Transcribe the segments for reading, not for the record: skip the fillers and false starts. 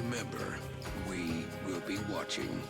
Remember, we will be watching.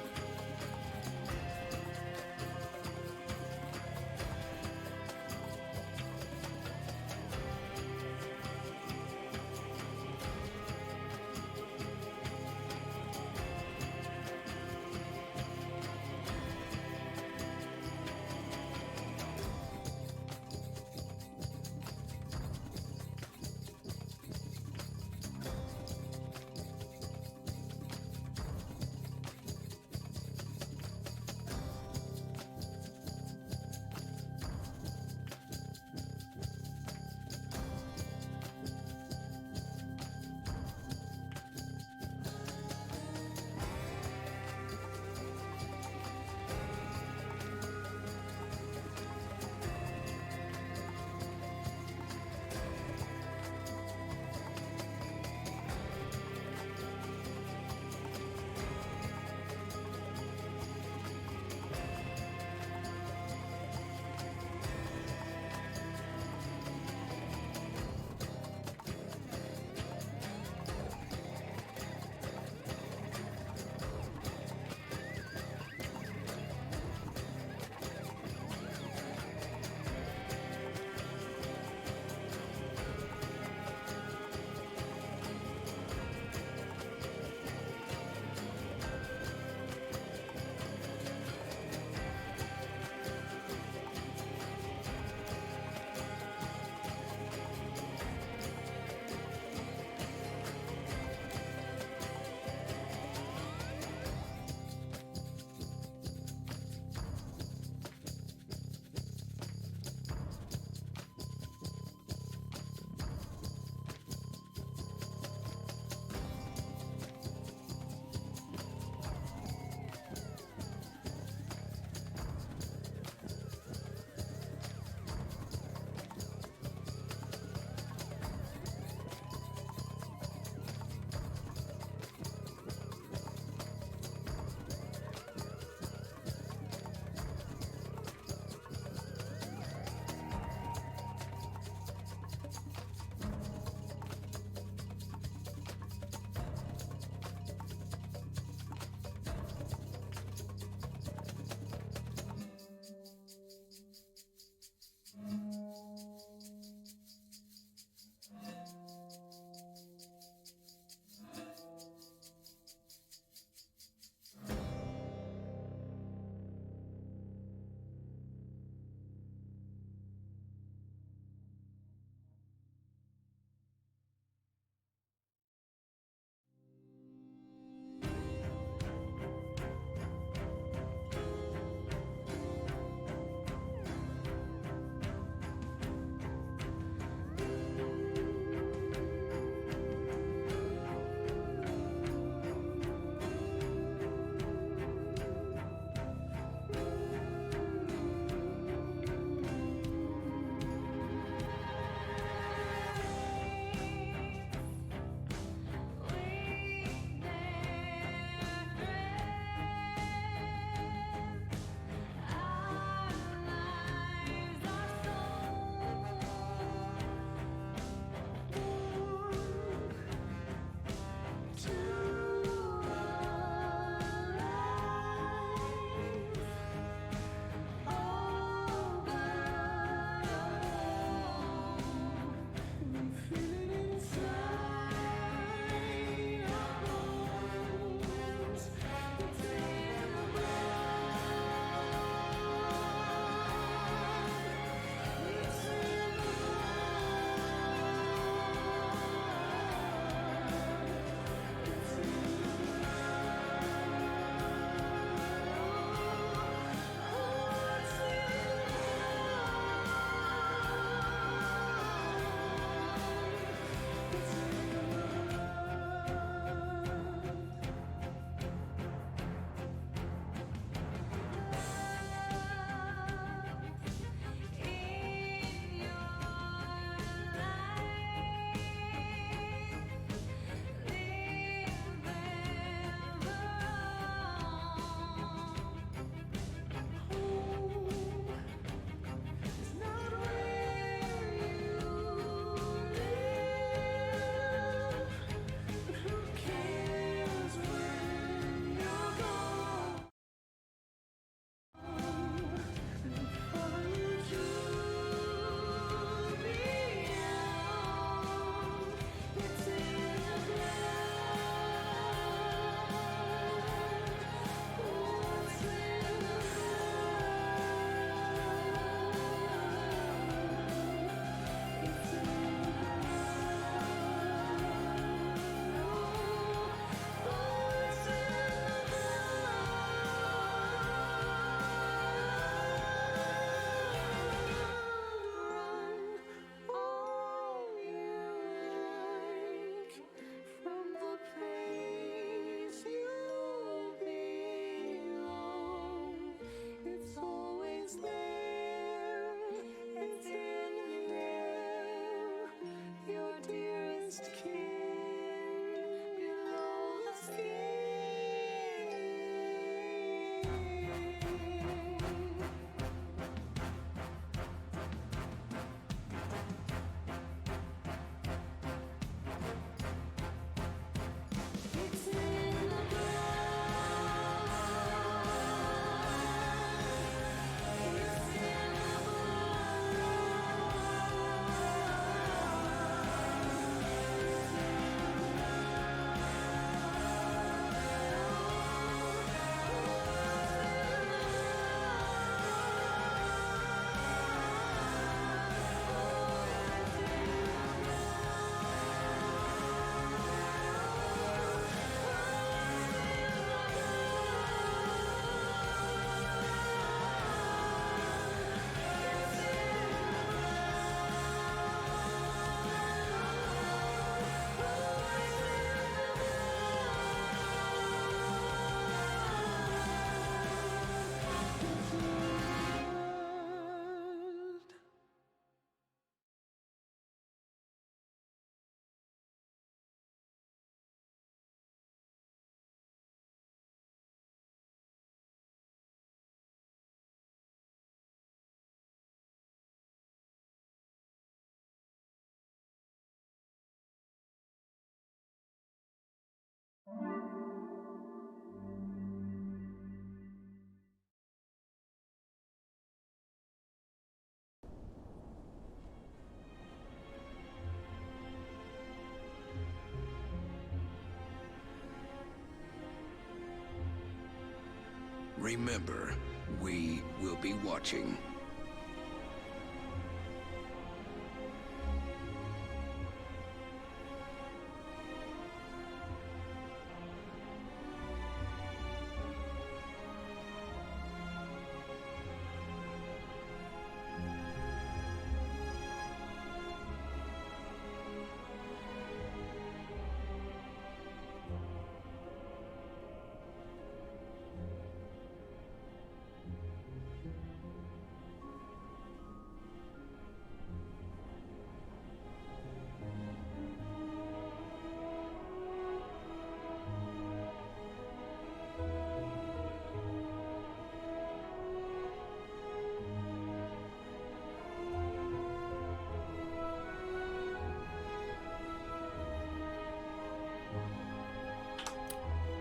Remember, we will be watching.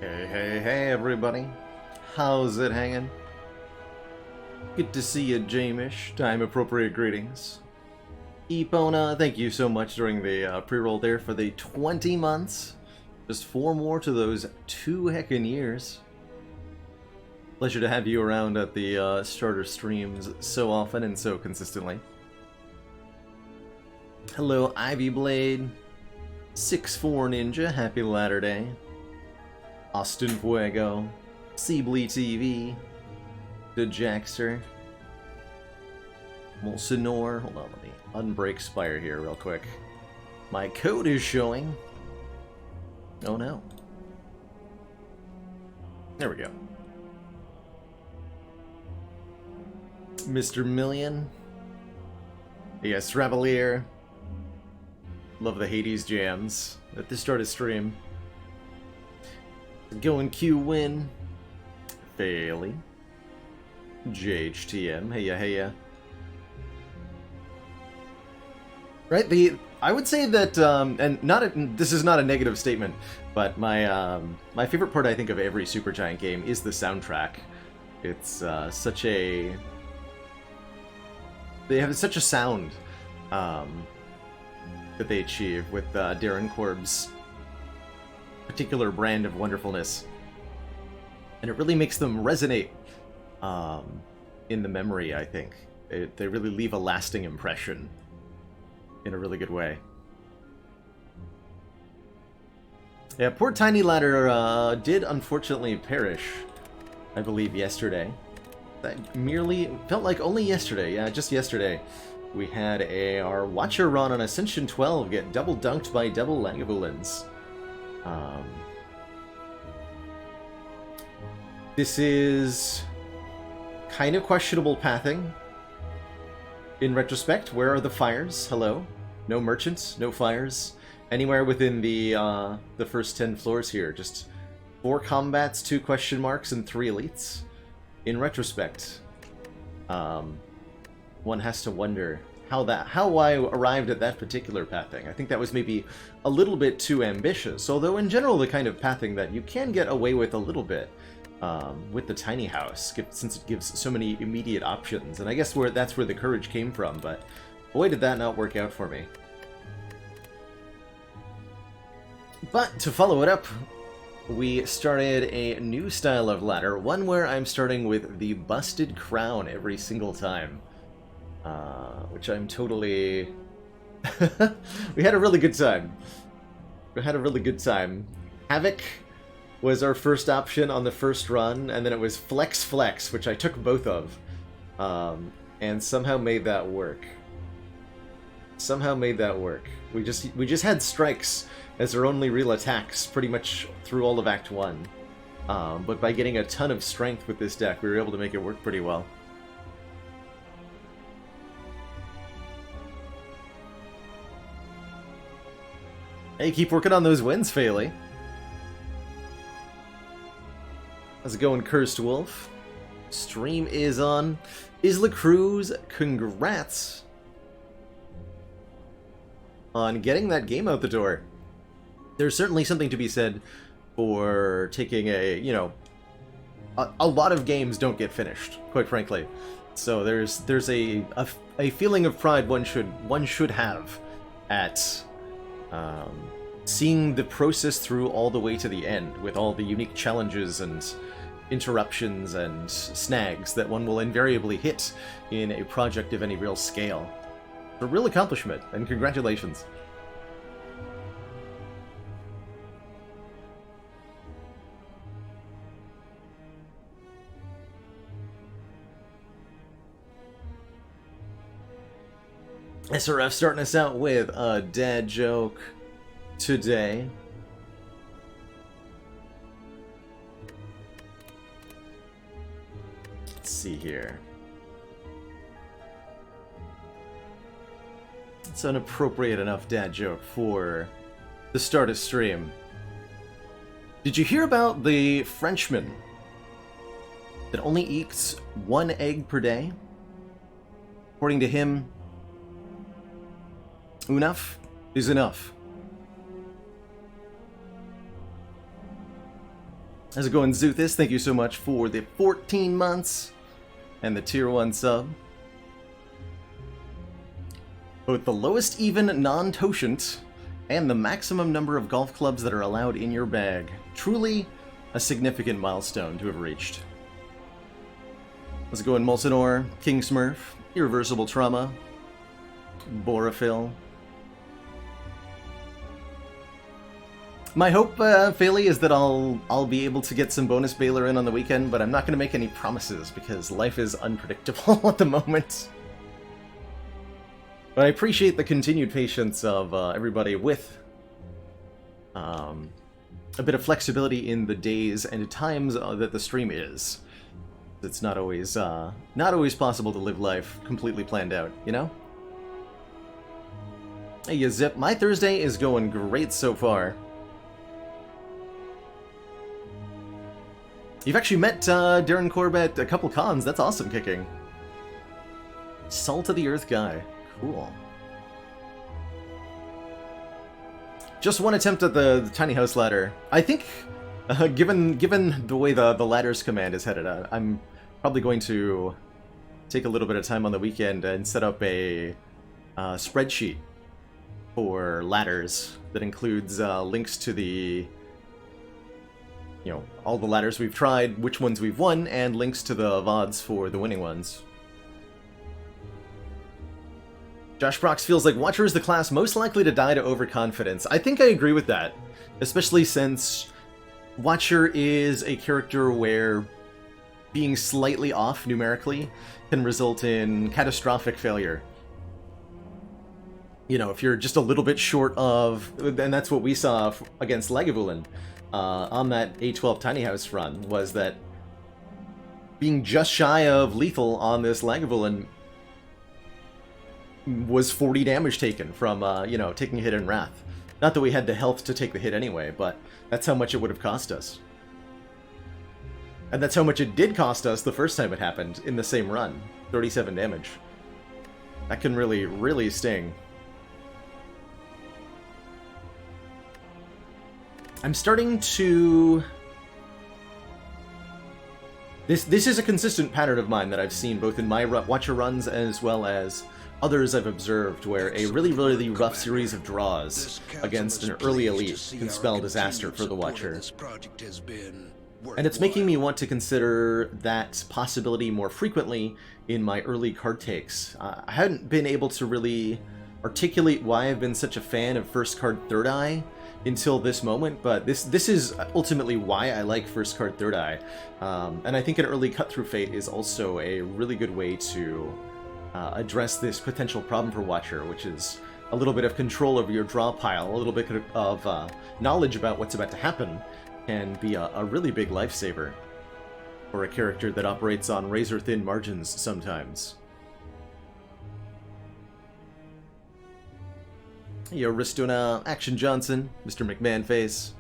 Hey, everybody. How's it hanging? Good to see you, Jamish. Time-appropriate greetings. Epona, thank you so much during the pre-roll there for the 20 months. Just 4 more to those 2 heckin' years. Pleasure to have you around at the starter streams so often and so consistently. Hello, Ivy Blade. 6'4 Ninja, happy latter day. Austin Fuego, Seably TV, The Jaxter, Molsinor. Hold on, let me unbreak Spire here real quick. My code is showing. Oh no. There we go. Mr. Million. Yes, Ravalier. Love the Hades jams at the start of stream. Going Q win. Fairly. JHTM. Heya. Right, I would say that, and this is not a negative statement, but my my favorite part, I think, of every Supergiant game is the soundtrack. It's such a... They have such a sound that they achieve with Darren Korb's particular brand of wonderfulness, and it really makes them resonate in the memory. I think they really leave a lasting impression in a really good way. Yeah, poor Tiny Ladder did unfortunately perish, I believe, yesterday. That merely felt like only yesterday. Yeah, just yesterday we had our Watcher run on Ascension 12 get double dunked by double Lagavulins. This is kind of questionable pathing. In retrospect, where are the fires? Hello? No merchants, no fires. Anywhere within the first 10 floors here. Just 4 combats, 2 question marks, and 3 elites. In retrospect, one has to wonder how I arrived at that particular pathing. I think that was maybe a little bit too ambitious, although in general the kind of pathing that you can get away with a little bit with the tiny house, since it gives so many immediate options, and I guess that's where the courage came from, but boy did that not work out for me. But to follow it up, we started a new style of ladder, one where I'm starting with the busted crown every single time. Which I'm totally... We had a really good time. Havoc was our first option on the first run, and then it was Flex, which I took both of. And somehow made that work. We just had strikes as our only real attacks pretty much through all of Act 1. But by getting a ton of strength with this deck, we were able to make it work pretty well. Hey, keep working on those wins, Faley. How's it going, Cursed Wolf? Stream is on. Isla Cruz, congrats on getting that game out the door. There's certainly something to be said for taking a lot of games don't get finished, quite frankly. So there's a feeling of pride one should have at seeing the process through all the way to the end, with all the unique challenges and interruptions and snags that one will invariably hit in a project of any real scale. It's a real accomplishment, and congratulations. SRF starting us out with a dad joke today. Let's see here. It's an appropriate enough dad joke for the start of stream. Did you hear about the Frenchman that only eats 1 egg per day? According to him, enough is enough. How's it going, Zuthis? Thank you so much for the 14 months and the tier 1 sub. Both the lowest even non-totient and the maximum number of golf clubs that are allowed in your bag. Truly a significant milestone to have reached. How's it going, Molsonor, King Smurf, Irreversible Trauma, Borophyll. My hope, Phaley, is that I'll be able to get some bonus Baylor in on the weekend, but I'm not going to make any promises because life is unpredictable at the moment. But I appreciate the continued patience of everybody with a bit of flexibility in the days and times that the stream is. It's not always possible to live life completely planned out, you know? Hey, you Zip. My Thursday is going great so far. You've actually met Darren Corbett a couple cons. That's awesome kicking. Salt of the Earth guy. Cool. Just one attempt at the tiny house ladder. I think, given the way the ladders command is headed, I'm probably going to take a little bit of time on the weekend and set up a spreadsheet for ladders that includes links to the, you know, all the ladders we've tried, which ones we've won, and links to the VODs for the winning ones. Josh Prox feels like Watcher is the class most likely to die to overconfidence. I think I agree with that, especially since Watcher is a character where being slightly off numerically can result in catastrophic failure. You know, if you're just a little bit short of, and that's what we saw against Lagavulin on that A12 Tiny House run, was that being just shy of lethal on this Lagavulin was 40 damage taken from, you know, taking a hit in Wrath. Not that we had the health to take the hit anyway, but that's how much it would have cost us. And that's how much it did cost us the first time it happened in the same run. 37 damage. That can really, really sting. I'm starting to... This is a consistent pattern of mine that I've seen both in my Watcher runs as well as others I've observed, where a really, really rough series of draws against an early elite can spell disaster for the Watcher. And it's making me want to consider that possibility more frequently in my early card takes. I hadn't been able to really articulate why I've been such a fan of First Card Third Eye until this moment, but this is ultimately why I like First Card Third Eye. And I think an early cut through Fate is also a really good way to address this potential problem for Watcher, which is a little bit of control over your draw pile, a little bit of knowledge about what's about to happen, can be a really big lifesaver for a character that operates on razor-thin margins sometimes. Yo, Ristuna, Action Johnson, Mr. McMahon Face.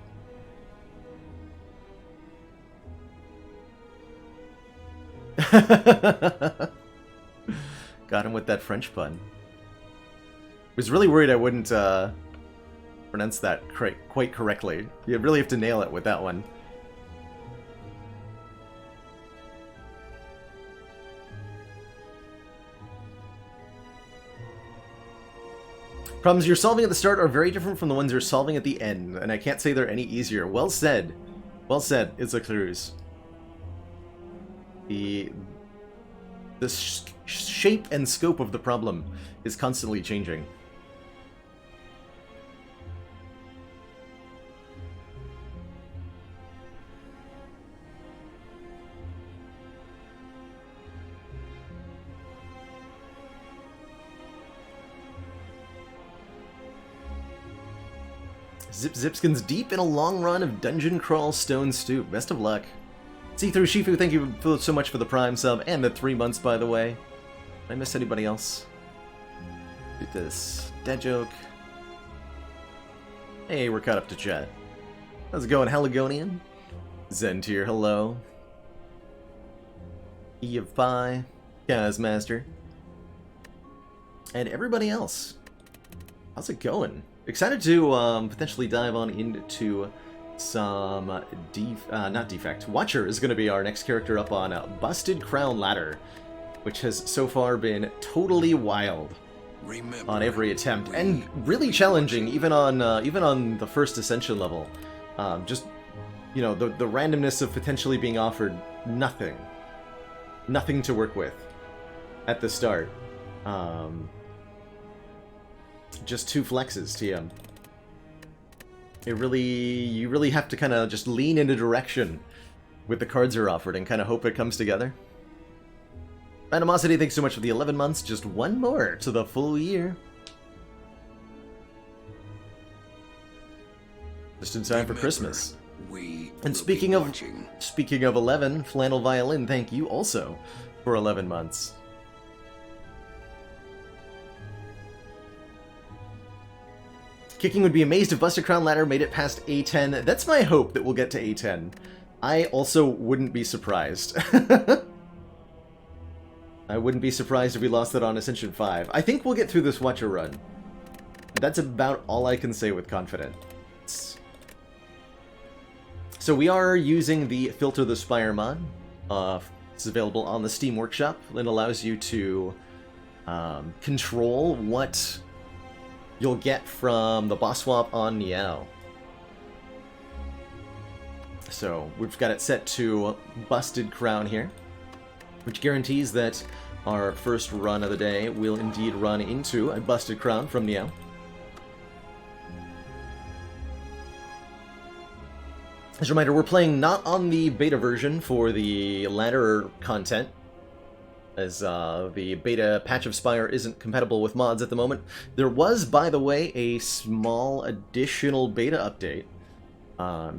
Got him with that French pun. Was really worried I wouldn't pronounce that quite correctly. You really have to nail it with that one. Problems you're solving at the start are very different from the ones you're solving at the end, and I can't say they're any easier. Well said. Well said, it's a cruise. The shape and scope of the problem is constantly changing. Zip Zipskins deep in a long run of Dungeon Crawl Stone Stew. Best of luck. See-Through Shifu, thank you so much for the Prime sub and the 3 months, by the way. Did I miss anybody else? Do this. Dead joke. Hey, we're caught up to chat. How's it going, Haligonian? Zentier, hello. E of Pi. Kazmaster. And everybody else. How's it going? Excited to potentially dive on into some not Defect. Watcher is going to be our next character up on Busted Crown Ladder, which has so far been totally wild on every attempt and really challenging, even on the first Ascension level. Just, you know, the randomness of potentially being offered nothing to work with at the start. Just 2 flexes, TM. You really have to kind of just lean in a direction with the cards you're offered and kind of hope it comes together. Randomosity, thanks so much for the 11 months. Just 1 more to the full year. Just in time for Christmas. And speaking of 11, Flannel Violin, thank you also for 11 months. Kicking would be amazed if Busted Crown Ladder made it past A10. That's my hope, that we'll get to A10. I also wouldn't be surprised. I wouldn't be surprised if we lost that on Ascension 5. I think we'll get through this Watcher run. That's about all I can say with confidence. So we are using the Filter the Spire mod. It's available on the Steam Workshop. It allows you to control what you'll get from the boss swap on Niao. So we've got it set to Busted Crown here, which guarantees that our first run of the day will indeed run into a Busted Crown from Niao. As a reminder, we're playing not on the beta version for the ladder content, as the beta patch of Spire isn't compatible with mods at the moment. There was, by the way, a small additional beta update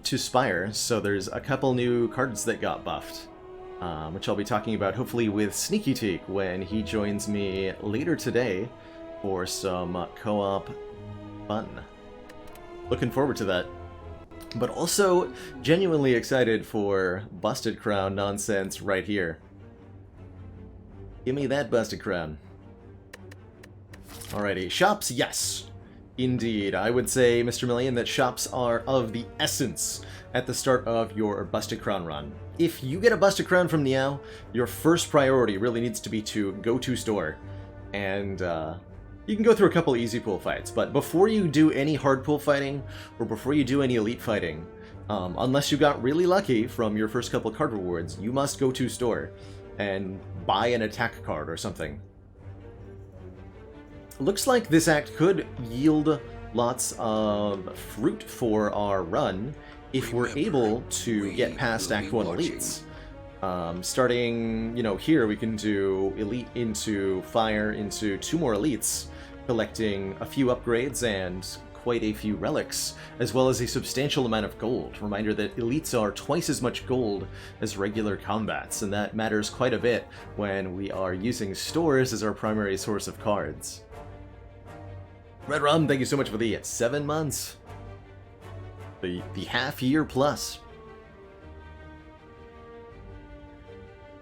to Spire, so there's a couple new cards that got buffed, which I'll be talking about hopefully with Sneaky Teak when he joins me later today for some co-op fun. Looking forward to that. But also genuinely excited for Busted Crown nonsense right here. Give me that Busted Crown. Alrighty, shops, yes. Indeed, I would say, Mr. Million, that shops are of the essence at the start of your Busted Crown run. If you get a Busted Crown from Niao, your first priority really needs to be to go to store. And you can go through a couple easy pool fights, but before you do any hard pool fighting, or before you do any elite fighting, unless you got really lucky from your first couple card rewards, you must go to store and buy an attack card or something. Looks like this act could yield lots of fruit for our run if we're able to get past Act 1 elites. Starting, you know, here we can do elite into fire into 2 more elites, collecting a few upgrades and quite a few relics, as well as a substantial amount of gold. Reminder that elites are twice as much gold as regular combats, and that matters quite a bit when we are using stores as our primary source of cards. Red Rum, thank you so much for the 7 months. The half year plus.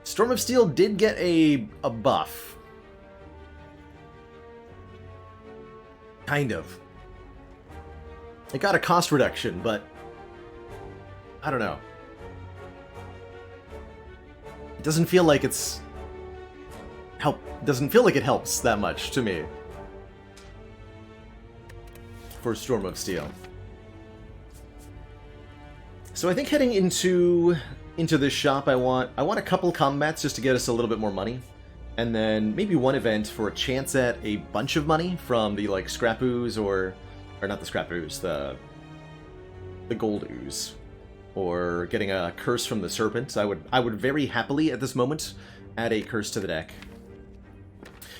Storm of Steel did get a buff. Kind of. It got a cost reduction, but I don't know. It doesn't feel like it's doesn't feel like it helps that much to me for Storm of Steel. So I think heading into into this shop, I want a couple combats just to get us a little bit more money. And then maybe one event for a chance at a bunch of money from the, like, scrap ooze or not the scrap ooze, the gold ooze. Or getting a curse from the serpent. I would very happily, at this moment, add a curse to the deck.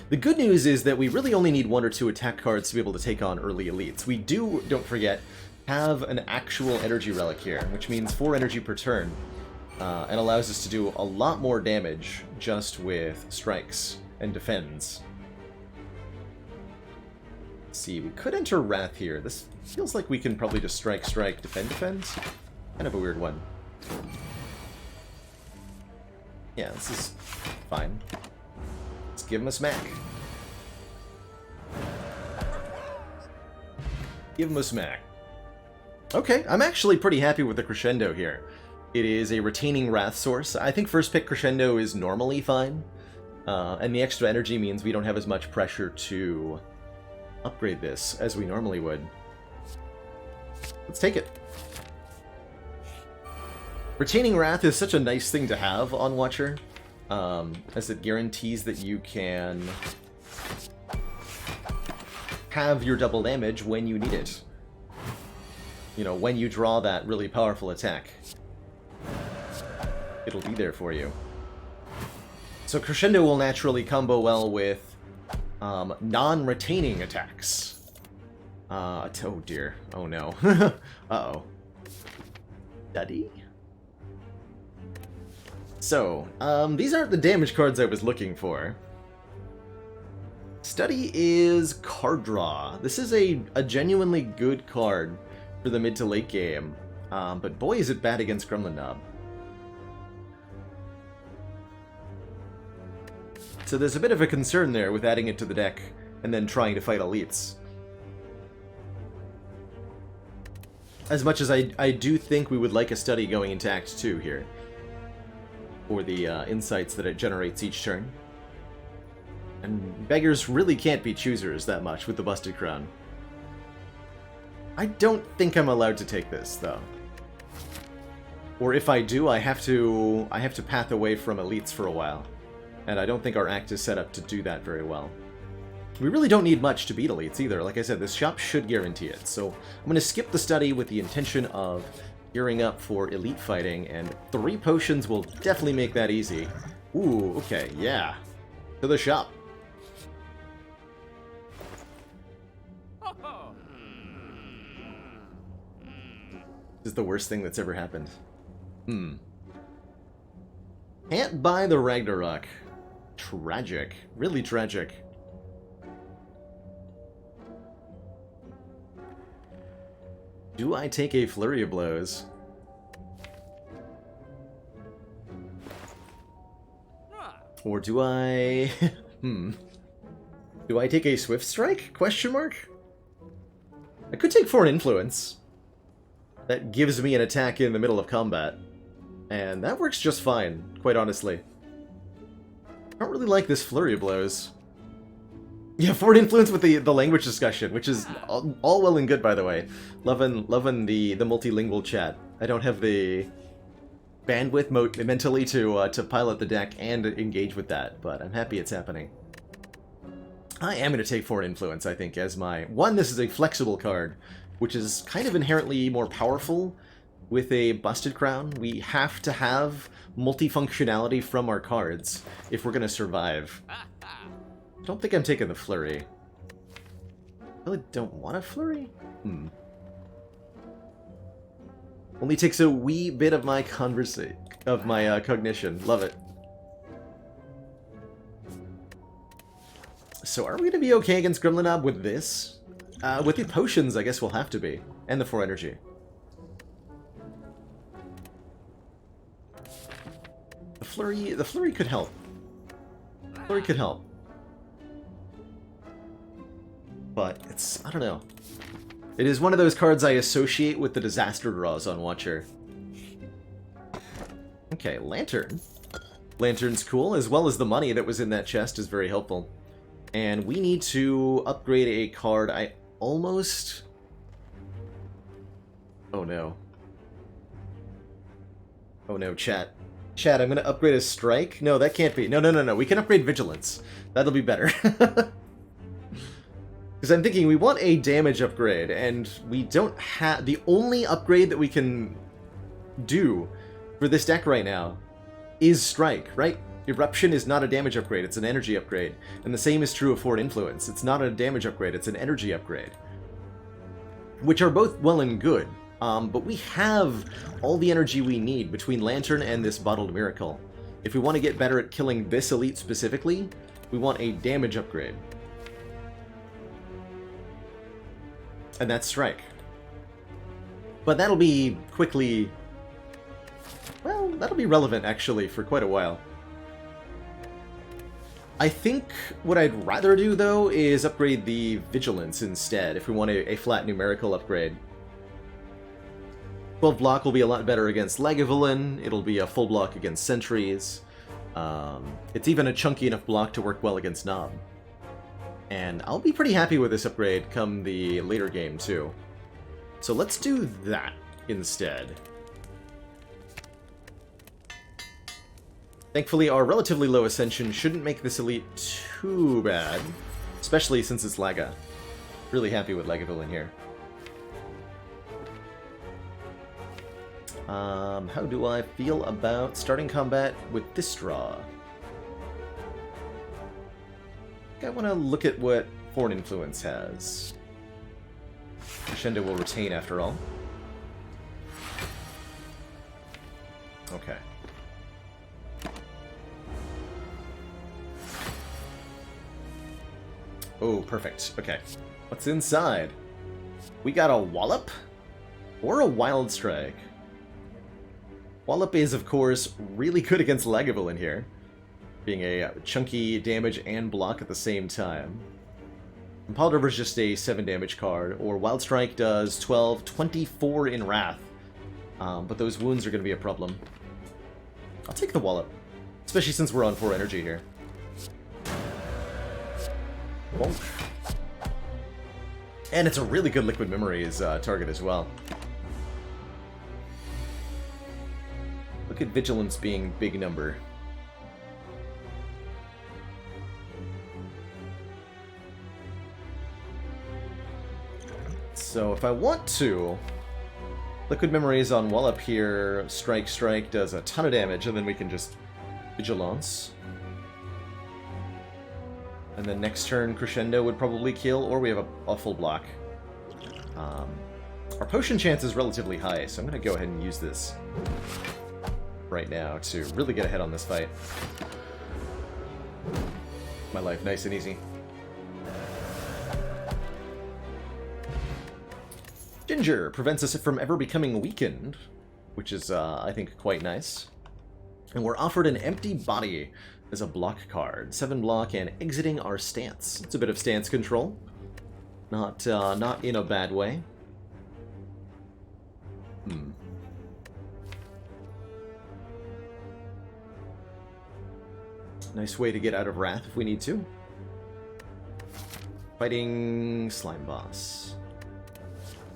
The good news is that we really only need 1 or 2 attack cards to be able to take on early elites. We do, don't forget, have an actual energy relic here, which means 4 energy per turn, and allows us to do a lot more damage just with strikes and defends. Let's see, we could enter Wrath here. This feels like we can probably just strike, defend. Kind of a weird one. Yeah, this is fine. Let's give him a smack. Give him a smack. Okay, I'm actually pretty happy with the Crescendo here. It is a retaining Wrath source. I think first pick Crescendo is normally fine. And the extra energy means we don't have as much pressure to upgrade this as we normally would. Let's take it. Retaining Wrath is such a nice thing to have on Watcher, as it guarantees that you can have your double damage when you need it. You know, when you draw that really powerful attack. It'll be there for you. So Crescendo will naturally combo well with non-retaining attacks. Oh dear. Oh no. Uh-oh. Study? So, these aren't the damage cards I was looking for. Study is card draw. This is a genuinely good card for the mid to late game, but boy is it bad against Gremlin Knob. So there's a bit of a concern there with adding it to the deck and then trying to fight elites. As much as I do think we would like a Study going into Act 2 here. For the insights that it generates each turn. And beggars really can't be choosers that much with the Busted Crown. I don't think I'm allowed to take this, though. Or if I do, I have to path away from elites for a while. And I don't think our act is set up to do that very well. We really don't need much to beat elites either. Like I said, this shop should guarantee it. So I'm going to skip the Study with the intention of gearing up for elite fighting, and 3 potions will definitely make that easy. Ooh, okay, yeah. To the shop. This is the worst thing that's ever happened. Can't buy the Ragnarok. Tragic. Really tragic. Do I take a Flurry of Blows? Or do I... Do I take a Swift Strike? Question mark? I could take Foreign Influence. That gives me an attack in the middle of combat. And that works just fine, quite honestly. I don't really like this Flurry of Blows. Yeah, Foreign Influence with the language discussion, which is all well and good, by the way. Loving the multilingual chat. I don't have the bandwidth mentally to pilot the deck and engage with that, but I'm happy it's happening. I am going to take Foreign Influence, I think, as my... One, this is a flexible card, which is kind of inherently more powerful with a Busted Crown. We have to have multifunctionality from our cards if we're going to survive. I don't think I'm taking the Flurry. I really don't want a Flurry? Only takes a wee bit of my cognition. Love it. So are we going to be okay against Gremlin Knob with this? With the potions, I guess we'll have to be. And the 4 energy. The Flurry could help. Flurry could help. But it's, I don't know. It is one of those cards I associate with the disaster draws on Watcher. Okay, Lantern. Lantern's cool, as well as the money that was in that chest is very helpful. And we need to upgrade a card I almost... Oh no. Oh no, chat. Chat, I'm gonna upgrade a strike? No, that can't be. No. We can upgrade vigilance. That'll be better. Because I'm thinking we want a damage upgrade, and we don't have... The only upgrade that we can do for this deck right now is strike, right? Eruption is not a damage upgrade, it's an energy upgrade. And the same is true of Foreign Influence. It's not a damage upgrade, it's an energy upgrade. Which are both well and good. But we have all the energy we need between Lantern and this Bottled Miracle. If we want to get better at killing this elite specifically, we want a damage upgrade. And that's Strike. But that'll be quickly... Well, that'll be relevant, actually, for quite a while. I think what I'd rather do, though, is upgrade the Vigilance instead, if we want a flat numerical upgrade. 12 block will be a lot better against Lagavulin, it'll be a full block against Sentries. It's even a chunky enough block to work well against Nob. And I'll be pretty happy with this upgrade come the later game, too. So let's do that instead. Thankfully, our relatively low Ascension shouldn't make this elite too bad, especially since it's Laga. Really happy with Lagavulin here. How do I feel about starting combat with this draw? I want to look at what Foreign Influence has. Crescendo will retain after all. Okay. Oh, perfect. Okay. What's inside? We got a Wallop or a Wild Strike. Wallop is, of course, really good against Lagavulin here, being a chunky damage and block at the same time. Impaled River is just a 7 damage card, or Wild Strike does 12, 24 in Wrath. But those wounds are going to be a problem. I'll take the Wallop, especially since we're on 4 energy here. Bonk. And it's a really good Liquid Memories target as well. Look at Vigilance being big number. So if I want to, Liquid Memories on Wallop here, Strike does a ton of damage, and then we can just Vigilance. And then next turn Crescendo would probably kill, or we have a full block. Our potion chance is relatively high, so I'm going to go ahead and use this right now to really get ahead on this fight. My life nice and easy. Ginger prevents us from ever becoming weakened, which is, I think, quite nice. And we're offered an Empty Body as a block card. 7 block and exiting our stance. It's a bit of stance control. Not in a bad way. Nice way to get out of Wrath if we need to. Fighting Slime Boss.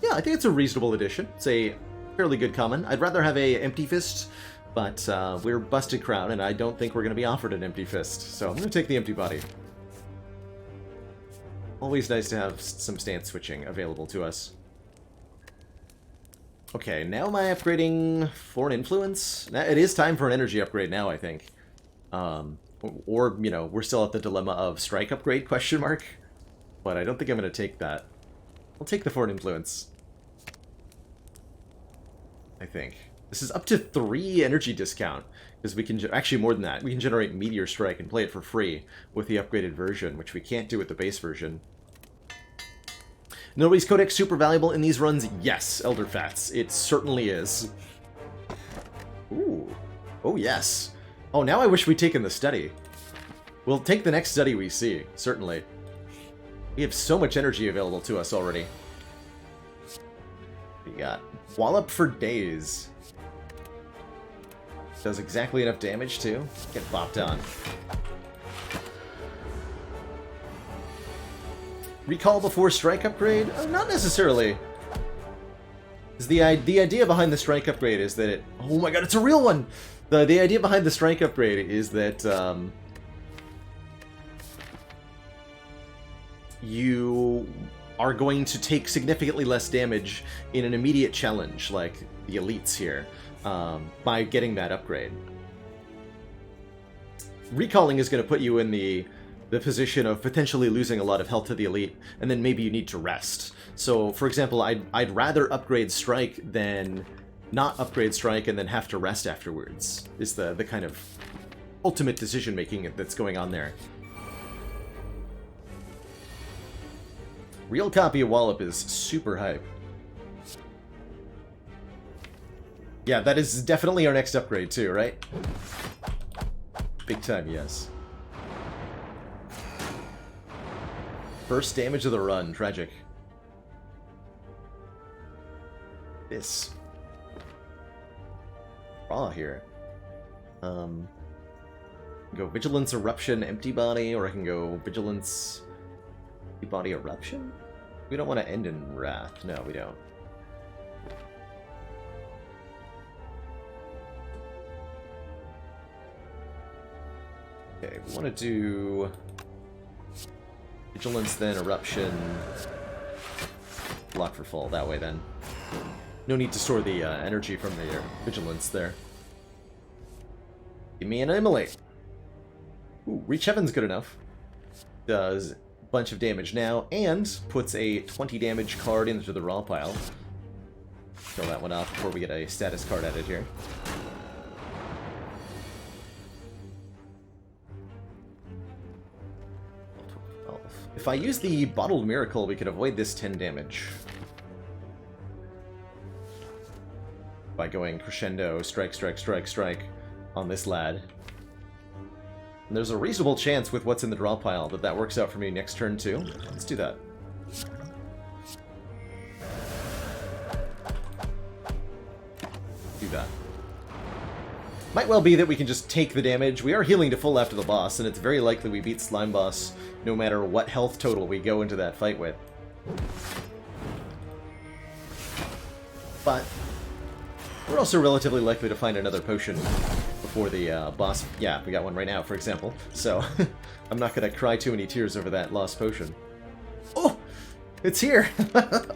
Yeah, I think it's a reasonable addition. It's a fairly good common. I'd rather have a Empty Fist, but we're Busted Crown, and I don't think we're going to be offered an Empty Fist, so I'm going to take the Empty Body. Always nice to have some stance switching available to us. Okay, now am I upgrading Foreign Influence? It is time for an energy upgrade now, I think. Or, you know, we're still at the dilemma of strike upgrade, question mark? But I don't think I'm going to take that. I'll take the Foreign Influence. I think. This is up to 3 energy discount, because we can, actually more than that, we can generate Meteor Strike and play it for free with the upgraded version, which we can't do with the base version. Nobody's Codex super valuable in these runs? Yes, Elder Fats. It certainly is. Ooh. Oh, yes. Oh, now I wish we'd taken the study. We'll take the next study we see, certainly. We have so much energy available to us already. We got Wallop for days. Does exactly enough damage, too. Get bopped on. Recall before strike upgrade? Not necessarily. The idea behind the strike upgrade is that it... Oh my god, it's a real one! The idea behind the strike upgrade is that you are going to take significantly less damage in an immediate challenge, like the elites here, by getting that upgrade. Recalling is going to put you in the position of potentially losing a lot of health to the elite, and then maybe you need to rest. So, for example, I'd rather upgrade Strike than not upgrade Strike and then have to rest afterwards, is the kind of ultimate decision-making that's going on there. Real copy of Wallop is super hype. Yeah, that is definitely our next upgrade too, right? Big time, yes. First damage of the run. Tragic. This. Raw here. Go Vigilance, Eruption, Empty Body, or I can go Vigilance, Empty Body, Eruption? We don't want to end in Wrath. No, we don't. Okay, we want to do Vigilance, then Eruption, block for full, that way then. No need to store the energy from the Vigilance there. Give me an Immolate. Ooh, Reach Heaven's good enough. Does a bunch of damage now, and puts a 20 damage card into the raw pile. Kill that one off before we get a status card added here. If I use the Bottled Miracle, we could avoid this 10 damage. By going crescendo, strike, strike, strike, strike on this lad. And there's a reasonable chance with what's in the draw pile that that works out for me next turn too. Let's do that. Do that. Might well be that we can just take the damage. We are healing to full after the boss, and it's very likely we beat Slime Boss no matter what health total we go into that fight with. But we're also relatively likely to find another potion before the boss. Yeah, we got one right now, for example. So I'm not going to cry too many tears over that lost potion. Oh! It's here!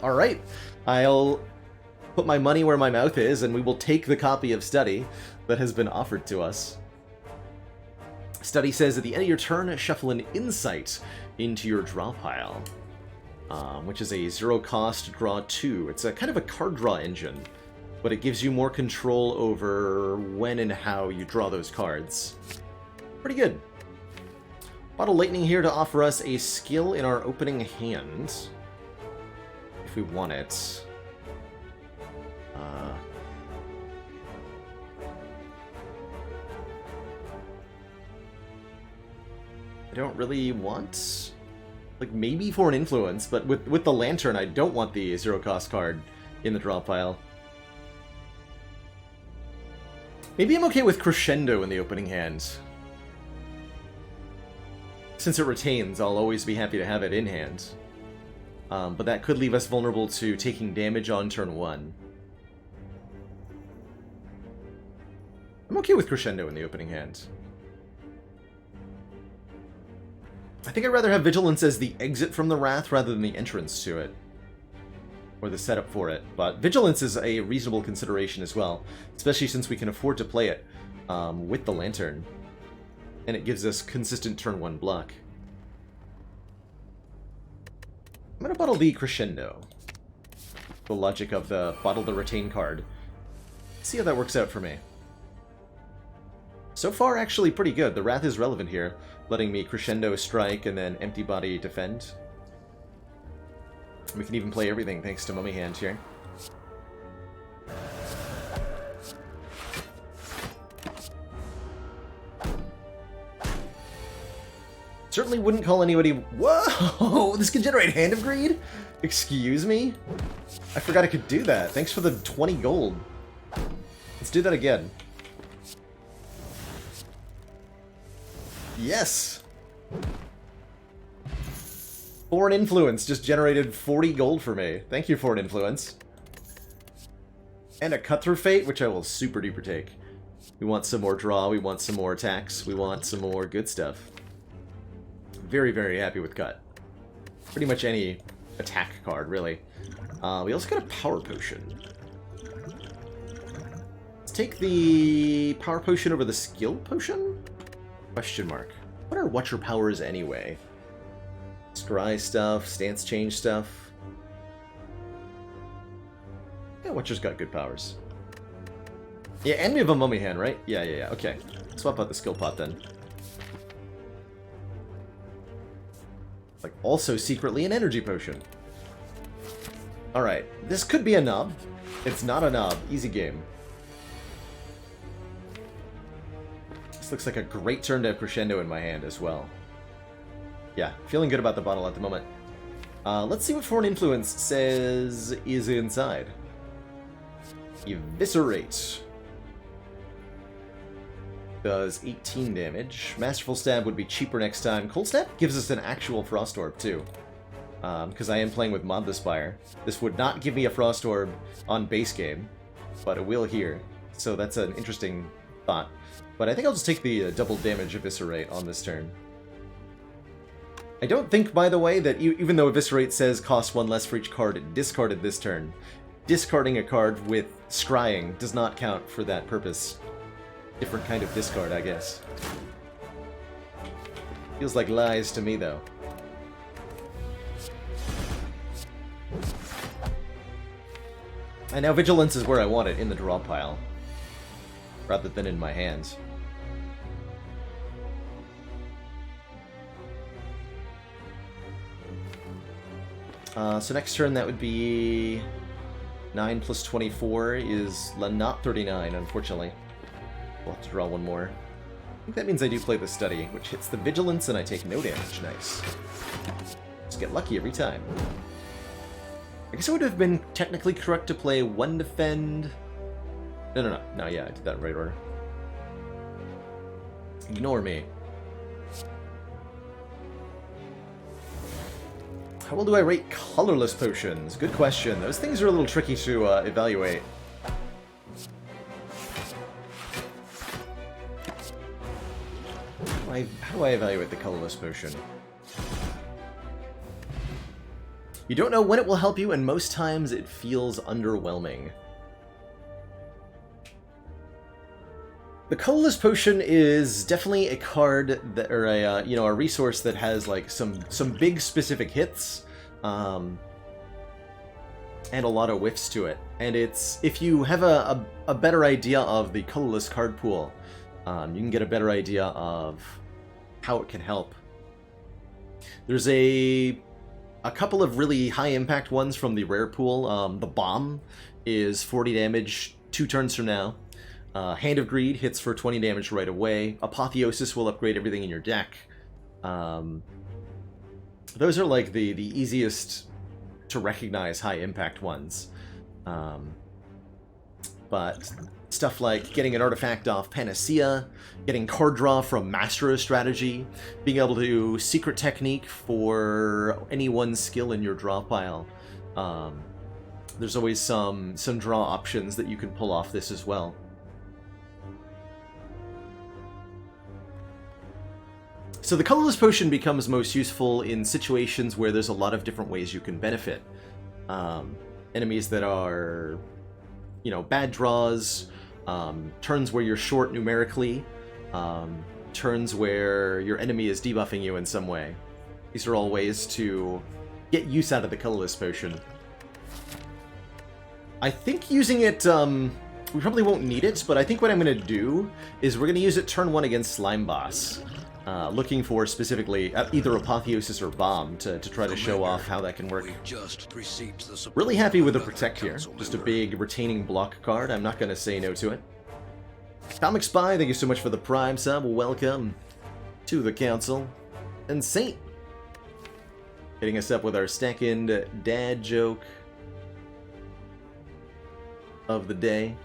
Alright. I'll put my money where my mouth is, and we will take the copy of Study that has been offered to us. Study says, at the end of your turn, shuffle an Insight into your draw pile, which is a 0-cost draw 2. It's a kind of a card draw engine, but it gives you more control over when and how you draw those cards. Pretty good. Bottle Lightning here to offer us a skill in our opening hand, if we want it. I don't really want, like, maybe for an influence, but with the Lantern, I don't want the 0-cost card in the draw pile. Maybe I'm okay with Crescendo in the opening hand. Since it retains, I'll always be happy to have it in hand. But that could leave us vulnerable to taking damage on turn 1. I'm okay with Crescendo in the opening hand. I think I'd rather have Vigilance as the exit from the Wrath rather than the entrance to it. Or the setup for it. But Vigilance is a reasonable consideration as well, especially since we can afford to play it with the Lantern. And it gives us consistent turn 1 block. I'm going to bottle the Crescendo. The logic of the bottle the Retain card. See how that works out for me. So far, actually pretty good. The Wrath is relevant here, letting me Crescendo strike and then Empty Body defend. We can even play everything thanks to Mummy Hand here. Certainly wouldn't call anybody... Whoa! This can generate Hand of Greed? Excuse me? I forgot I could do that. Thanks for the 20 gold. Let's do that again. Yes! Foreign Influence just generated 40 gold for me. Thank you, Foreign Influence. And a cut through fate, which I will super duper take. We want some more draw, we want some more attacks, we want some more good stuff. Very, very happy with cut. Pretty much any attack card, really. We also got a power potion. Let's take the power potion over the skill potion? Question mark. What are Watcher powers anyway? Scry stuff, stance change stuff. Yeah, Watcher's got good powers. Yeah, and we have a mummy hand, right? Yeah. Okay. Swap out the skill pot then. Like, also secretly an energy potion. Alright, this could be a nub. It's not a nub. Easy game. This looks like a great turn to have Crescendo in my hand as well. Yeah, feeling good about the bottle at the moment. Let's see what Foreign Influence says is inside. Eviscerate. Does 18 damage. Masterful Stab would be cheaper next time. Cold Snap gives us an actual Frost Orb, too. Because I am playing with Mod the Spire. This would not give me a Frost Orb on base game, but it will here. So that's an interesting thought. But I think I'll just take the double damage Eviscerate on this turn. I don't think, by the way, that even though Eviscerate says cost 1 less for each card discarded this turn, discarding a card with Scrying does not count for that purpose. Different kind of discard, I guess. Feels like lies to me, though. And now Vigilance is where I want it, in the draw pile, rather than in my hands. So next turn that would be 9 plus 24 is not 39, unfortunately. We'll have to draw one more. I think that means I do play the Study, which hits the Vigilance and I take no damage. Nice. Just get lucky every time. I guess it would have been technically correct to play 1 Defend... No, yeah, I did that in right order. Ignore me. How well do I rate colorless potions? Good question. Those things are a little tricky to evaluate. How do I evaluate the colorless potion? You don't know when it will help you, and most times it feels underwhelming. The colorless potion is definitely a card that, or a resource that has like some big specific hits, and a lot of whiffs to it. And it's, if you have a better idea of the colorless card pool, you can get a better idea of how it can help. There's a couple of really high impact ones from the rare pool. The Bomb is 40 damage 2 turns from now. Hand of Greed hits for 20 damage right away. Apotheosis will upgrade everything in your deck. Those are like the easiest to recognize high impact ones. But stuff like getting an artifact off Panacea, getting card draw from Master of Strategy, being able to secret technique for any one skill in your draw pile. There's always some draw options that you can pull off this as well. So the colorless potion becomes most useful in situations where there's a lot of different ways you can benefit. Enemies that are, bad draws, turns where you're short numerically, turns where your enemy is debuffing you in some way. These are all ways to get use out of the colorless potion. I think using it, we probably won't need it, but I think what I'm going to do is we're going to use it turn 1 against Slime Boss. Looking for specifically either Apotheosis or Bomb to try to show off how that can work. Really happy with the Protect here. Just a big retaining block card. I'm not going to say no to it. Comic Spy, thank you so much for the Prime sub. Welcome to the Council. And Saint, hitting us up with our second dad joke of the day.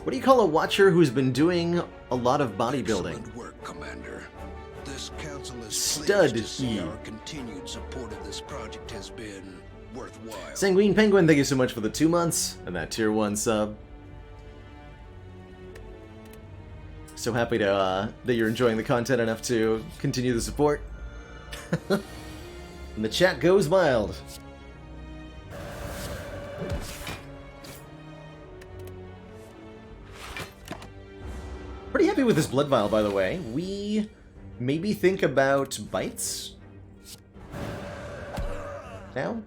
What do you call a watcher who's been doing a lot of bodybuilding? Excellent work, Commander. This This council is Stud pleased to see E. our continued support of this project has been worthwhile. Sanguine Penguin, thank you so much for the 2 months and that tier 1 sub. So happy to that you're enjoying the content enough to continue the support. And the chat goes wild. Pretty happy with this blood vial, by the way. We maybe think about bites now.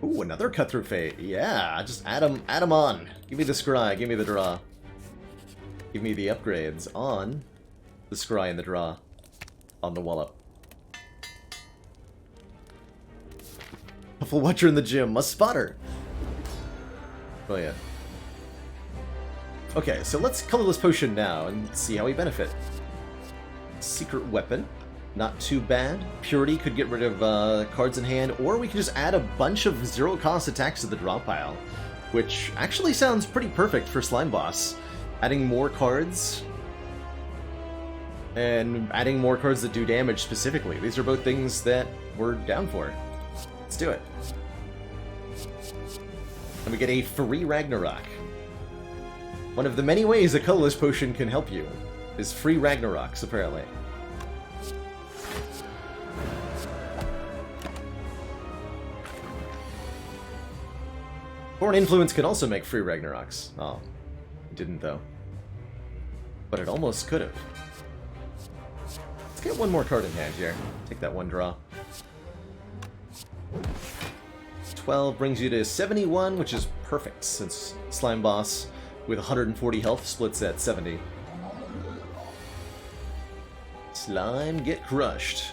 Ooh, another cut-through fate. Yeah, just add them on. Give me the scry, give me the draw. Give me the upgrades on the scry and the draw. On the wallop. A full watcher in the gym, a spotter. Brilliant. Okay, so let's colorless potion now and see how we benefit. Secret weapon. Not too bad. Purity could get rid of cards in hand, or we can just add a bunch of zero-cost attacks to the draw pile, which actually sounds pretty perfect for Slime Boss. Adding more cards, and adding more cards that do damage specifically. These are both things that we're down for. Let's do it. And we get a free Ragnarok. One of the many ways a colorless potion can help you is free Ragnaroks, apparently. Foreign influence can also make free Ragnaroks. Oh, it didn't though. But it almost could have. Let's get one more card in hand here. Take that one draw. 12 brings you to 71, which is perfect since Slime Boss with 140 health splits at 70. Slime, get crushed.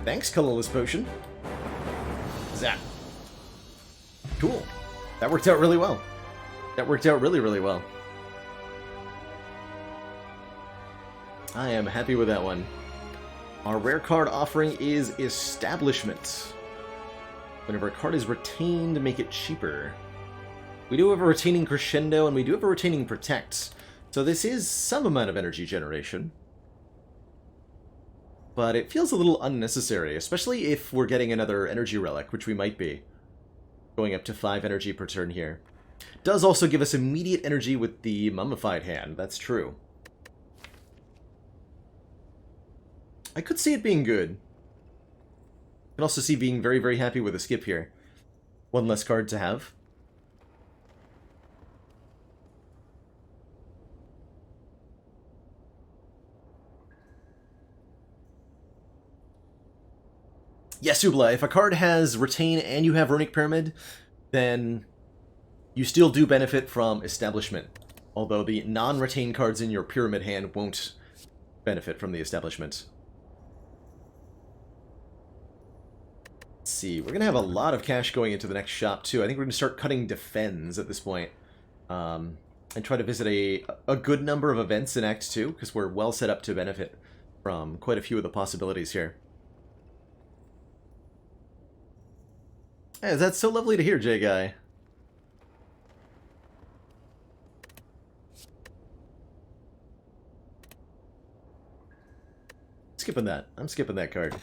Thanks, colorless potion. Zap. Cool. That worked out really well. That worked out really, really well. I am happy with that one. Our rare card offering is Establishment. Whenever a card is retained, make it cheaper. We do have a retaining Crescendo, and we do have a retaining Protect. So this is some amount of energy generation. But it feels a little unnecessary, especially if we're getting another energy relic, which we might be. Going up to 5 energy per turn here. Does also give us immediate energy with the Mummified Hand, that's true. I could see it being good. I can also see being very, very happy with a skip here. One less card to have. Yes, Ubla, if a card has Retain and you have Runic Pyramid, then you still do benefit from Establishment. Although the non-retain cards in your Pyramid hand won't benefit from the Establishment. Let's see, we're going to have a lot of cash going into the next shop, too. I think we're going to start cutting Defends at this point. And try to visit a good number of events in Act 2, because we're well set up to benefit from quite a few of the possibilities here. Hey, that's so lovely to hear, J-Guy. Skipping that. I'm skipping that card.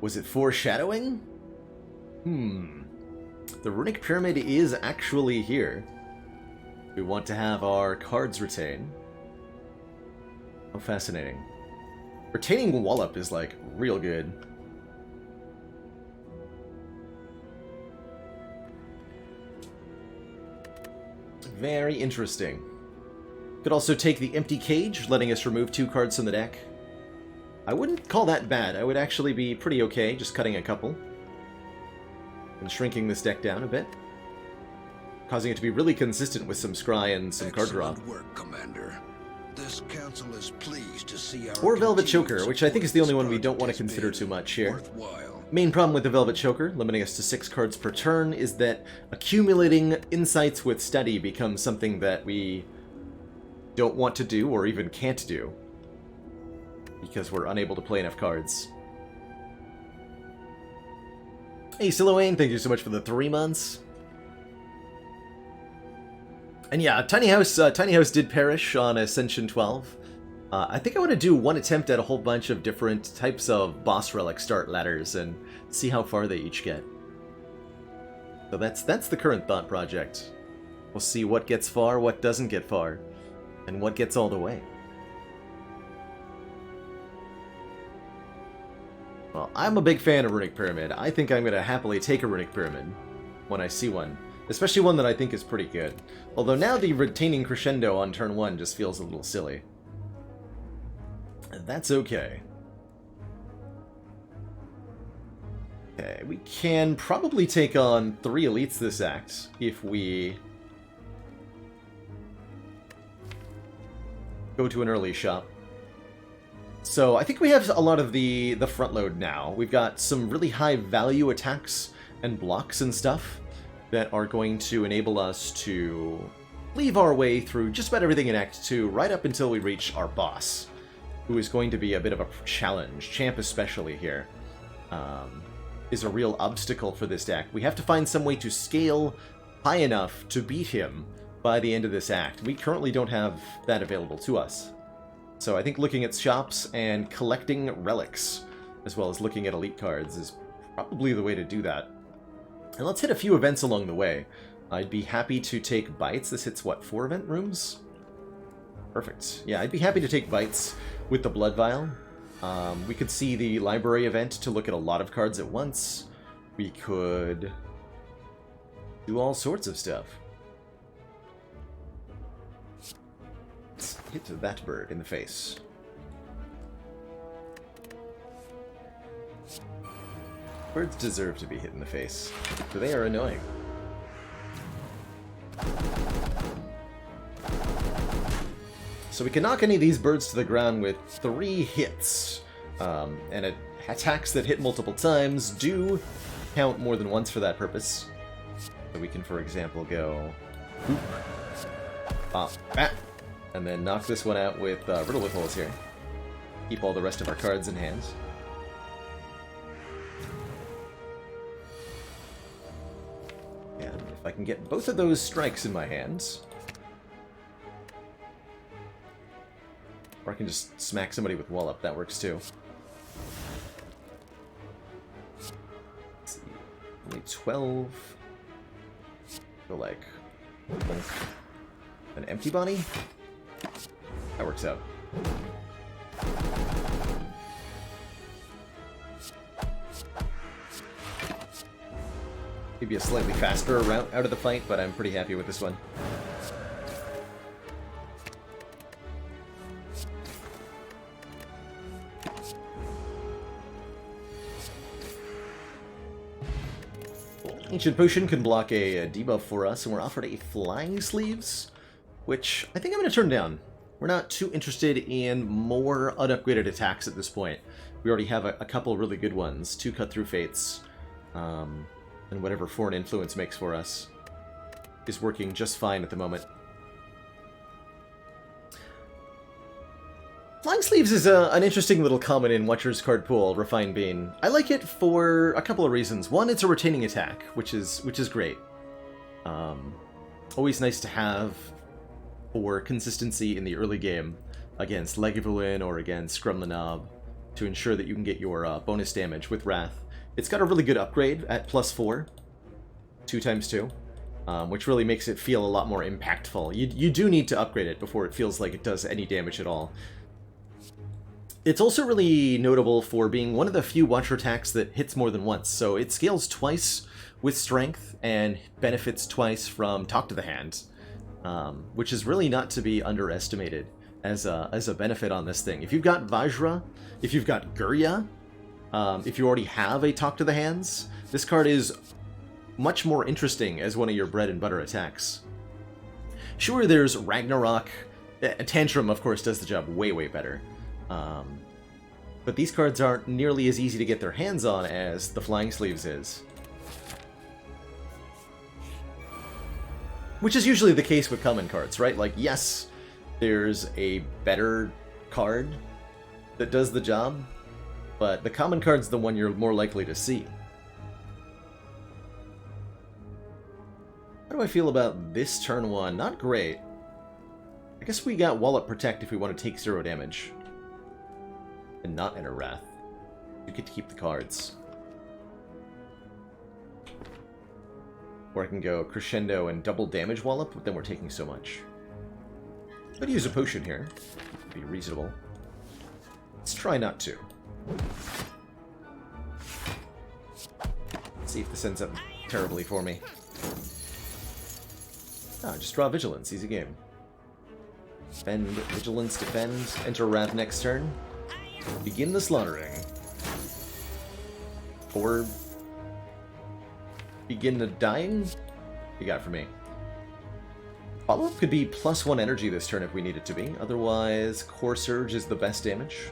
Was it foreshadowing? The Runic Pyramid is actually here. We want to have our cards retain. How fascinating. Retaining Wallop is, like, real good. Very interesting. Could also take the Empty Cage, letting us remove 2 cards from the deck. I wouldn't call that bad. I would actually be pretty okay just cutting a couple. And shrinking this deck down a bit. Causing it to be really consistent with some scry and some card draw. Excellent work, Commander. This council is pleased to see our Or Velvet continued Choker, which I think is the only support one we don't want to has consider been too much here. worthwhile. Main problem with the Velvet Choker, limiting us to 6 cards per turn, is that accumulating insights with Study becomes something that we don't want to do or even can't do. Because we're unable to play enough cards. Hey, Siloane, thank you so much for the 3 months. And yeah, Tiny House did perish on Ascension 12. I think I want to do one attempt at a whole bunch of different types of boss relic start ladders and see how far they each get. So that's the current thought project. We'll see what gets far, what doesn't get far, and what gets all the way. Well, I'm a big fan of Runic Pyramid. I think I'm going to happily take a Runic Pyramid when I see one. Especially one that I think is pretty good. Although now the retaining crescendo on turn 1 just feels a little silly. And that's okay. Okay, we can probably take on 3 elites this act if we go to an early shop. So I think we have a lot of the front load now. We've got some really high value attacks and blocks and stuff that are going to enable us to leave our way through just about everything in Act 2 right up until we reach our boss, who is going to be a bit of a challenge. Champ especially here is a real obstacle for this act. We have to find some way to scale high enough to beat him by the end of this act. We currently don't have that available to us. So I think looking at shops and collecting relics, as well as looking at elite cards, is probably the way to do that. And let's hit a few events along the way. I'd be happy to take bites. This hits, what, 4 event rooms? Perfect. Yeah, I'd be happy to take bites with the Blood Vial. We could see the library event to look at a lot of cards at once. We could do all sorts of stuff. Let's hit that bird in the face. Birds deserve to be hit in the face, for they are annoying. So we can knock any of these birds to the ground with 3 hits. And attacks that hit multiple times do count more than once for that purpose. So we can, for example, go boop, pop, bat, and then knock this one out with Riddle with Holes here. Keep all the rest of our cards in hand. And if I can get both of those strikes in my hands, or I can just smack somebody with Wallop, that works too. Let's see, only 12. Go like an empty body? That works out. Maybe a slightly faster route out of the fight, but I'm pretty happy with this one. Ancient Potion can block a debuff for us, and we're offered a Flying Sleeves, which I think I'm going to turn down. We're not too interested in more unupgraded attacks at this point. We already have a couple really good ones. 2 Cut-Through Fates, and whatever Foreign Influence makes for us is working just fine at the moment. Flying Sleeves is an interesting little common in Watcher's card pool, Refined Bean. I like it for a couple of reasons. One, it's a retaining attack, which is great. Always nice to have for consistency in the early game against Lagavulin or against Scrum the Knob to ensure that you can get your bonus damage with Wrath. It's got a really good upgrade at +4, 2x2, which really makes it feel a lot more impactful. You do need to upgrade it before it feels like it does any damage at all. It's also really notable for being one of the few Watcher attacks that hits more than once, so it scales twice with Strength and benefits twice from Talk to the Hand, which is really not to be underestimated as a benefit on this thing. If you've got Vajra, if you've got Gurya, if you already have a Talk to the Hands, this card is much more interesting as one of your bread and butter attacks. Sure, there's Ragnarok. Tantrum, of course, does the job way, way better. But these cards aren't nearly as easy to get their hands on as the Flying Sleeves is. Which is usually the case with common cards, right? Like, yes, there's a better card that does the job, but the common card's the one you're more likely to see. How do I feel about this turn 1? Not great. I guess we got Wallop Protect if we want to take 0 damage. And not enter Wrath. You get to keep the cards. Or I can go Crescendo and double damage Wallop, but then we're taking so much. Could use a potion here. Be reasonable. Let's try not to. Let's see if this ends up terribly for me. Ah, just draw Vigilance. Easy game. Defend, Vigilance, defend. Enter Wrath next turn. Begin the slaughtering. Or begin the dying? What you got for me? Follow-up could be +1 energy this turn if we need it to be. Otherwise, Core Surge is the best damage.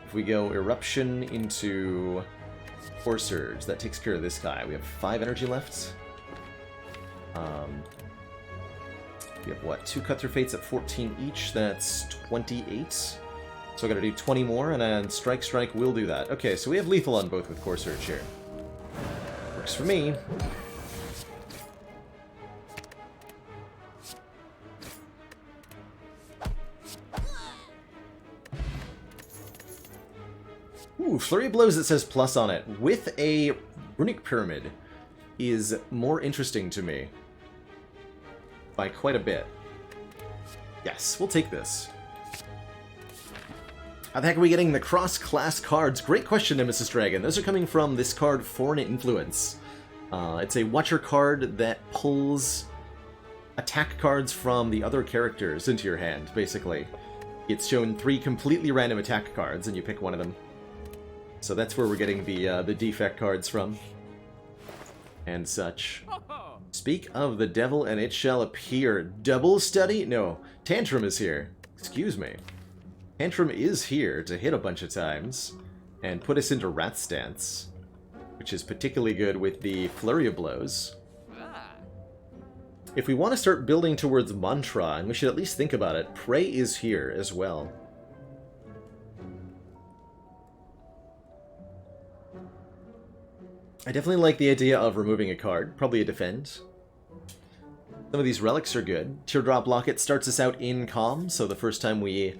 If we go Eruption into Core Surge, that takes care of this guy. We have 5 energy left. We have, what, 2 Cut Through Fates at 14 each. That's 28. So I gotta do 20 more, and then Strike Strike will do that. Okay, so we have lethal on both with Core Surge here. Works for me. Ooh, Flurry of Blows that says plus on it, with a Runic Pyramid, is more interesting to me. By quite a bit. Yes, we'll take this. How the heck are we getting the cross-class cards? Great question, Nemesis Dragon. Those are coming from this card, Foreign Influence. It's a Watcher card that pulls attack cards from the other characters into your hand, basically. It's shown 3 completely random attack cards, and you pick one of them. So that's where we're getting the defect cards from. And such. Speak of the devil and it shall appear. Double study? No. Tantrum is here. Excuse me. Tantrum is here to hit a bunch of times and put us into Wrath stance, which is particularly good with the Flurry of Blows. If we want to start building towards Mantra, and we should at least think about it, Prey is here as well. I definitely like the idea of removing a card, probably a defend. Some of these relics are good. Teardrop Locket starts us out in Calm, so the first time we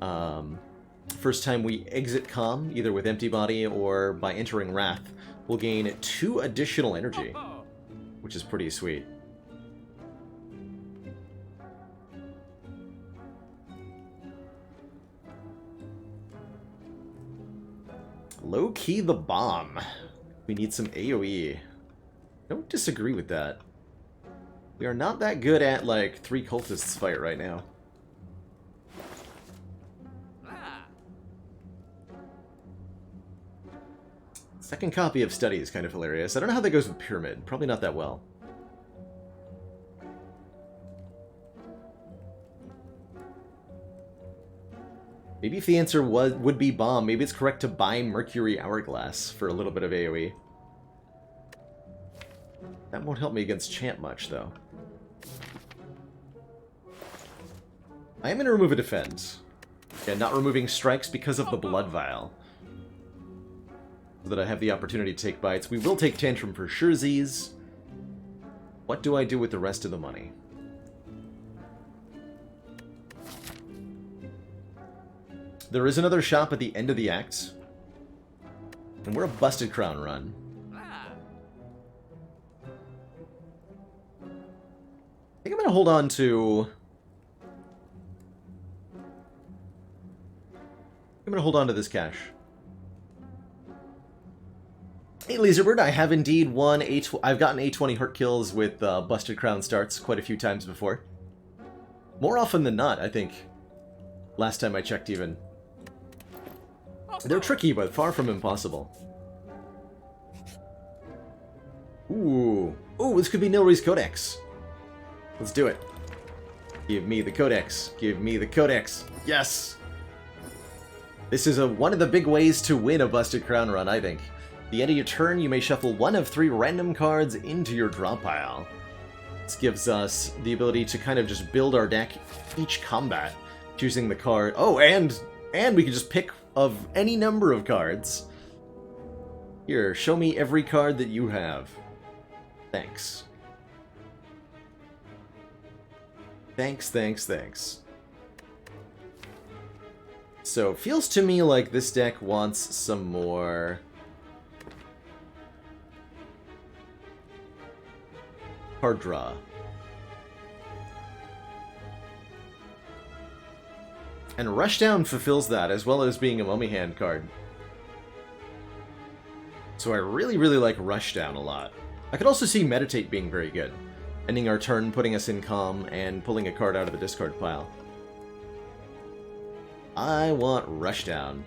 exit Calm, either with Empty Body or by entering Wrath, we'll gain 2 additional energy, which is pretty sweet. Low-key the bomb. We need some AoE. Don't disagree with that. We are not that good at, like, 3 cultists fight right now. Second copy of Study is kind of hilarious. I don't know how that goes with Pyramid. Probably not that well. Maybe if the answer would be Bomb, maybe it's correct to buy Mercury Hourglass for a little bit of AoE. That won't help me against Champ much, though. I am going to remove a Defend. Yeah, not removing Strikes because of the Blood Vial. So that I have the opportunity to take bites. We will take Tantrum for surezies. What do I do with the rest of the money? There is another shop at the end of the act. And we're a Busted Crown run. I think I'm going to hold on to... this cash. Hey, Laserbird, I have indeed won I've gotten A20 hurt kills with Busted Crown starts quite a few times before. More often than not, I think. Last time I checked, even. They're tricky, but far from impossible. Ooh. Ooh, this could be Nilri's Codex. Let's do it. Give me the Codex. Give me the Codex. Yes! This is one of the big ways to win a Busted Crown run, I think. At the end of your turn, you may shuffle 1 of 3 random cards into your draw pile. This gives us the ability to kind of just build our deck each combat, choosing the card. Oh, and we can just pick of any number of cards. Here, show me every card that you have. Thanks. Thanks, thanks, thanks. So, feels to me like this deck wants some more card draw. And Rushdown fulfills that, as well as being a Mummy Hand card. So I really, really like Rushdown a lot. I could also see Meditate being very good. Ending our turn, putting us in calm, and pulling a card out of the discard pile. I want Rushdown,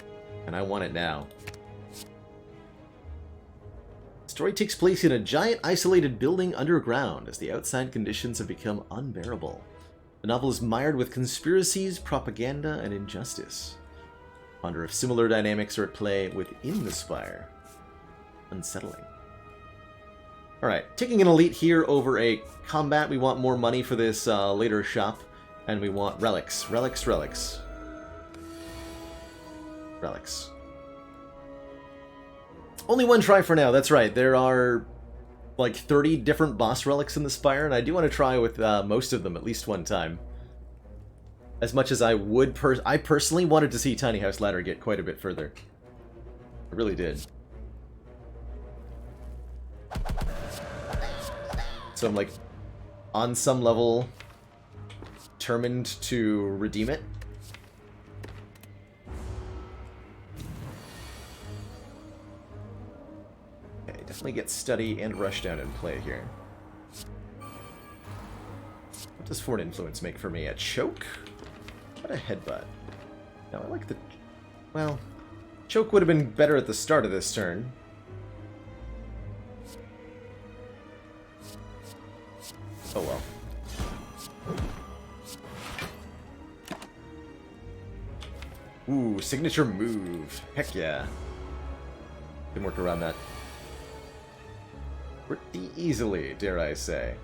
and I want it now. The story takes place in a giant isolated building underground as the outside conditions have become unbearable. The novel is mired with conspiracies, propaganda, and injustice. Wonder if similar dynamics are at play within the Spire. Unsettling. Alright, taking an elite here over a combat. We want more money for this later shop. And we want relics. Relics, relics. Relics. Only one try for now, that's right. There are like 30 different boss relics in the Spire, and I do want to try with most of them at least one time. As much as I would, I personally wanted to see Tiny House Ladder get quite a bit further. I really did. So I'm like, on some level, determined to redeem it. Definitely get Study and Rushdown in play here. What does Foreign Influence make for me? A Choke? What a Headbutt. No, I like the... Well, Choke would have been better at the start of this turn. Oh well. Ooh, signature move. Heck yeah. Can work around that pretty easily, dare I say.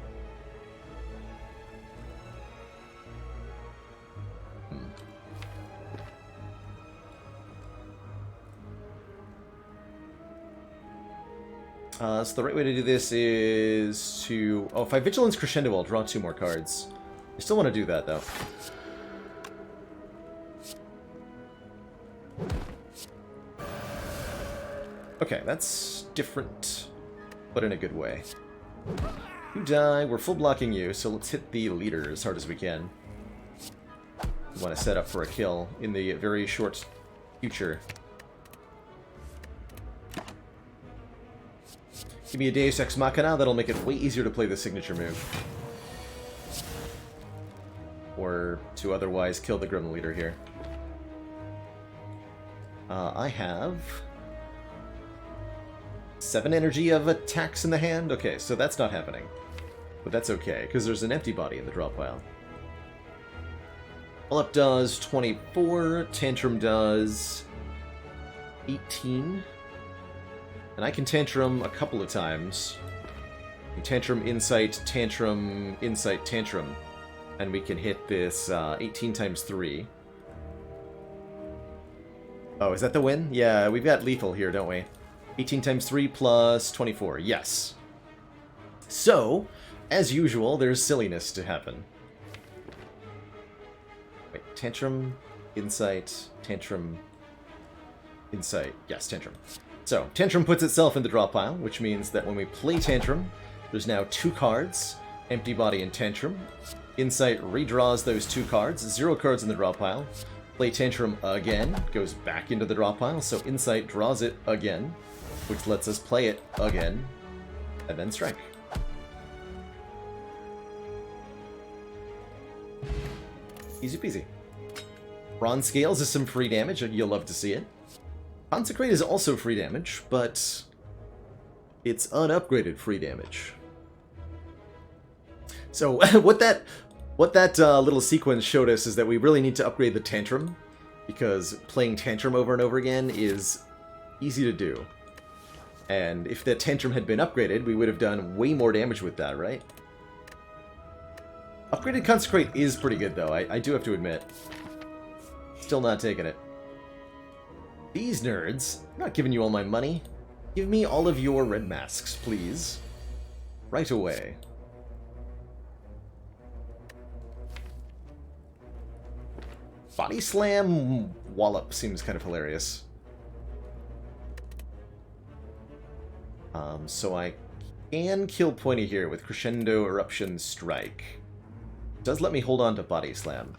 So the right way to do this is to... Oh, if I Vigilance Crescendo, I'll draw 2 more cards. I still want to do that, though. Okay, that's different, but in a good way. You die, we're full blocking you, so let's hit the leader as hard as we can. We want to set up for a kill in the very short future. Give me a Deus Ex Machina, that'll make it way easier to play the signature move. Or to otherwise kill the Grim Leader here. I have 7 energy of attacks in the hand? Okay, so that's not happening. But that's okay, because there's an empty body in the draw pile. All Up does 24, Tantrum does 18. And I can Tantrum a couple of times. Tantrum, Insight, Tantrum, Insight, Tantrum. And we can hit this 18 times 3. Oh, is that the win? Yeah, we've got lethal here, don't we? 18 times 3 plus 24, yes. So, as usual, there's silliness to happen. Wait, Tantrum, Insight, Tantrum, Insight. Yes, Tantrum. So, Tantrum puts itself in the draw pile, which means that when we play Tantrum, there's now 2 cards, Empty Body and Tantrum. Insight redraws those 2 cards, 0 cards in the draw pile. Play Tantrum again, goes back into the draw pile, so Insight draws it again, which lets us play it again, and then strike. Easy peasy. Bronze Scales is some free damage, and you'll love to see it. Consecrate is also free damage, but it's unupgraded free damage. So what that little sequence showed us is that we really need to upgrade the Tantrum, because playing Tantrum over and over again is easy to do. And if the Tantrum had been upgraded, we would have done way more damage with that, right? Upgraded Consecrate is pretty good, though, I do have to admit. Still not taking it. These nerds, I'm not giving you all my money. Give me all of your red masks, please. Right away. Body Slam Wallop seems kind of hilarious. So I can kill Pointy here with Crescendo Eruption Strike. It does let me hold on to Body Slam.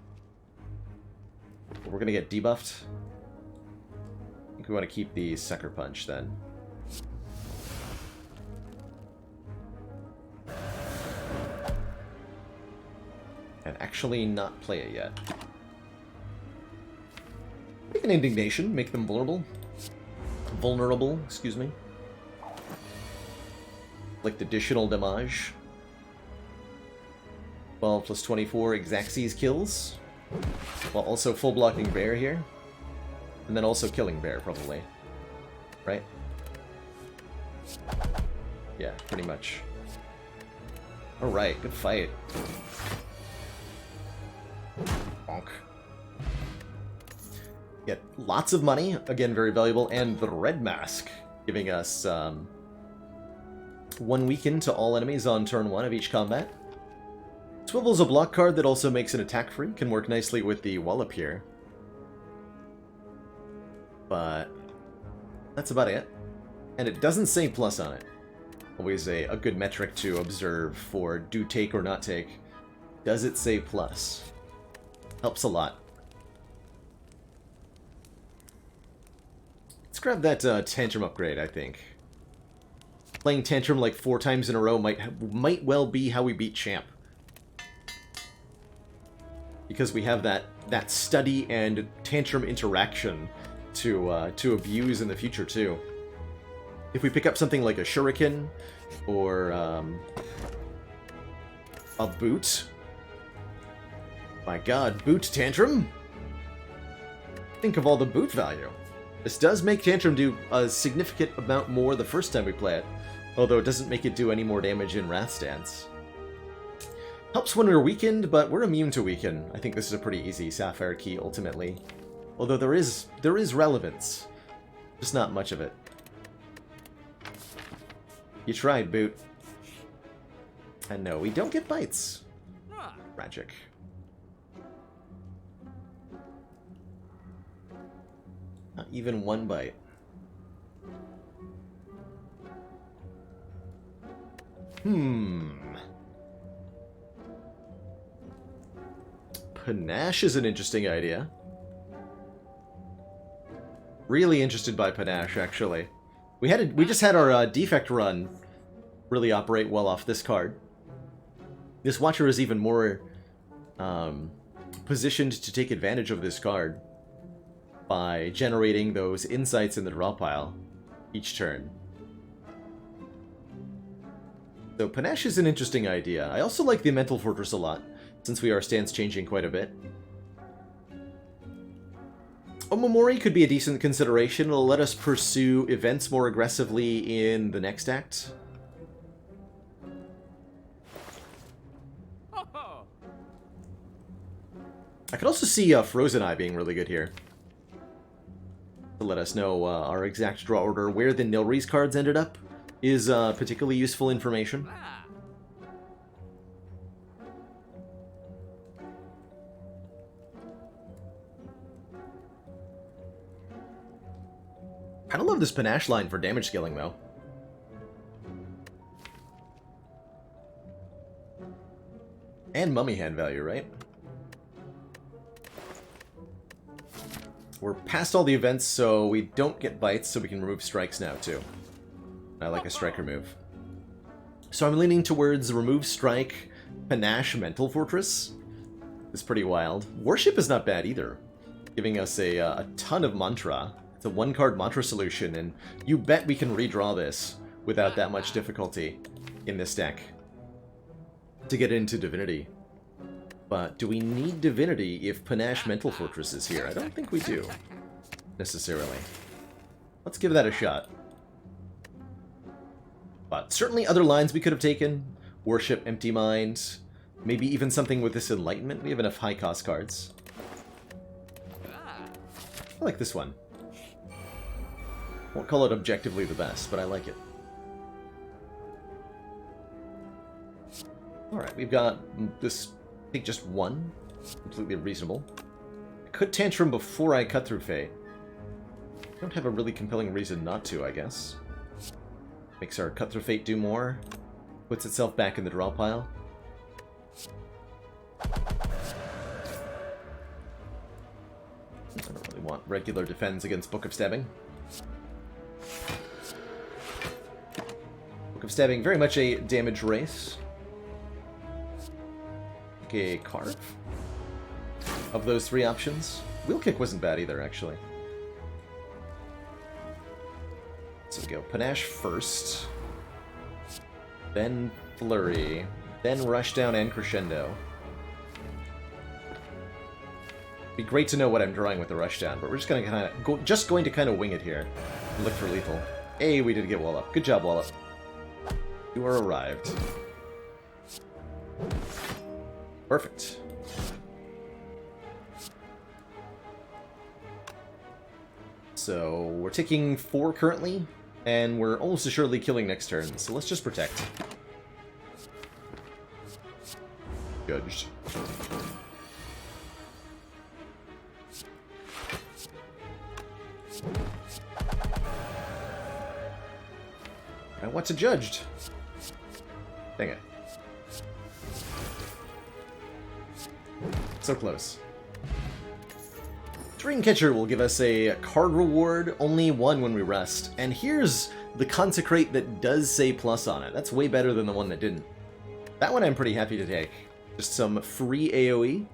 But we're going to get debuffed. I think we want to keep the Sucker Punch then. And actually not play it yet. Make an Indignation, make them vulnerable. Vulnerable, excuse me. Like additional damage. 12 plus 24 Xaxes kills. While also full blocking Bear here. And then also killing Bear, probably. Right? Yeah, pretty much. Alright, good fight. Bonk. Get lots of money, again very valuable, and the Red Mask, giving us 1 weaken to all enemies on turn 1 of each combat. Swivel's a block card that also makes an attack free, can work nicely with the Wallop here. But that's about it. And it doesn't say plus on it. Always a good metric to observe for do take or not take. Does it say plus? Helps a lot. Let's grab that Tantrum upgrade, I think. Playing Tantrum like 4 times in a row might well be how we beat Champ. Because we have that study and Tantrum interaction to abuse in the future, too. If we pick up something like a Shuriken, or a Boot... My god, Boot Tantrum? Think of all the boot value. This does make Tantrum do a significant amount more the first time we play it, although it doesn't make it do any more damage in Wrath Stance. Helps when we're weakened, but we're immune to weaken. I think this is a pretty easy Sapphire Key, ultimately. Although there is relevance. Just not much of it. You tried, Boot. And no, we don't get bites. Tragic. Not even 1 bite. Panache is an interesting idea. Really interested by Panache, actually. We just had our defect run really operate well off this card. This Watcher is even more positioned to take advantage of this card by generating those insights in the draw pile each turn. So Panache is an interesting idea. I also like the Mental Fortress a lot, since we are stance changing quite a bit. Omamori could be a decent consideration. It'll let us pursue events more aggressively in the next act. I could also see Frozen Eye being really good here. To let us know our exact draw order, where the Nilries cards ended up, is particularly useful information. Kinda love this Panache line for damage scaling, though. And Mummy Hand value, right? We're past all the events, so we don't get bites, so we can remove strikes now, too. I like a strike remove. So I'm leaning towards remove strike, Panache, Mental Fortress. It's pretty wild. Worship is not bad either, giving us a ton of mantra. It's a 1-card mantra solution, and you bet we can redraw this without that much difficulty in this deck to get into Divinity. But do we need Divinity if Panache Mental Fortress is here? I don't think we do, necessarily. Let's give that a shot. But certainly other lines we could have taken. Worship, Empty Mind, maybe even something with this Enlightenment. We have enough high-cost cards. I like this one. Won't call it objectively the best, but I like it. Alright, we've got this, I think just 1. Completely reasonable. could Tantrum before I cut through Fate. Don't have a really compelling reason not to, I guess. Makes our cut through Fate do more. Puts itself back in the draw pile. I don't really want regular defense against Book of Stabbing. Book of Stabbing, very much a damage race. Okay, Carve. Of those three options, Wheel Kick wasn't bad either, actually. So we go Panache first, then Flurry, then Rushdown and Crescendo. Be great to know what I'm drawing with the Rushdown, but we're just going to kind of wing it here. Look for lethal. Hey, we did get Wallop. Good job, Wallop. You are arrived. Perfect. So we're taking 4 currently, and we're almost assuredly killing next turn, so let's just protect. Judged. I want to judged. Dang it. So close. Dreamcatcher will give us a card reward, only 1 when we rest. And here's the Consecrate that does say plus on it. That's way better than the one that didn't. That one I'm pretty happy to take. Just some free AoE.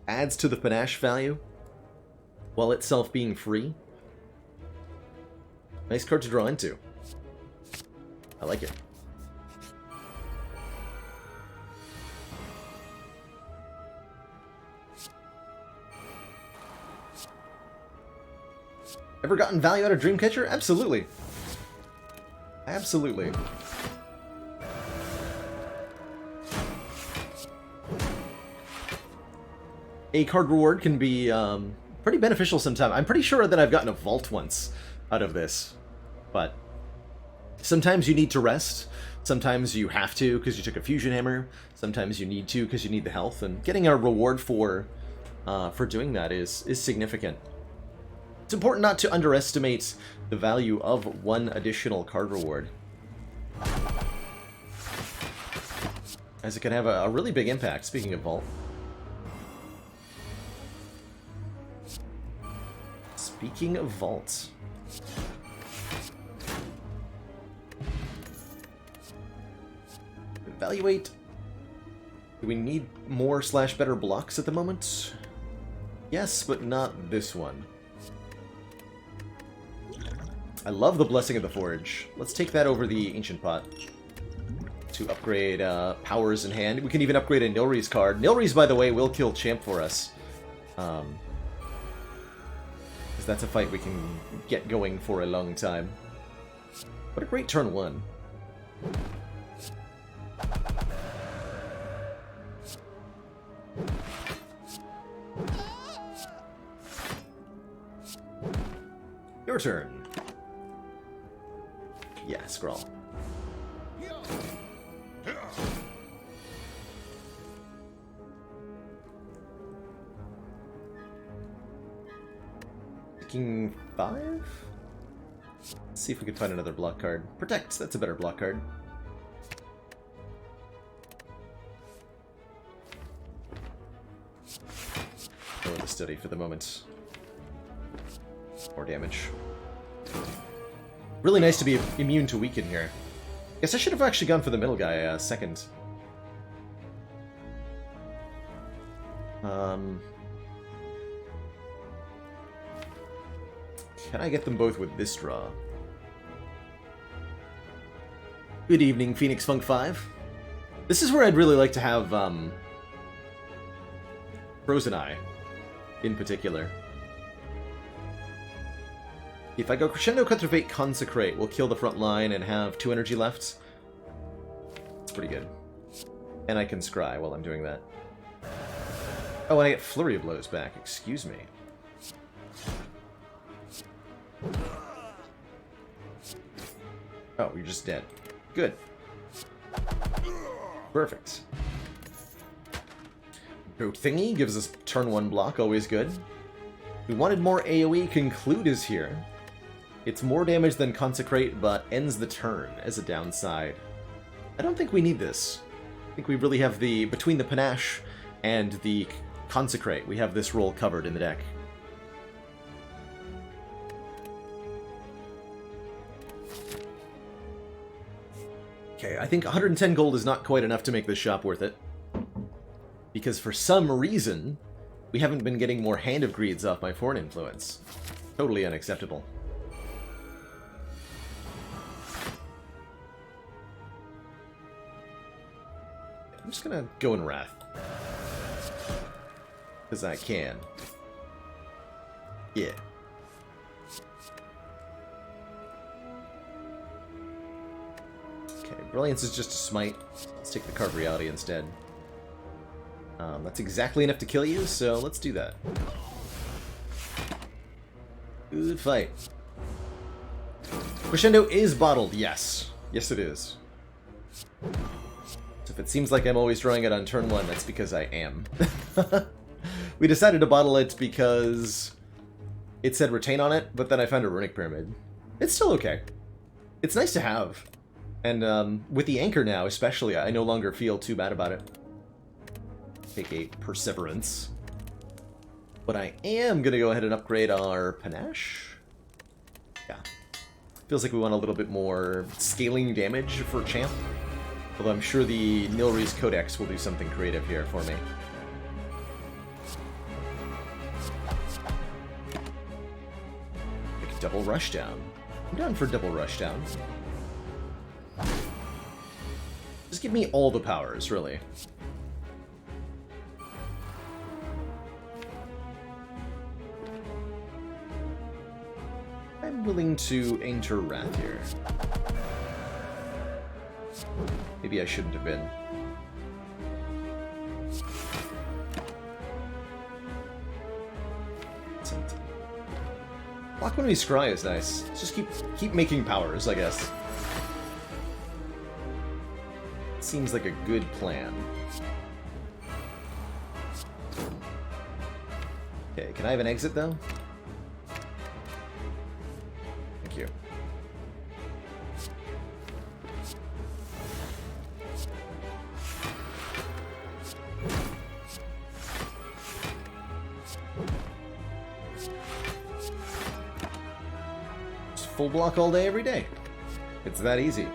Adds to the Panache value, while itself being free. Nice card to draw into. I like it. Ever gotten value out of Dreamcatcher? Absolutely. Absolutely. A card reward can be pretty beneficial sometimes. I'm pretty sure that I've gotten a Vault once out of this, but sometimes you need to rest. Sometimes you have to because you took a Fusion Hammer. Sometimes you need to because you need the health, and getting a reward for doing that is significant. It's important not to underestimate the value of 1 additional card reward, as it can have a really big impact, speaking of Vault. Speaking of Vault. Evaluate. Do we need more / better blocks at the moment? Yes, but not this one. I love the Blessing of the Forge. Let's take that over the Ancient Pot to upgrade powers in hand. We can even upgrade a Nilri's card. Nilri's, by the way, will kill Champ for us. Because that's a fight we can get going for a long time. What a great turn 1. Your turn. Yeah, scroll. Picking 5? Let's see if we can find another block card. Protect, that's a better block card. Go with the study for the moment. More damage. Really nice to be immune to weaken here. Guess I should have actually gone for the middle guy second. Can I get them both with this draw? Good evening, Phoenix Funk 5. This is where I'd really like to have Frozen Eye, in particular. If I go Crescendo, Cut Through Fate, Consecrate, we'll kill the front line and have 2 energy left. It's pretty good. And I can scry while I'm doing that. Oh, and I get Flurry of Blows back. Excuse me. Oh, you're just dead. Good. Perfect. Boat Thingy gives us turn 1 block, always good. We wanted more AoE. Conclude is here. It's more damage than Consecrate, but ends the turn as a downside. I don't think we need this. I think we really have the... Between the Panache and the Consecrate, we have this role covered in the deck. Okay, I think 110 gold is not quite enough to make this shop worth it. Because for some reason, we haven't been getting more Hand of Greeds off my foreign influence. Totally unacceptable. I'm just gonna go in Wrath. Because I can. Yeah. Okay, Brilliance is just a smite. Let's take the Card of Reality instead. That's exactly enough to kill you, so let's do that. Good fight. Crescendo is bottled, yes. Yes, it is. So if it seems like I'm always drawing it on turn 1, that's because I am. We decided to bottle it because it said retain on it, but then I found a Runic Pyramid. It's still okay. It's nice to have. And with the Anchor now, especially, I no longer feel too bad about it. Take a Perseverance. But I am going to go ahead and upgrade our Panache. Yeah. Feels like we want a little bit more scaling damage for Champ. Although I'm sure the Nilri's Codex will do something creative here for me. Like double Rushdown. I'm down for double Rushdown. Just give me all the powers, really. I'm willing to enter Wrath here. Maybe I shouldn't have been. Block when we scry is nice. Let's just keep making powers, I guess. Seems like a good plan. Okay, can I have an exit though? Thank you. Just full block all day, every day. It's that easy.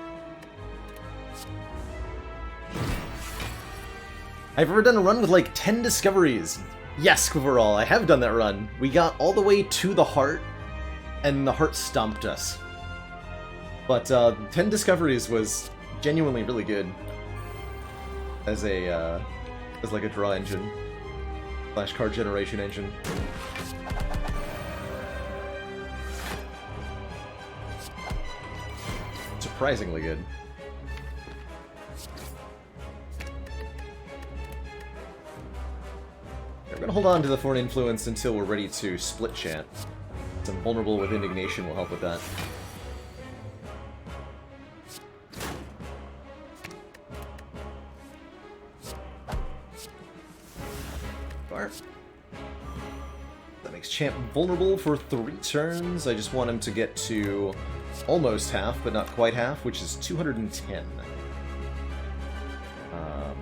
I've ever done a run with like 10 discoveries. Yes, Quiverall, I have done that run. We got all the way to the heart, and the heart stomped us. But 10 discoveries was genuinely really good as a as like a draw engine / card generation engine. Surprisingly good. We're gonna hold on to the Foreign Influence until we're ready to split Chant. Some Vulnerable with Indignation will help with that. Fire. That makes Champ vulnerable for 3 turns. I just want him to get to almost half, but not quite half, which is 210.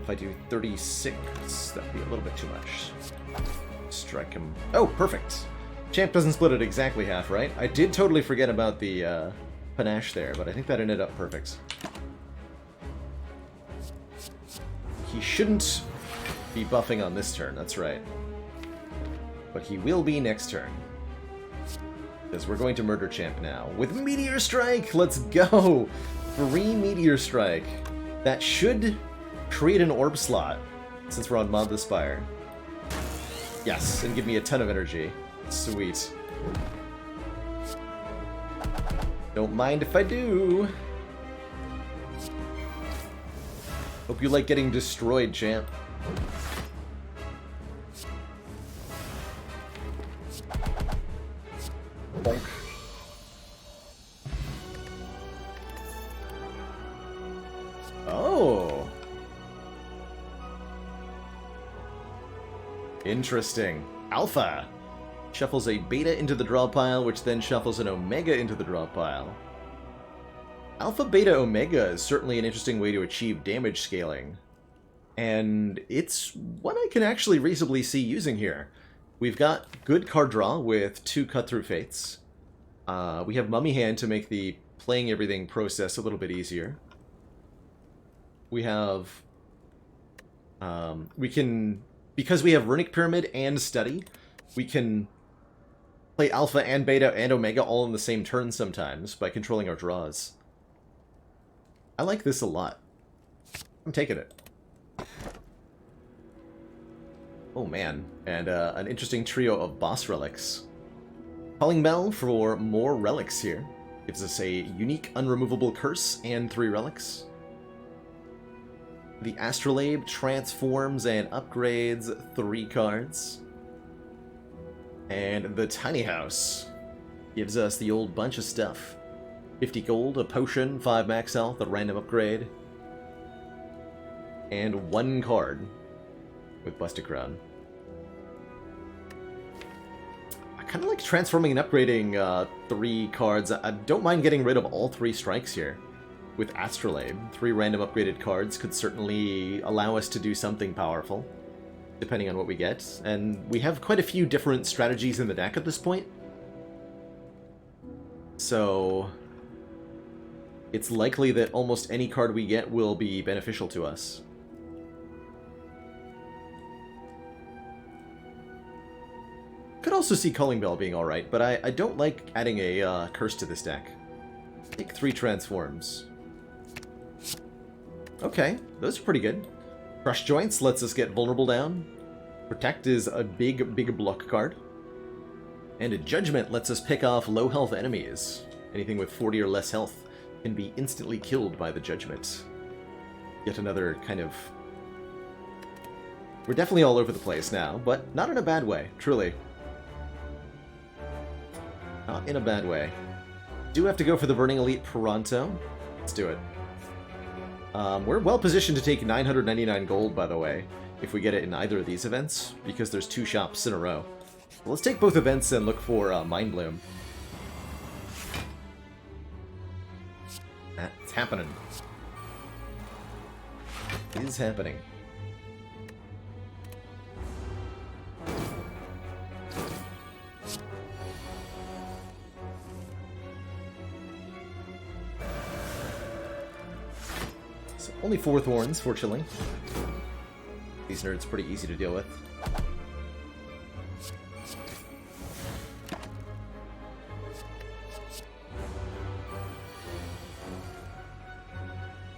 If I do 36, that'd be a little bit too much. Strike him. Oh, perfect. Champ doesn't split it exactly half, right? I did totally forget about the Panache there, but I think that ended up perfect. He shouldn't be buffing on this turn, that's right. But he will be next turn. Because we're going to murder Champ now. With Meteor Strike! Let's go! 3 Meteor Strike. That should create an orb slot, since we're on Mod the Spire. Yes, and give me a ton of energy. Sweet. Don't mind if I do. Hope you like getting destroyed, Champ. Bonk. Oh. Interesting. Alpha. Shuffles a beta into the draw pile, which then shuffles an omega into the draw pile. Alpha, beta, omega is certainly an interesting way to achieve damage scaling. And it's what I can actually reasonably see using here. We've got good card draw with 2 cut-through fates. We have Mummy Hand to make the playing everything process a little bit easier. We have... because we have Runic Pyramid and Study, we can play Alpha and Beta and Omega all in the same turn sometimes by controlling our draws. I like this a lot. I'm taking it. Oh man, and an interesting trio of boss relics. Calling Bell for more relics here. Gives us a unique unremovable curse and 3 relics. The Astrolabe transforms and upgrades 3 cards. And the Tiny House gives us the old bunch of stuff. 50 gold, a potion, 5 max health, a random upgrade. And 1 card with Busted Crown. I kind of like transforming and upgrading 3 cards. I don't mind getting rid of all 3 strikes here. With Astrolabe, 3 random upgraded cards could certainly allow us to do something powerful, depending on what we get. And we have quite a few different strategies in the deck at this point. So it's likely that almost any card we get will be beneficial to us. Could also see Calling Bell being alright, but I don't like adding a curse to this deck. Take 3 transforms. Okay, those are pretty good. Crush Joints lets us get vulnerable down. Protect is a big block card. And a Judgment lets us pick off low health enemies. Anything with 40 or less health can be instantly killed by the Judgment. Yet another kind of... We're definitely all over the place now, but not in a bad way, truly. Not in a bad way. Do have to go for the Burning Elite Pronto. Let's do it. We're well positioned to take 999 gold, by the way, if we get it in either of these events, because there's 2 shops in a row. Well, let's take both events and look for Mind Bloom. That's happening. It is happening. Only 4 thorns, fortunately. These nerds pretty easy to deal with.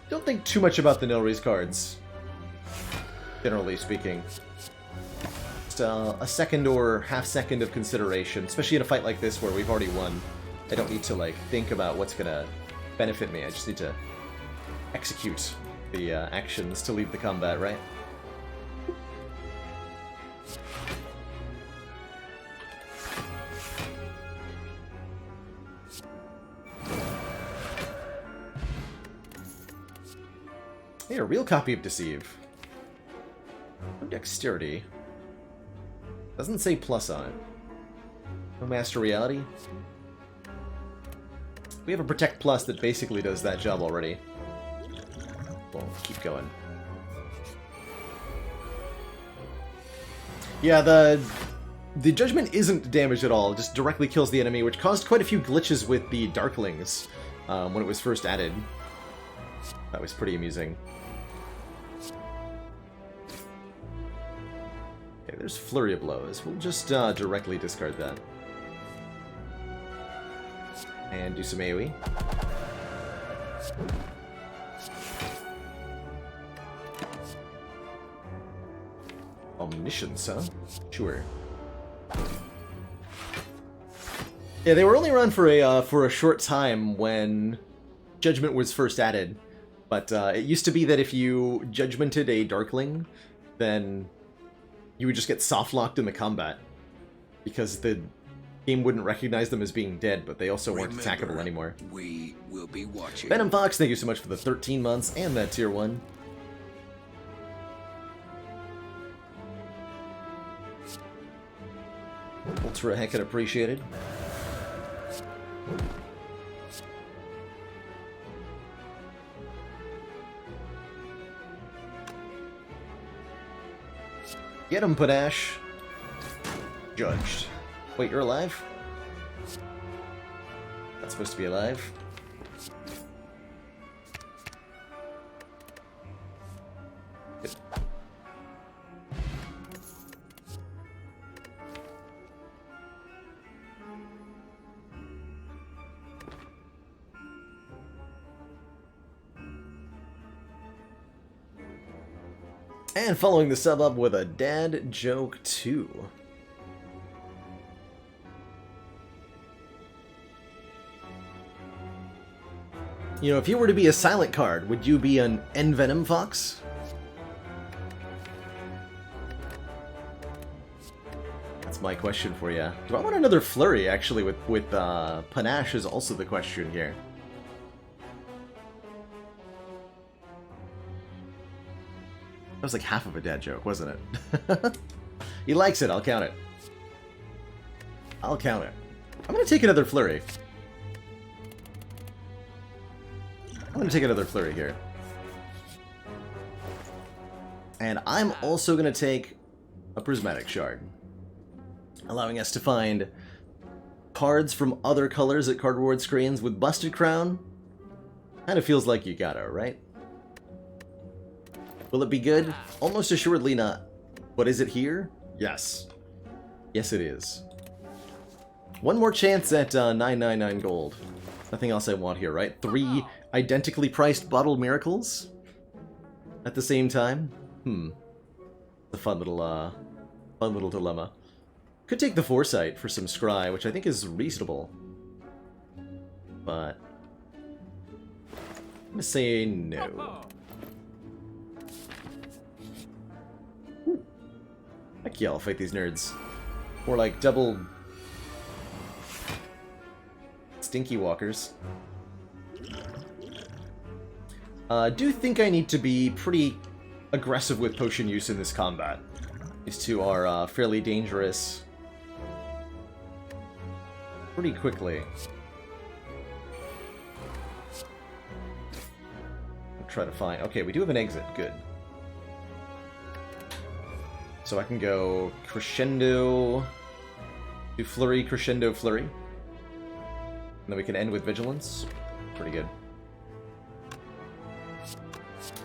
Don't think too much about the Nilry's cards, generally speaking. Just a second or half second of consideration, especially in a fight like this where we've already won. I don't need to like think about what's gonna benefit me. I just need to execute the actions to leave the combat, right? Hey, a real copy of Deceive. No dexterity. Doesn't say plus on it. No Master Reality. We have a Protect Plus that basically does that job already. We'll keep going. Yeah, the Judgment isn't damaged at all. It just directly kills the enemy, which caused quite a few glitches with the Darklings when it was first added. That was pretty amusing. Okay, there's Flurry of Blows. We'll just directly discard that. And do some AoE. Omniscience, huh? Sure. Yeah, they were only around for a short time when Judgment was first added, but it used to be that if you Judgmented a Darkling, then you would just get soft-locked in the combat, because the game wouldn't recognize them as being dead, but they also weren't attackable anymore. We will be watching. Venom Fox, thank you so much for the 13 months and that tier 1. Ultra heckin' appreciated. Get him, Panache. Judged. Wait, you're alive? Not supposed to be alive. Good. And following the sub up with a dad joke 2. You know, if you were to be a silent card, would you be an Envenom Fox? That's my question for you. Do I want another Flurry, actually, with Panache is also the question here. That was like half of a dad joke, wasn't it? He likes it, I'll count it. I'll count it. I'm gonna take another Flurry. I'm gonna take another Flurry here. And I'm also gonna take a Prismatic Shard, allowing us to find cards from other colors at cardboard screens. With Busted Crown, kinda feels like you gotta, right? Will it be good? Almost assuredly not. But is it here? Yes. Yes, it is. One more chance at 999 gold. Nothing else I want here, right? 3 identically priced bottled miracles at the same time? A fun little dilemma. Could take the Foresight for some Scry, which I think is reasonable. But I'm gonna say no. Heck yeah, I'll fight these nerds. Or like double Stinky Walkers. Do think I need to be pretty aggressive with potion use in this combat. These two are fairly dangerous pretty quickly. I'll try to find... Okay, we do have an exit. Good. So I can go Crescendo, do Flurry, Crescendo, Flurry. And then we can end with Vigilance. Pretty good.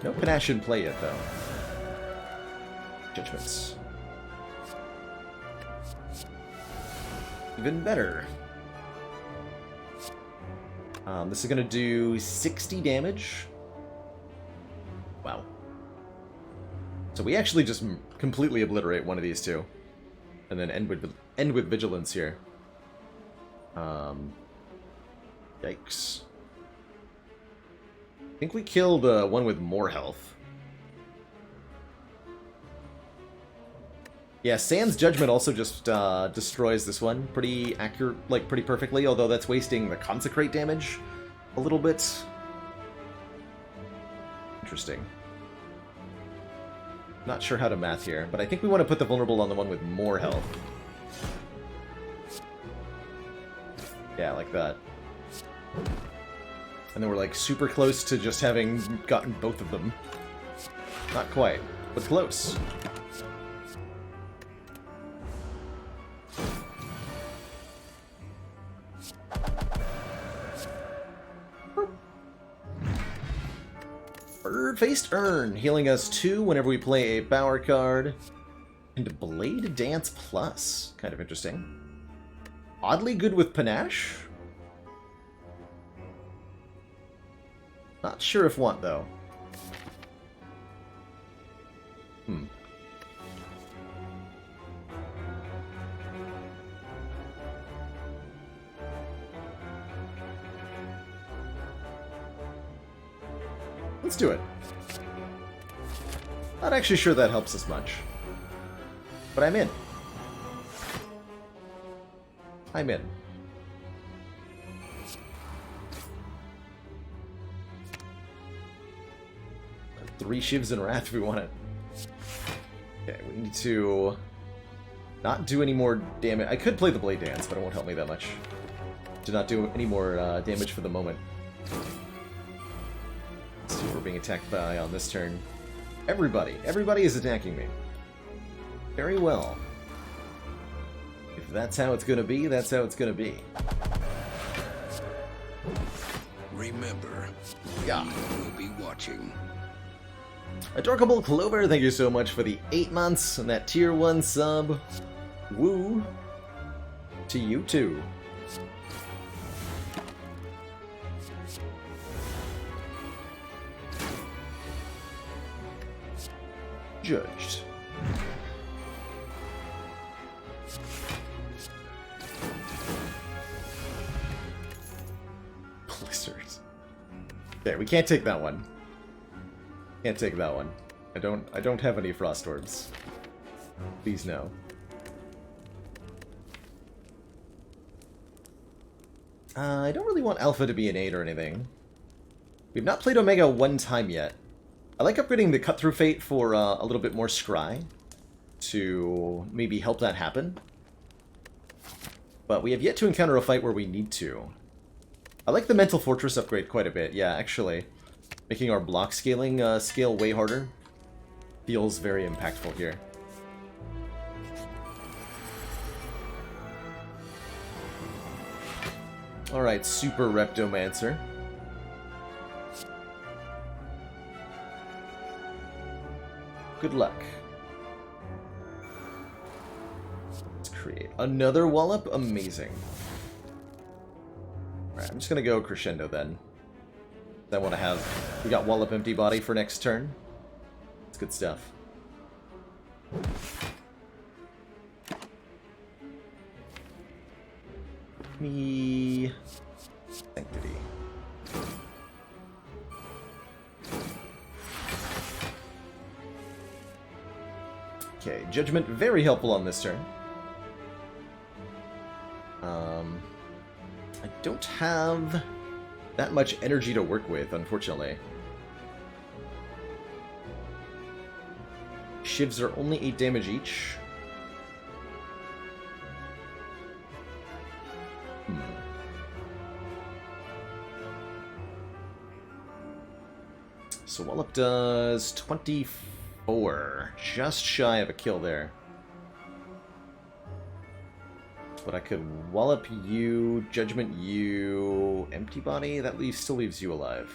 No Panache in play yet, though. Judgments. Even better. This is going to do 60 damage. Wow. So we actually just completely obliterate one of these two. And then end with Vigilance here. Yikes. I think we killed one with more health. Yeah, Sand's Judgment also just destroys this one pretty accurate, like pretty perfectly, although that's wasting the Consecrate damage a little bit. Interesting. Not sure how to math here, but I think we want to put the Vulnerable on the one with more health. Yeah, like that. And then we're like super close to just having gotten both of them. Not quite, but close. Bird-faced Urn, healing us 2 whenever we play a power card. And Blade Dance Plus. Kind of interesting. Oddly good with Panache. Not sure if want, though. Let's do it. Not actually sure that helps us much. But I'm in. I'm in. Three Shivs in Wrath if we want it. Okay, we need to not do any more damage. I could play the Blade Dance, but it won't help me that much. To not do any more damage for the moment. Let's see what we're being attacked by on this turn. Everybody. Everybody is attacking me. Very well. If that's how it's going to be, that's how it's going to be. Remember, Yeah. we will be watching. Adorable Clover, thank you so much for the 8 months and that tier 1 sub. Woo. To you too. Judged. Blizzards. Okay, we can't take that one. Can't take that one. I don't have any frost orbs. Please no. I don't really want Alpha to be an 8 or anything. We've not played Omega one time yet. I like upgrading the Cut Through Fate for a little bit more scry to maybe help that happen. But we have yet to encounter a fight where we need to. I like the Mental Fortress upgrade quite a bit, yeah, actually. Making our block scaling scale way harder feels very impactful here. Alright, Super Reptomancer. Good luck. Let's create another Wallop. Amazing. Alright, I'm just gonna go Crescendo then. I want to have... We got Wallop Empty Body for next turn. It's good stuff. Me... Sanctity. Okay, Judgment, very helpful on this turn. I don't have that much energy to work with, unfortunately. Shivs are only 8 damage each. So Wallop does 24. Just shy of a kill there. But I could Wallop you, Judgment you, Empty Body. That still leaves you alive.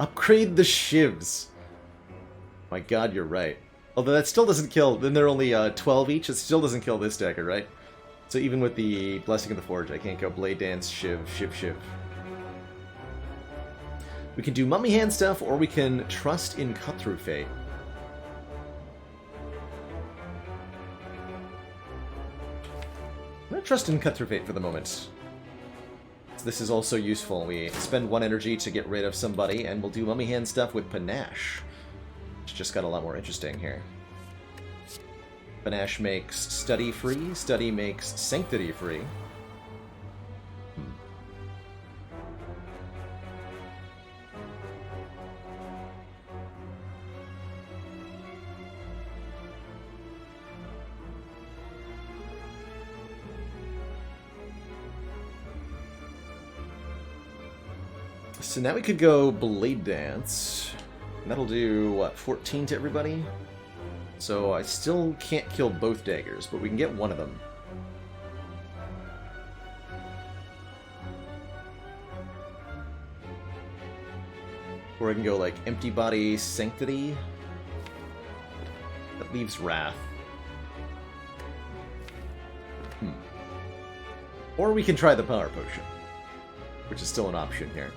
Upgrade the Shivs. My god, you're right. Although that still doesn't kill. Then they're only 12 each. It still doesn't kill this dagger, right? So even with the Blessing of the Forge, I can't go Blade Dance, Shiv, Shiv, Shiv. We can do Mummy Hand stuff, or we can trust in Cut Through Fate. I'm going to trust in Cut Through Fate for the moment. So this is also useful. We spend 1 energy to get rid of somebody, and we'll do Mummy Hand stuff with Panache. Which just got a lot more interesting here. Panache makes Study free, Study makes Sanctity free. So now we could go Blade Dance. That'll do, what, 14 to everybody? So I still can't kill both daggers, but we can get one of them. Or I can go, like, Empty Body Sanctity. That leaves Wrath. Or we can try the Power Potion, which is still an option here.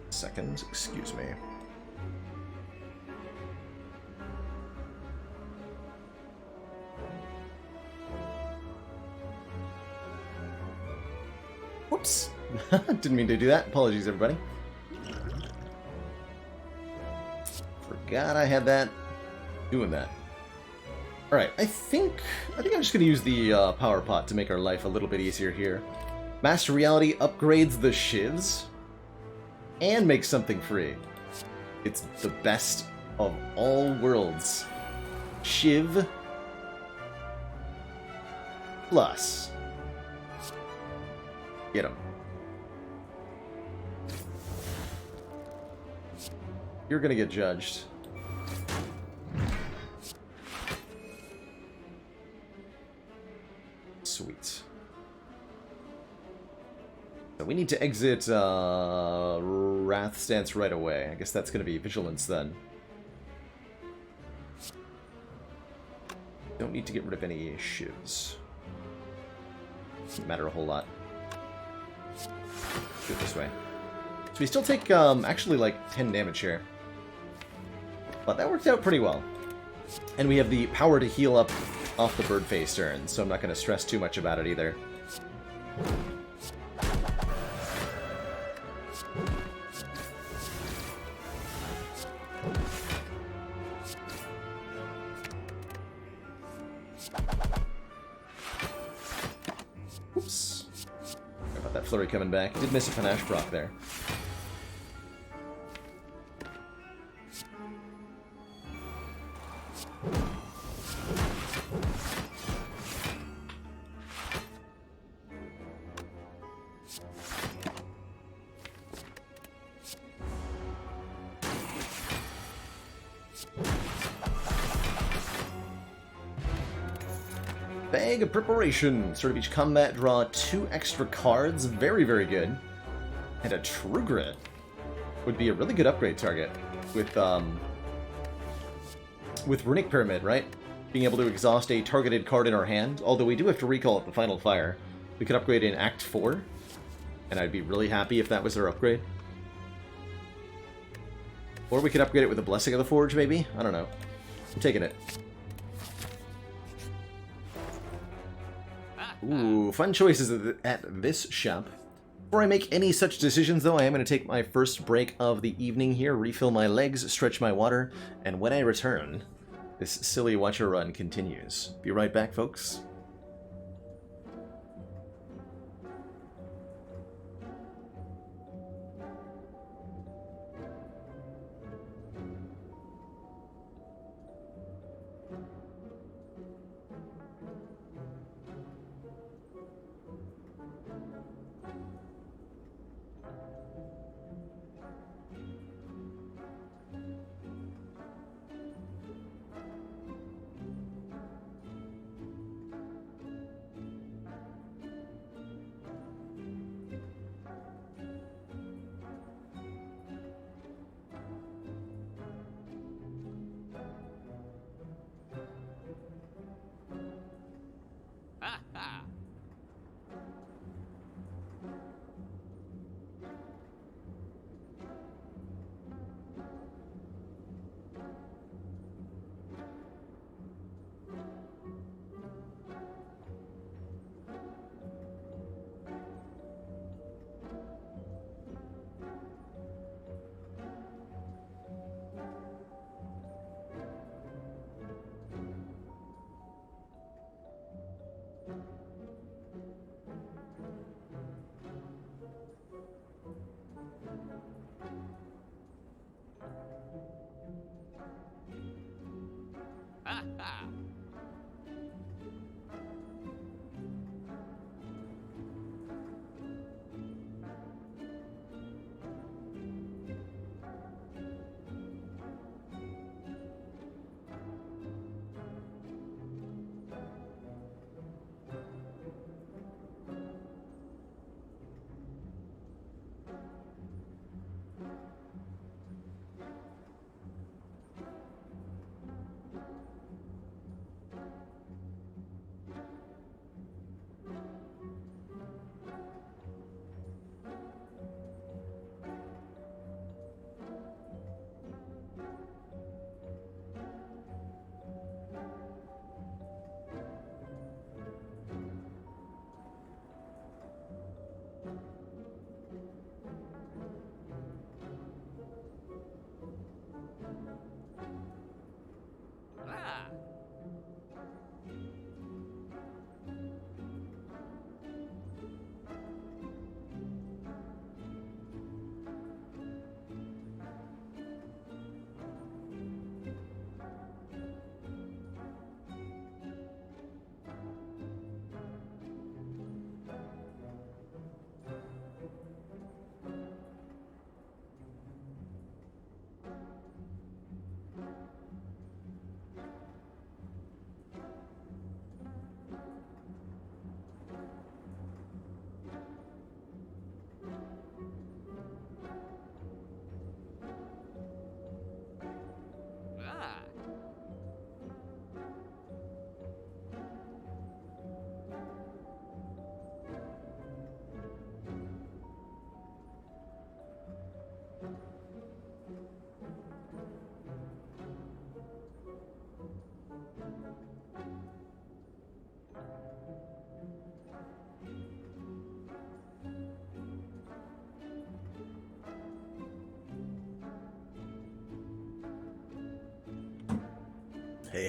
Seconds, excuse me. Whoops! Didn't mean to do that. Apologies, everybody. Forgot I had that. Doing that. Alright, I think I'm just going to use the power pot to make our life a little bit easier here. Master Reality upgrades the shivs and makes something free. It's the best of all worlds. Shiv plus. Get him. You're gonna get judged. Sweet. So we need to exit Wrath Stance right away. I guess that's gonna be Vigilance then. Don't need to get rid of any shivs. Doesn't matter a whole lot. Do it this way. So we still take actually like 10 damage here. But that worked out pretty well. And we have the power to heal up off the bird face turn, so I'm not going to stress too much about it either. Oops. Sorry about that flurry coming back. Did miss a panache proc there. Bag of Preparation. Start of each combat, draw 2 extra cards. Very, very good. And a True Grit would be a really good upgrade target with Runic Pyramid, right? Being able to exhaust a targeted card in our hand. Although we do have to recall at the Final Fire. We could upgrade in Act 4. And I'd be really happy if that was our upgrade. Or we could upgrade it with a Blessing of the Forge, maybe? I don't know. I'm taking it. Ooh, fun choices at this shop. Before I make any such decisions, though, I am going to take my first break of the evening here, refill my legs, stretch my water, and when I return, this silly Watcher run continues. Be right back, folks.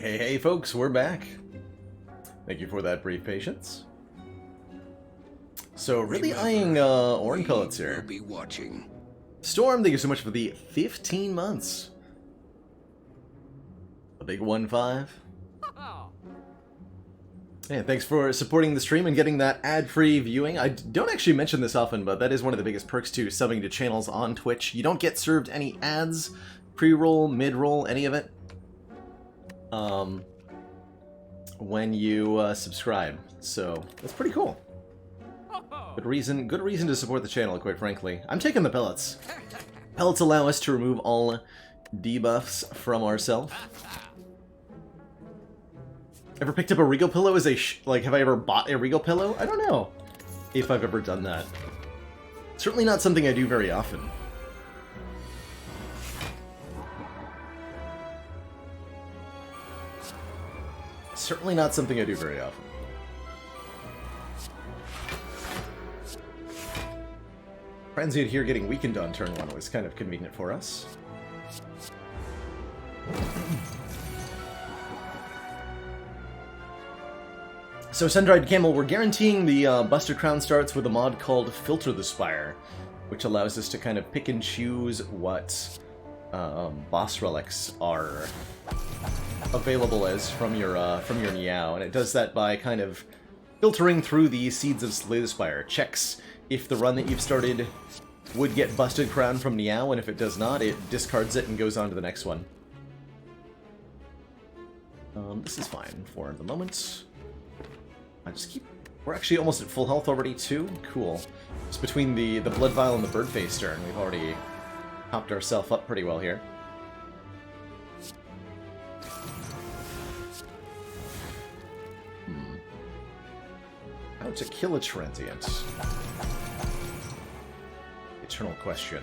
Hey, folks, we're back. Thank you for that brief patience. So, really eyeing orange pellets here. We'll be watching. Storm, thank you so much for the 15 months. A big 1-5. Yeah, thanks for supporting the stream and getting that ad-free viewing. I don't actually mention this often, but that is one of the biggest perks to subbing to channels on Twitch. You don't get served any ads, pre-roll, mid-roll, any of it, when you subscribe. So that's pretty cool. Good reason to support the channel, quite frankly. I'm taking the pellets. Pellets allow us to remove all debuffs from ourselves. Ever picked up a Regal pillow as a have I ever bought a Regal pillow? I don't know if I've ever done that. Certainly not something I do very often. Certainly not something I do very often. Transient here getting weakened on turn 1 was kind of convenient for us. So, Sun-Dried Camel, we're guaranteeing the Buster Crown starts with a mod called Filter the Spire, which allows us to kind of pick and choose what boss relics are available as from your Niao, and it does that by kind of filtering through the Seeds of Slay the Spire. Checks if the run that you've started would get Busted Crown from Niao, and if it does not, it discards it and goes on to the next one. This is fine for the moment. We're actually almost at full health already, too? Cool. Just between the Blood Vial and the Birdface turn, we've already hopped ourselves up pretty well here. How to kill a transient? Eternal question.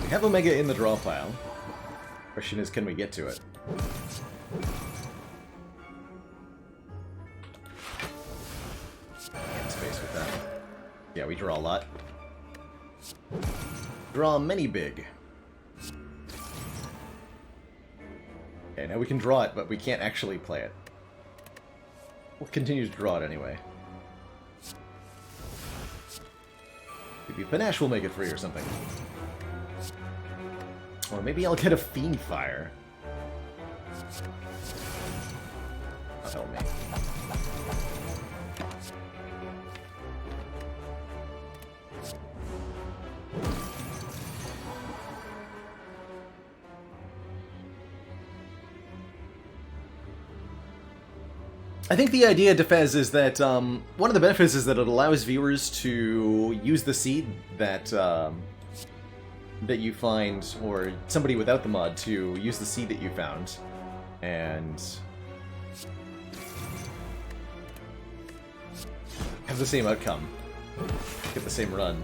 We have Omega in the draw pile. Question is, can we get to it? Get space with that. Yeah, we draw a lot. Draw many big. Okay, now we can draw it, but we can't actually play it. We'll continue to draw it anyway. Maybe Panache will make it free or something. Or maybe I'll get a Fiend Fire. That'll help me. I think the idea, Defez, is that one of the benefits is that it allows viewers to use the seed that that you find, or somebody without the mod to use the seed that you found, and have the same outcome, get the same run,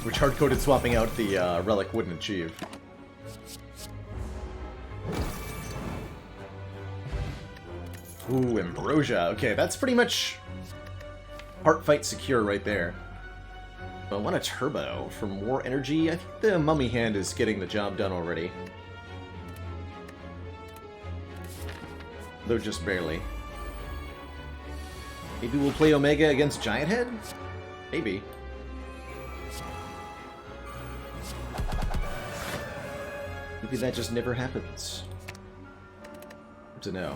which hard-coded swapping out the relic wouldn't achieve. Ooh, Ambrosia. Okay, that's pretty much heart fight secure right there. I want a turbo for more energy. I think the Mummy Hand is getting the job done already. Though just barely. Maybe we'll play Omega against Giant Head? Maybe. Maybe that just never happens. Hard to know.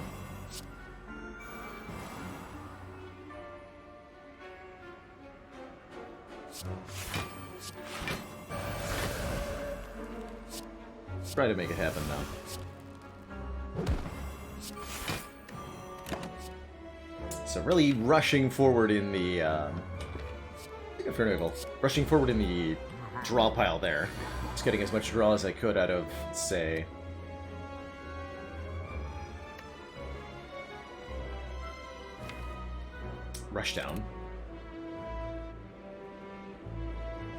Try to make it happen now. So really rushing forward in the rushing forward in the draw pile there. Just getting as much draw as I could out of, say, Rushdown.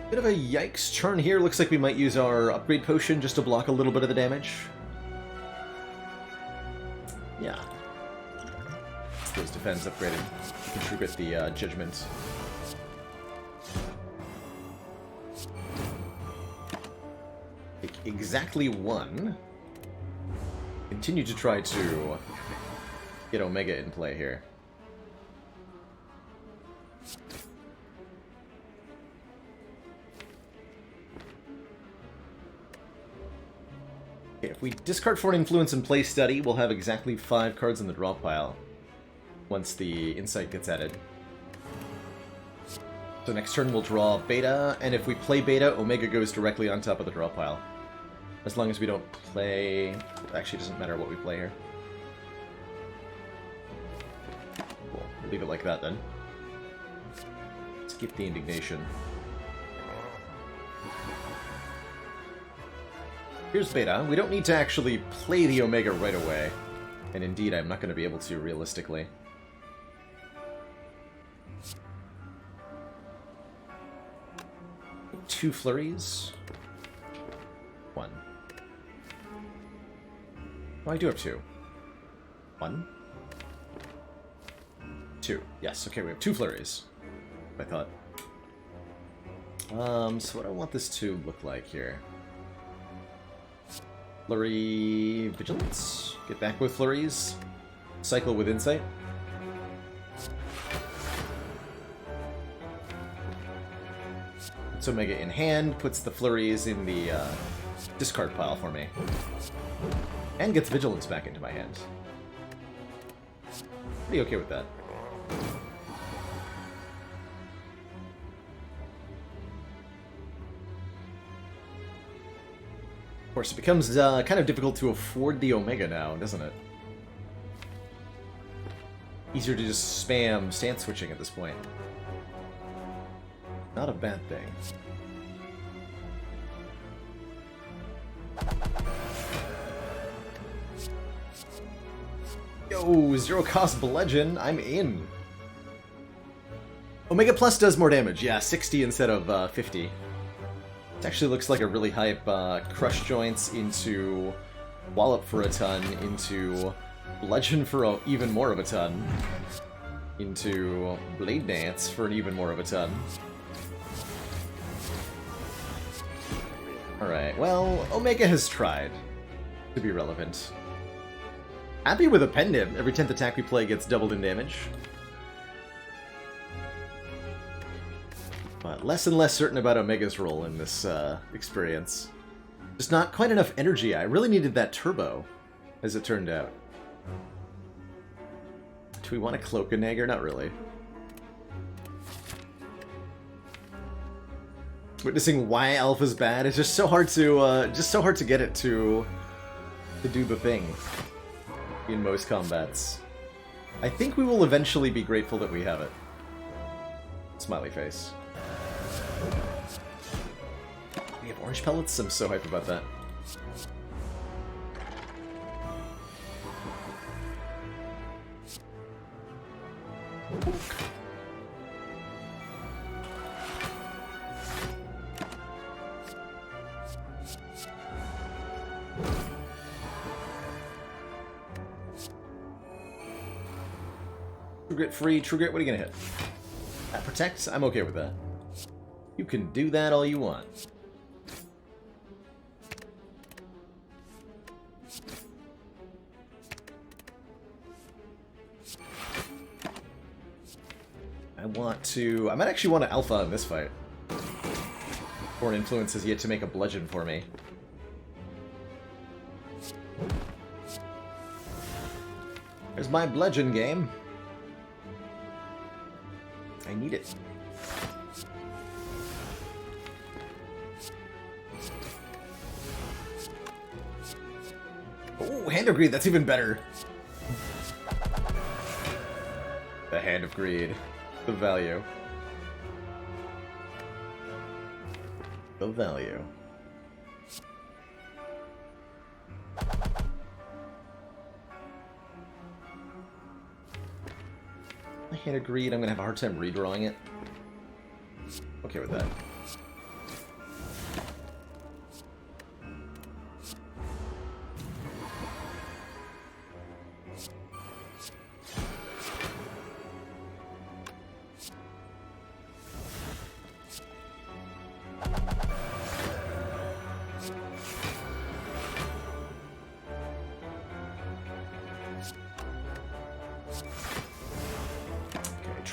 Bit of a yikes turn here. Looks like we might use our upgrade potion just to block a little bit of the damage. Yeah. Those defense upgraded to contribute the judgment. exactly 1. Continue to try to get Omega in play here. Okay, if we discard Foreign Influence and play Study, we'll have exactly 5 cards in the draw pile once the Insight gets added. So next turn we'll draw Beta, and if we play Beta, Omega goes directly on top of the draw pile. As long as we don't play... Actually, it doesn't matter what we play here. Cool. We'll leave it like that then. Skip the Indignation. Here's Beta. We don't need to actually play the Omega right away. And indeed, I'm not going to be able to, realistically. Two flurries. 1. Oh, I do have 2. 1. 2. Yes, okay, we have 2 flurries. I thought. So what do I want this to look like here? Flurry... Vigilance? Get back with flurries. Cycle with Insight. Puts Omega in hand, puts the flurries in the discard pile for me. And gets Vigilance back into my hand. Pretty okay with that. Of course, it becomes kind of difficult to afford the Omega now, doesn't it? Easier to just spam stance switching at this point. Not a bad thing. Yo, 0 cost bludgeon, I'm in. Omega Plus does more damage, yeah, 60 instead of 50. It actually looks like a really hype Crush Joints into Wallop for a ton, into Bludgeon for even more of a ton, into Blade Dance for an even more of a ton. Alright, well, Omega has tried to be relevant. Happy with a Pendant. Every 10th attack we play gets doubled in damage. But less and less certain about Omega's role in this experience. Just not quite enough energy. I really needed that turbo, as it turned out. Do we want a Cloakenagger? Not really. Witnessing why Alpha's bad is just so hard to get it to do the thing in most combats. I think we will eventually be grateful that we have it. Smiley face. We have orange pellets? I'm so hyped about that. True Grit free. True Grit, what are you gonna hit? That protects? I'm okay with that. You can do that all you want. I might actually want to Alpha in this fight. Foreign Influence has yet to make a bludgeon for me. There's my bludgeon game. I need it. Oh, Hand of Greed, that's even better. The Hand of Greed. The value. The value. My Hand of Greed, I'm gonna have a hard time redrawing it. Okay with that.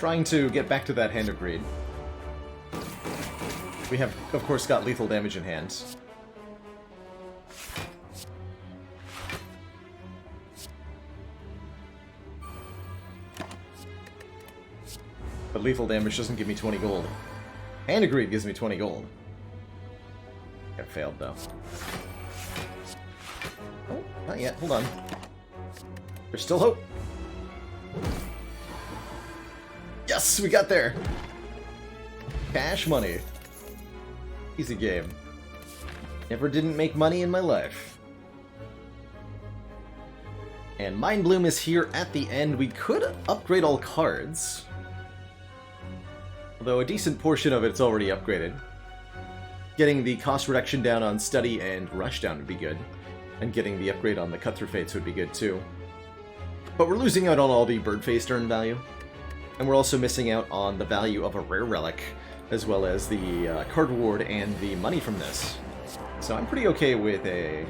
trying to get back to that Hand of Greed. We have, of course, got lethal damage in hand. But lethal damage doesn't give me 20 gold. Hand of Greed gives me 20 gold. I failed, though. Oh, not yet. Hold on. There's still hope. Yes, we got there. Cash money. Easy game. Never didn't make money in my life. And Mind Bloom is here at the end. We could upgrade all cards. Although a decent portion of it's already upgraded. Getting the cost reduction down on Study and Rush down would be good. And getting the upgrade on the Cut-Through Fates would be good too. But we're losing out on all the Bird-Face turn value. And we're also missing out on the value of a Rare Relic, as well as the card reward and the money from this. So I'm pretty okay with a...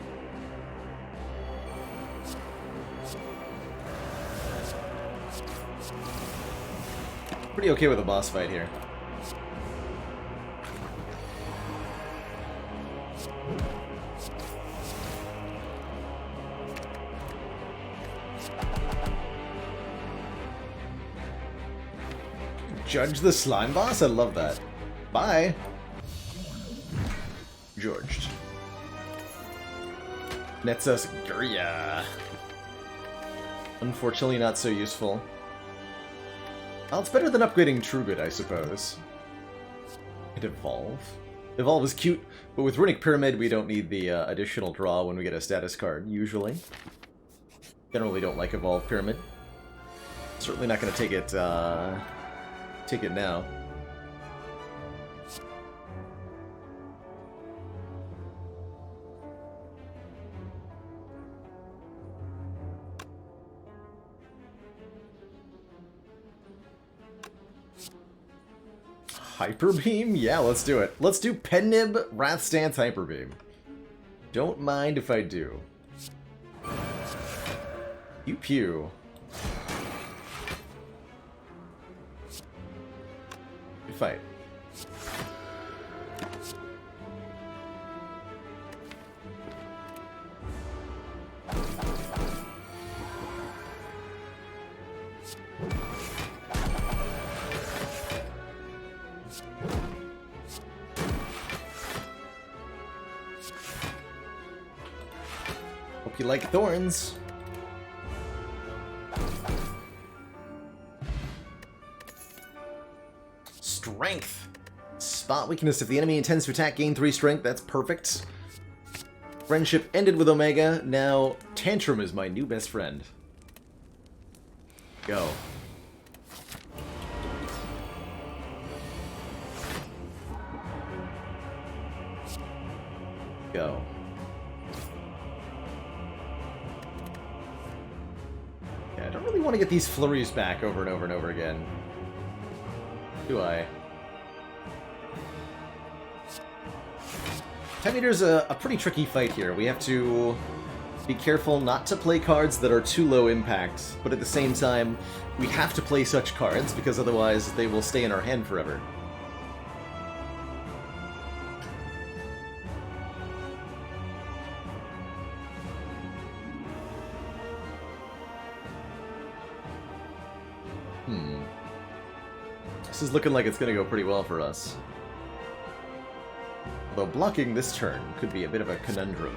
Pretty okay with a boss fight here. Judge the slime boss? I love that. Bye! Georged. Netsas Gurya. Unfortunately not so useful. Well, it's better than upgrading Trubid, I suppose. And Evolve. Evolve is cute, but with Runic Pyramid we don't need the additional draw when we get a status card, usually. Generally don't like Evolve Pyramid. Certainly not going to take it now. Hyper Beam? Yeah, let's do it. Let's do Pennib Wrath Stance Hyper Beam. Don't mind if I do. Pew pew. Good fight. Hope you like thorns. Strength. Spot weakness. If the enemy intends to attack, gain 3 strength. That's perfect. Friendship ended with Omega. Now Tantrum is my new best friend. Go. Go. Yeah, I don't really want to get these flurries back over and over and over again. Do I? Time Eater's a pretty tricky fight here. We have to be careful not to play cards that are too low impact, but at the same time, we have to play such cards because otherwise they will stay in our hand forever. This is looking like it's going to go pretty well for us. Although blocking this turn could be a bit of a conundrum.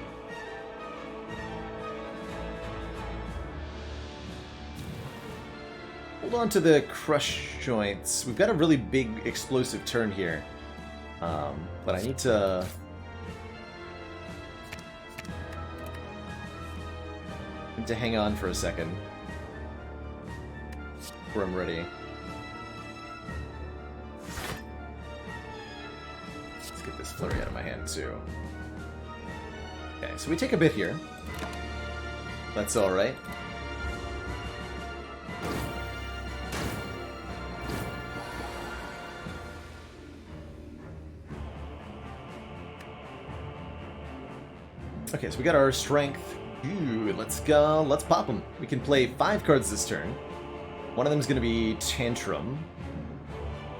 Hold on to the crush joints. We've got a really big explosive turn here. But I need to... hang on for a second. Before I'm ready. Get this flurry out of my hand too. Okay, so we take a bit here. That's alright. Okay, so we got our strength. Ooh, let's pop them. We can play 5 cards this turn. One of them is going to be Tantrum.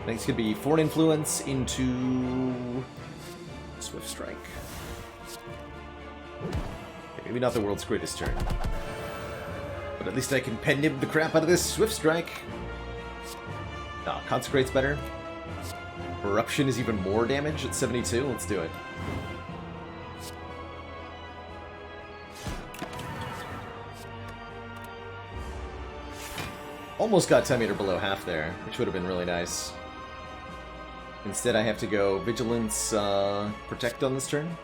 think it's going to be Foreign Influence into Swift Strike. Okay, maybe not the world's greatest turn. But at least I can pen nib the crap out of this Swift Strike. Ah, Consecrate's better. Corruption is even more damage at 72. Let's do it. Almost got 10 meter below half there, which would have been really nice. Instead, I have to go Vigilance, Protect on this turn.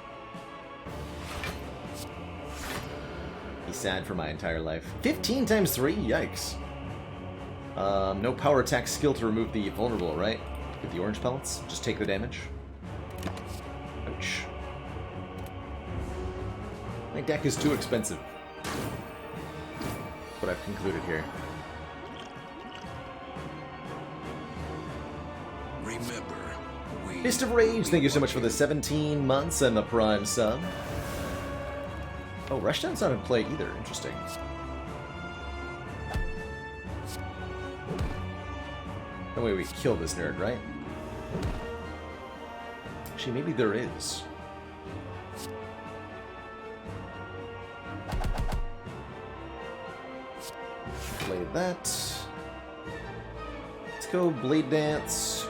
Be sad for my entire life. 15 times 3? Yikes. No power attack skill to remove the vulnerable, right? With the orange pellets. Just take the damage. Ouch. My deck is too expensive. That's what I've concluded here. Remember, Fist of Rage, thank you so much for the 17 months and the Prime sub. Oh, Rushdown's not in play either. Interesting. No way we kill this nerd, right? Actually, maybe there is. Play that. Let's go Blade Dance.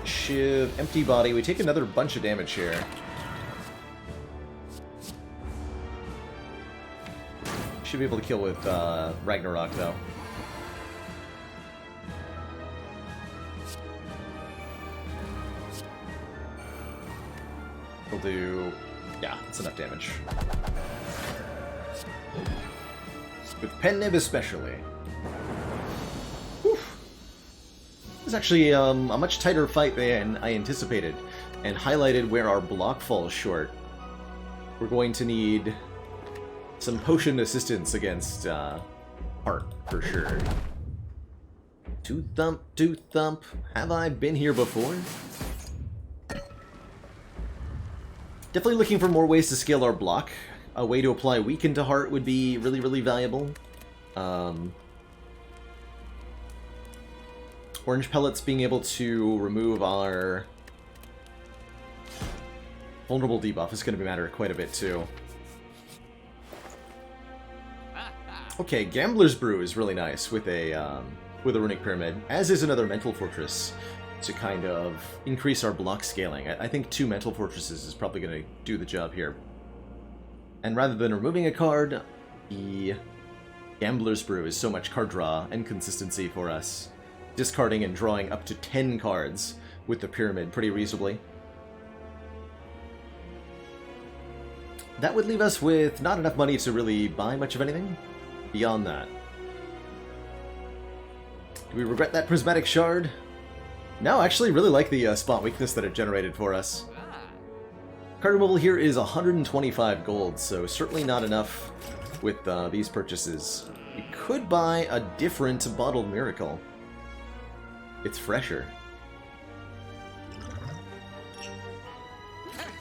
Shiv, Empty Body. We take another bunch of damage here. Should be able to kill with Ragnarok, though. We'll do... yeah, that's enough damage. With Pen Nib especially. It's actually a much tighter fight than I anticipated, and highlighted where our block falls short. We're going to need some potion assistance against Heart, for sure. Tooth thump. Have I been here before? Definitely looking for more ways to scale our block. A way to apply Weaken to Heart would be really, really valuable. Orange Pellets being able to remove our vulnerable debuff is going to matter quite a bit too. Okay, Gambler's Brew is really nice with a Runic Pyramid, as is another Mental Fortress to kind of increase our block scaling. I think 2 Mental Fortresses is probably going to do the job here. And rather than removing a card, the Gambler's Brew is so much card draw and consistency for us. Discarding and drawing up to 10 cards with the Pyramid pretty reasonably. That would leave us with not enough money to really buy much of anything beyond that. Do we regret that Prismatic Shard? No, I actually really like the spot weakness that it generated for us. Card removal here is 125 gold, so certainly not enough with these purchases. We could buy a different Bottled Miracle. It's fresher.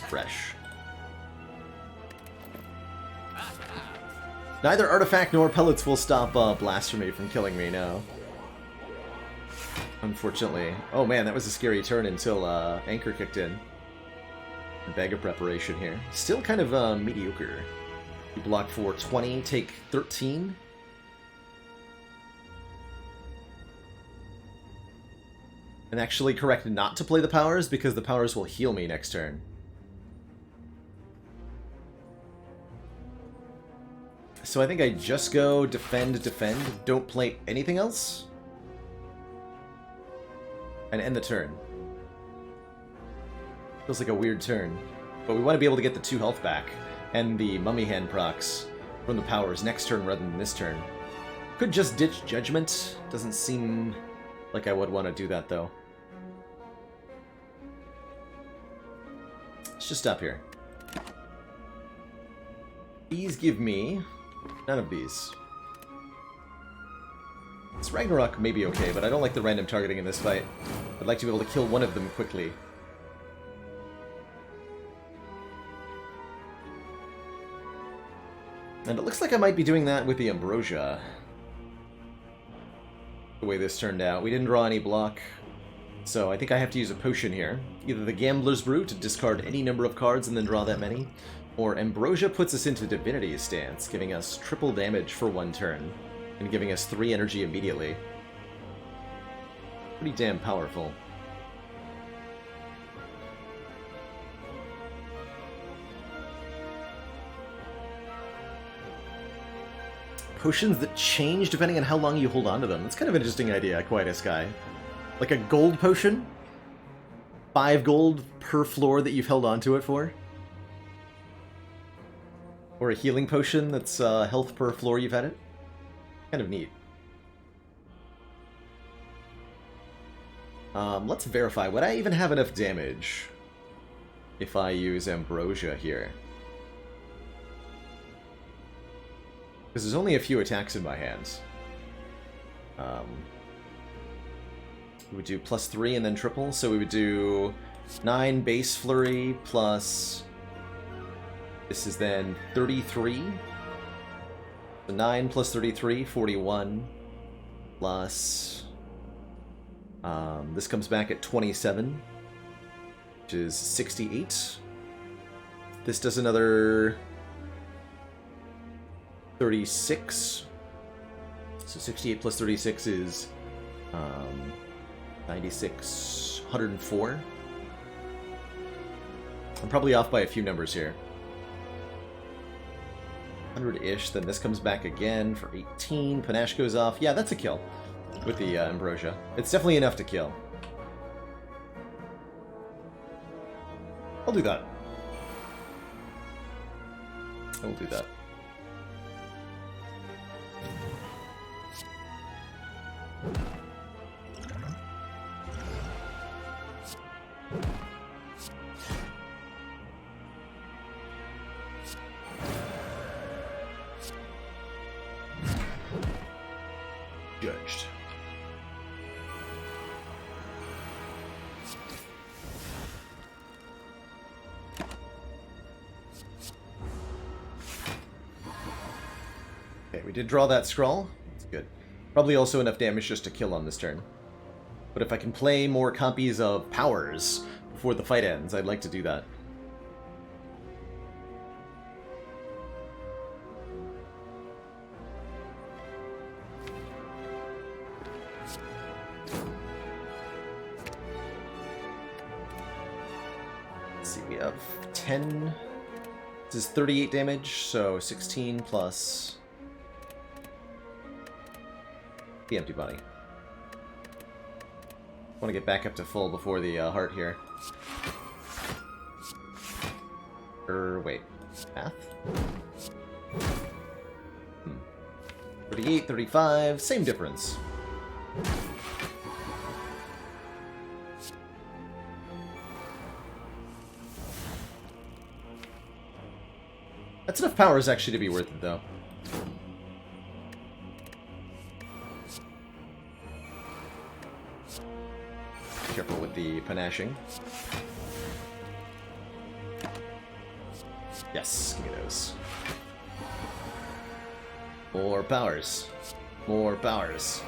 Fresh. Neither Artifact nor Pellets will stop Blasphemy from killing me, no. Unfortunately. Oh man, that was a scary turn until Anchor kicked in. Bag of Preparation here. Still kind of mediocre. You block for 20, take 13. And actually correct not to play the powers, because the powers will heal me next turn. So I think I just go defend, don't play anything else, and end the turn. Feels like a weird turn. But we want to be able to get the 2 health back, and the Mummy Hand procs from the powers next turn rather than this turn. Could just ditch Judgment. Doesn't seem like I would want to do that, though. Let's just stop here. These give me none of these. This Ragnarok may be okay, but I don't like the random targeting in this fight. I'd like to be able to kill one of them quickly. And it looks like I might be doing that with the Ambrosia. The way this turned out. We didn't draw any block. So I think I have to use a potion here. Either the Gambler's Brew to discard any number of cards and then draw that many, or Ambrosia puts us into Divinity's stance, giving us triple damage for 1 turn, and giving us 3 energy immediately. Pretty damn powerful. Potions that change depending on how long you hold on to them. That's kind of an interesting idea, Quietest Guy. Like a gold potion? 5 gold per floor that you've held onto it for? Or a healing potion that's health per floor you've had it? Kind of neat. Let's verify. Would I even have enough damage if I use Ambrosia here? Because there's only a few attacks in my hands. We would do +3 and then triple, so we would do 9 base flurry plus... This is then 33. So 9 plus 33, 41. Plus... this comes back at 27, which is 68. This does another 36. So 68 plus 36 is 96, 104. I'm probably off by a few numbers here. 100-ish, then this comes back again for 18. Panache goes off. Yeah, that's a kill with the Ambrosia. It's definitely enough to kill. I'll do that. I will do that. Judged. Okay, we did draw that scroll. That's good. Probably also enough damage just to kill on this turn. But if I can play more copies of Powers before the fight ends, I'd like to do that. Let's see, we have 10. This is 38 damage, so 16 plus the empty body. Want to get back up to full before the heart here. Wait. Math? 38, 35, same difference. That's enough powers actually to be worth it, though. Careful with the panashing. Yes, give me those. More powers. More powers.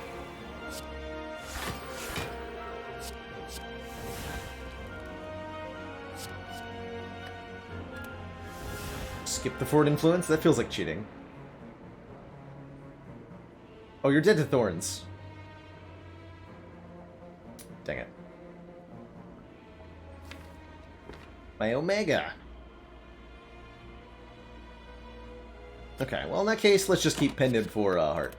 Skip the forward influence? That feels like cheating. Oh, you're dead to thorns. Dang it. My Omega. Okay, well in that case, let's just keep pendant for heart.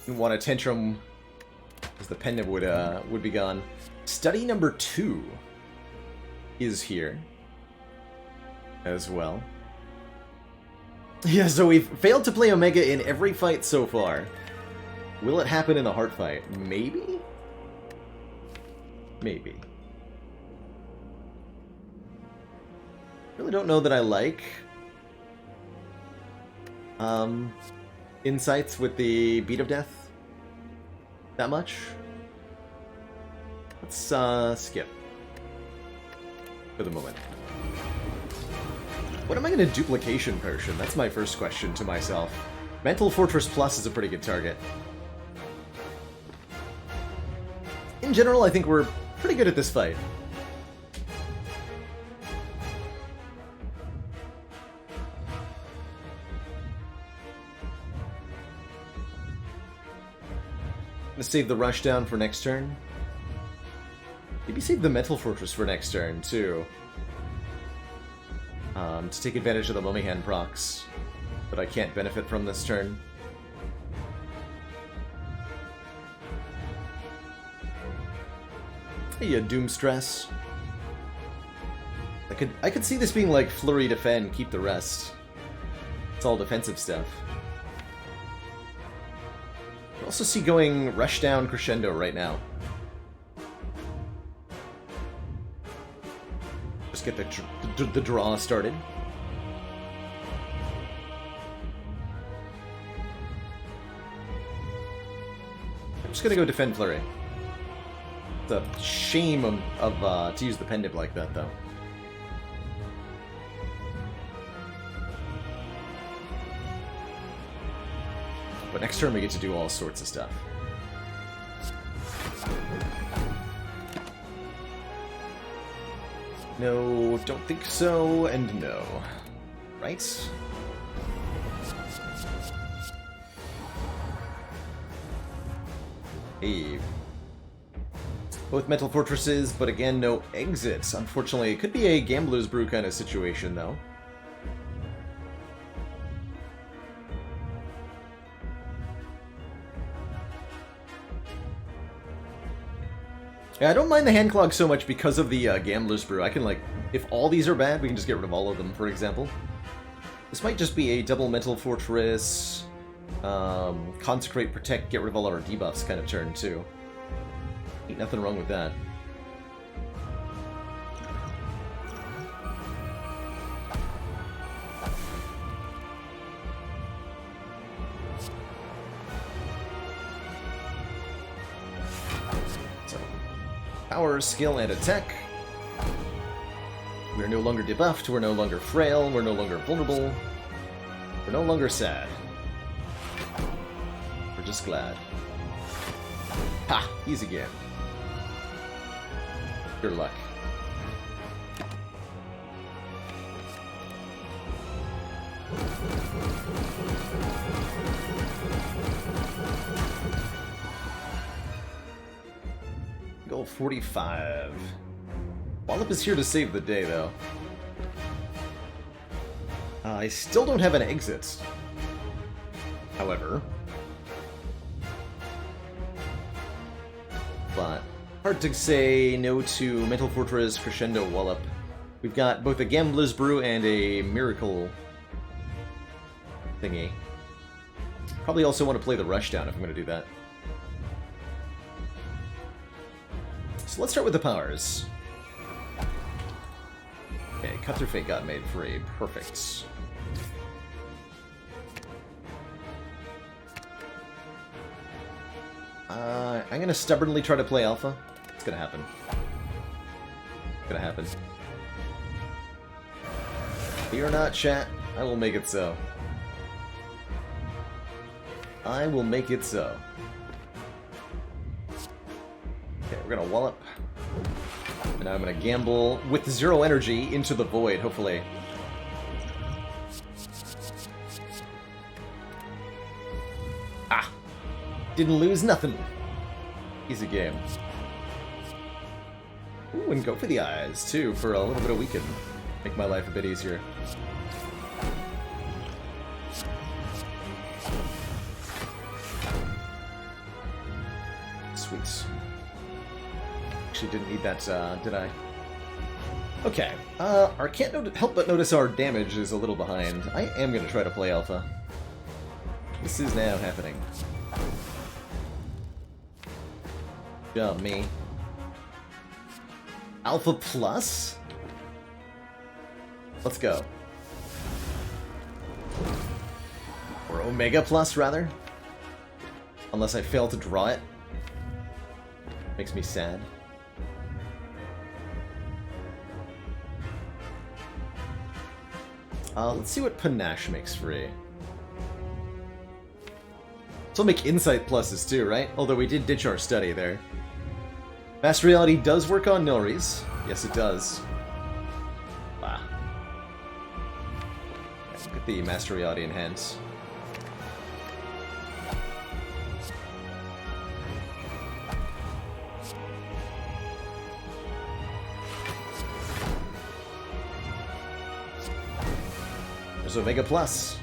You want a tantrum, because the pendant would be gone. Study number 2 is here as well. Yeah, so we've failed to play Omega in every fight so far. Will it happen in a heart fight? Maybe? Maybe. Really don't know that I like insights with the Beat of Death that much. Let's skip for the moment. What am I going to duplication potion? That's my first question to myself. Mental Fortress Plus is a pretty good target. in general, I think we're pretty good at this fight. Gonna save the rushdown for next turn. Maybe save the Mental Fortress for next turn, too. To take advantage of the Mummy Hand procs that I can't benefit from this turn. Hey, Doom Stress. I could see this being like Flurry Defend, keep the rest. It's all defensive stuff. I also see going Rushdown Crescendo right now. Just get the draw started. I'm just gonna go Defend Flurry. It's a shame to use the Pendant like that, though. But next turn we get to do all sorts of stuff. No, don't think so, and no. Right? Hey. Both Mental Fortresses, but again, no exits. Unfortunately, it could be a Gambler's Brew kind of situation, though. Yeah, I don't mind the Hand Clog so much because of the Gambler's Brew. I can, like, if all these are bad, we can just get rid of all of them, for example. This might just be a double Mental Fortress, Consecrate, Protect, get rid of all our debuffs kind of turn, too. Ain't nothing wrong with that. So, power, skill, and attack. We're no longer debuffed, we're no longer frail, we're no longer vulnerable, we're no longer sad. We're just glad. Ha! Easy game. Your luck. Goal 45. Wallop is here to save the day, though. I still don't have an exit. However. But hard to say no to Mental Fortress, Crescendo, Wallop. We've got both a Gambler's Brew and a Miracle thingy. Probably also want to play the Rushdown if I'm going to do that. So let's start with the powers. Okay, Cut Through Fate got made free. Perfect. I'm going to stubbornly try to play Alpha. It's going to happen. It's going to happen. Fear not, chat. I will make it so. I will make it so. Okay, we're going to Wallop. And now I'm going to gamble with 0 energy into the void, hopefully. Ah! Didn't lose nothing. Easy game. Ooh, and go for the eyes, too, for a little bit of weaken. Make my life a bit easier. Sweet. Actually didn't need that, did I? Okay. I can't help but notice our damage is a little behind. I am going to try to play Alpha. This is now happening. Job me. Alpha Plus? Let's go. Or Omega Plus, rather. Unless I fail to draw it. Makes me sad. Let's see what Panache makes free. So we'll make Insight Pluses too, right? Although we did ditch our study there. Master Reality does work on Nilries. Yes, it does. Wow. Let's get the Master Reality in hand. There's Omega Plus.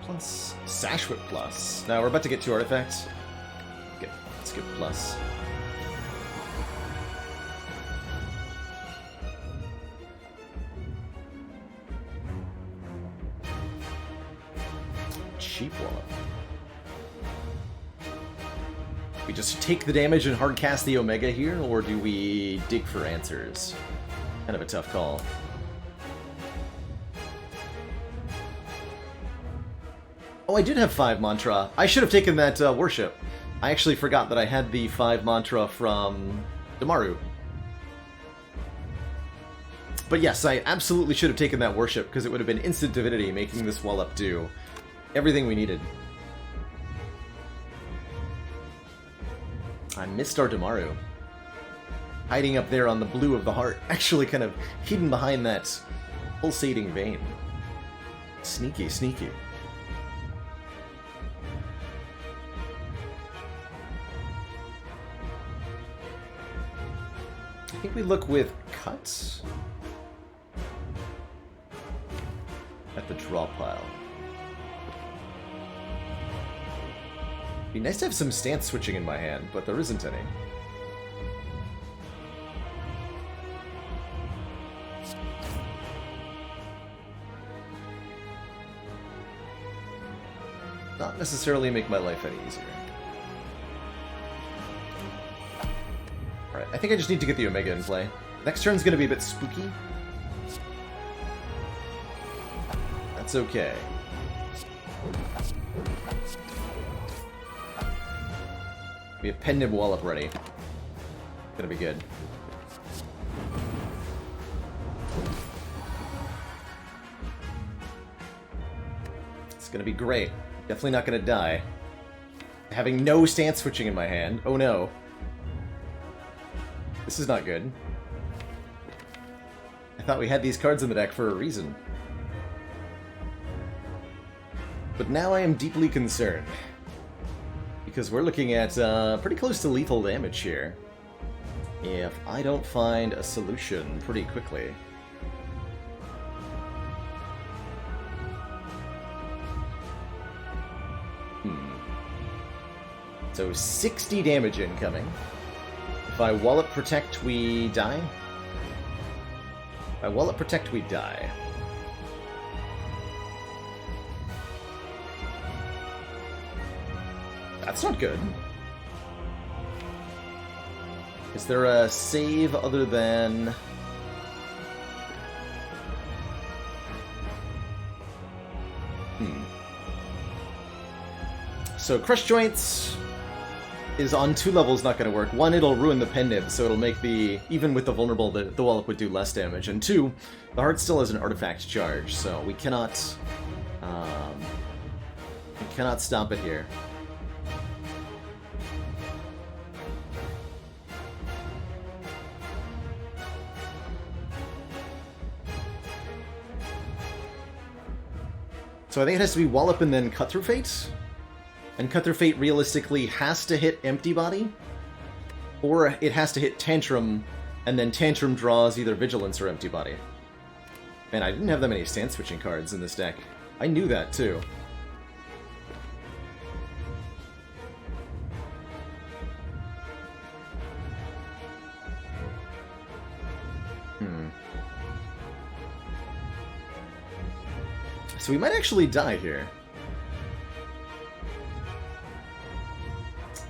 Plus, Sashwhip Plus. Now we're about to get 2 artifacts. Let's get Plus. Cheap Wallop. We just take the damage and hardcast the Omega here, or do we dig for answers? Kind of a tough call. Oh, I did have 5 mantra. I should have taken that worship. I actually forgot that I had the 5 mantra from Damaru. But yes, I absolutely should have taken that worship, because it would have been instant divinity, making this Wallop do everything we needed. I missed our Damaru. Hiding up there on the blue of the heart. Actually kind of hidden behind that pulsating vein. Sneaky, sneaky. I think we look with cuts at the draw pile. Be nice to have some stance switching in my hand, but there isn't any. Not necessarily make my life any easier. Alright, I think I just need to get the Omega in play. Next turn's gonna be a bit spooky. That's okay. We have Pen Nib Wallop ready. Gonna be good. It's gonna be great. Definitely not gonna die. Having no stance switching in my hand. Oh no. This is not good. I thought we had these cards in the deck for a reason. But now I am deeply concerned. Because we're looking at pretty close to lethal damage here. If I don't find a solution pretty quickly. So 60 damage incoming. If I Wallop Protect, we die? If I Wallop Protect, we die. That's not good. Is there a save other than... So Crush Joints is on 2 levels not going to work. 1, it'll ruin the Pen Nib, so it'll make the... Even with the vulnerable, the Wallop would do less damage. And 2, the heart still has an artifact charge, so we cannot... we cannot stop it here. So I think it has to be Wallop and then Cut Through Fate? And Cut Through Fate realistically has to hit Empty Body? Or it has to hit Tantrum, and then Tantrum draws either Vigilance or Empty Body. Man, I didn't have that many stance switching cards in this deck. I knew that, too. So we might actually die here.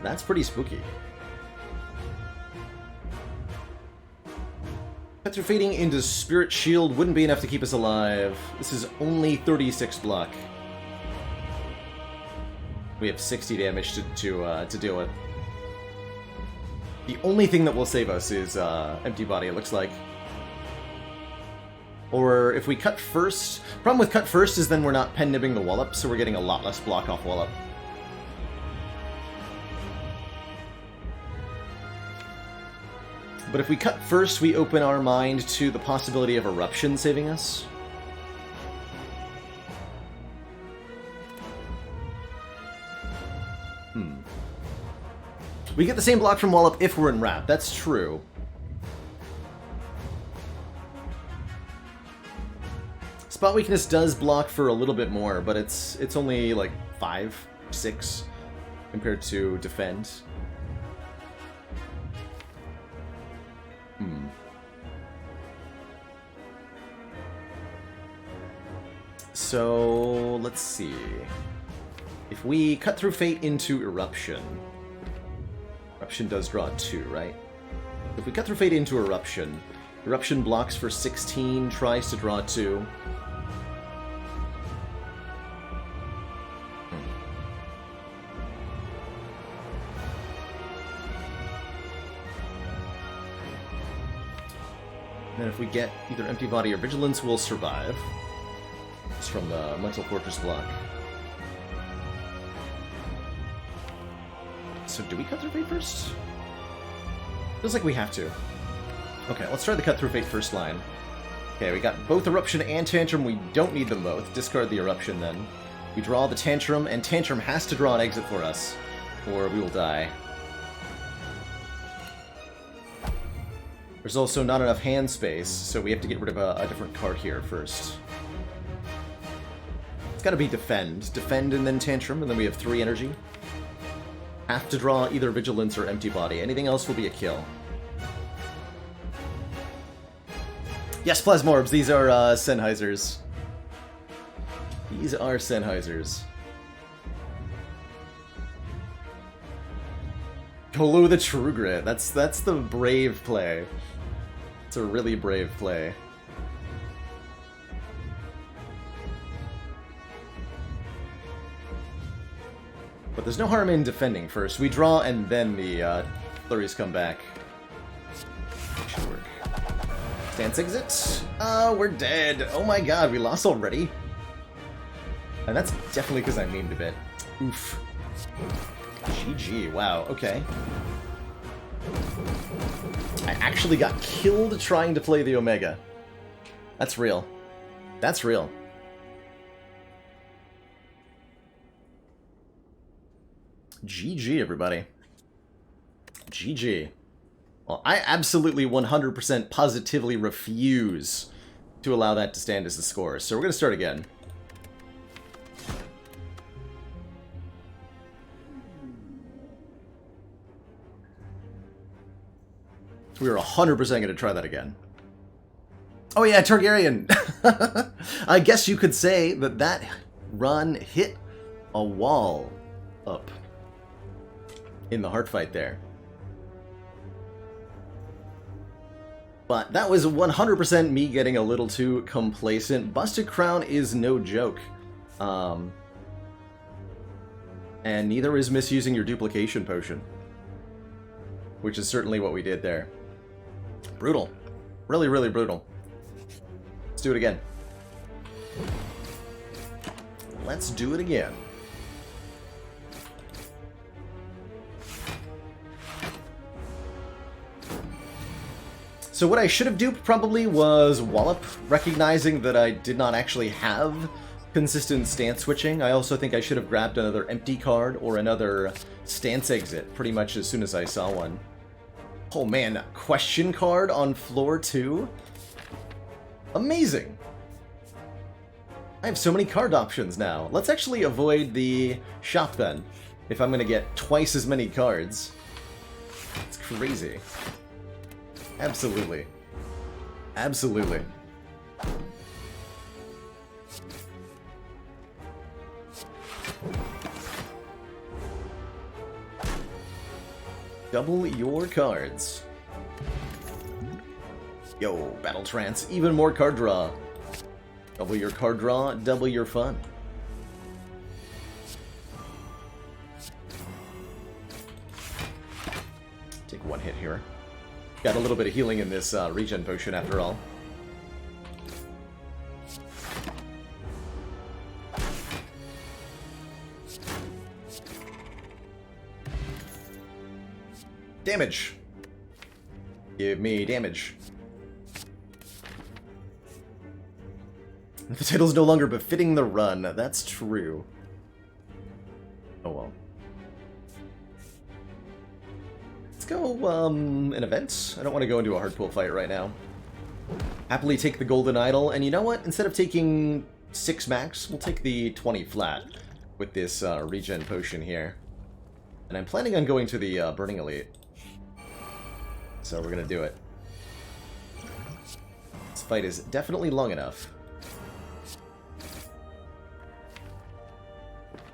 That's pretty spooky. Petrifading into Spirit Shield wouldn't be enough to keep us alive. This is only 36 block. We have 60 damage to deal with. The only thing that will save us is Empty Body, it looks like. Or if we cut first... Problem with cut first is then we're not pen nibbing the wallop, so we're getting a lot less block off wallop. But if we cut first, we open our mind to the possibility of Eruption saving us. We get the same block from wallop if we're in wrap, that's true. Spot weakness does block for a little bit more, but it's only like 5, 6 compared to defend. So, let's see. If we cut through Fate into Eruption... Eruption does draw 2, right? If we cut through Fate into Eruption, Eruption blocks for 16, tries to draw 2. And then if we get either Empty Body or Vigilance, we'll survive. It's from the Mental Fortress block. So do we cut through Fate first? Feels like we have to. Okay, let's try the cut through Fate first line. Okay, we got both Eruption and Tantrum. We don't need them both. Discard the Eruption then. We draw the Tantrum, and Tantrum has to draw an exit for us, or we will die. There's also not enough hand space, so we have to get rid of a different card here first. It's gotta be Defend. Defend and then Tantrum, and then we have 3 energy. Have to draw either Vigilance or Empty Body. Anything else will be a kill. Yes, Plasmorbs, these are Sennheisers. These are Sennheisers. Colo the True Grit. That's the brave play. It's a really brave play. But there's no harm in defending first. We draw and then the flurries come back. Should work. Stance exit. We're dead. Oh my god, we lost already? And that's definitely because I memed a bit. Oof. GG, wow, okay. I actually got killed trying to play the Omega. That's real. That's real. GG, everybody. GG. Well, I absolutely 100% positively refuse to allow that to stand as the score, so we're going to start again. We were 100% going to try that again. Oh yeah, Targaryen! I guess you could say that that run hit a wall up in the heart fight there. But that was 100% me getting a little too complacent. Busted Crown is no joke. And neither is misusing your duplication potion. Which is certainly what we did there. Brutal. Really, really brutal. Let's do it again. Let's do it again. So what I should have duped probably was Wallop, recognizing that I did not actually have consistent stance switching. I also think I should have grabbed another empty card or another stance exit pretty much as soon as I saw one. Oh man, question card on floor 2? Amazing! I have so many card options now. Let's actually avoid the shop then, if I'm gonna get twice as many cards. It's crazy. Absolutely. Absolutely. Double your cards. Yo, Battle Trance, even more card draw. Double your card draw, double your fun. Take one hit here. Got a little bit of healing in this regen potion after all. Damage! Give me damage. The title's no longer befitting the run. That's true. Oh well. Let's go, an event. I don't want to go into a hard pull fight right now. Happily take the golden idol, and you know what? Instead of taking 6 max, we'll take the 20 flat with this regen potion here. And I'm planning on going to the Burning Elite. So we're gonna do it. This fight is definitely long enough.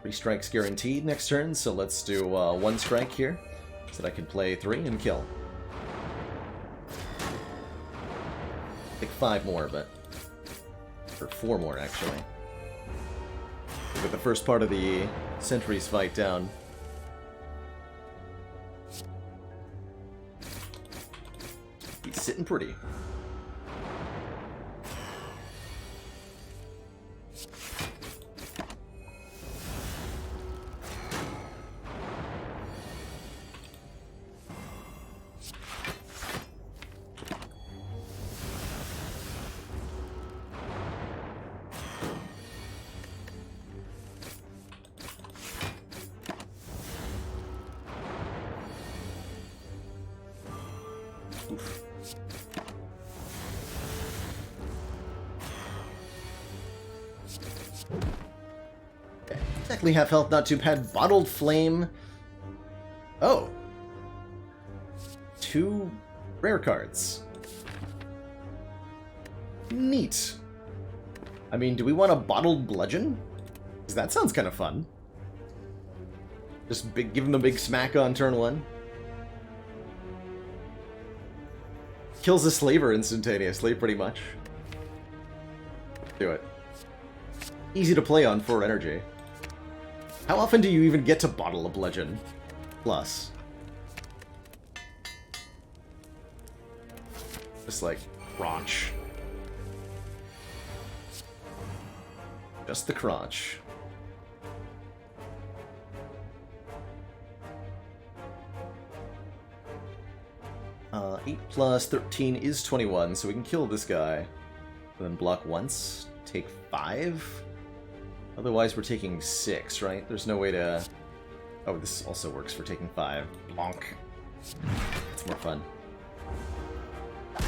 3 strikes guaranteed next turn, so let's do 1 strike here, so that I can play 3 and kill. I think 5 more, but... or 4 more, actually. With the first part of the Sentries fight down. He's sitting pretty. Oof. Okay. Exactly half health, not too bad. Bottled Flame. Oh. 2 rare cards. Neat. I mean, do we want a Bottled Bludgeon? Because that sounds kind of fun. Just give him a big smack on turn 1. Kills a slaver instantaneously, pretty much. Do it. Easy to play on 4 energy. How often do you even get to bottle a bludgeon? Plus. Just like, crotch. Just the crotch. Uh, 8 plus 13 is 21, so we can kill this guy. And then block once, take 5? Otherwise we're taking 6, right? There's no way to... Oh, this also works for taking 5. Blonk. It's more fun. I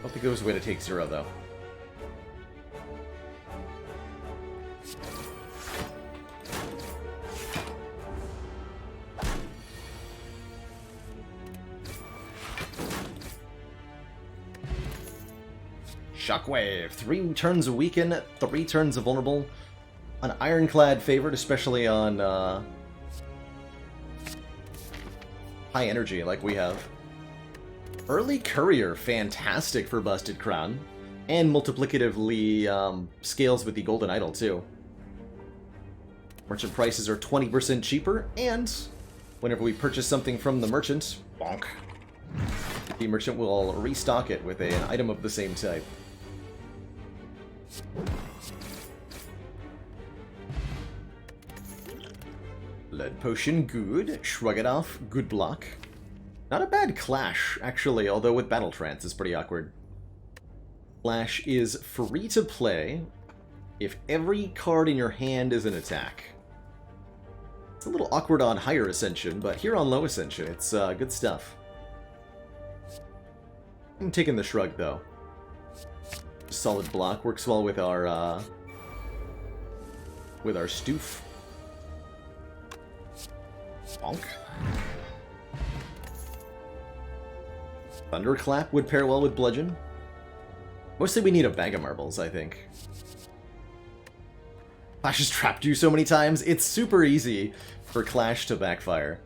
don't think there was a way to take 0, though. Shockwave! 3 turns of weaken, 3 turns of vulnerable. An ironclad favored, especially on high energy like we have. Early Courier, fantastic for Busted Crown. And multiplicatively scales with the Golden Idol too. Merchant prices are 20% cheaper, and whenever we purchase something from the merchant, bonk, the merchant will restock it with an item of the same type. Lead Potion, good. Shrug it off, good block. Not a bad Clash, actually, although with Battle Trance is pretty awkward. Clash is free to play if every card in your hand is an attack. It's a little awkward on higher Ascension, but here on low Ascension, it's good stuff. I'm taking the Shrug, though. Solid block, works well with our Stoof. Bonk. Thunderclap would pair well with Bludgeon. Mostly we need a bag of marbles, I think. Clash has trapped you so many times, it's super easy for Clash to backfire.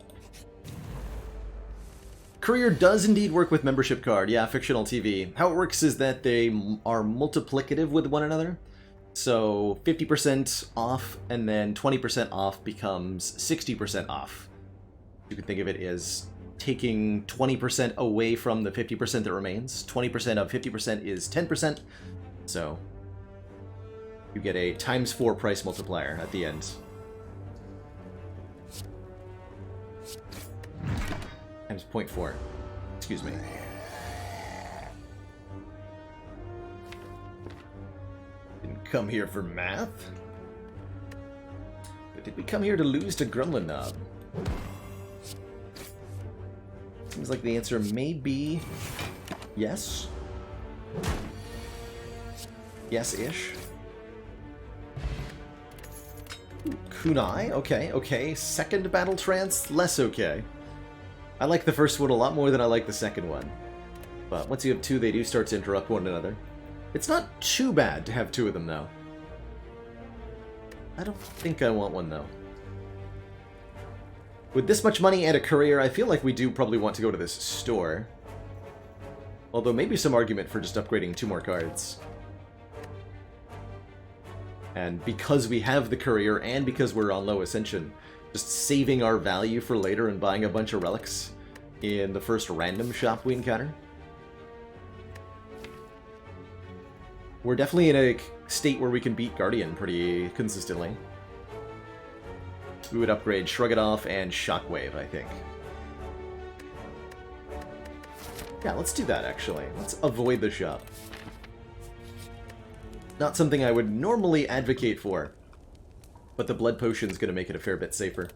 Courier does indeed work with membership card, yeah, fictional TV. How it works is that they are multiplicative with one another. So 50% off and then 20% off becomes 60% off. You can think of it as taking 20% away from the 50% that remains. 20% of 50% is 10%. So you get a ×4 price multiplier at the end. Times 0.4. Excuse me. Didn't come here for math. But did we come here to lose to Gremlin Knob? Seems like the answer may be yes. Yes-ish. Kunai, okay, okay. Second Battle Trance, less okay. I like the first one a lot more than I like the second one. But once you have two, they do start to interrupt one another. It's not too bad to have two of them, though. I don't think I want one, though. With this much money and a career, I feel like we do probably want to go to this store. Although maybe some argument for just upgrading 2 more cards. And because we have the courier and because we're on low ascension, just saving our value for later and buying a bunch of relics in the first random shop we encounter. We're definitely in a state where we can beat Guardian pretty consistently. We would upgrade Shrug It Off and Shockwave, I think. Yeah, let's do that, actually. Let's avoid the shop. Not something I would normally advocate for, but the blood potion's going to make it a fair bit safer.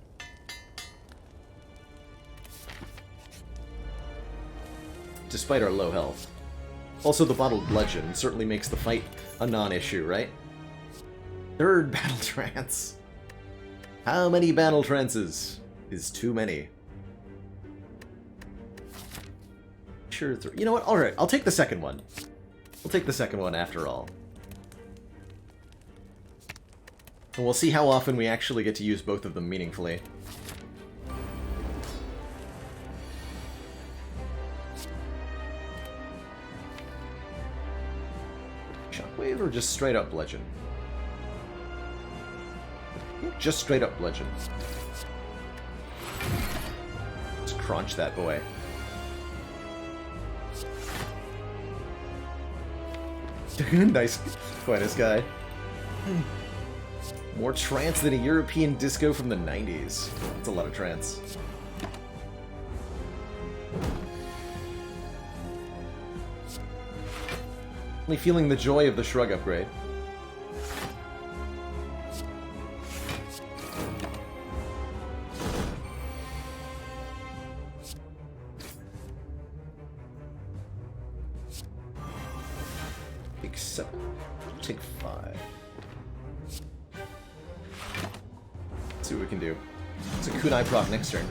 Despite our low health. Also, the bottled bludgeon certainly makes the fight a non-issue, right? Third battle trance. How many battle trances is too many? Sure, you know what? Alright, I'll take the second one. We'll take the second one after all. And we'll see how often we actually get to use both of them meaningfully. Shockwave or just straight up bludgeon? Just straight up bludgeon. Just crunch that boy. Nice. Quite a guy. More trance than a European disco from the 90s. That's a lot of trance. Only feeling the joy of the Shrug upgrade. Take 7. Take 5. Let's see what we can do. It's a Kunai proc next turn.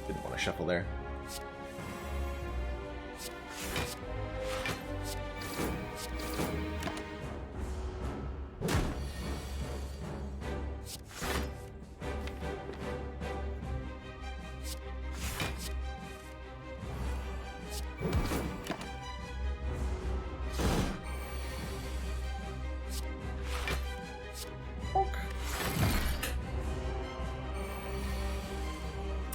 Didn't want to shuffle there.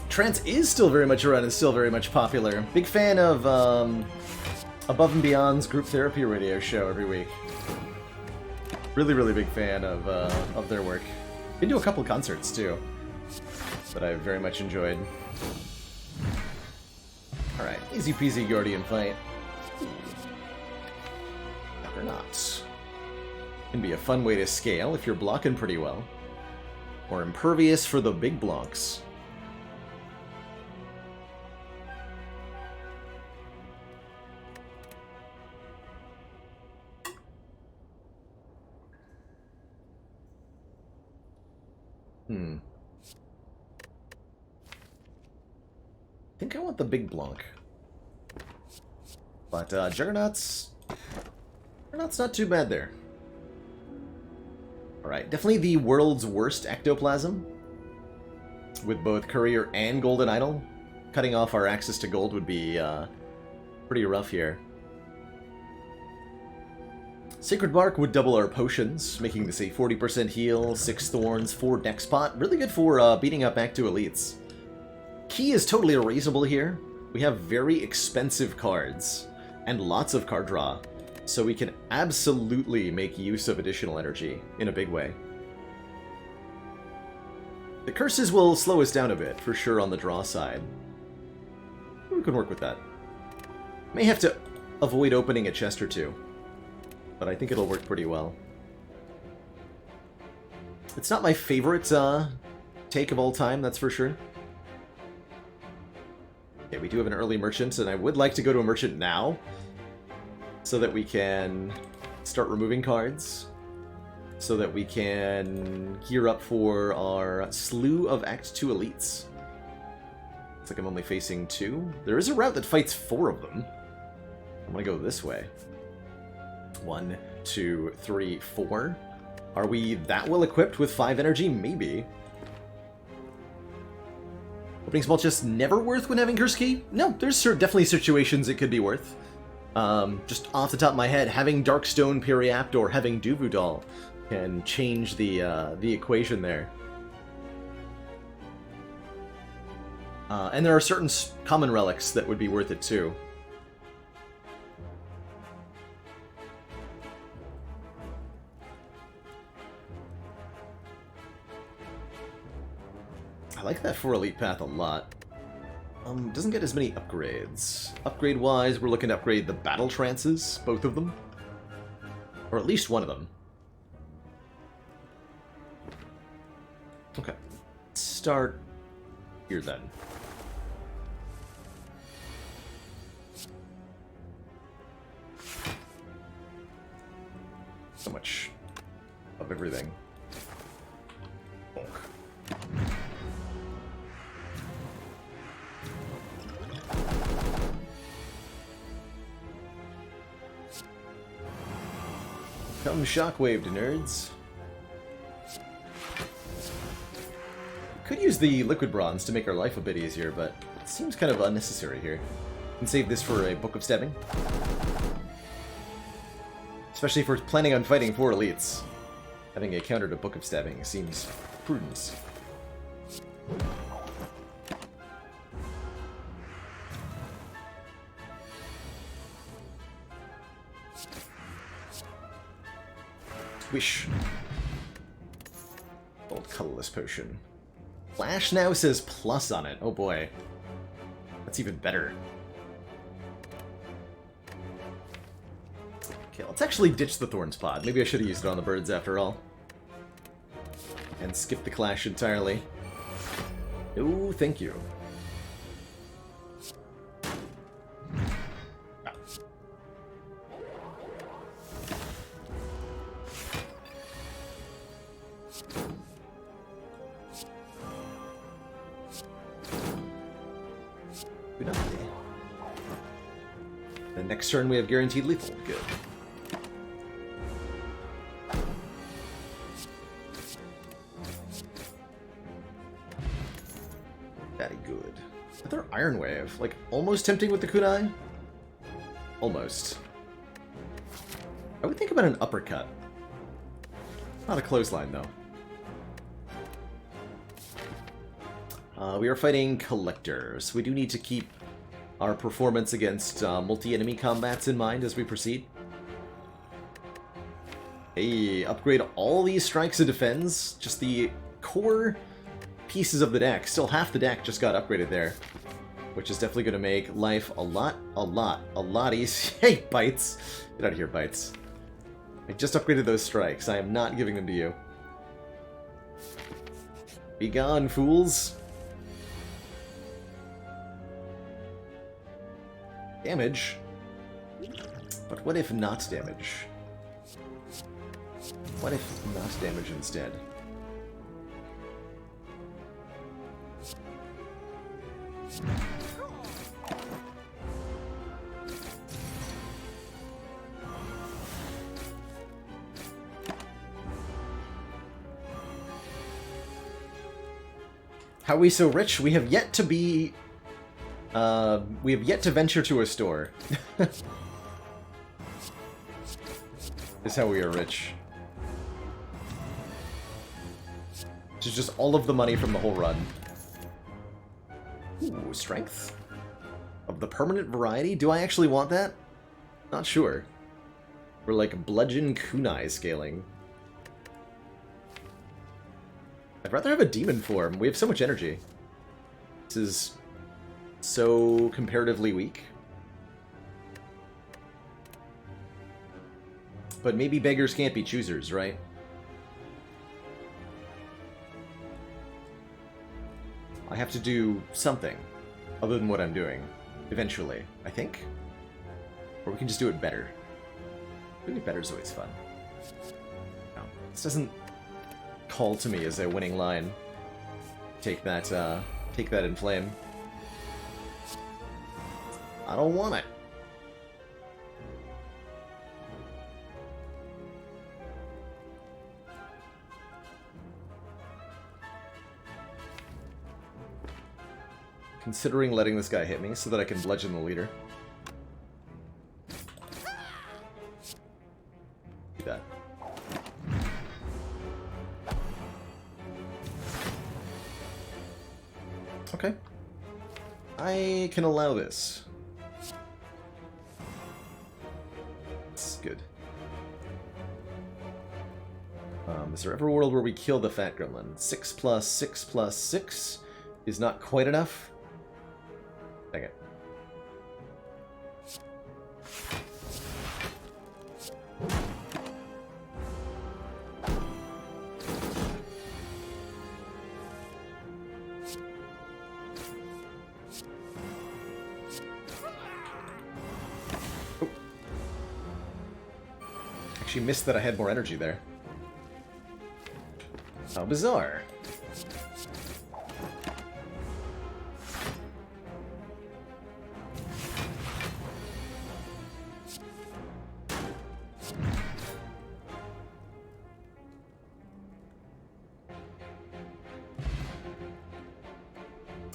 Trance is still very much around and still very much popular. Big fan of Above and Beyond's group therapy radio show every week. Really, really big fan of their work. Been to a couple concerts too that I very much enjoyed. Alright, easy peasy Guardian fight. Or not. Can be a fun way to scale if you're blocking pretty well. Or impervious for the big blocks. I think I want the big Blanc. But Juggernaut's not too bad there. Alright, definitely the world's worst ectoplasm. With both Courier and Golden Idol. Cutting off our access to gold would be pretty rough here. Sacred Bark would double our potions, making this a 40% heal, 6 thorns, 4 dex pot. Really good for beating up Act 2 elites. Key is totally erasable here. We have very expensive cards, and lots of card draw. So we can absolutely make use of additional energy in a big way. The curses will slow us down a bit, for sure, on the draw side. We can work with that. May have to avoid opening a chest or two, but I think it'll work pretty well. It's not my favorite take of all time, that's for sure. Okay, we do have an early merchant, and I would like to go to a merchant now, so that we can start removing cards, so that we can gear up for our slew of Act 2 elites. Looks like I'm only facing 2. There is a route that fights 4 of them. I'm gonna go this way. 1, 2, 3, 4. Are we that well equipped with 5 energy? Maybe. Opening small chests never worth when having Curse Key? No, there's definitely situations it could be worth. Just off the top of my head, having Darkstone Periapt or having Duvudal can change the equation there. And there are certain common relics that would be worth it too. I like that for Elite Path a lot. Doesn't get as many upgrades. Upgrade-wise, we're looking to upgrade the Battle Trances, both of them. Or at least one of them. Okay. Start here then. So much of everything. Come shockwave to nerds. Could use the liquid bronze to make our life a bit easier, but it seems kind of unnecessary here. Can save this for a Book of Stabbing. Especially if we're planning on fighting 4 elites. Having a counter to Book of Stabbing seems prudent. Wish. Old colorless potion. Flash now says plus on it. Oh boy. That's even better. Okay, let's actually ditch the Thorns Pod. Maybe I should have used it on the birds after all. And skip the clash entirely. Oh, thank you. The next turn we have guaranteed lethal. Good. Very good. Another Iron Wave. Like, almost tempting with the kunai? Almost. I would think about an uppercut. Not a clothesline, though. We are fighting Collectors. We do need to keep our performance against multi-enemy combats in mind as we proceed. Hey, upgrade all these strikes and defends. Just the core pieces of the deck. Still half the deck just got upgraded there. Which is definitely going to make life a lot easier. Hey, Bites! Get out of here, Bites. I just upgraded those strikes. I am not giving them to you. Be gone, fools! Damage? But what if not damage? What if not damage instead? How are we so rich? We have yet to be... we have yet to venture to a store. Is how we are rich. Which is just all of the money from the whole run. Ooh, strength? Of the permanent variety? Do I actually want that? Not sure. We're like bludgeon kunai scaling. I'd rather have a demon form. We have so much energy. This is so comparatively weak. But maybe beggars can't be choosers, right? I have to do something other than what I'm doing, eventually, I think. Or we can just do it better. Doing it better is always fun. No, this doesn't call to me as a winning line. Take that in flame. I don't want it. Considering letting this guy hit me so that I can bludgeon the leader. Do that. Okay. I can allow this. It's good. Is there ever a world where we kill the fat gremlin? 6 plus 6 plus 6 is not quite enough. Dang it. Oh. Actually missed that I had more energy there. How bizarre.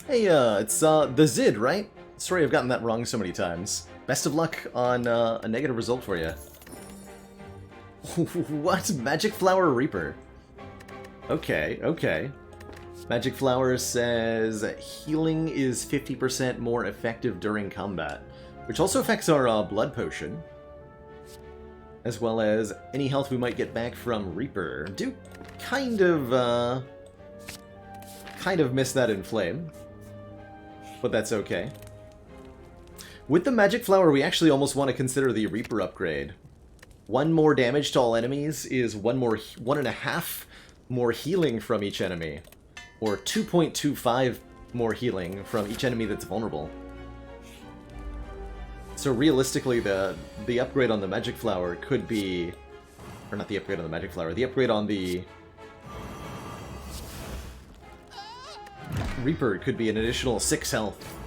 Hey, it's the Zid, right? Sorry I've gotten that wrong so many times. Best of luck on a negative result for you. What? Magic Flower Reaper? Okay, okay. Magic Flower says healing is 50% more effective during combat, which also affects our blood potion, as well as any health we might get back from Reaper. Do kind of miss that in Flame, but that's okay. With the Magic Flower, we actually almost want to consider the Reaper upgrade. 1 more damage to all enemies is 1.5 more healing from each enemy, or 2.25 more healing from each enemy that's vulnerable. So realistically, the upgrade on the Magic Flower could be, or not the upgrade on the Magic Flower, the upgrade on the Reaper could be an additional 6 health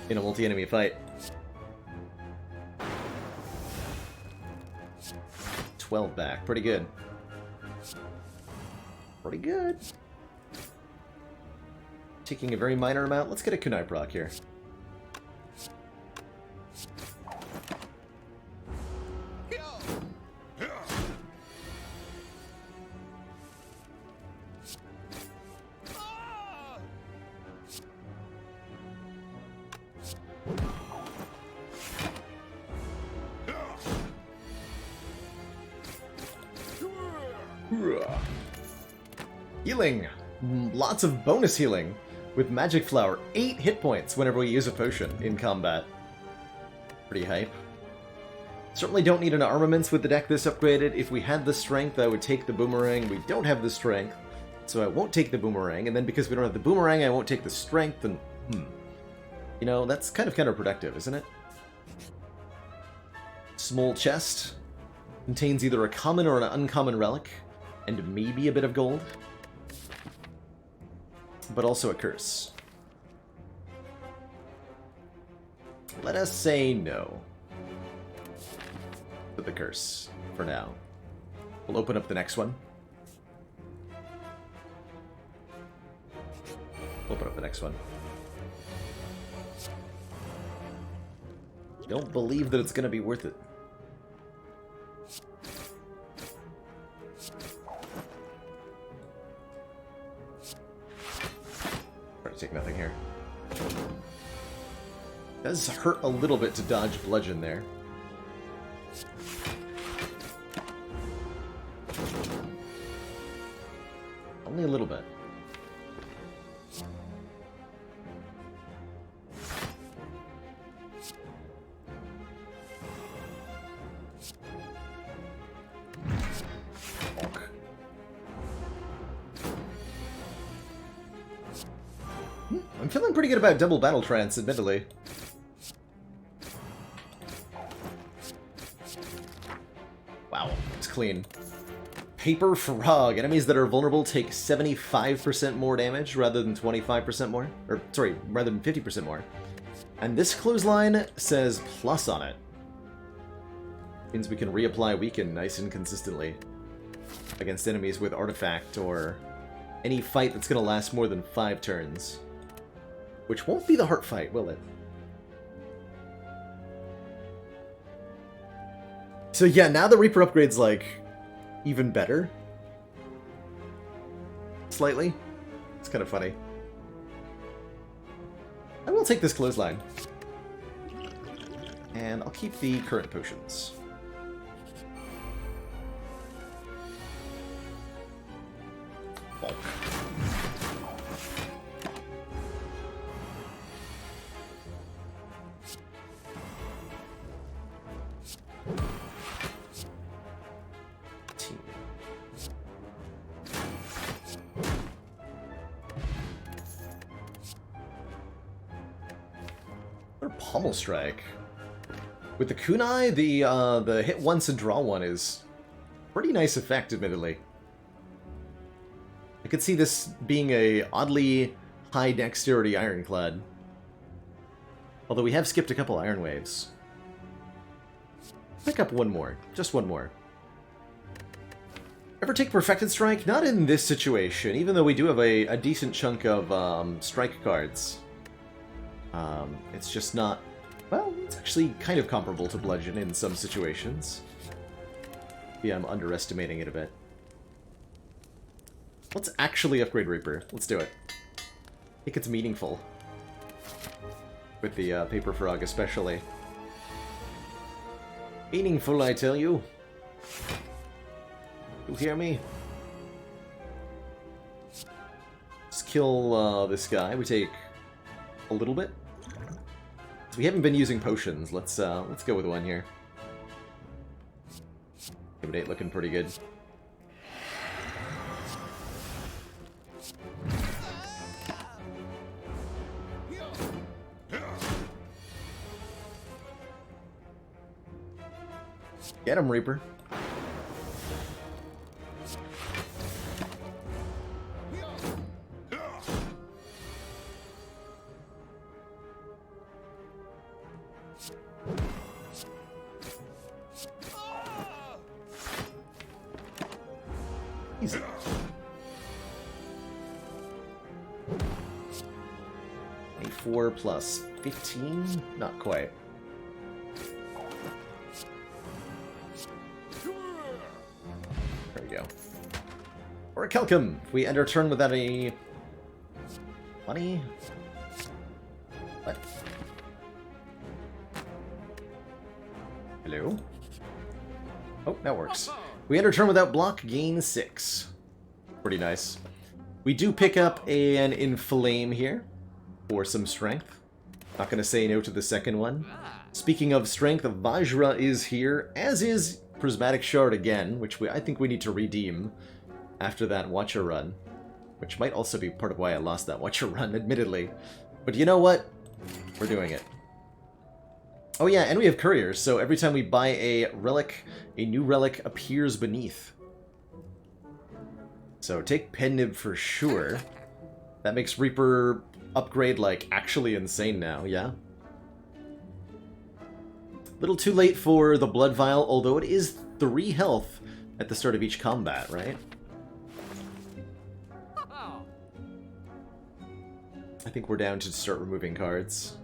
in a multi-enemy fight. 12 back, pretty good. Pretty good. Taking a very minor amount. Let's get a kunai proc here. Healing! Lots of bonus healing with Magic Flower. 8 hit points whenever we use a potion in combat. Pretty hype. Certainly don't need an armaments with the deck this upgraded. If we had the strength, I would take the boomerang. We don't have the strength, so I won't take the boomerang. And then because we don't have the boomerang, I won't take the strength, and you know, that's kind of counterproductive, isn't it? Small chest. Contains either a common or an uncommon relic, and maybe a bit of gold. But also a curse. Let us say no to the curse for now. We'll open up the next one. Open up the next one. Don't believe that it's going to be worth it. Take nothing here. Does hurt a little bit to dodge bludgeon there. little bit. I'm feeling pretty good about double battle trance, admittedly. Wow, it's clean. Paper Frog. Enemies that are vulnerable take 75% more damage rather than 25% more. Or, sorry, rather than 50% more. And this clothesline says plus on it. Means we can reapply Weaken nice and consistently against enemies with Artifact or any fight that's going to last more than 5 turns. Which won't be the heart fight, will it? So yeah, now the Reaper upgrade's like even better. Slightly. It's kind of funny. I will take this clothesline. And I'll keep the current potions. Bulk. Pummel Strike. With the kunai, the hit once and draw one is pretty nice effect, admittedly. I could see this being a oddly high dexterity ironclad. Although we have skipped a couple iron waves. Pick up one more. Just one more. Ever take Perfected Strike? Not in this situation, even though we do have a decent chunk of strike cards. It's just not... Well, it's actually kind of comparable to Bludgeon in some situations. Yeah, I'm underestimating it a bit. Let's actually upgrade Reaper. Let's do it. I think it's meaningful. With the Paper Frog especially. Meaningful, I tell you. You hear me? Let's kill this guy. We take a little bit. So we haven't been using potions. Let's go with one here. Intimidate looking pretty good. Get him, Reaper. Easy. A4 plus 15? Not quite. There we go. Or a Kelcum. If we end our turn without a money. What? Hello? Oh, that works. We end our turn without block, gain 6. Pretty nice. We do pick up an Inflame here for some strength. Not going to say no to the second one. Speaking of strength, Vajra is here, as is Prismatic Shard again, which I think we need to redeem after that Watcher run. Which might also be part of why I lost that Watcher run, admittedly. But you know what? We're doing it. Oh yeah, and we have couriers, so every time we buy a relic, a new relic appears beneath. So take Pen-Nib for sure. That makes Reaper upgrade, like, actually insane now, yeah? Little too late for the Blood Vial, although it is 3 health at the start of each combat, right? I think we're down to start removing cards.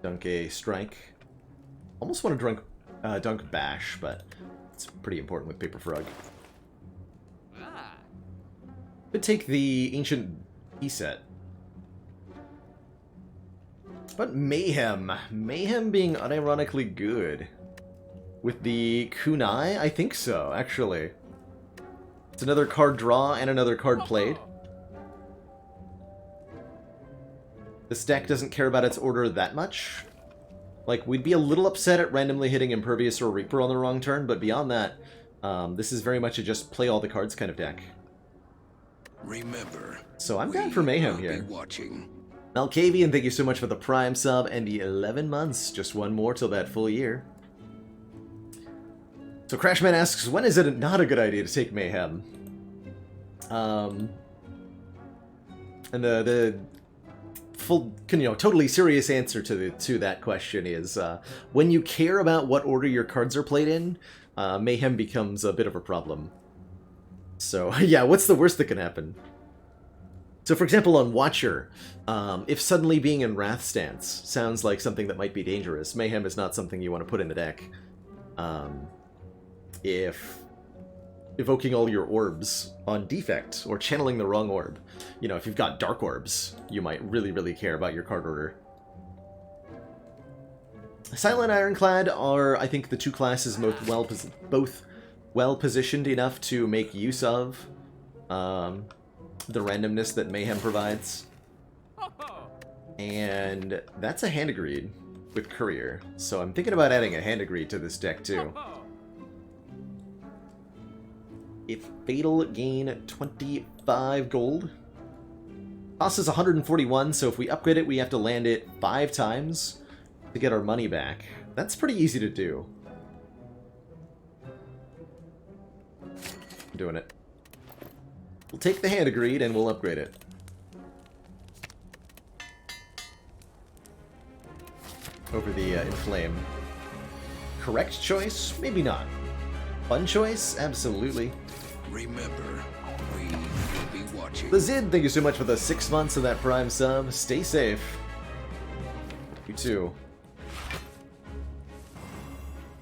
Dunk a Strike. Almost want to dunk Bash, but it's pretty important with Paper Frog. Could take the Ancient E-Set. But Mayhem. Mayhem being unironically good. With the kunai? I think so, actually. It's another card draw and another card played. This deck doesn't care about its order that much. Like, we'd be a little upset at randomly hitting Impervious or Reaper on the wrong turn, but beyond that, this is very much a just play all the cards kind of deck. Remember, so I'm down for Mayhem here. Watching. Malkavian, thank you so much for the Prime sub and the 11 months. Just one more till that full year. So Crashman asks, when is it not a good idea to take Mayhem? And the full, totally serious answer to that question is when you care about what order your cards are played in, Mayhem becomes a bit of a problem. So yeah, what's the worst that can happen? So for example, on Watcher, if suddenly being in Wrath stance sounds like something that might be dangerous, Mayhem is not something you want to put in the deck. If evoking all your orbs on defect, or channeling the wrong orb. If you've got Dark Orbs, you might really, really care about your card order. Silent Ironclad are, I think, the two classes both well-positioned enough to make use of the randomness that Mayhem provides. And that's a Hand Agreed with Courier, so I'm thinking about adding a Hand Agreed to this deck, too. If Fatal gain 25 gold. Cost is 141, so if we upgrade it, we have to land it 5 times to get our money back. That's pretty easy to do. I'm doing it. We'll take the Hand Agreed and we'll upgrade it. Over the Inflame. Correct choice? Maybe not. Fun choice? Absolutely. Remember, we will be watching. The Zid, thank you so much for the 6 months of that Prime sub. Stay safe. You too.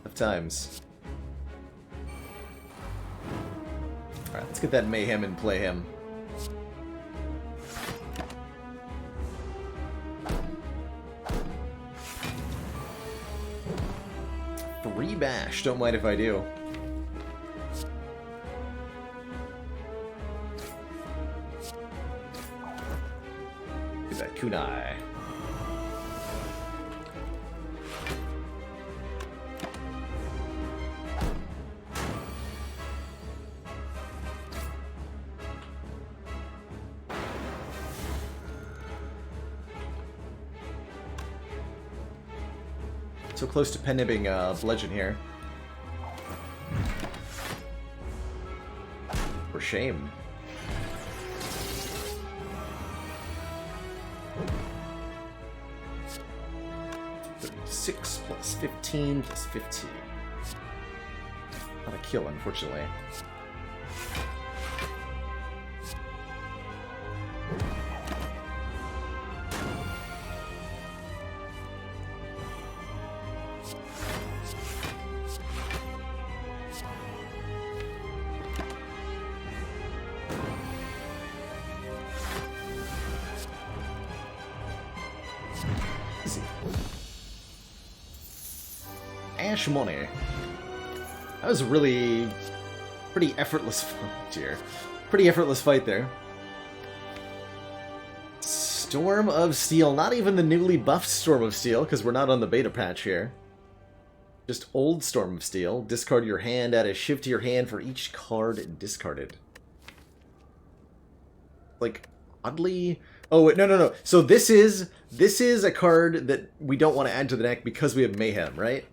Tough times. Alright, let's get that Mayhem and play him. Three bash, don't mind if I do. Get that kunai. So close to pen-nibbing Bludgeon here. For shame. $36 plus 15 plus 15. Not a kill, unfortunately. Ash money. That was a really pretty effortless fight here. Pretty effortless fight there. Storm of Steel. Not even the newly buffed Storm of Steel, because we're not on the beta patch here. Just old Storm of Steel. Discard your hand, add a shiv to your hand for each card discarded. Like, oddly... Oh, wait, no. So this is a card that we don't want to add to the deck because we have Mayhem, right?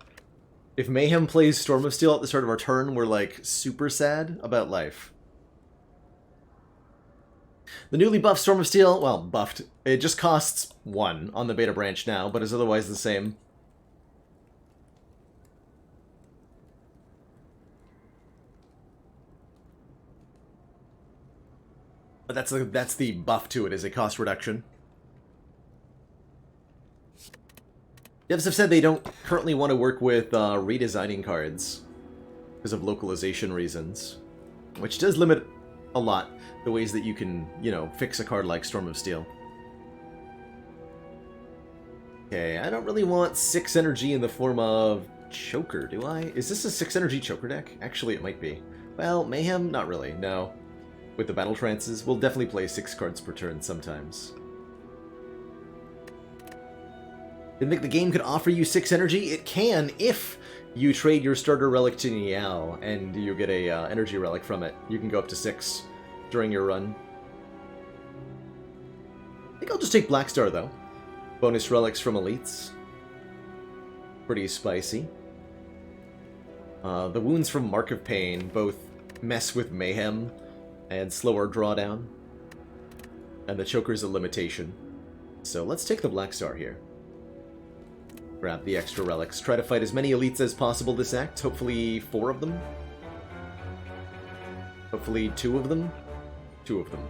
If Mayhem plays Storm of Steel at the start of our turn, we're, like, super sad about life. The newly buffed Storm of Steel, well, buffed. It just costs 1 on the beta branch now, but is otherwise the same. But that's the buff to it, is a cost reduction. Devs have said they don't currently want to work with redesigning cards because of localization reasons, which does limit a lot the ways that you can, fix a card like Storm of Steel. Okay, I don't really want 6 energy in the form of Choker, do I? Is this a 6 energy Choker deck? Actually, it might be. Well, Mayhem? Not really, no. With the Battle Trances, we'll definitely play 6 cards per turn sometimes. Didn't think the game could offer you 6 energy? It can if you trade your starter relic to Niao and you get a energy relic from it. You can go up to 6 during your run. I think I'll just take Black Star, though. Bonus relics from elites. Pretty spicy. The wounds from Mark of Pain both mess with Mayhem and slower drawdown. And the Choker's a limitation. So let's take the Black Star here. Grab the extra relics. Try to fight as many elites as possible this act. Hopefully 4 of them. Hopefully 2 of them. 2 of them.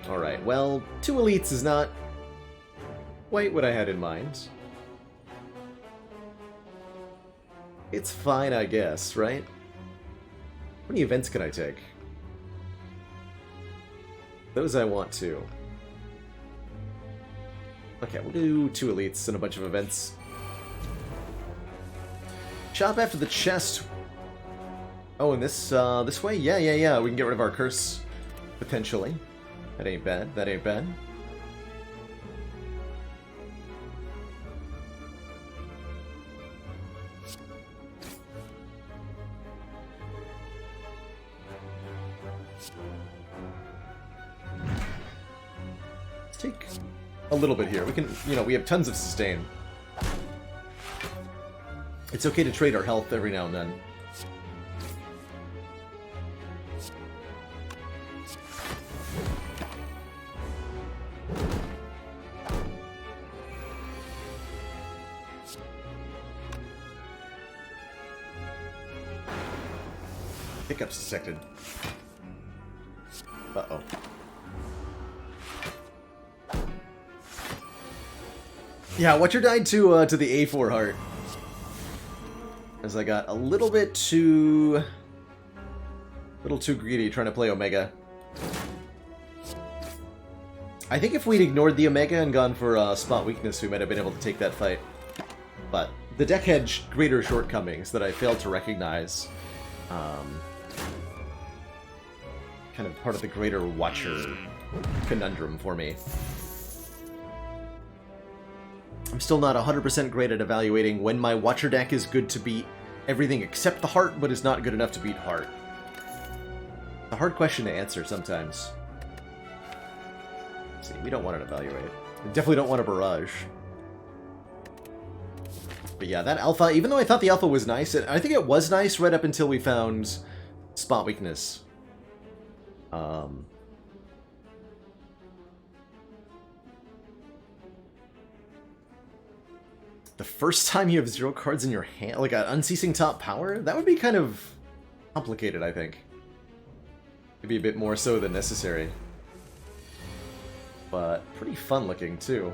Alright, well, 2 elites is not quite what I had in mind. It's fine, I guess, right? How many events can I take? Those I want to. Okay, we'll do 2 elites and a bunch of events. Shop after the chest. Oh, and this way? Yeah. We can get rid of our curse, potentially. That ain't bad. That ain't bad. Let's take a little bit here. We can, we have tons of sustain. It's okay to trade our health every now and then. Hiccups detected. Uh-oh. Yeah, Watcher died to the A4 heart. As I got a little too greedy trying to play Omega. I think if we'd ignored the Omega and gone for spot weakness, we might have been able to take that fight. But the deck had greater shortcomings that I failed to recognize. Kind of part of the greater Watcher conundrum for me. I'm still not 100% great at evaluating when my Watcher deck is good to beat everything except the Heart, but is not good enough to beat Heart. It's a hard question to answer sometimes. Let's see, we don't want to evaluate. We definitely don't want a Barrage. But yeah, that Alpha, even though I thought the Alpha was nice, I think it was nice right up until we found Spot Weakness. The first time you have 0 cards in your hand, like an unceasing top power, that would be kind of complicated, I think. Maybe a bit more so than necessary. But pretty fun looking, too.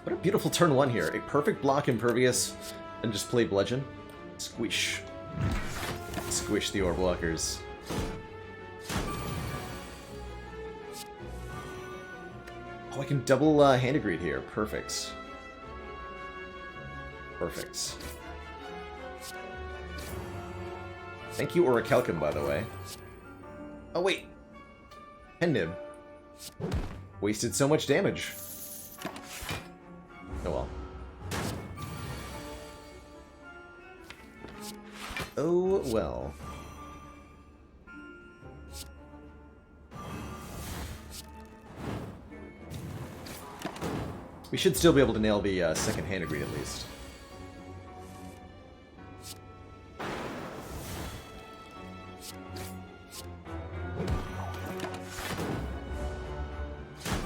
What a beautiful turn 1 here. A perfect block Impervious, and just play Bludgeon. Squish. Squish the Orb Walkers. Oh, I can double Hand of Greed here. Perfect. Perfect. Thank you, Orichalcum, by the way. Oh, wait. Pen-Nib. Wasted so much damage. Oh well. Oh well. We should still be able to nail the second Hand of Greed at least.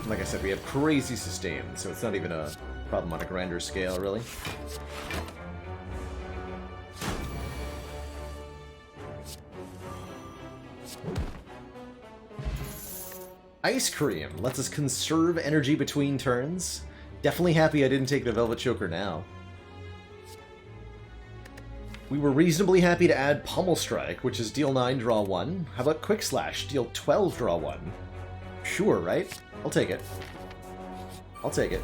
Like I said, we have crazy sustain, so it's not even a problem on a grander scale, really. Ice Cream lets us conserve energy between turns. Definitely happy I didn't take the Velvet Choker now. We were reasonably happy to add Pummel Strike, which is deal 9, draw 1. How about Quick Slash, deal 12, draw 1? Sure, right? I'll take it. I'll take it.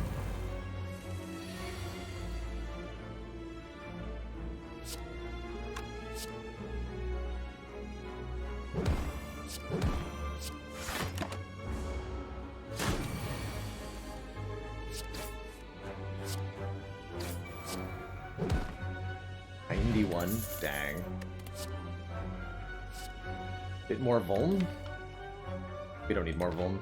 one. Dang. Bit more vuln? We don't need more vuln.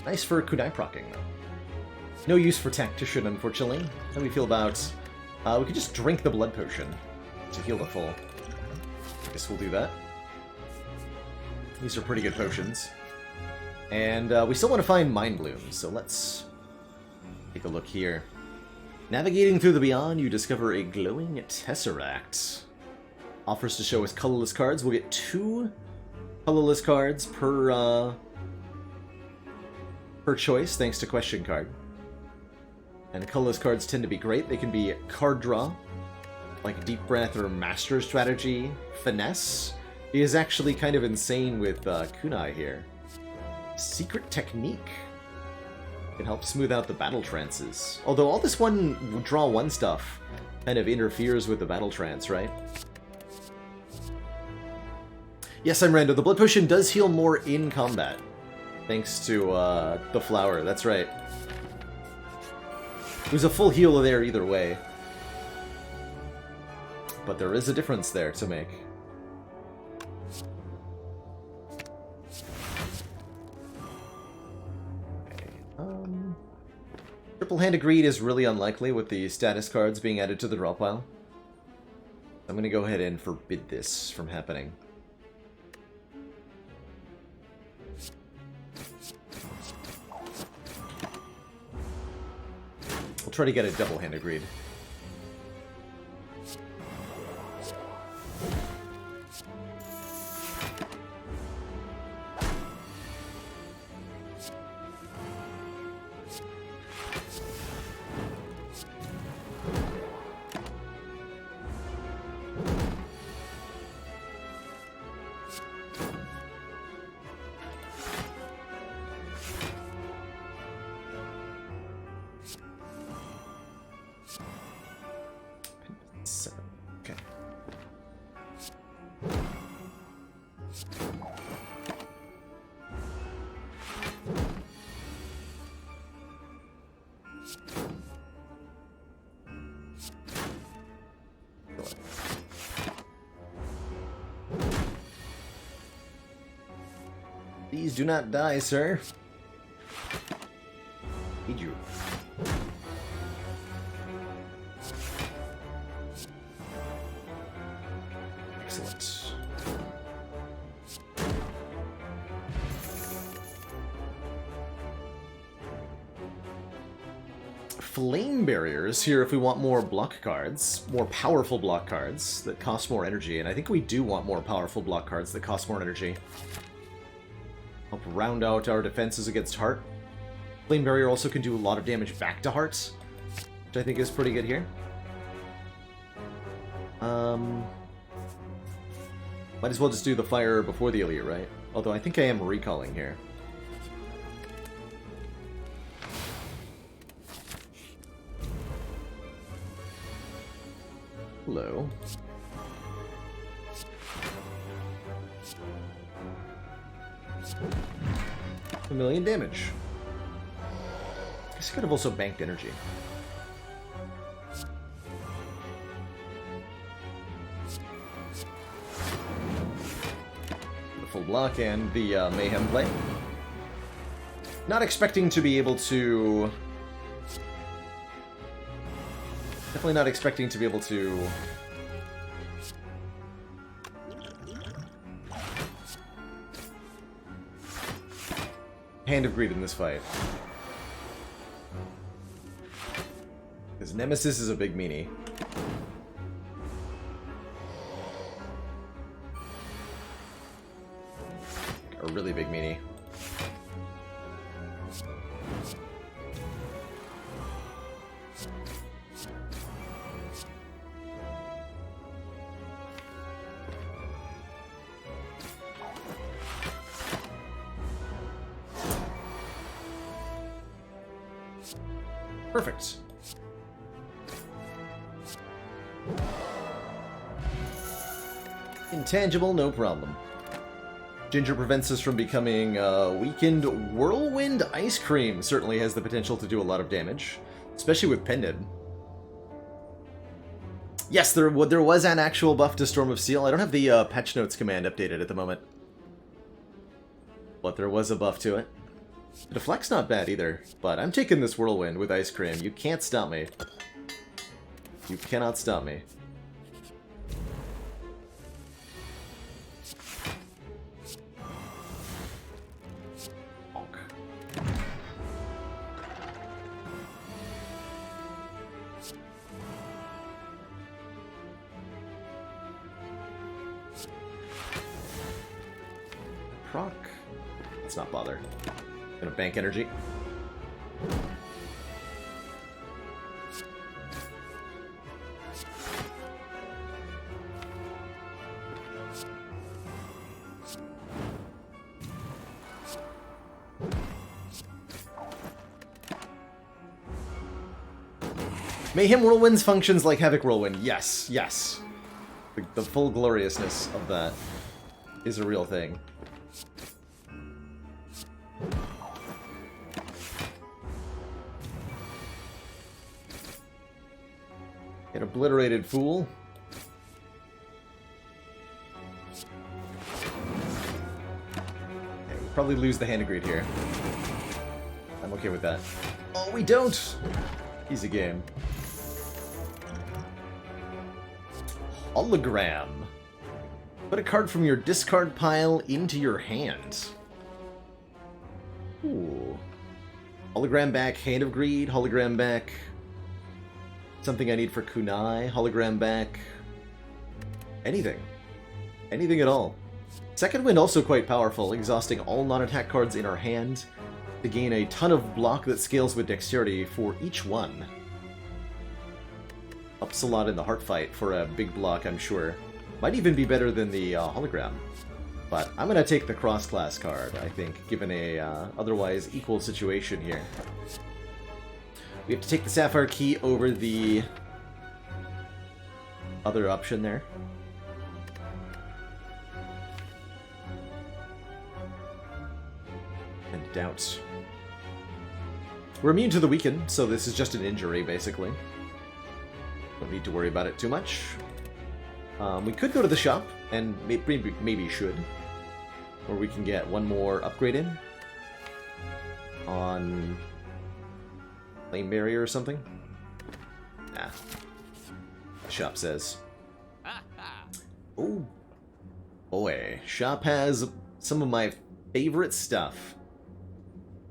Nice for kunai procking, though. No use for tactician, unfortunately. How do we feel about... we could just drink the blood potion to heal the full. I guess we'll do that. These are pretty good potions. And we still want to find Mind Blooms, so let's take a look here. Navigating through the Beyond, you discover a glowing Tesseract. Offers to show us colorless cards. We'll get 2 colorless cards per choice, thanks to question card. And colorless cards tend to be great. They can be card draw, like Deep Breath or Master Strategy. Finesse is actually kind of insane with kunai here. Secret Technique can help smooth out the battle trances. Although all this one draw one stuff kind of interferes with the battle trance, right? Yes, I'm Rando. The blood potion does heal more in combat, thanks to the flower. That's right. There's a full heal there either way, but there is a difference there to make. Triple-handed greed is really unlikely with the status cards being added to the draw pile. I'm going to go ahead and forbid this from happening. We'll try to get a double-handed greed. Okay. Please do not die, sir. Need you. Excellent. Flame barriers here if we want more block cards, more powerful block cards that cost more energy, and I think we do want more powerful block cards that cost more energy. Help round out our defenses against Heart. Flame barrier also can do a lot of damage back to Hearts, which I think is pretty good here. Might as well just do the fire before the elite, right? Although I think I am recalling here. Hello. A million damage. I guess I could have also banked energy. The full block and the Mayhem play. Not expecting to be able to... Definitely not expecting to be able to... Hand of Greed in this fight. Because Nemesis is a big meanie. A really big meanie. Perfect. Intangible, no problem. Ginger prevents us from becoming weakened. Whirlwind Ice Cream certainly has the potential to do a lot of damage, especially with Pendant. Yes, there was an actual buff to Storm of Steel. I don't have the patch notes command updated at the moment. But there was a buff to it. The deflect's not bad either, but I'm taking this Whirlwind with Ice Cream. You can't stop me. You cannot stop me. Proc. Let's not bother. Gonna bank energy. Mayhem Whirlwinds functions like Havoc Whirlwind. Yes, yes. The full gloriousness of that is a real thing. Get obliterated, fool. Okay, we'll probably lose the Hand of Greed here. I'm okay with that. Oh, we don't! Easy game. Hologram. Put a card from your discard pile into your hand. Ooh. Hologram back, Hand of Greed, hologram back. Something I need for Kunai, hologram back. Anything. Anything at all. Second Wind also quite powerful, exhausting all non-attack cards in our hand to gain a ton of block that scales with dexterity for each one. Ups a lot in the heart fight for a big block, I'm sure. Might even be better than the hologram. But I'm gonna take the cross-class card, I think, given a otherwise equal situation here. We have to take the Sapphire Key over the other option there. And Doubt. We're immune to the Weaken, so this is just an injury, basically. Don't need to worry about it too much. We could go to the shop, and maybe should. Or we can get one more upgrade in. On Flame Barrier or something? Nah. The shop says. Oh boy. Shop has some of my favorite stuff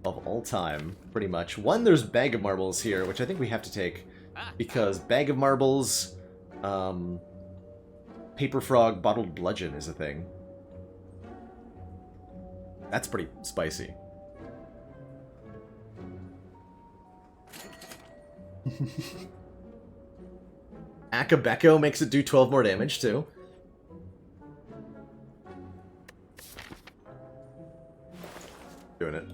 of all time, pretty much. One, there's Bag of Marbles here, which I think we have to take. Because Bag of Marbles, Paper Frog, Bottled Bludgeon is a thing. That's pretty spicy. Akabeko makes it do 12 more damage, too. Doing it.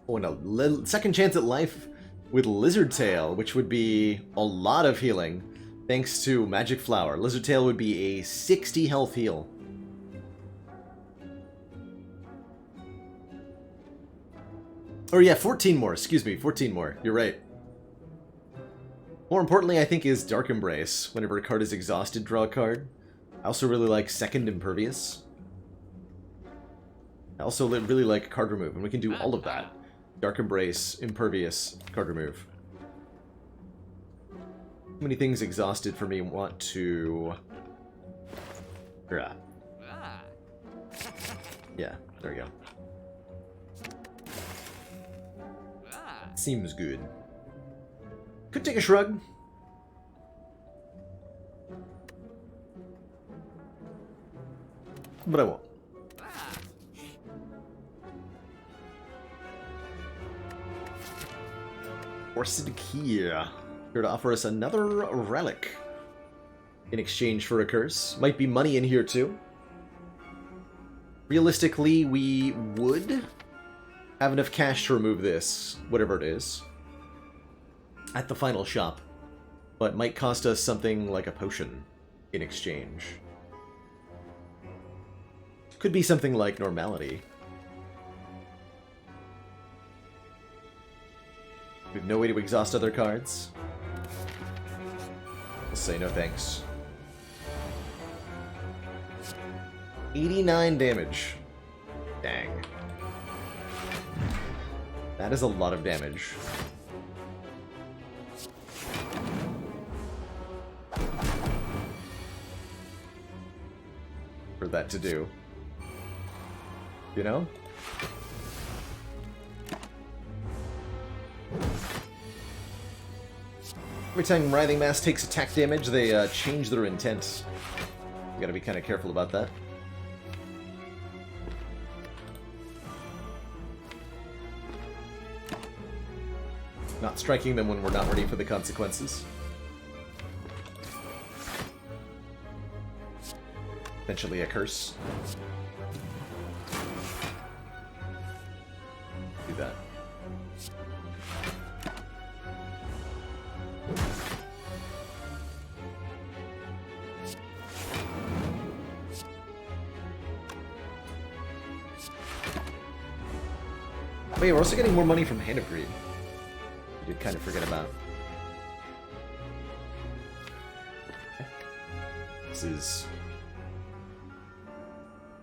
Oh, and a second chance at life with Lizard Tail, which would be a lot of healing, thanks to Magic Flower. Lizard Tail would be a 60 health heal. Or yeah, 14 more, excuse me, 14 more, you're right. More importantly, I think, is Dark Embrace. Whenever a card is exhausted, draw a card. I also really like Second Impervious. I also really like Card Remove, and we can do all of that. Dark Embrace, Impervious, Card Remove. Too many things exhausted for me want to... Yeah, there we go. Seems good. Could take a shrug. But I won't. Forced Key. Here to offer us another relic. In exchange for a curse. Might be money in here too. Realistically, we would have enough cash to remove this, whatever it is, at the final shop, but might cost us something like a potion in exchange. Could be something like Normality. We have no way to exhaust other cards. We'll Say no thanks. 89 damage. Dang. That is a lot of damage. For that to do. You know? Every time Writhing Mass takes attack damage, they change their intent. You gotta be kind of careful about that. Not striking them when we're not ready for the consequences. Eventually a curse. Do that. Wait, we're also getting more money from Hand of Greed. I did kind of forget about. This is...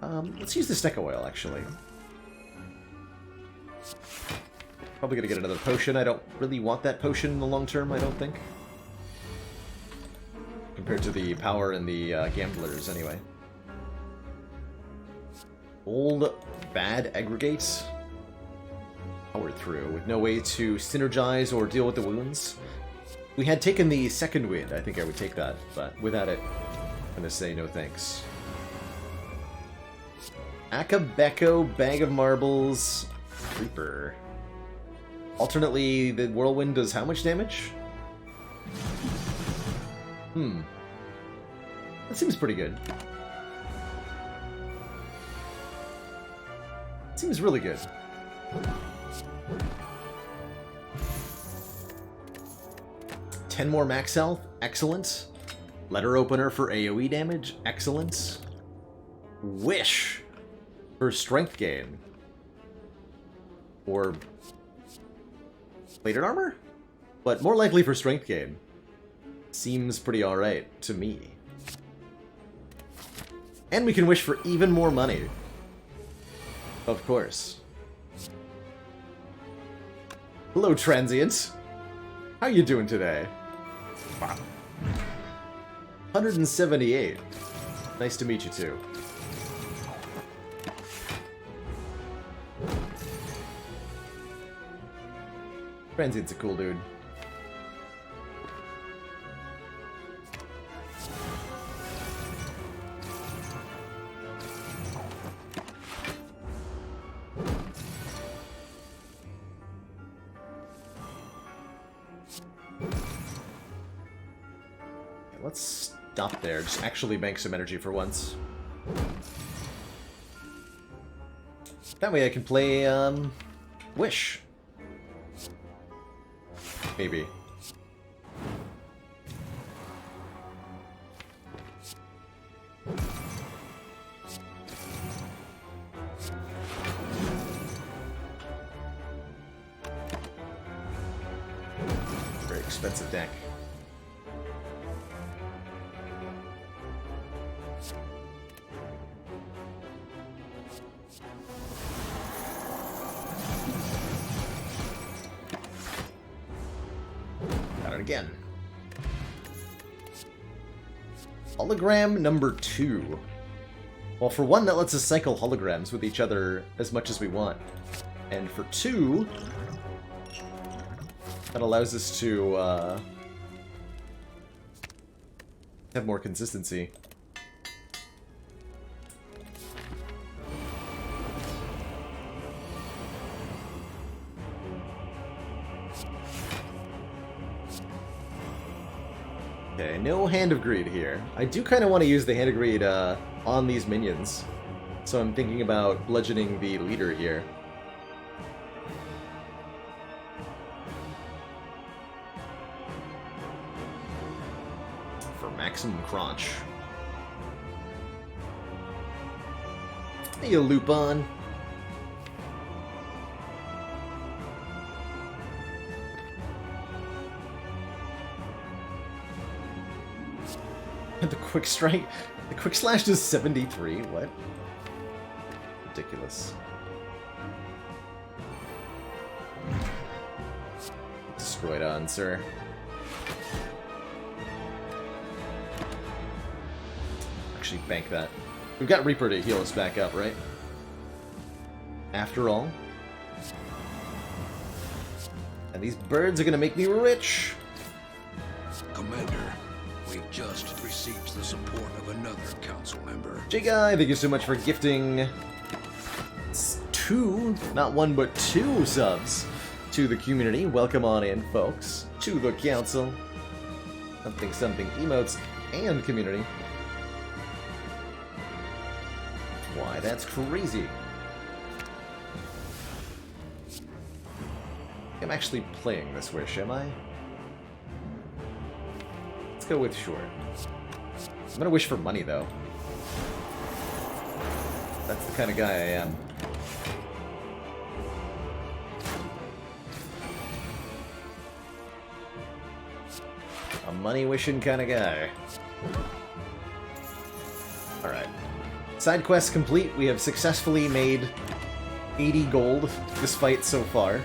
let's use the Stecca Oil, actually. Probably gonna get another potion. I don't really want that potion in the long term, I don't think. Compared to the power and the gamblers, anyway. Old bad aggregates. Power through, with no way to synergize or deal with the wounds. We had taken the second wind, I think I would take that, but without it, I'm gonna say no thanks. Akabeko, Bag of Marbles, Reaper. Alternately, the Whirlwind does how much damage? That seems pretty good. Seems really good. Ten more max health, excellent. Letter opener for AoE damage, excellent. Wish for strength gain. Or plated armor? But more likely for strength gain. Seems pretty alright to me. And we can wish for even more money. Of course. Hello, Transient. How you doing today? Wow. 178. Nice to meet you, too. Transient's a cool dude. Let's stop there. Just actually bank some energy for once. That way I can play, Wish. Maybe. Very expensive deck. Again. Hologram number 2. Well, for 1, that lets us cycle holograms with each other as much as we want. And for 2, that allows us to have more consistency. Okay, no Hand of Greed here. I do kind of want to use the Hand of Greed on these minions. So I'm thinking about bludgeoning the leader here. For maximum crunch. Hey, you Lupin. quick strike. The quick slash does 73. What? Ridiculous. Destroyed on, sir. Actually, bank that. We've got Reaper to heal us back up, right? After all. And these birds are gonna make me rich! Commander, we just received the support of another council member. J-Guy, thank you so much for gifting 2, not 1, but 2 subs to the community. Welcome on in, folks, to the council. Something, something, emotes, and community. Why, that's crazy. I'm actually playing this wish, am I? Let's go with short. I'm gonna wish for money, though. That's the kind of guy I am. A money-wishing kind of guy. Alright. Side quest complete. We have successfully made 80 gold this fight so far.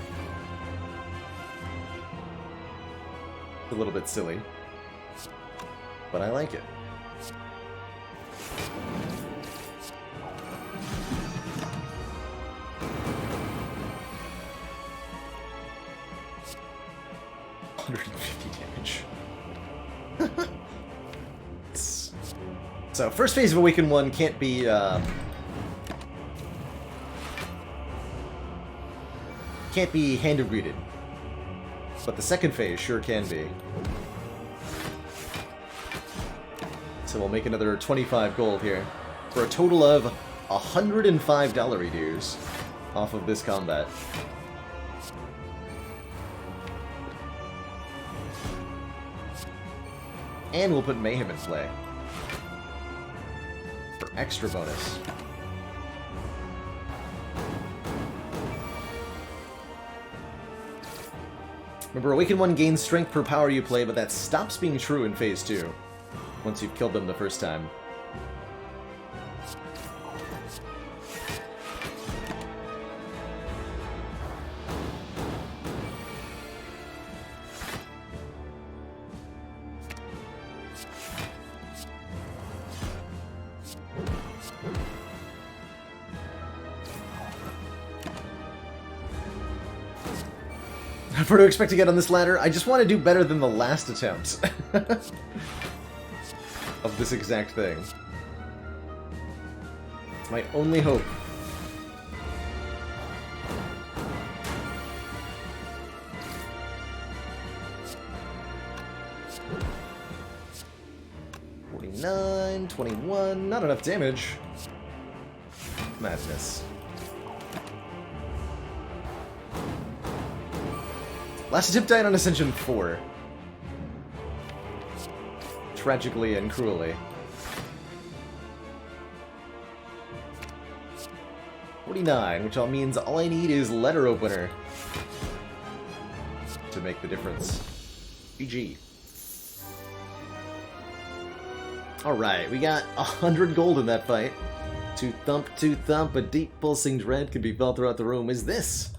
A little bit silly, but I like it. damage. So, first phase of Awaken 1 can't be, hand greeted. But the second phase sure can be. So we'll make another 25 gold here, for a total of $105 dues off of this combat. And we'll put Mayhem in play for extra bonus. Remember, Awaken 1 gains strength per power you play, but that stops being true in Phase 2, once you've killed them the first time. For to expect to get on this ladder, I just want to do better than the last attempt of this exact thing. It's my only hope. $49, $21, not enough damage. Madness. Last attempt died on Ascension 4. Tragically and cruelly. 49, which all means all I need is letter opener to make the difference. GG. Alright, we got 100 gold in that fight. To thump, a deep pulsing dread can be felt throughout the room. Is this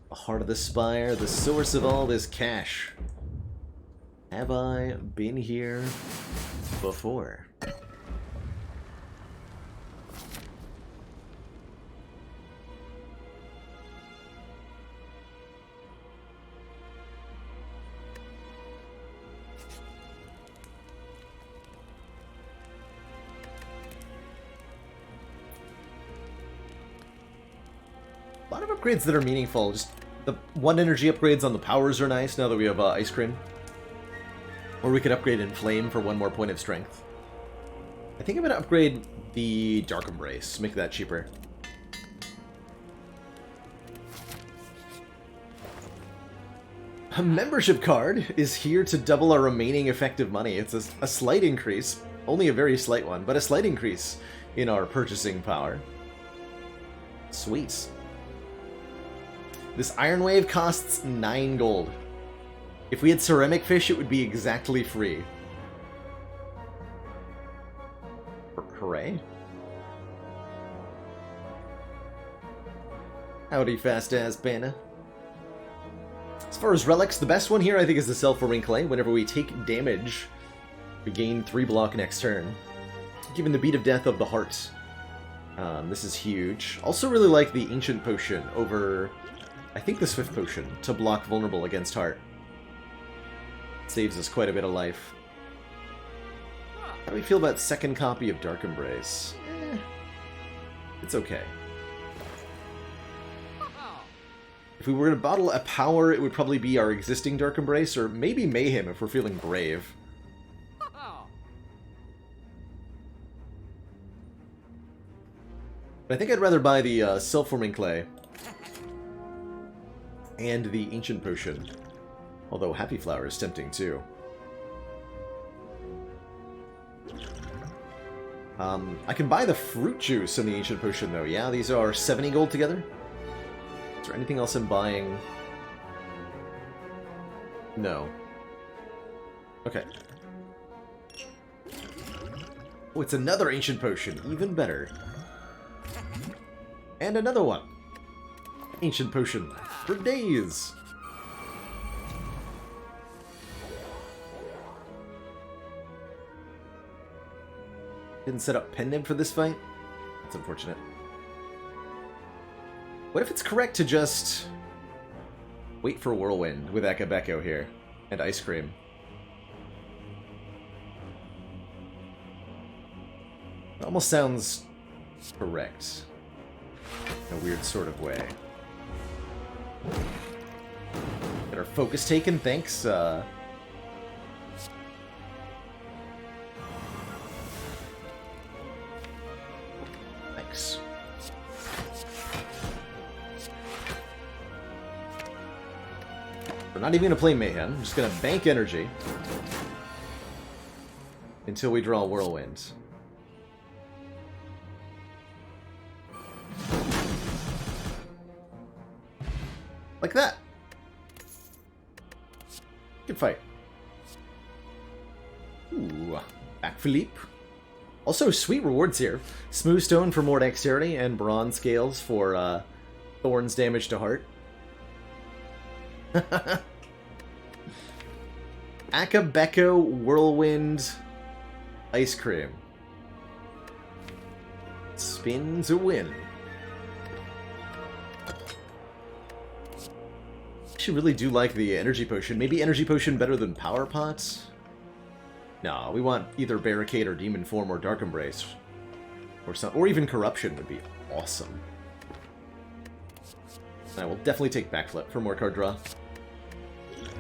the heart of the Spire, the source of all this cash? Have I been here before? A lot of upgrades that are meaningful. Just the 1 energy upgrades on the powers are nice now that we have Ice Cream. Or we could upgrade Inflame for 1 more point of strength. I think I'm going to upgrade the Dark Embrace, make that cheaper. A membership card is here to double our remaining effective money. It's a slight increase, only a very slight one, but a slight increase in our purchasing power. Sweet. This Iron Wave costs 9 gold. If we had Ceramic Fish, it would be exactly free. Howdy, fast-ass Banna. As far as relics, the best one here I think is the Self-Forming Clay. Whenever we take damage, we gain 3 block next turn. Given the Beat of Death of the Heart. This is huge. Also really like the Ancient Potion over, I think, the Swift Potion to block vulnerable against Heart. Saves us quite a bit of life. How do we feel about second copy of Dark Embrace? It's okay. If we were going to bottle a power, it would probably be our existing Dark Embrace, or maybe Mayhem if we're feeling brave. But I think I'd rather buy the Self-Forming Clay and the Ancient Potion. Although Happy Flower is tempting too. I can buy the Fruit Juice and the Ancient Potion though. Yeah, these are 70 gold together. Is there anything else I'm buying? No. Okay. Oh, it's another Ancient Potion. Even better. And another one. Ancient Potion. For days. Didn't set up Pen Nib for this fight? That's unfortunate. What if it's correct to just wait for Whirlwind with Akabeko here and Ice Cream? It almost sounds correct in a weird sort of way. Get our focus taken, thanks. Thanks. We're not even going to play Mayhem. I'm just going to bank energy until we draw Whirlwind. Like that. Good fight. Ooh, back Philippe. Also, sweet rewards here. Smooth Stone for more dexterity and Bronze Scales for Thorn's damage to Heart. Akabeko, Whirlwind, Ice Cream. Spin to win. I really do like the Energy Potion. Maybe Energy Potion better than Power Pot? No, we want either Barricade or Demon Form or Dark Embrace. Or even Corruption would be awesome. I will definitely take Backflip for more card draw.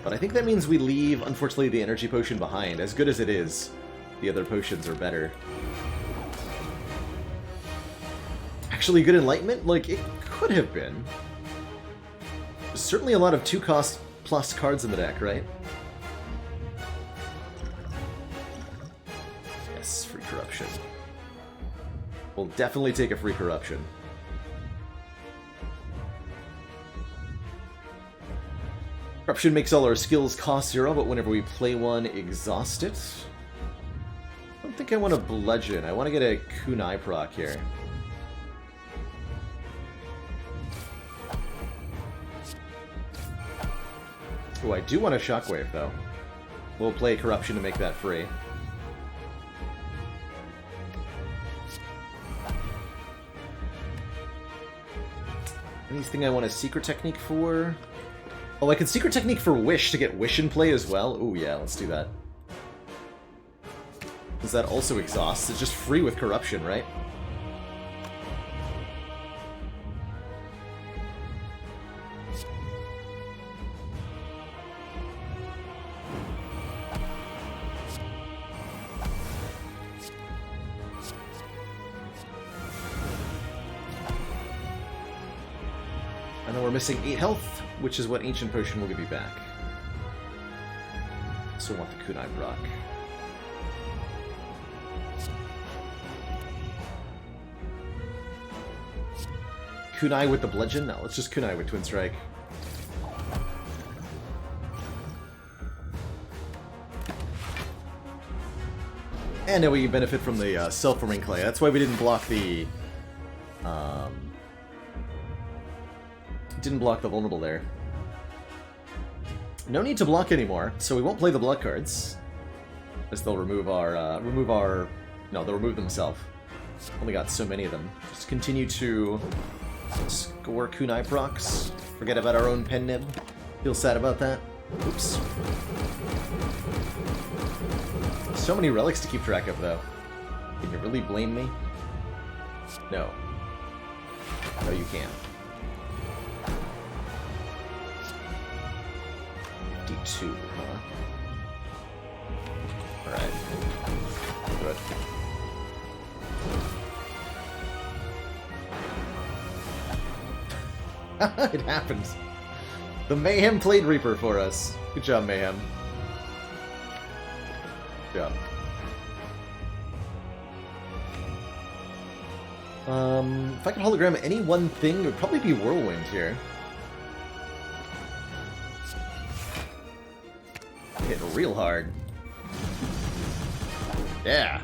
But I think that means we leave, unfortunately, the Energy Potion behind. As good as it is, the other potions are better. Actually, good Enlightenment? Like, it could have been. There's certainly a lot of 2-cost plus cards in the deck, right? Yes, free Corruption. We'll definitely take a free Corruption. Corruption makes all our skills cost 0, but whenever we play one, exhaust it. I don't think I want to Bludgeon. I want to get a Kunai proc here. Oh, I do want a Shockwave, though. We'll play Corruption to make that free. Anything I want a Secret Technique for? Oh, I can Secret Technique for Wish to get Wish in play as well? Oh yeah, let's do that. Because that also exhausts. It's just free with Corruption, right? I know we're missing 8 health, which is what Ancient Potion will give you back. So I want the Kunai proc. Kunai with the Bludgeon? No, let's just Kunai with Twin Strike. And now we benefit from the Self-Forming Clay. That's why we didn't block the Didn't block the vulnerable there. No need to block anymore, so we won't play the blood cards. As they'll remove our, no, they'll remove themselves. Only got so many of them. Just continue to score kunai procs. Forget about our own pen nib. Feel sad about that. Oops. So many relics to keep track of, though. Can you really blame me? No. No, you can't. D2, huh? Alright. Good. It happens. The Mayhem played Reaper for us. Good job, Mayhem. Good job. If I could hologram any one thing, it would probably be Whirlwind here. Hit real hard. Yeah.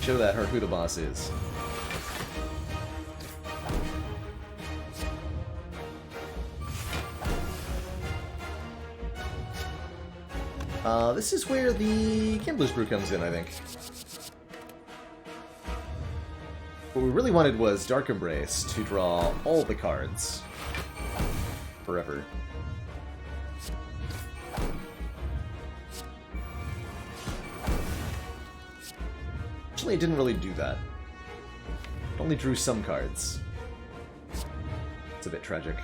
Show that her who the boss is. This is where the Gambler's Brew comes in, I think. What we really wanted was Dark Embrace to draw all the cards. Forever. Actually, it didn't really do that. It only drew some cards. It's a bit tragic.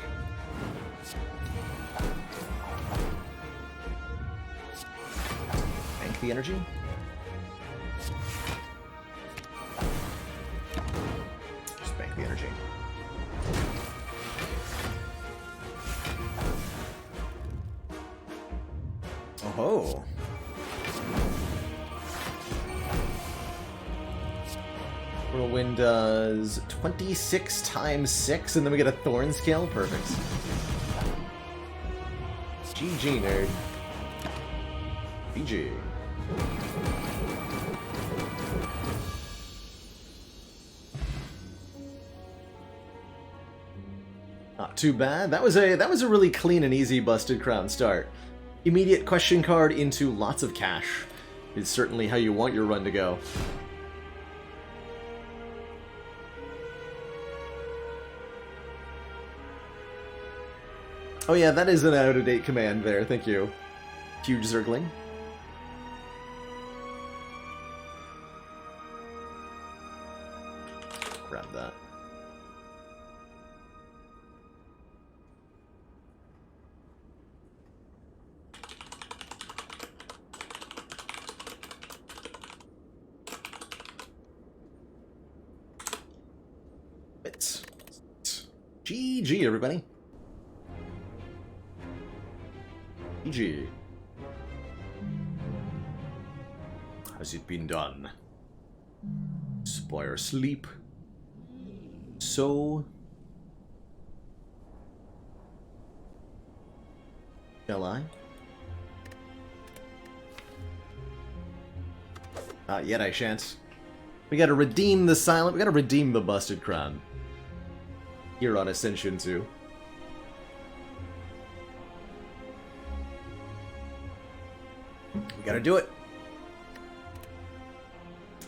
Bank the energy. Just bank the energy. Oh-ho. Whirlwind does 26 times 6, and then we get a Thorn Scale? Perfect. GG, nerd. GG. Not too bad. That was a really clean and easy Busted Crown start. Immediate question card into lots of cash is certainly how you want your run to go. Oh yeah, that is an out-of-date command there, thank you. Huge Zergling. Grab that. Bits. GG, everybody. GG. Has it been done? Spire sleep. So shall I? Not yet, I shan't. We gotta redeem the silent. We gotta redeem the Busted Crown. Here on Ascension 2. We gotta do it.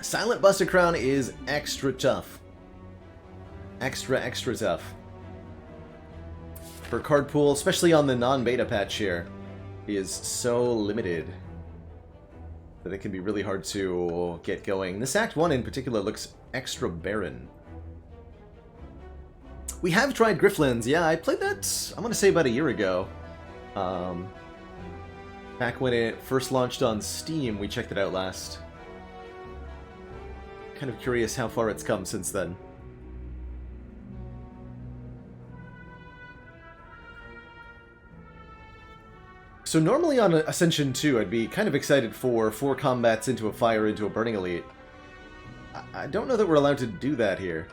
Silent Busted Crown is extra tough. Extra tough. For card pool, especially on the non-beta patch here, is so limited that it can be really hard to get going. This Act 1 in particular looks extra barren. We have tried Grifflands. Yeah, I played that, I'm gonna say about a year ago. Back when it first launched on Steam, we checked it out last. Kind of curious how far it's come since then. So normally on Ascension 2, I'd be kind of excited for 4 combats into a Fire into a Burning Elite. I don't know that we're allowed to do that here.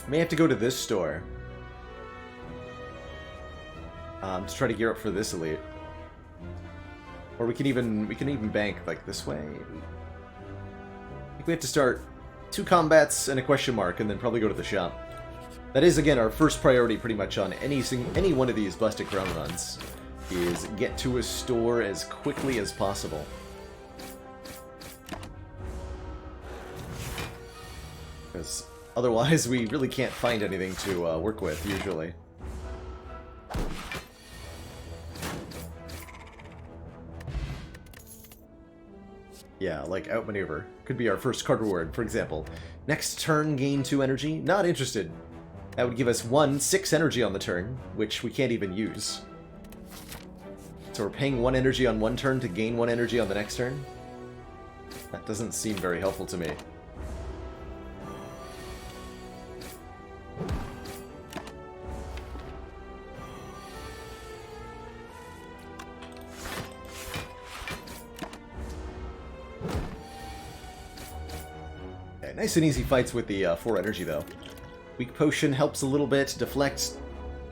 May have to go to this store. To try to gear up for this elite. Or we can even bank like this way. I think we have to start 2 combats and a question mark, and then probably go to the shop. That is, again, our first priority pretty much on any one of these Busted Crown runs, is get to a store as quickly as possible. Because otherwise we really can't find anything to work with, usually. Yeah, like outmaneuver. Could be our first card reward, for example. Next turn, gain 2 energy. Not interested. That would give us 6 energy on the turn, which we can't even use. So we're paying 1 energy on one turn to gain 1 energy on the next turn? That doesn't seem very helpful to me. Okay, nice and easy fights with the 4 energy, though. Weak Potion helps a little bit. Deflect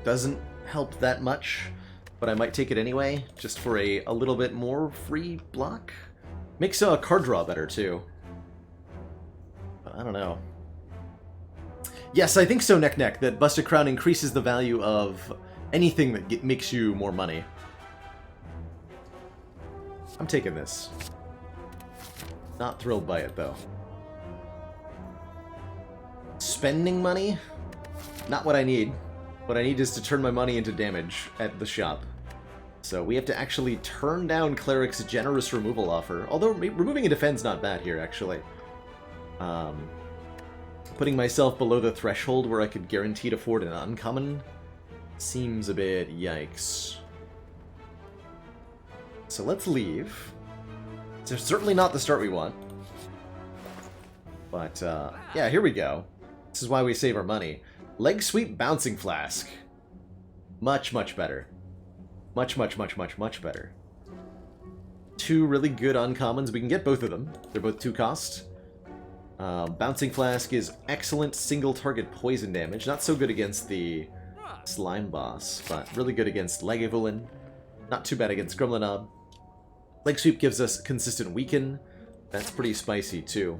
doesn't help that much, but I might take it anyway, just for a little bit more free block. Makes card draw better, too. But I don't know. Yes, I think so, Neck, that Busted Crown increases the value of anything that makes you more money. I'm taking this. Not thrilled by it, though. Spending money? Not what I need. What I need is to turn my money into damage at the shop. So we have to actually turn down Cleric's generous removal offer. Although removing a defense not bad here, actually. Putting myself below the threshold where I could guaranteed afford an uncommon seems a bit yikes. So let's leave. It's certainly not the start we want. But, yeah, here we go. This is why we save our money. Leg Sweep Bouncing Flask. Much, much better. Much, much, much, much, much better. 2 really good uncommons. We can get both of them. They're both 2 cost. Bouncing Flask is excellent single target poison damage. Not so good against the Slime Boss, but really good against Lagavulin. Not too bad against Gremlinob. Leg Sweep gives us consistent weaken. That's pretty spicy, too.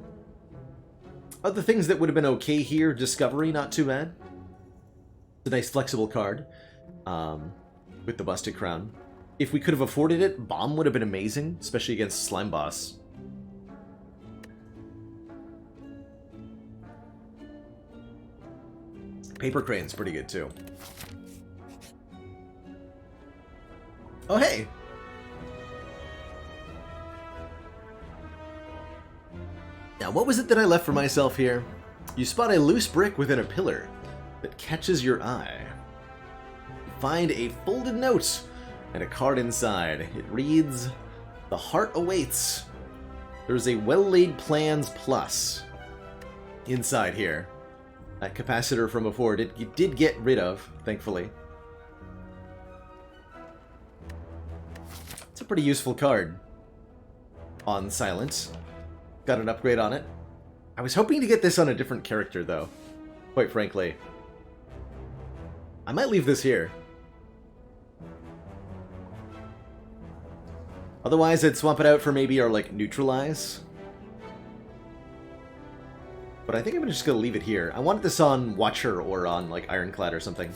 Other things that would have been okay here, Discovery, not too bad. It's a nice flexible card with the Busted Crown. If we could have afforded it, Bomb would have been amazing, especially against Slime Boss. Paper Crane's pretty good, too. Oh, hey! Now, what was it that I left for myself here? You spot a loose brick within a pillar that catches your eye. You find a folded note and a card inside. It reads, "The heart awaits." There's a well-laid plans plus inside here. That capacitor from before you did get rid of, thankfully. It's a pretty useful card. On silent. Got an upgrade on it. I was hoping to get this on a different character, though. Quite frankly. I might leave this here. Otherwise, I'd swap it out for maybe our, like, Neutralize. But I think I'm just gonna leave it here. I wanted this on Watcher or on, like, Ironclad or something.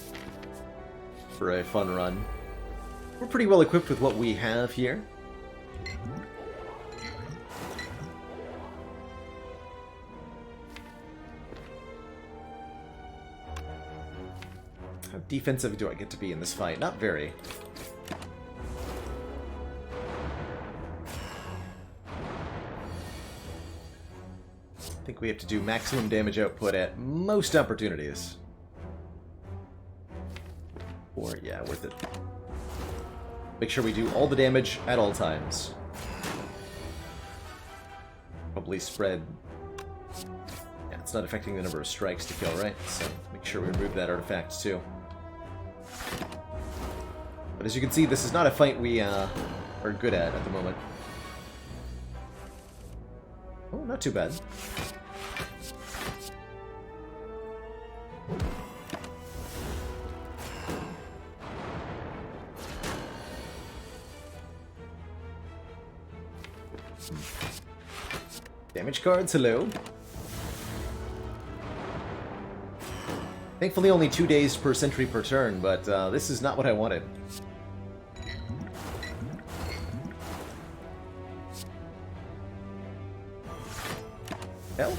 For a fun run. We're pretty well equipped with what we have here. How defensive do I get to be in this fight? Not very. I think we have to do maximum damage output at most opportunities. Or, yeah, worth it. Make sure we do all the damage at all times. Probably spread... Yeah, it's not affecting the number of strikes to kill, right? So make sure we remove that artifact, too. But as you can see, this is not a fight we are good at the moment. Oh, not too bad. Damage cards, hello. Thankfully only 2 days per sentry per turn, but this is not what I wanted. Hell?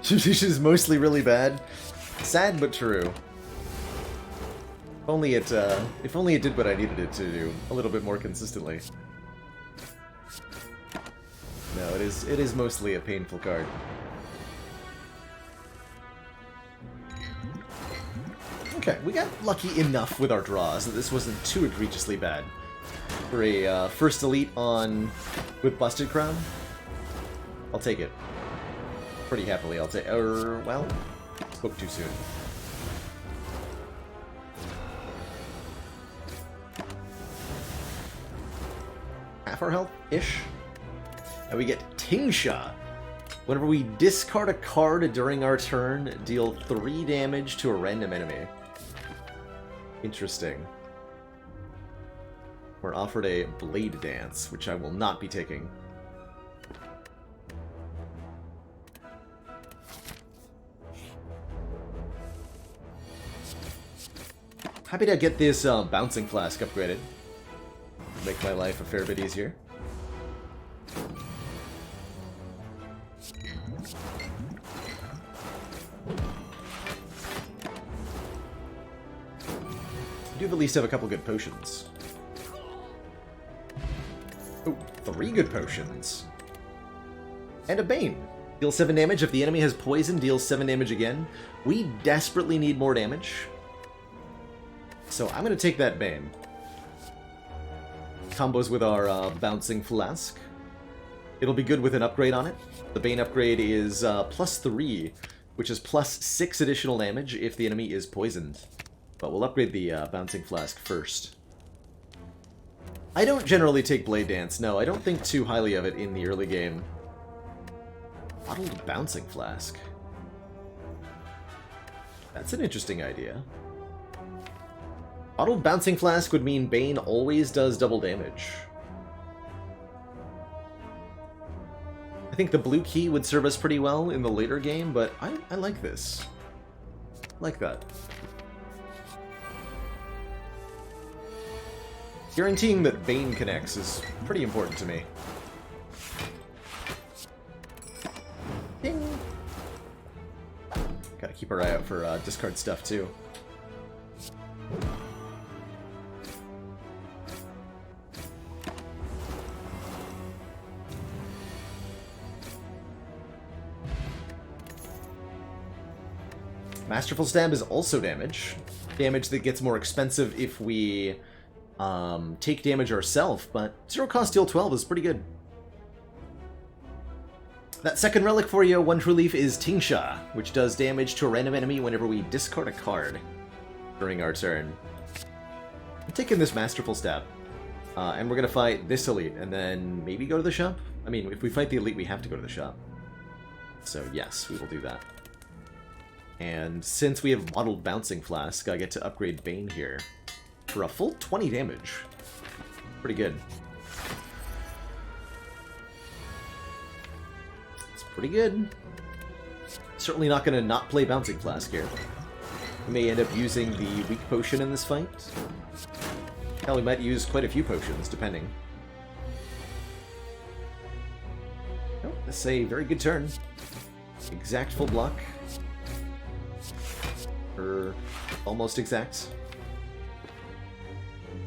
This is mostly really bad. Sad but true. If only it did what I needed it to do a little bit more consistently. No, it is mostly a painful card. Okay, we got lucky enough with our draws that this wasn't too egregiously bad. For a first elite on with Busted Crown, I'll take it. Pretty happily, I'll take. Well, spoke too soon. Half our health-ish. And we get Tingsha. Whenever we discard a card during our turn, deal 3 damage to a random enemy. Interesting. We're offered a Blade Dance, which I will not be taking. Happy to get this Bouncing Flask upgraded. Make my life a fair bit easier. I do at least have a couple good potions. Oh, 3 good potions. And a Bane. Deals 7 damage. If the enemy has poison, deals 7 damage again. We desperately need more damage. So I'm going to take that Bane. Combos with our Bouncing Flask. It'll be good with an upgrade on it. The Bane upgrade is +3, which is +6 additional damage if the enemy is poisoned. But we'll upgrade the Bouncing Flask first. I don't generally take Blade Dance, no. I don't think too highly of it in the early game. Bottled Bouncing Flask. That's an interesting idea. Bottled Bouncing Flask would mean Bane always does double damage. I think the blue key would serve us pretty well in the later game, but I like this. I like that. Guaranteeing that Bane connects is pretty important to me. Ding! Gotta keep our eye out for discard stuff, too. Masterful Stab is also damage. Damage that gets more expensive if we take damage ourselves, but 0 cost deal 12 is pretty good. That second relic for you, 1 True Leaf, is Tingsha, which does damage to a random enemy whenever we discard a card during our turn. I'm taking this Masterful Stab, and we're going to fight this elite, and then maybe go to the shop? I mean, if we fight the elite, we have to go to the shop. So yes, we will do that. And since we have Bottled Bouncing Flask, I get to upgrade Bane here for a full 20 damage. Pretty good. It's pretty good. Certainly not going to not play Bouncing Flask here. We may end up using the weak potion in this fight. Hell, we might use quite a few potions, depending. Oh, that's a very good turn. Exact full block. Or almost exact.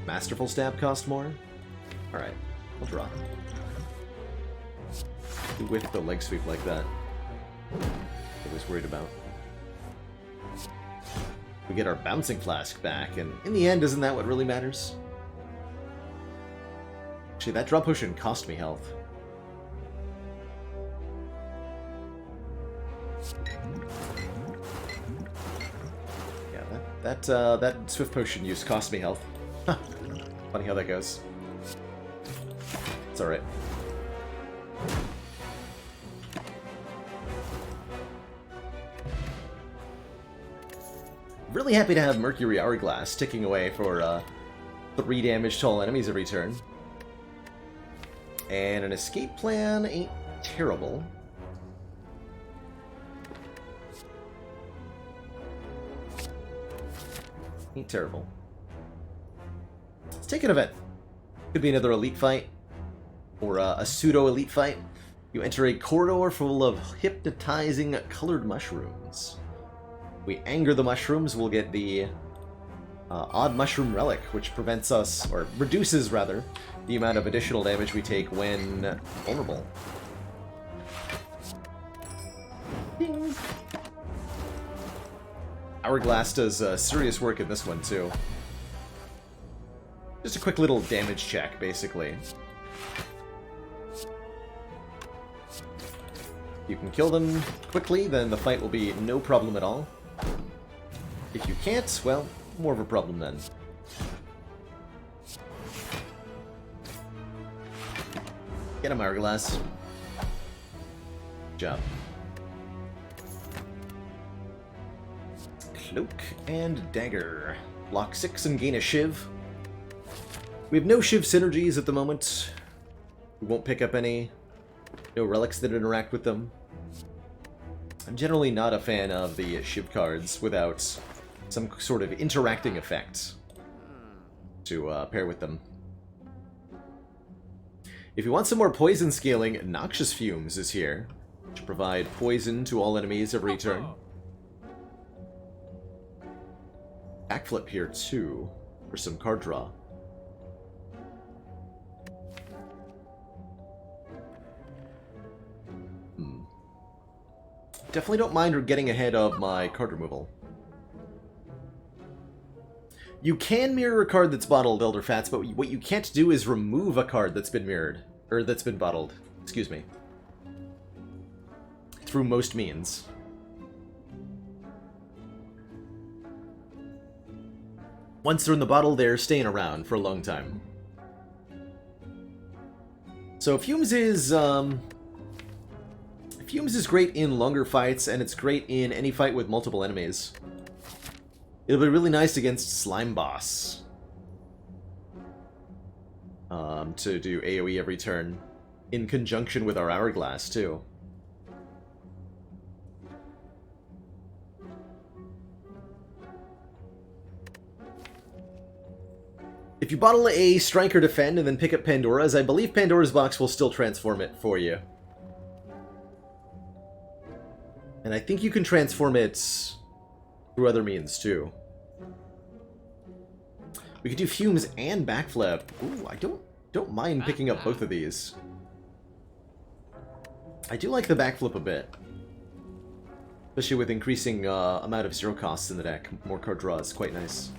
Masterful Stab cost more? Alright, we'll draw. We whiffed the leg sweep like that. I was worried about. We get our Bouncing Flask back, and in the end, isn't that what really matters? Actually, that draw potion cost me health. Yeah, that Swift Potion use cost me health. Funny how that goes. It's alright. Really happy to have Mercury Hourglass ticking away for 3 damage to all enemies every turn. And an escape plan ain't terrible. Ain't terrible. Let's take an event. Could be another elite fight, or a pseudo-elite fight. You enter a corridor full of hypnotizing colored mushrooms. We anger the mushrooms, we'll get the odd mushroom relic, which prevents us, or reduces rather, the amount of additional damage we take when vulnerable. Ding. Hourglass does serious work in this one too. Just a quick little damage check, basically. If you can kill them quickly, then the fight will be no problem at all. If you can't, well, more of a problem then. Get him, Hourglass. Good job. Cloak and Dagger. Block 6 and gain a Shiv. We have no Shiv synergies at the moment. We won't pick up any. No relics that interact with them. I'm generally not a fan of the Shiv cards without some sort of interacting effect to pair with them. If you want some more poison scaling, Noxious Fumes is here to provide poison to all enemies every turn. Backflip here too for some card draw. Definitely don't mind getting ahead of my card removal. You can mirror a card that's bottled, Elder Fats, but what you can't do is remove a card that's been mirrored. Or that's been bottled. Excuse me. Through most means. Once they're in the bottle, they're staying around for a long time. So Fumes is great in longer fights, and it's great in any fight with multiple enemies. It'll be really nice against Slime Boss. To do AoE every turn, in conjunction with our Hourglass, too. If you bottle a Strike or Defend and then pick up Pandora's, I believe Pandora's box will still transform it for you. And I think you can transform it through other means, too. We could do Fumes and Backflip. Ooh, I don't mind picking up both of these. I do like the Backflip a bit. Especially with increasing amount of zero costs in the deck. More card draw is quite nice.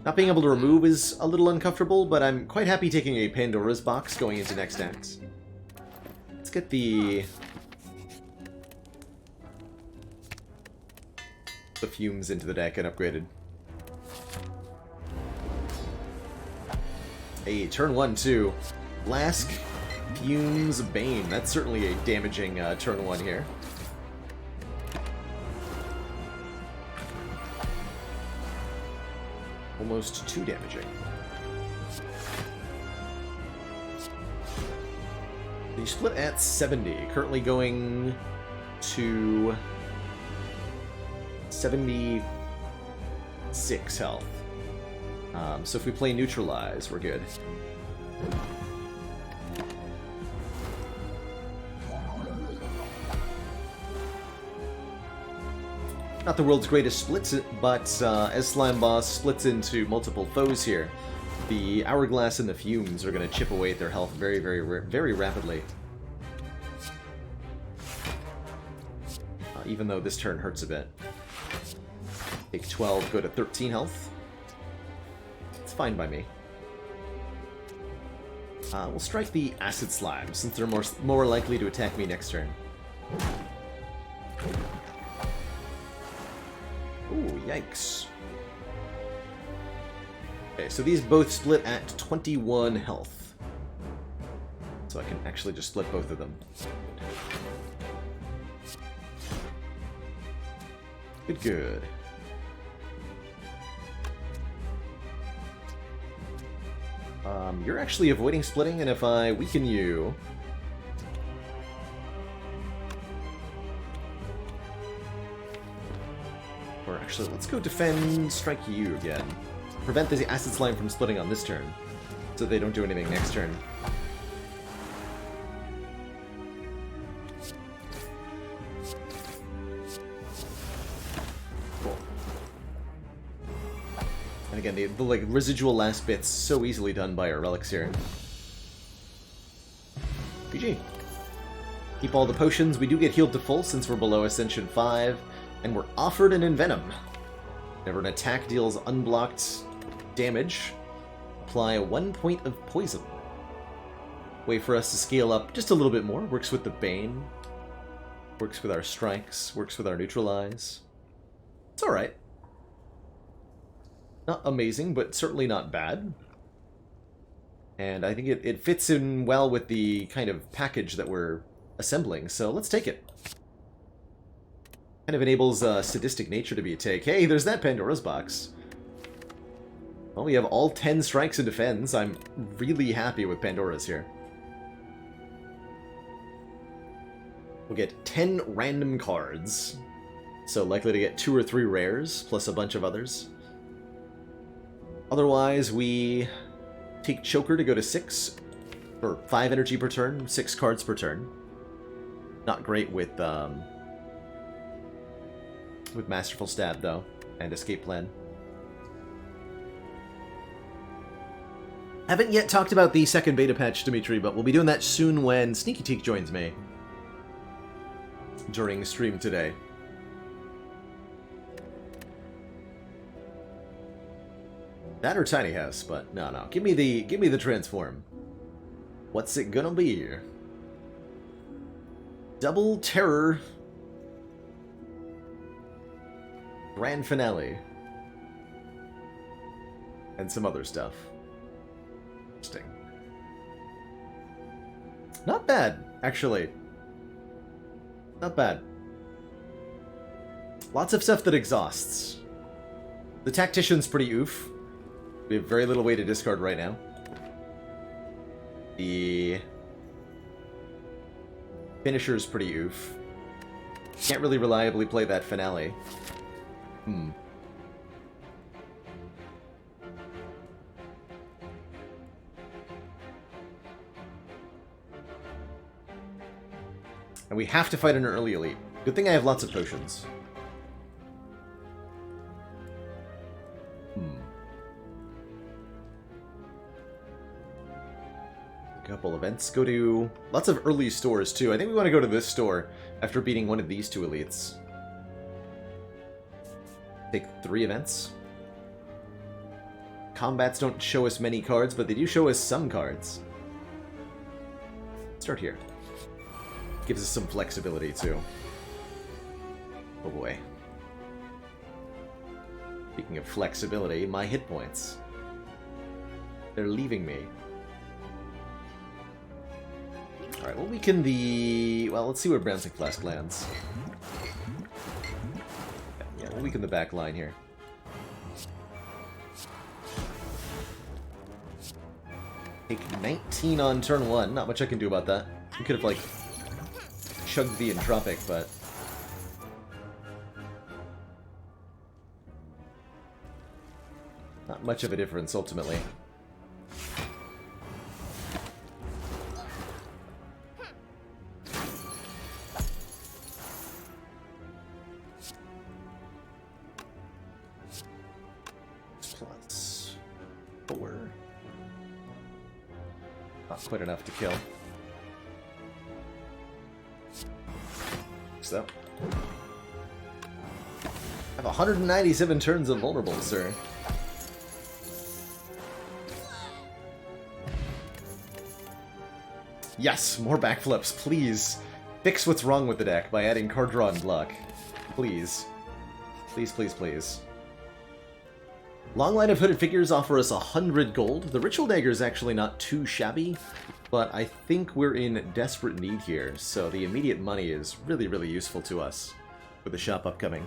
Not being able to remove is a little uncomfortable, but I'm quite happy taking a Pandora's box going into next act. Let's get the Fumes into the deck and upgraded. Hey, turn 1, 2. Flask, Fumes, Bane. That's certainly a damaging turn 1 here. Almost too damaging. You split at 70, currently going to 76 health. So if we play Neutralize, we're good. Not the world's greatest splits, but as Slime Boss splits into multiple foes here, the Hourglass and the Fumes are going to chip away at their health very, very rapidly. Even though this turn hurts a bit. Take 12, go to 13 health. It's fine by me. We'll strike the Acid Slime, since they're more likely to attack me next turn. Ooh, yikes. Okay, so these both split at 21 health. So I can actually just split both of them. Good, good. You're actually avoiding splitting, and if I weaken you... Or actually, let's go defend, strike you again. Prevent the acid slime from splitting on this turn, so they don't do anything next turn. Cool. And again, the like residual last bits so easily done by our relics here. GG. Keep all the potions. We do get healed to full since we're below Ascension 5. And we're offered an Envenom. Whenever an attack deals unblocked damage, apply 1 point of poison. Way for us to scale up just a little bit more. Works with the Bane. Works with our strikes. Works with our neutralize. It's alright. Not amazing, but certainly not bad. And I think it fits in well with the kind of package that we're assembling, so let's take it. Kind of enables sadistic nature to be a take. Hey, there's that Pandora's box. Well, we have all 10 strikes in defense. I'm really happy with Pandora's here. We'll get 10 random cards. So likely to get 2 or 3 rares, plus a bunch of others. Otherwise, we take Choker to go to 6, or 5 energy per turn, 6 cards per turn. Not great with Masterful Stab, though, and Escape Plan. Haven't yet talked about the second beta patch, Dimitri, but we'll be doing that soon when Sneaky Teak joins me during stream today. That or Tiny House, but no. Give me the transform. What's it gonna be? Double Terror Grand Finale. And some other stuff. Interesting. Not bad, actually. Not bad. Lots of stuff that exhausts. The Tactician's pretty oof. We have very little way to discard right now. The Finisher's pretty oof. Can't really reliably play that Finale. And we have to fight an early elite. Good thing I have lots of potions. A couple events. Go to lots of early stores, too. I think we want to go to this store after beating one of these 2 elites. Take 3 events. Combats don't show us many cards, but they do show us some cards. Start here. Gives us some flexibility, too. Oh boy. Speaking of flexibility, my hit points. They're leaving me. Alright, we'll weaken the... Well, let's see where Bouncing Flask lands. Yeah, we'll weaken the back line here. Take 19 on turn 1. Not much I can do about that. We could have, like, chugged the Entropic, but... not much of a difference, ultimately. Plus 4. Not quite enough to kill. So. I have 197 turns of vulnerable, sir. Yes, more backflips, please. Fix what's wrong with the deck by adding card draw and block. Please. Please, please, please. Long line of hooded figures offer us 100 gold. The Ritual Dagger is actually not too shabby, but I think we're in desperate need here, so the immediate money is really, really useful to us with the shop upcoming.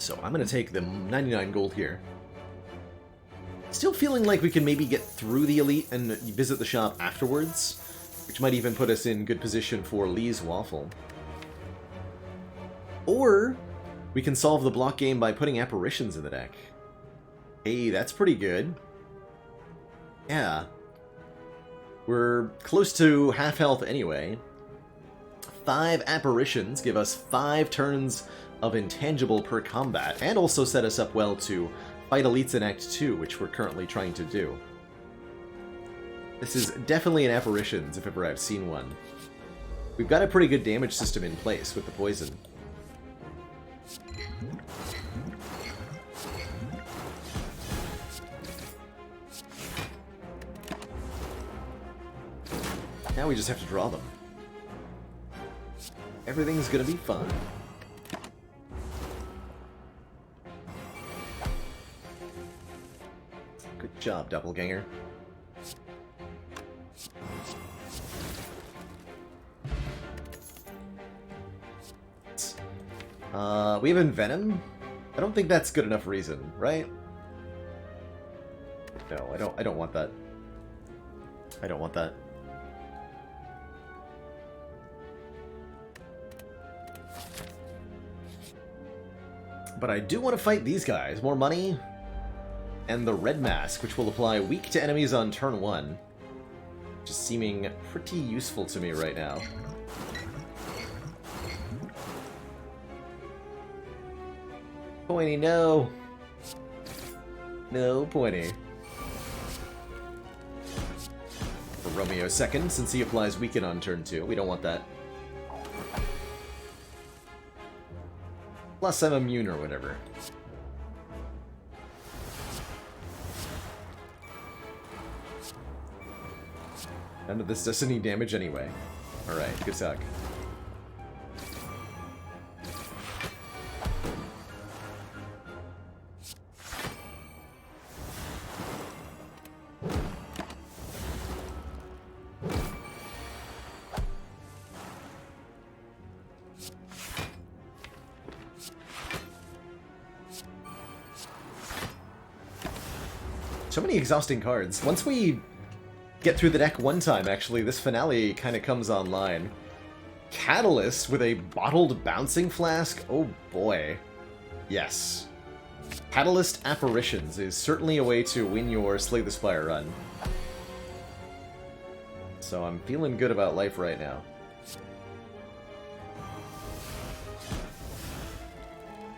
So I'm going to take the 99 gold here. Still feeling like we can maybe get through the elite and visit the shop afterwards, which might even put us in good position for Lee's Waffle. Or we can solve the block game by putting apparitions in the deck. Hey, that's pretty good. Yeah. We're close to half health anyway. 5 apparitions give us 5 turns of intangible per combat, and also set us up well to fight elites in Act 2, which we're currently trying to do. This is definitely an apparitions if ever I've seen one. We've got a pretty good damage system in place with the poison. Now we just have to draw them. Everything's gonna be fun. Good job, Doppelganger. We have Envenom? I don't think that's good enough reason, right? No, I don't want that. I don't want that. But I do want to fight these guys. More money. And the Red Mask, which will apply weak to enemies on turn 1. Which is seeming pretty useful to me right now. Pointy, no. No, Pointy. For Romeo second, since he applies weaken on turn 2. We don't want that. Plus I'm immune or whatever. None of this does any damage anyway. Alright, good talk. So many exhausting cards. Once we get through the deck one time, actually, this finale kind of comes online. Catalyst with a bottled bouncing flask? Oh boy. Yes. Catalyst Apparitions is certainly a way to win your Slay the Spire run. So I'm feeling good about life right now.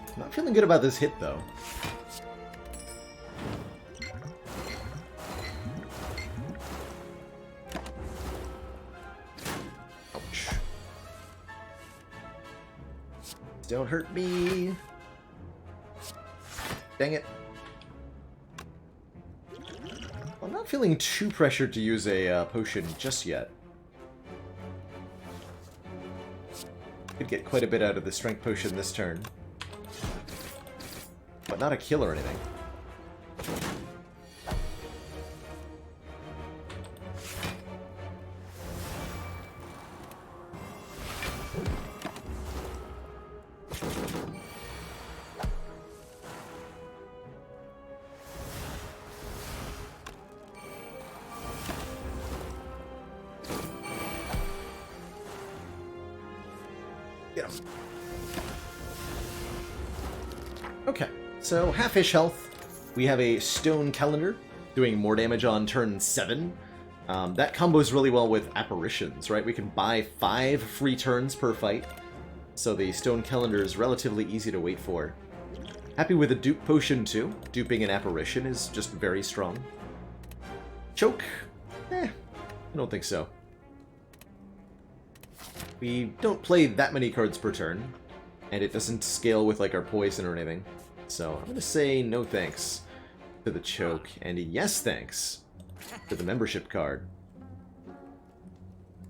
I'm not feeling good about this hit, though. Don't hurt me. Dang it. I'm not feeling too pressured to use a potion just yet. Could get quite a bit out of the strength potion this turn. But not a kill or anything. Okay, so half-ish health. We have a Stone Calendar, doing more damage on turn 7. That combos really well with Apparitions, right? We can buy 5 free turns per fight, so the Stone Calendar is relatively easy to wait for. Happy with a Dupe Potion too. Duping an Apparition is just very strong. Choke? I don't think so. We don't play that many cards per turn, and it doesn't scale with like our poison or anything. So I'm gonna say no thanks to the choke, and yes thanks to the membership card.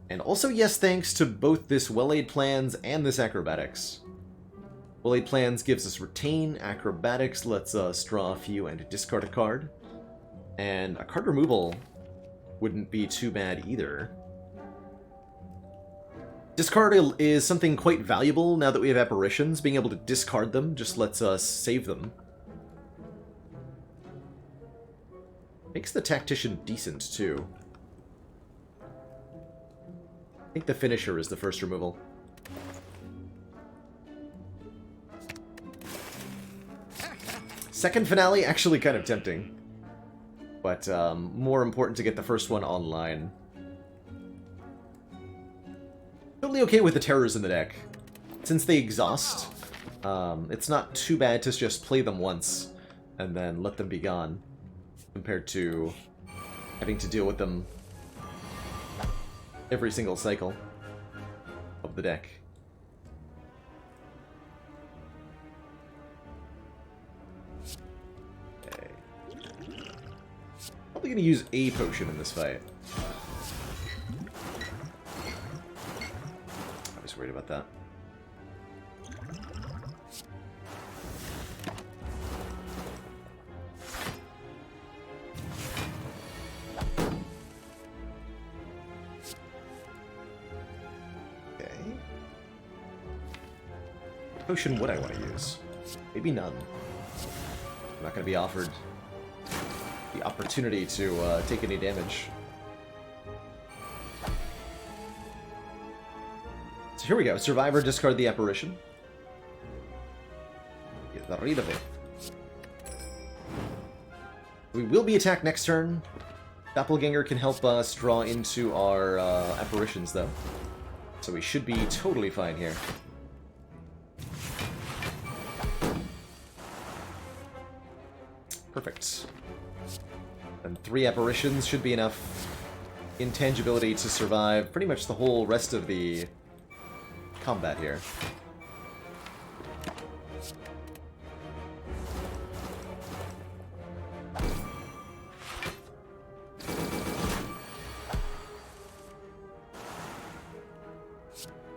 And also yes thanks to both this Well-Aid Plans and this Acrobatics. Well-Aid Plans gives us retain, Acrobatics lets us draw a few and discard a card. And a card removal wouldn't be too bad either. Discard is something quite valuable now that we have apparitions. Being able to discard them just lets us save them. Makes the Tactician decent, too. I think the Finisher is the first removal. Second Finale, actually kind of tempting. But more important to get the first one online. Totally okay with the Terrors in the deck. Since they exhaust, it's not too bad to just play them once and then let them be gone, compared to having to deal with them every single cycle of the deck. Okay. Probably gonna use a potion in this fight. I was worried about that. Potion would I want to use? Maybe none. I'm not going to be offered the opportunity to take any damage. So here we go. Survivor, discard the apparition. Get rid of it. We will be attacked next turn. Doppelganger can help us draw into our apparitions, though. So we should be totally fine here. Perfect. And 3 apparitions should be enough intangibility to survive pretty much the whole rest of the combat here.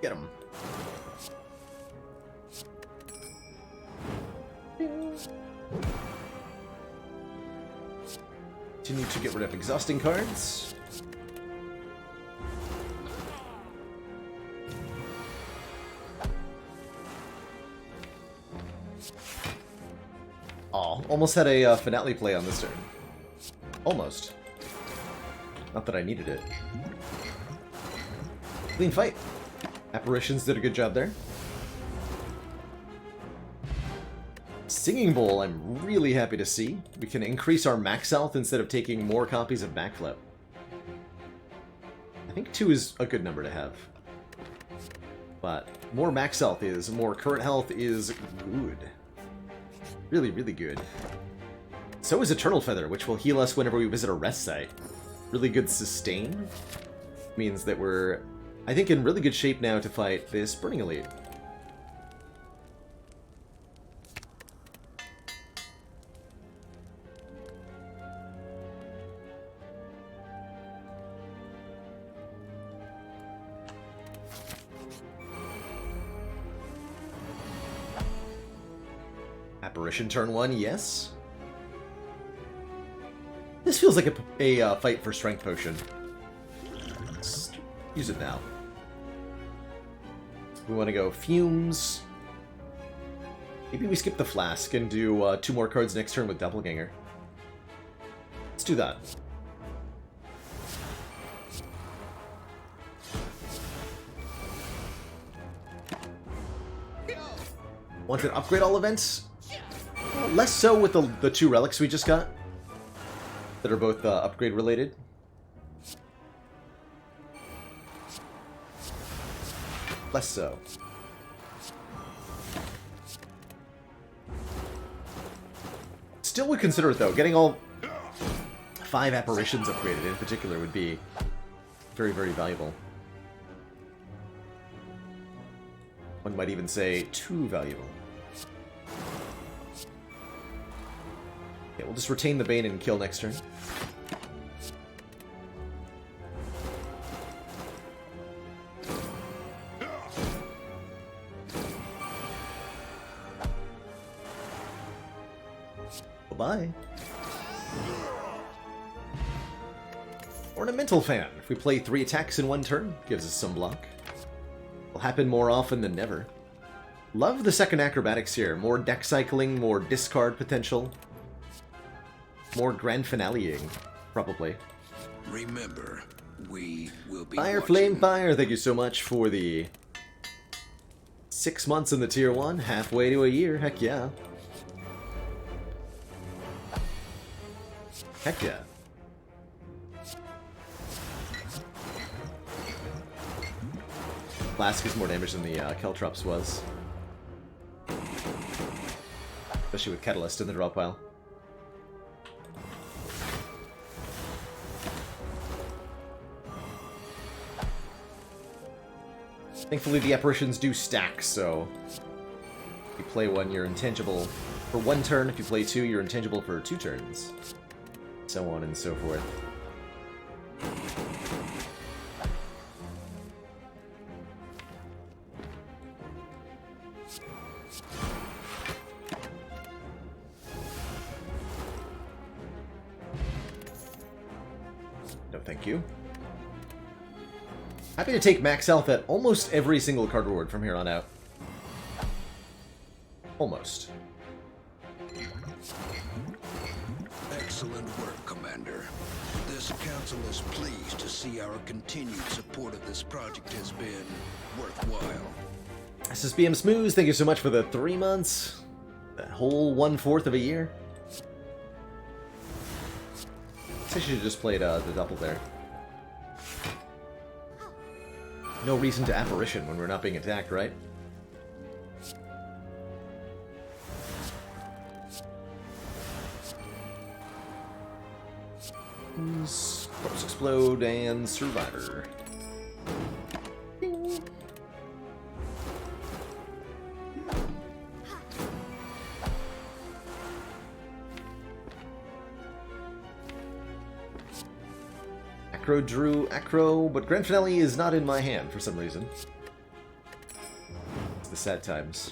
Get him. Continue to get rid of exhausting cards. Aw, almost had a finale play on this turn. Almost. Not that I needed it. Clean fight. Apparitions did a good job there. Singing Bowl, I'm really happy to see. We can increase our max health instead of taking more copies of Backflip. I think 2 is a good number to have. But more max health is, more current health is good. Really, really good. So is Eternal Feather, which will heal us whenever we visit a rest site. Really good sustain. Means that we're, I think, in really good shape now to fight this Burning Elite. Apparition turn 1, yes. This feels like a fight for Strength Potion. Let's use it now. We want to go Fumes. Maybe we skip the Flask and do 2 more cards next turn with Doppelganger. Let's do that. Want to upgrade all events? Less so with the 2 relics we just got, that are both upgrade related. Less so. Still would consider it though. Getting all 5 apparitions upgraded in particular would be very, very valuable. One might even say too valuable. Okay, we'll just retain the Bane and kill next turn. Bye-bye. Ornamental Fan. If we play 3 attacks in 1 turn, gives us some block. happen more often than never. Love the second acrobatics here. More deck cycling, more discard potential. More grand finaleing, probably. Remember, we will be Fire watching. Flame Fire, thank you so much for the 6 months in the Tier 1, halfway to a year, heck yeah. Heck yeah. Flask is more damage than the Caltrops was. Especially with Catalyst in the draw pile. Thankfully the apparitions do stack, so if you play one, you're intangible for 1 turn. If you play 2, you're intangible for 2 turns. So on and so forth. No, thank you. Happy to take max health at almost every single card reward from here on out. Almost. Excellent work, Commander. This council is pleased to see our continued support of this project has been worthwhile. SSBM Smooth, thank you so much for the 3 months. That whole 1/4 of a year. I should have just played the double there. No reason to apparition when we're not being attacked, right? Corpse Explode and Survivor. Acro drew Acro, but Grand Finale is not in my hand for some reason. It's the sad times.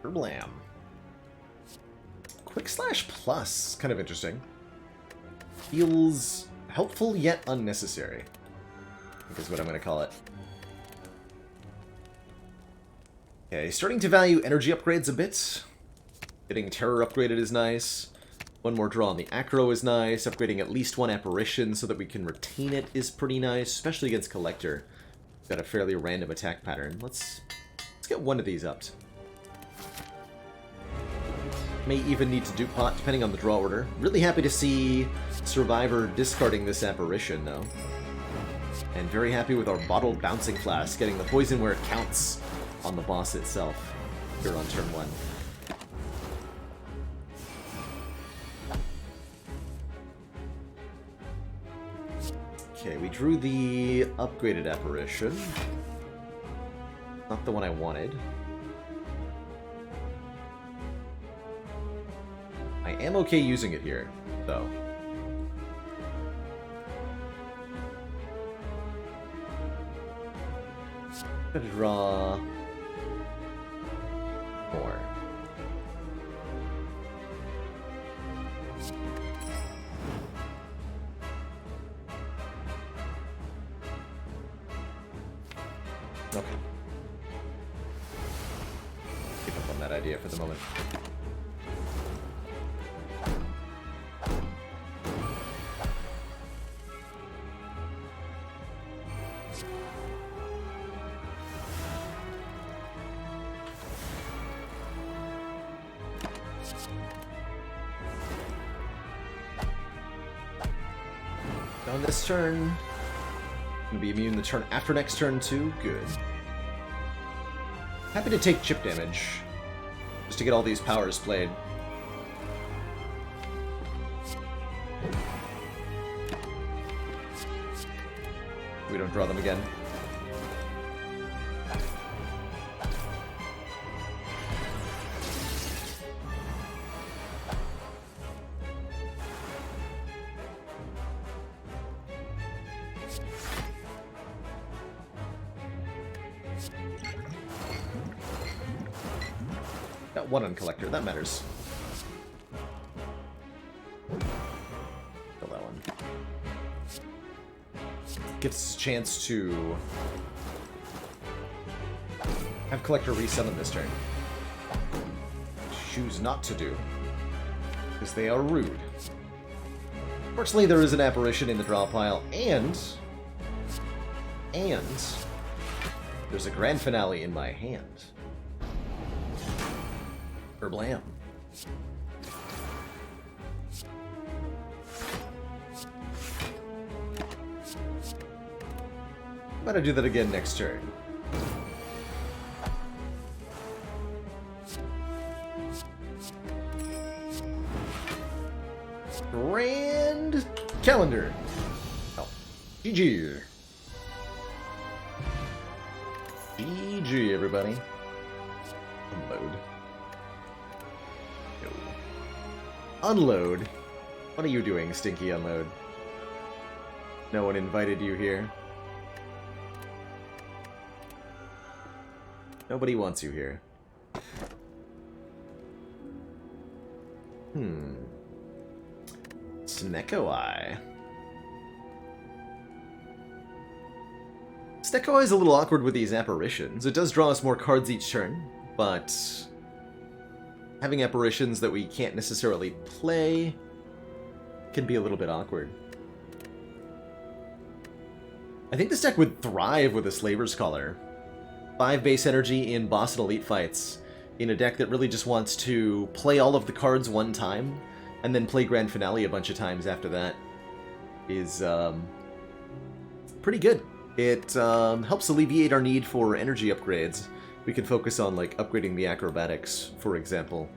Blam. Quick Slash Plus, kind of interesting. Feels helpful yet unnecessary, I think is what I'm going to call it. Okay, starting to value energy upgrades a bit. Getting Terror upgraded is nice. 1 more draw on the Acro is nice. Upgrading at least 1 Apparition so that we can retain it is pretty nice, especially against Collector. Got a fairly random attack pattern. Let's get 1 of these upped. May even need to do pot depending on the draw order. Really happy to see Survivor discarding this Apparition, though. And very happy with our Bottled Bouncing Flask getting the poison where it counts on the boss itself here on turn 1. Okay, we drew the upgraded Apparition. Not the one I wanted. I am okay using it here, though. Gonna draw more. Okay. Give up on that idea for the moment. On this turn, gonna be immune the turn after next turn too. Good. Happy to take chip damage, just to get all these powers played. We don't draw them again. Got one on Collector, that matters. Kill that one. Gives us a chance to have Collector resummon this turn. Choose not to do, because they are rude. Fortunately, there is an apparition in the draw pile, and there's a grand finale in my hand. Blam. I'm gonna do that again next turn. Grand calendar. Oh, GG. GG, everybody. Unload. No. Unload? What are you doing, Stinky Unload? No one invited you here. Nobody wants you here. Snecko Eye. Snecko Eye is a little awkward with these apparitions. It does draw us more cards each turn, but having apparitions that we can't necessarily play can be a little bit awkward. I think this deck would thrive with a Slaver's Caller. 5 base energy in boss and elite fights in a deck that really just wants to play all of the cards one time and then play Grand Finale a bunch of times after that is pretty good. It helps alleviate our need for energy upgrades. We can focus on like upgrading the acrobatics, for example,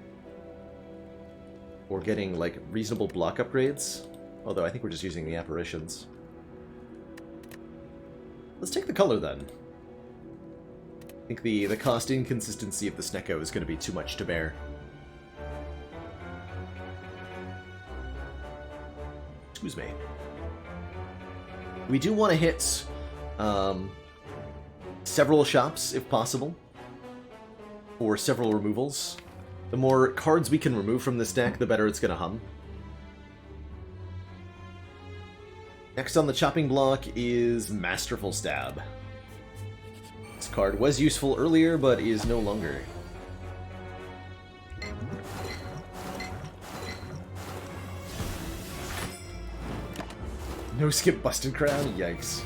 or getting like reasonable block upgrades, although I think we're just using the apparitions. Let's take the color then. I think the cost inconsistency of the Snecko is going to be too much to bear. Excuse me. We do want to hit several shops, if possible, for several removals. The more cards we can remove from this deck, the better it's going to hum. Next on the chopping block is Masterful Stab. This card was useful earlier, but is no longer. No skip Busted Crown? Yikes.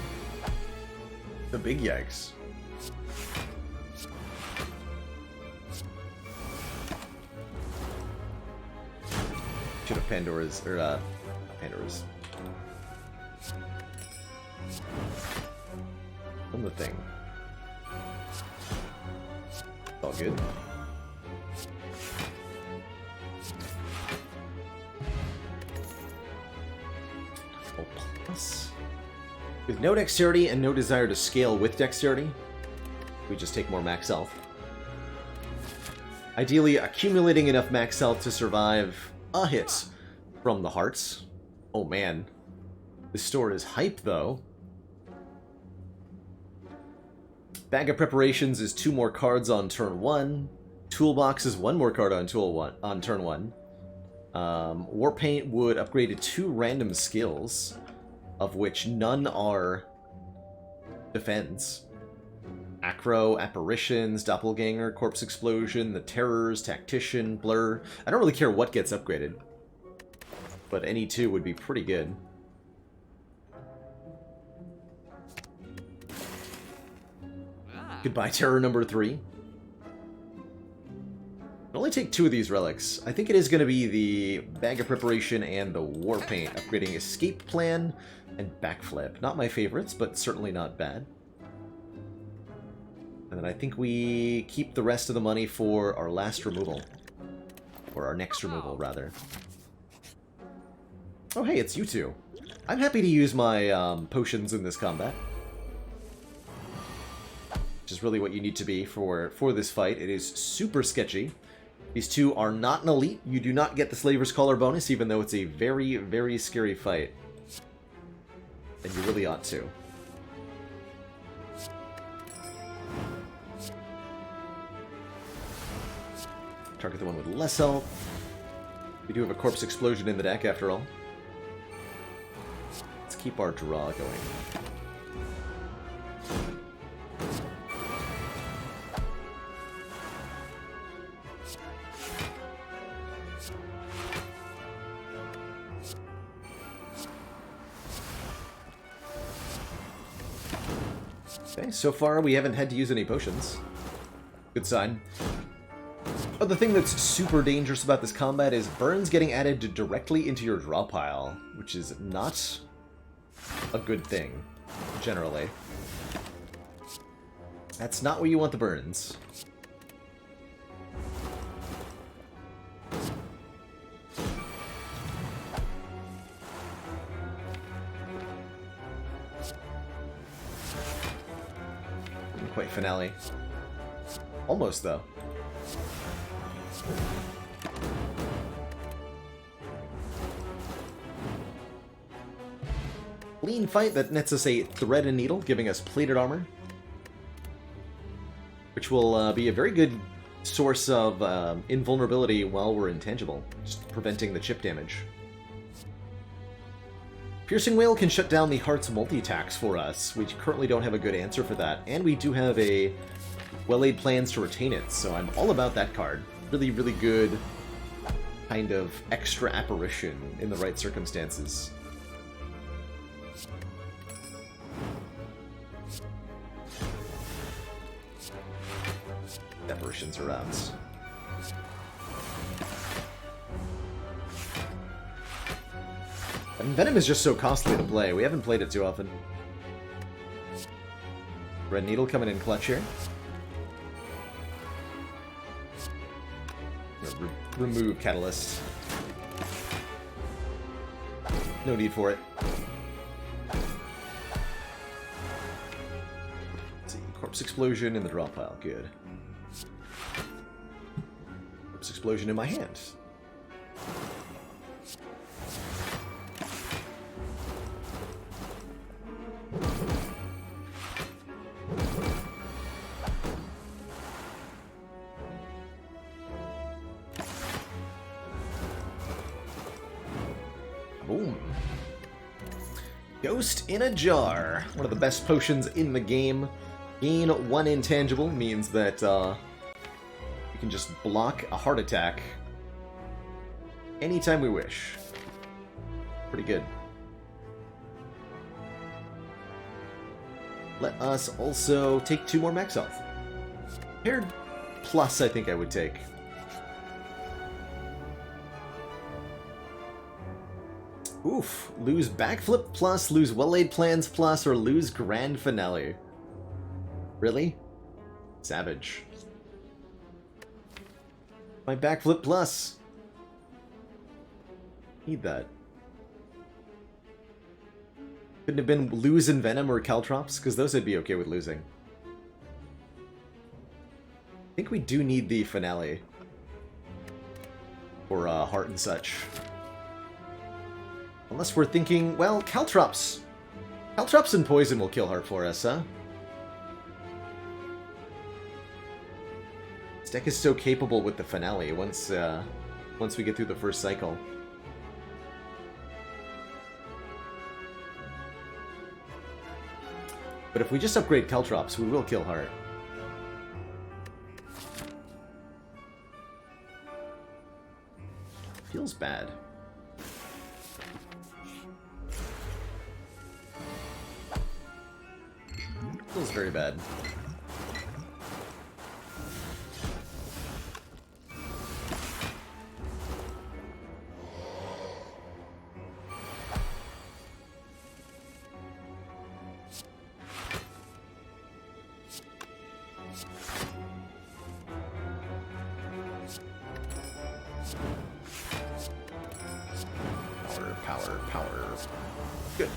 The big yikes. Should have Pandora's, or, Pandora's. On the thing. All good. Plus. With no dexterity and no desire to scale with dexterity, we just take more max health. Ideally, accumulating enough max health to survive a hit from the hearts. Oh man. This store is hype, though. Bag of Preparations is 2 more cards on turn 1. Toolbox is 1 more card on turn 1. War Paint would upgrade to 2 random skills, of which none are defense. Acro, Apparitions, Doppelganger, Corpse Explosion, the Terrors, Tactician, Blur. I don't really care what gets upgraded, but any 2 would be pretty good. Goodbye, Terror number 3. I'll only take 2 of these relics. I think it is going to be the Bag of Preparation and the War Paint, upgrading Escape Plan and Backflip. Not my favorites, but certainly not bad. And then I think we keep the rest of the money for our last removal. Or our next removal, rather. Oh hey, it's you two. I'm happy to use my potions in this combat. Which is really what you need to be for this fight. It is super sketchy. These 2 are not an elite. You do not get the Slaver's Caller bonus, even though it's a very, very scary fight. And you really ought to. target the one with less health. We do have a corpse explosion in the deck, after all. Let's keep our draw going. Okay, so far we haven't had to use any potions. Good sign. Oh, the thing that's super dangerous about this combat is burns getting added directly into your draw pile, which is not a good thing, generally. That's not where you want the burns. Didn't quite finale. Almost, though. Lean fight that nets us a thread and needle, giving us plated armor, which will be a very good source of invulnerability while we're intangible, just preventing the chip damage. Piercing Wail can shut down the Heart's multi-attacks for us. We currently don't have a good answer for that, and we do have a well-laid plans to retain it, so I'm all about that card. Really, really good kind of extra apparition in the right circumstances. Apparitions are out. And Venom is just so costly to play. We haven't played it too often. Red Needle coming in clutch here. Remove Catalyst. No need for it. Let's see, Corpse Explosion in the draw pile. Good. Corpse Explosion in my hand. Boom. Ghost in a Jar. One of the best potions in the game. Gain 1 intangible means that we can just block a heart attack anytime we wish. Pretty good. Let us also take 2 more max health. Paired plus I think I would take. Oof. Lose Backflip plus, lose Well-Laid Plans plus, or lose Grand Finale. Really? Savage. My Backflip plus. Need that. Couldn't have been lose Envenom or Caltrops, because those I'd be okay with losing. I think we do need the Finale. Or Heart and such. Unless we're thinking, well, Caltrops. Caltrops and Poison will kill Heart for us, huh? This deck is so capable with the Finale once we get through the first cycle. But if we just upgrade Caltrops, we will kill Heart. Feels bad. Feels very bad. Power. Good.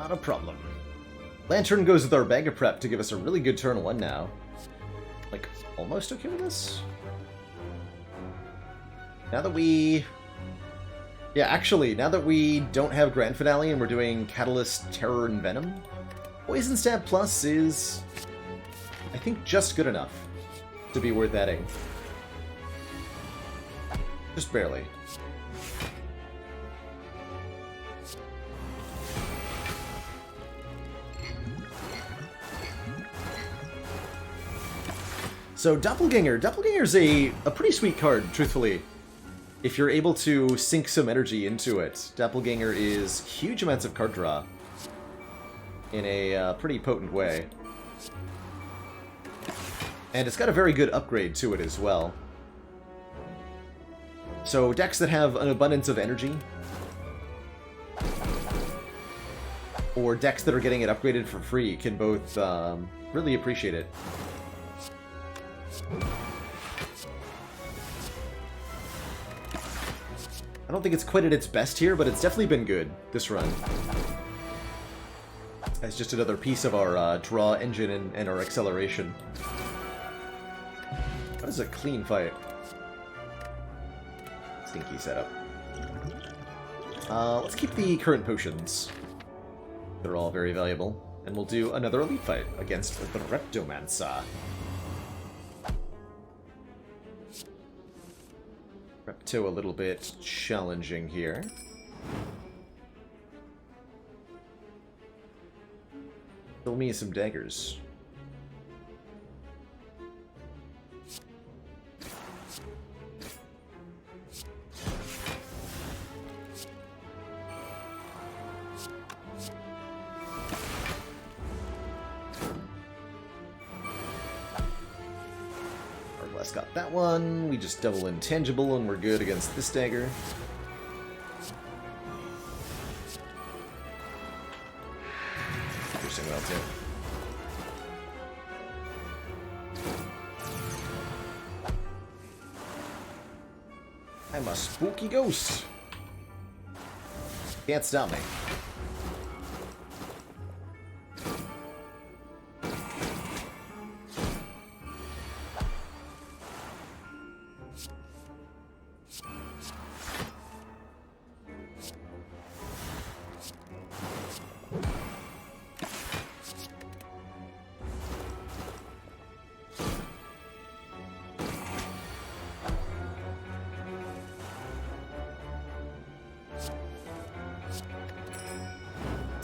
Not a problem. Lantern goes with our bag of prep to give us a really good turn 1 now. Like, almost okay with this? Now that we... Yeah, actually, now that we don't have Grand Finale and we're doing Catalyst, Terror, and Venom, Poison Stab Plus is, I think, just good enough to be worth adding. Just barely. So Doppelganger. Doppelganger's a pretty sweet card, truthfully. If you're able to sink some energy into it. Doppelganger is huge amounts of card draw in a pretty potent way. And it's got a very good upgrade to it as well. So decks that have an abundance of energy, or decks that are getting it upgraded for free, can both really appreciate it. I don't think it's quite at its best here, but it's definitely been good this run. As just another piece of our draw engine and our acceleration. That is a clean fight. Stinky setup. Let's keep the current potions. They're all very valuable. And we'll do another elite fight against the Reptomancer. Repto a little bit challenging here. Kill me some daggers. Arglast got that one. We just double intangible and we're good against this dagger. Interesting well too. I'm a spooky ghost. Can't stop me.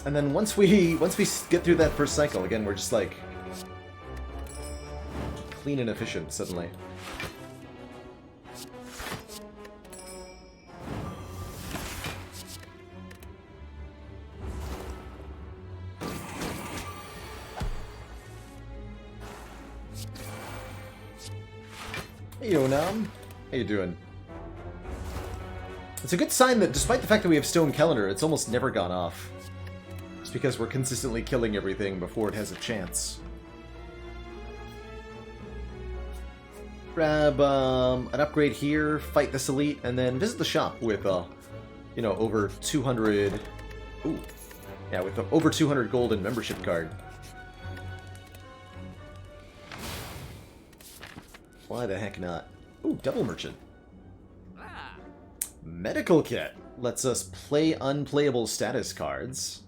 And then once we get through that first cycle, again, we're just like clean and efficient suddenly. Hey, Onam. How you doing? It's a good sign that despite the fact that we have Stone Calendar, it's almost never gone off. It's because we're consistently killing everything before it has a chance. Grab an upgrade here, fight this elite, and then visit the shop with, you know, over 200... Ooh. Yeah, with over 200 gold and membership card. Why the heck not? Ooh, double merchant. Medical kit lets us play unplayable status cards.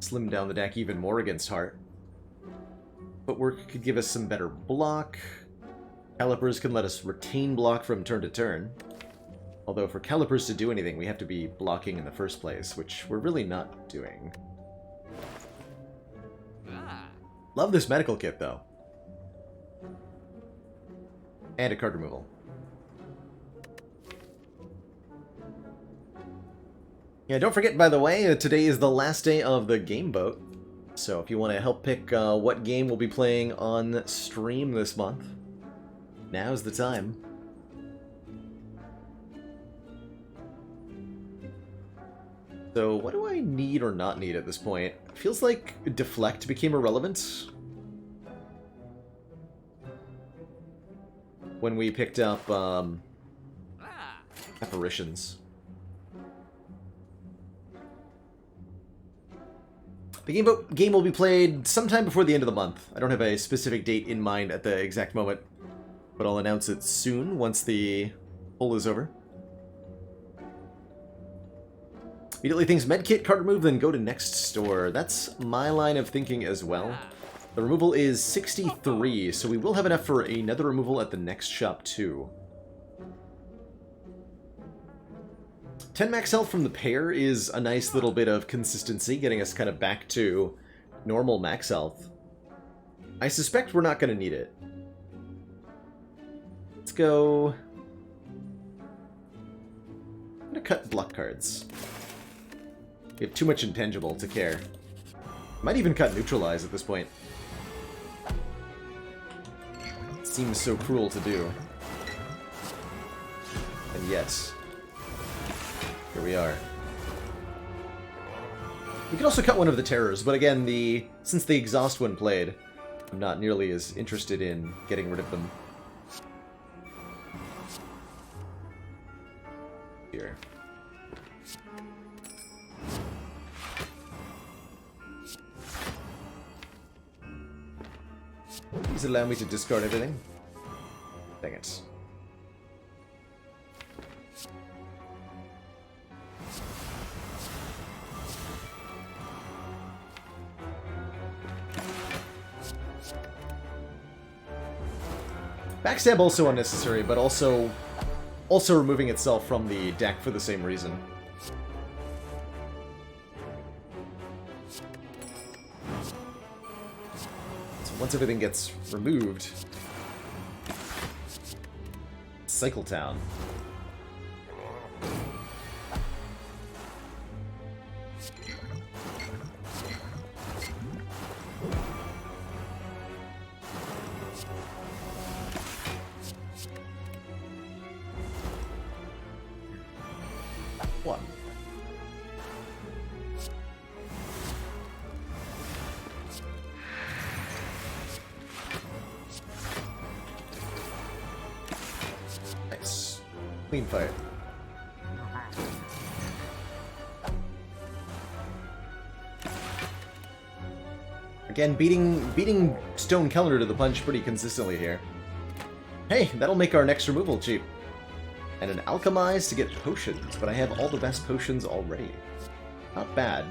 Slim down the deck even more against Heart. Footwork could give us some better block. Calipers can let us retain block from turn to turn. Although for Calipers to do anything, we have to be blocking in the first place, which we're really not doing. Love this medical kit, though. And a card removal. Yeah, don't forget, by the way, today is the last day of the game vote. So if you want to help pick what game we'll be playing on stream this month, now's the time. So what do I need or not need at this point? It feels like Deflect became irrelevant when we picked up Apparitions. The game will be played sometime before the end of the month. I don't have a specific date in mind at the exact moment, but I'll announce it soon once the poll is over. Immediately thinks medkit, card remove, then go to next store. That's my line of thinking as well. The removal is 63, so we will have enough for another removal at the next shop too. 10 max health from the pair is a nice little bit of consistency, getting us kind of back to normal max health. I suspect we're not going to need it. Let's go... I'm going to cut block cards. We have too much intangible to care. Might even cut neutralize at this point. It seems so cruel to do. And yet... here we are. We can also cut one of the terrors, but again, since the exhaust one played, I'm not nearly as interested in getting rid of them. Here. Please allow me to discard everything. Dang it. Backstab also unnecessary, but also removing itself from the deck for the same reason. So once everything gets removed, Cycle Town. One. Nice. Clean fire. Again, beating Stone Calendar to the punch pretty consistently here. Hey, that'll make our next removal cheap. And an Alchemize to get potions, but I have all the best potions already. Not bad,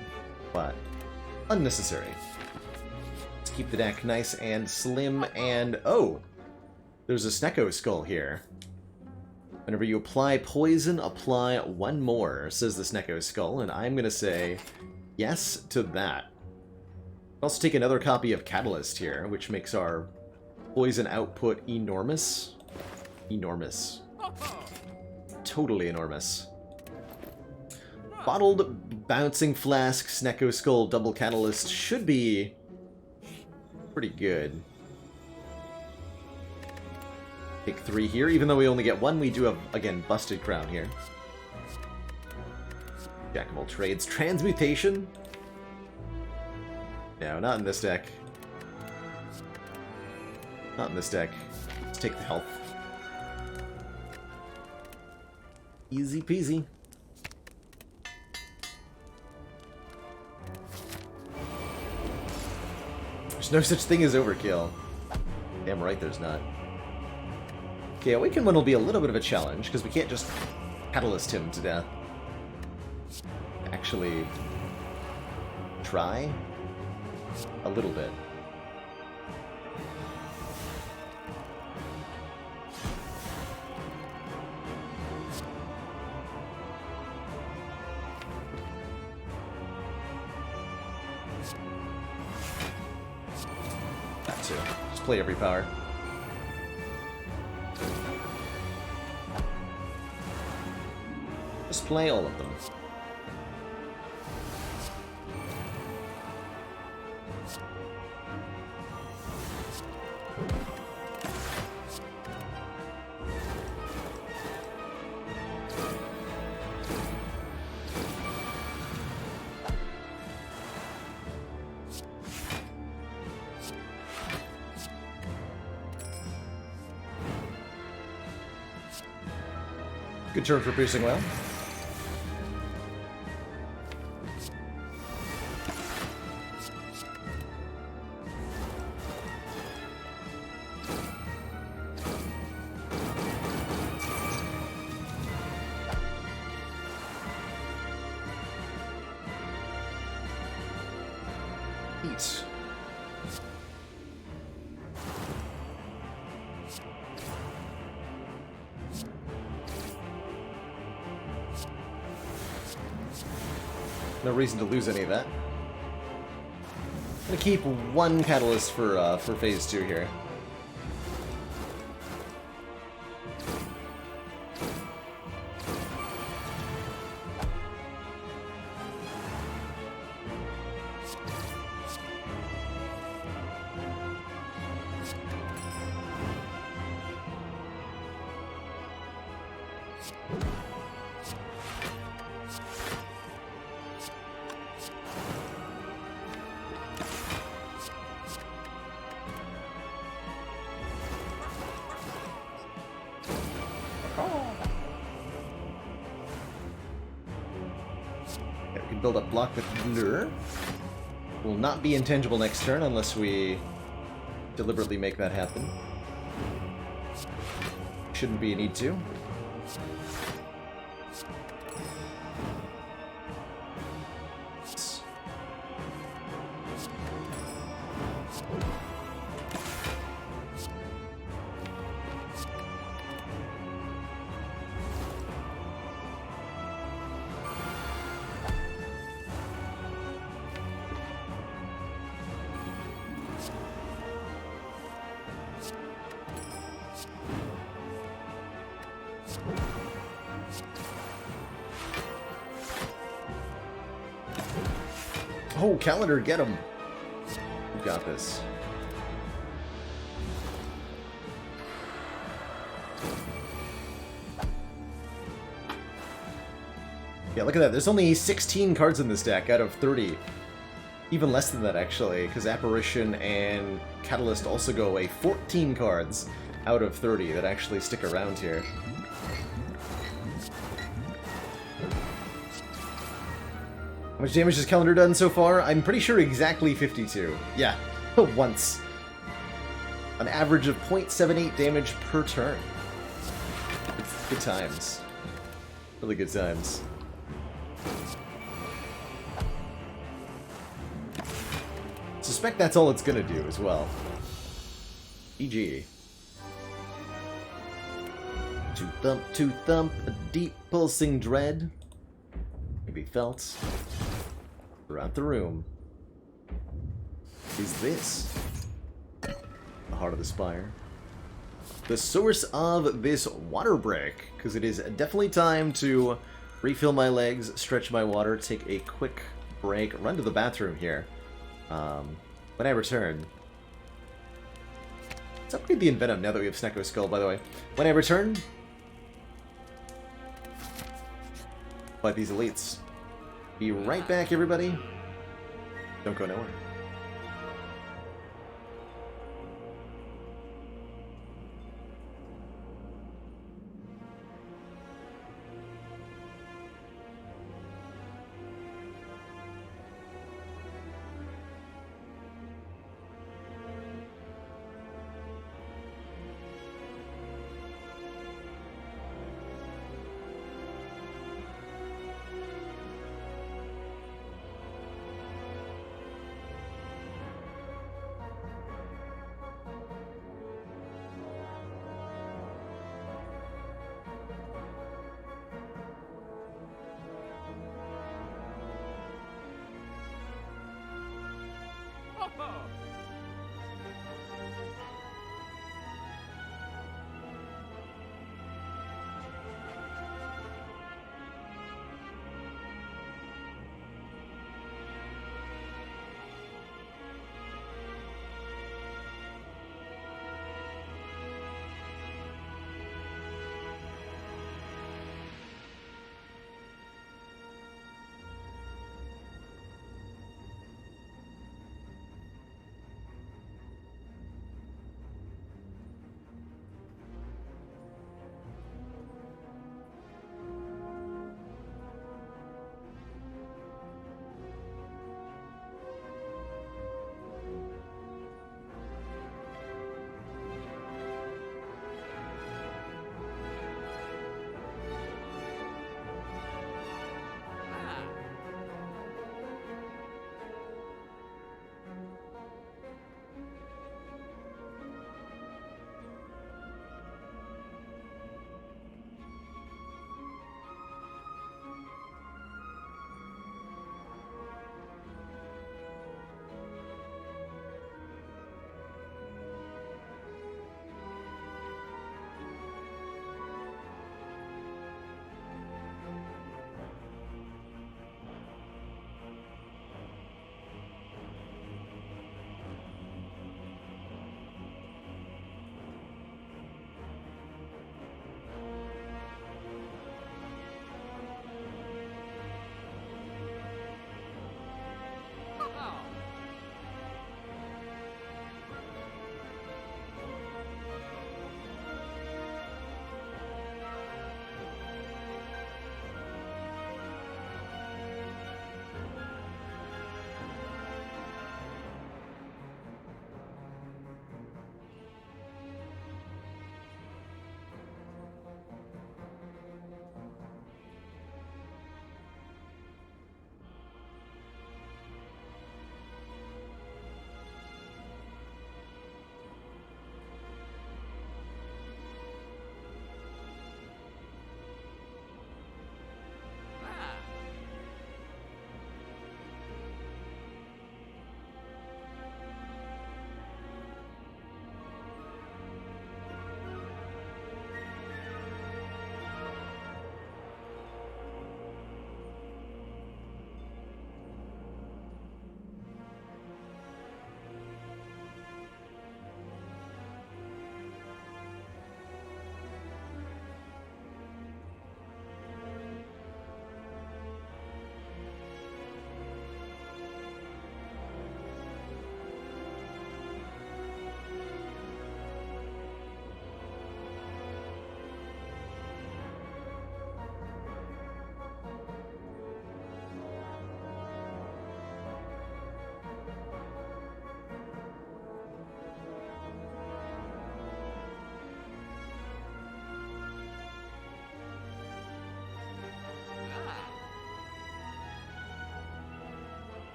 but unnecessary. Let's keep the deck nice and slim, and oh! There's a Snecko Skull here. Whenever you apply poison, apply one more, says the Snecko Skull, and I'm gonna say yes to that. I'll also take another copy of Catalyst here, which makes our poison output enormous. Enormous. Totally enormous. Bottled Bouncing Flask, Snecko Skull, Double Catalyst should be pretty good. Take 3 here. Even though we only get 1, we do have, again, Busted Crown here. Jack of all trades. Transmutation? No, not in this deck. Not in this deck. Let's take the health. Easy peasy. There's no such thing as overkill. Damn right there's not. Okay, Awakened One will be a little bit of a challenge, because we can't just Catalyst him to death. Actually, try a little bit. That too. Just play every power. Just play all of them. Good turn for piercing well. Sweet. No reason to lose any of that. I'm gonna keep one catalyst for phase 2 here. Build up block with lure. Will not be intangible next turn unless we deliberately make that happen. Shouldn't be a need to. Oh, calendar, get him! You got this. Yeah, look at that. There's only 16 cards in this deck out of 30. Even less than that, actually, because Apparition and Catalyst also go away. 14 cards out of 30 that actually stick around here. How much damage has Calendar done so far? I'm pretty sure exactly 52. Yeah, once. An average of 0.78 damage per turn. Good times. Really good times. Suspect that's all it's gonna do as well. GG. To thump, a deep pulsing dread. Maybe felt. Throughout the room. Is this the heart of the Spire? The source of this water break, because it is definitely time to refill my legs, stretch my water, take a quick break, run to the bathroom here. When I return... Let's upgrade the Envenom now that we have Snecko Skull, by the way. When I return... Fight these elites. Be right back, everybody. Don't go nowhere.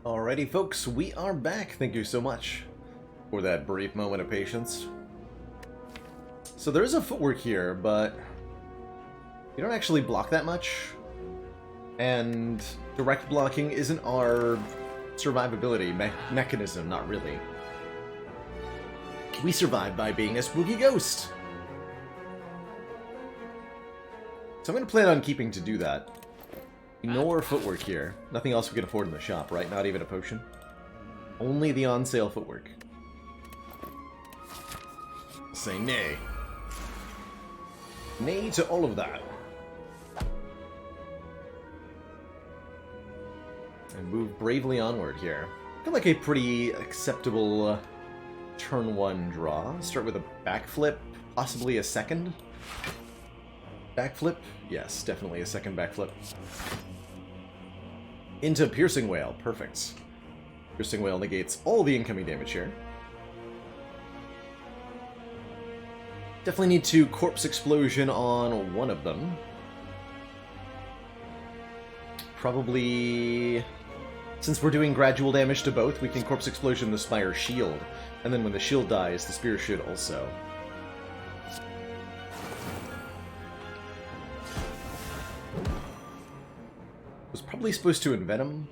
Alrighty, folks, we are back. Thank you so much for that brief moment of patience. So there is a footwork here, but you don't actually block that much. And direct blocking isn't our survivability mechanism, not really. We survive by being a spooky ghost. So I'm going to plan on keeping to do that. Ignore footwork here. Nothing else we can afford in the shop, right? Not even a potion. Only the on-sale footwork. Say nay. Nay to all of that. And move bravely onward here. I feel like a pretty acceptable turn 1 draw. Start with a backflip, possibly a second. Backflip? Yes, definitely a second backflip. Into Piercing Wail. Perfect. Piercing Wail negates all the incoming damage here. Definitely need to Corpse Explosion on one of them. Probably... Since we're doing gradual damage to both, we can Corpse Explosion the Spire shield. And then when the shield dies, the spear should also. Was probably supposed to envenom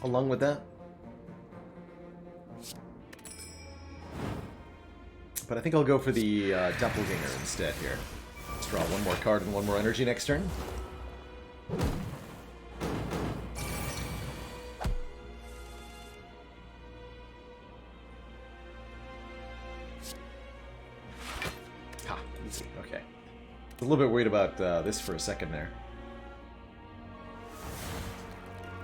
along with that. But I think I'll go for the Doppelganger instead here. Let's draw one more card and one more energy next turn. Ha, easy, okay. A little bit worried about this for a second there.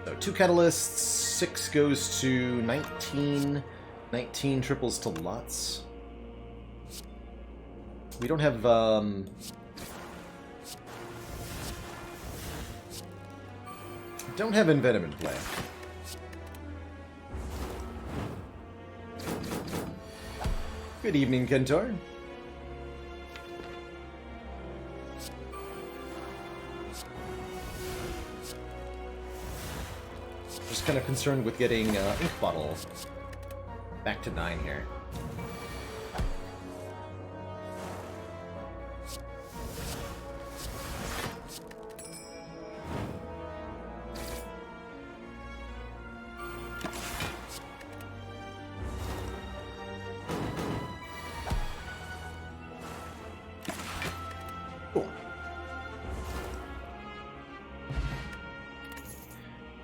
So 2 catalysts, 6 goes to 19, 19 triples to lots. We don't have, don't have Envenom in play. Good evening, Kentor. Just kind of concerned with getting Ink Bottle back to 9 here.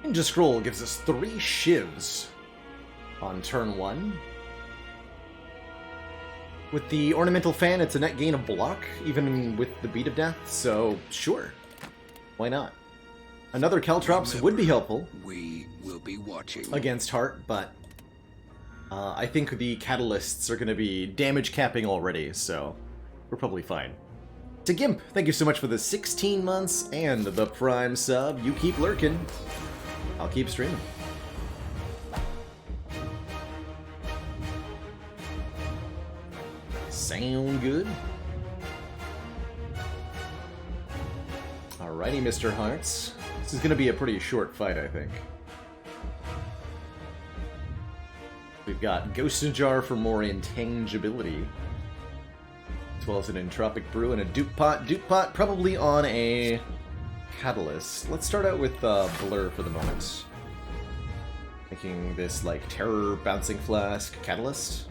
Ninja Scroll gives us 3 shivs on turn 1. With the Ornamental Fan, it's a net gain of block, even with the Beat of Death, so sure. Why not? Another Caltrops would be helpful. We will be watching Against Heart, but I think the Catalysts are going to be damage capping already, so we're probably fine. To Gimp, thank you so much for the 16 months and the Prime sub. You keep lurking. I'll keep streaming. Sound good? Alrighty, Mr. Hearts. This is going to be a pretty short fight, I think. We've got Ghost Jar for more intangibility, as well as an Entropic Brew and a Dupe Pot. Dupe Pot probably on a Catalyst. Let's start out with Blur for the moment. Making this, like, Terror Bouncing Flask Catalyst.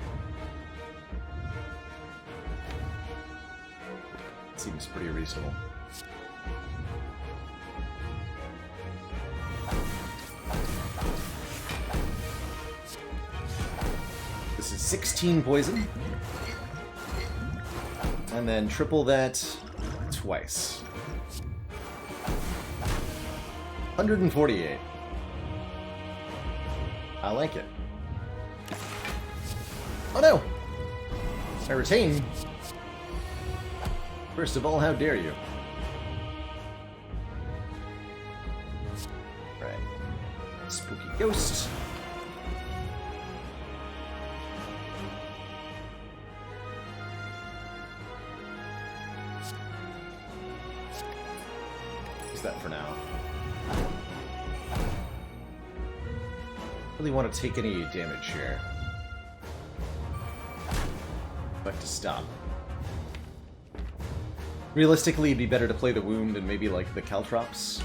Seems pretty reasonable. This is 16 poison. And then triple that twice. 148. I like it. Oh no! I retain. First of all, how dare you? Right. Spooky Ghost. Use that for now. Really want to take any damage here. But to stop. Realistically, it'd be better to play the wound and maybe like the Caltrops.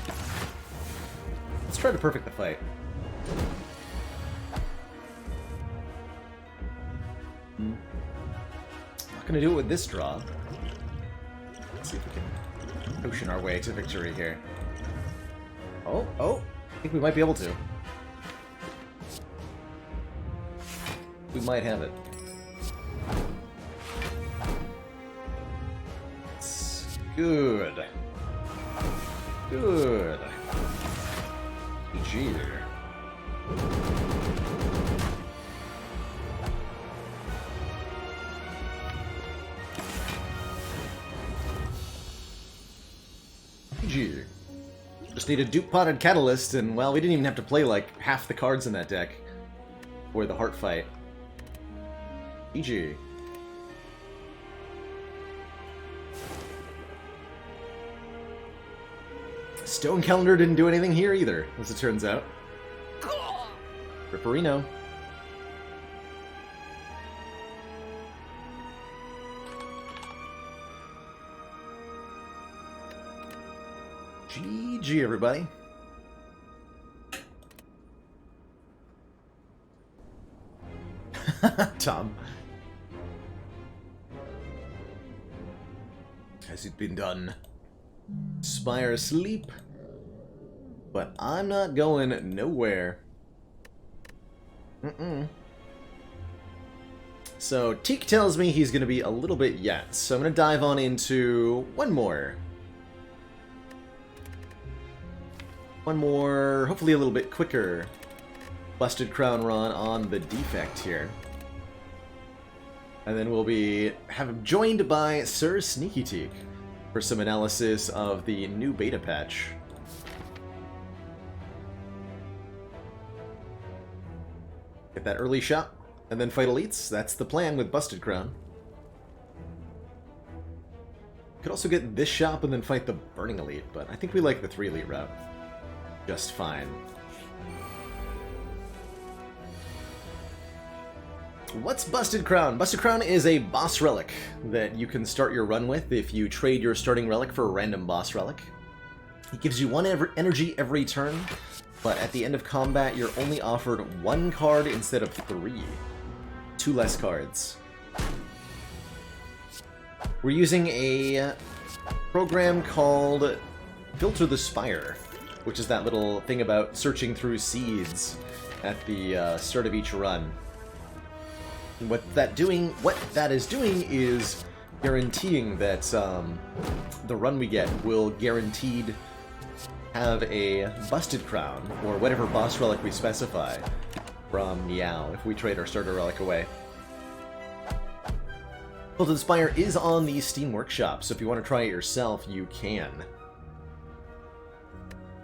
Let's try to perfect the fight. Not gonna do it with this draw. Let's see if we can potion our way to victory here. Oh, I think we might be able to. We might have it. Good. Good. GG. GG. Just need a dupe-potted Catalyst, and, well, we didn't even have to play, like, half the cards in that deck for the heart fight. GG. Stone Calendar didn't do anything here either, as it turns out. Ripperino. GG, everybody. Tom. Has it been done? Spire asleep. But I'm not going nowhere. So, Teak tells me he's going to be a little bit yet, so I'm going to dive on into one more. One more, hopefully a little bit quicker, Busted Crown run on the defect here. And then we'll be joined by Sir Sneaky Teak for some analysis of the new beta patch. Get that early shot, and then fight elites. That's the plan with Busted Crown. Could also get this shop and then fight the Burning Elite, but I think we like the 3 elite route just fine. What's Busted Crown? Busted Crown is a boss relic that you can start your run with if you trade your starting relic for a random boss relic. It gives you 1 energy every turn, but at the end of combat you're only offered 1 card instead of 3. 2 less cards. We're using a program called Filter the Spire, which is that little thing about searching through seeds at the start of each run. And what that is doing is guaranteeing that the run we get will guaranteed have a Busted Crown, or whatever boss relic we specify, from Meow, if we trade our starter relic away. Filter the Spire is on the Steam Workshop, so if you want to try it yourself, you can.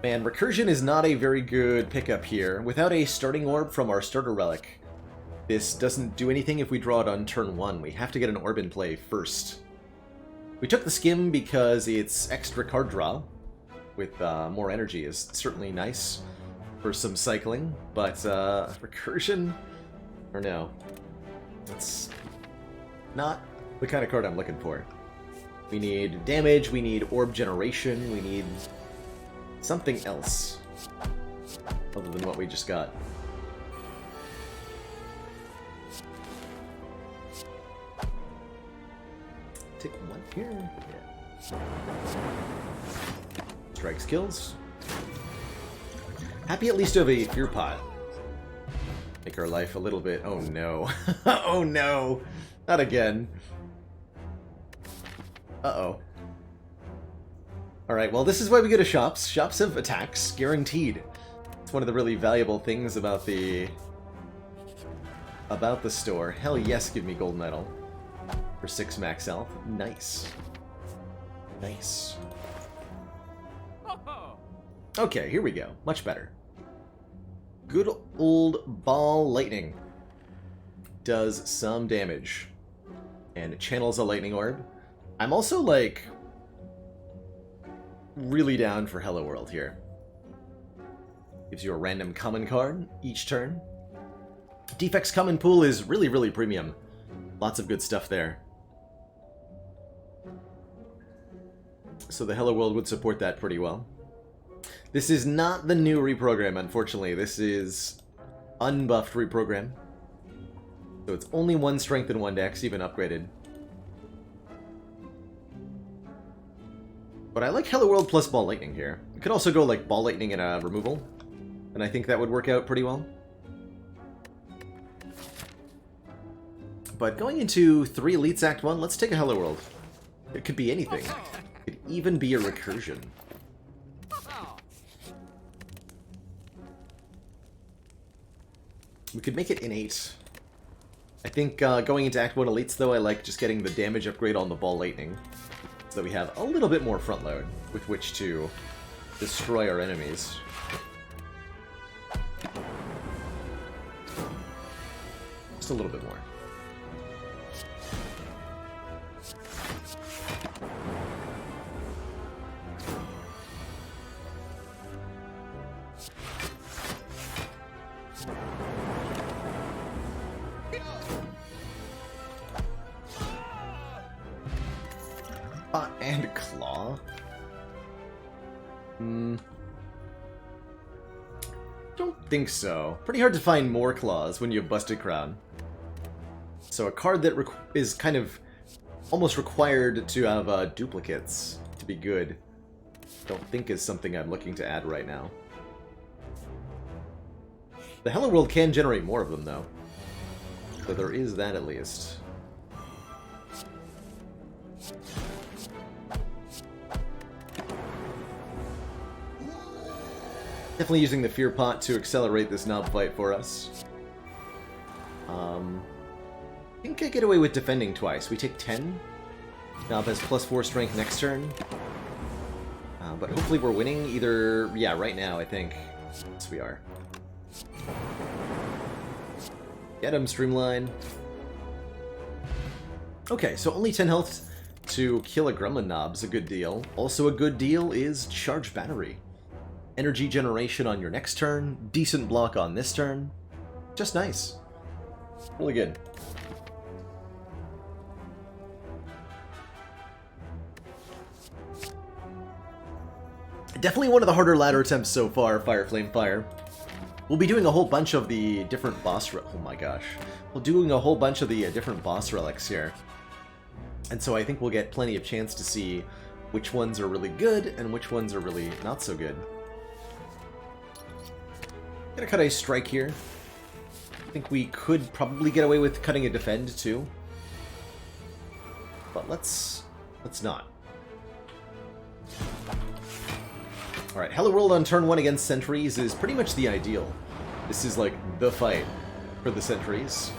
Man, Recursion is not a very good pickup here. Without a starting orb from our starter relic, this doesn't do anything if we draw it on turn 1. We have to get an orb in play first. We took the Skim because it's extra card draw, with more energy is certainly nice for some cycling, but Recursion? Or no. That's not the kind of card I'm looking for. We need damage, we need orb generation, we need something else other than what we just got. Take 1 here. Yeah. Strikes kills. Happy at least to have a Fear Pot. Make our life a little bit... Oh no. Oh no! Not again. Uh-oh. Alright, well this is why we go to shops. Shops have attacks, guaranteed. It's one of the really valuable things about the store. Hell yes, give me Gold Medal. For 6 max health. Nice. Nice. Okay, here we go. Much better. Good old Ball Lightning does some damage. And it channels a Lightning Orb. I'm also, like, really down for Hello World here. Gives you a random common card each turn. Defects Common Pool is really, really premium. Lots of good stuff there. So the Hello World would support that pretty well. This is not the new reprogram, unfortunately. This is unbuffed reprogram. So it's only 1 strength and 1 dex, even upgraded. But I like Hello World plus Ball Lightning here. You could also go like Ball Lightning and a removal, and I think that would work out pretty well. But going into 3 Elites Act 1, let's take a Hello World. It could be anything. It could even be a recursion. We could make it innate. I think going into Act 1 Elites, though, I like just getting the damage upgrade on the Ball Lightning, so that we have a little bit more front load with which to destroy our enemies. Just a little bit more. And claw? Don't think so. Pretty hard to find more claws when you have Busted Crown. So a card that is kind of almost required to have duplicates to be good, don't think is something I'm looking to add right now. The Hello World can generate more of them, though. So there is that at least. Definitely using the Fear Pot to accelerate this Knob fight for us. I think I get away with defending twice. We take 10. Knob has +4 strength next turn. But hopefully we're winning either... Yeah, right now, I think. Yes, we are. Get him, Streamline. Okay, so only 10 health to kill a Gremlin Knob's a good deal. Also a good deal is Charge Battery. Energy generation on your next turn, decent block on this turn. Just nice. Really good. Definitely one of the harder ladder attempts so far, Fire Flame Fire. We'll be doing a whole bunch of the different boss... Oh my gosh. We're doing a whole bunch of the different boss relics here. And so I think we'll get plenty of chance to see which ones are really good and which ones are really not so good. Gonna cut a strike here. I think we could probably get away with cutting a defend too. But let's not. Alright, Hello World on turn 1 against Sentries is pretty much the ideal. This is like the fight for the Sentries.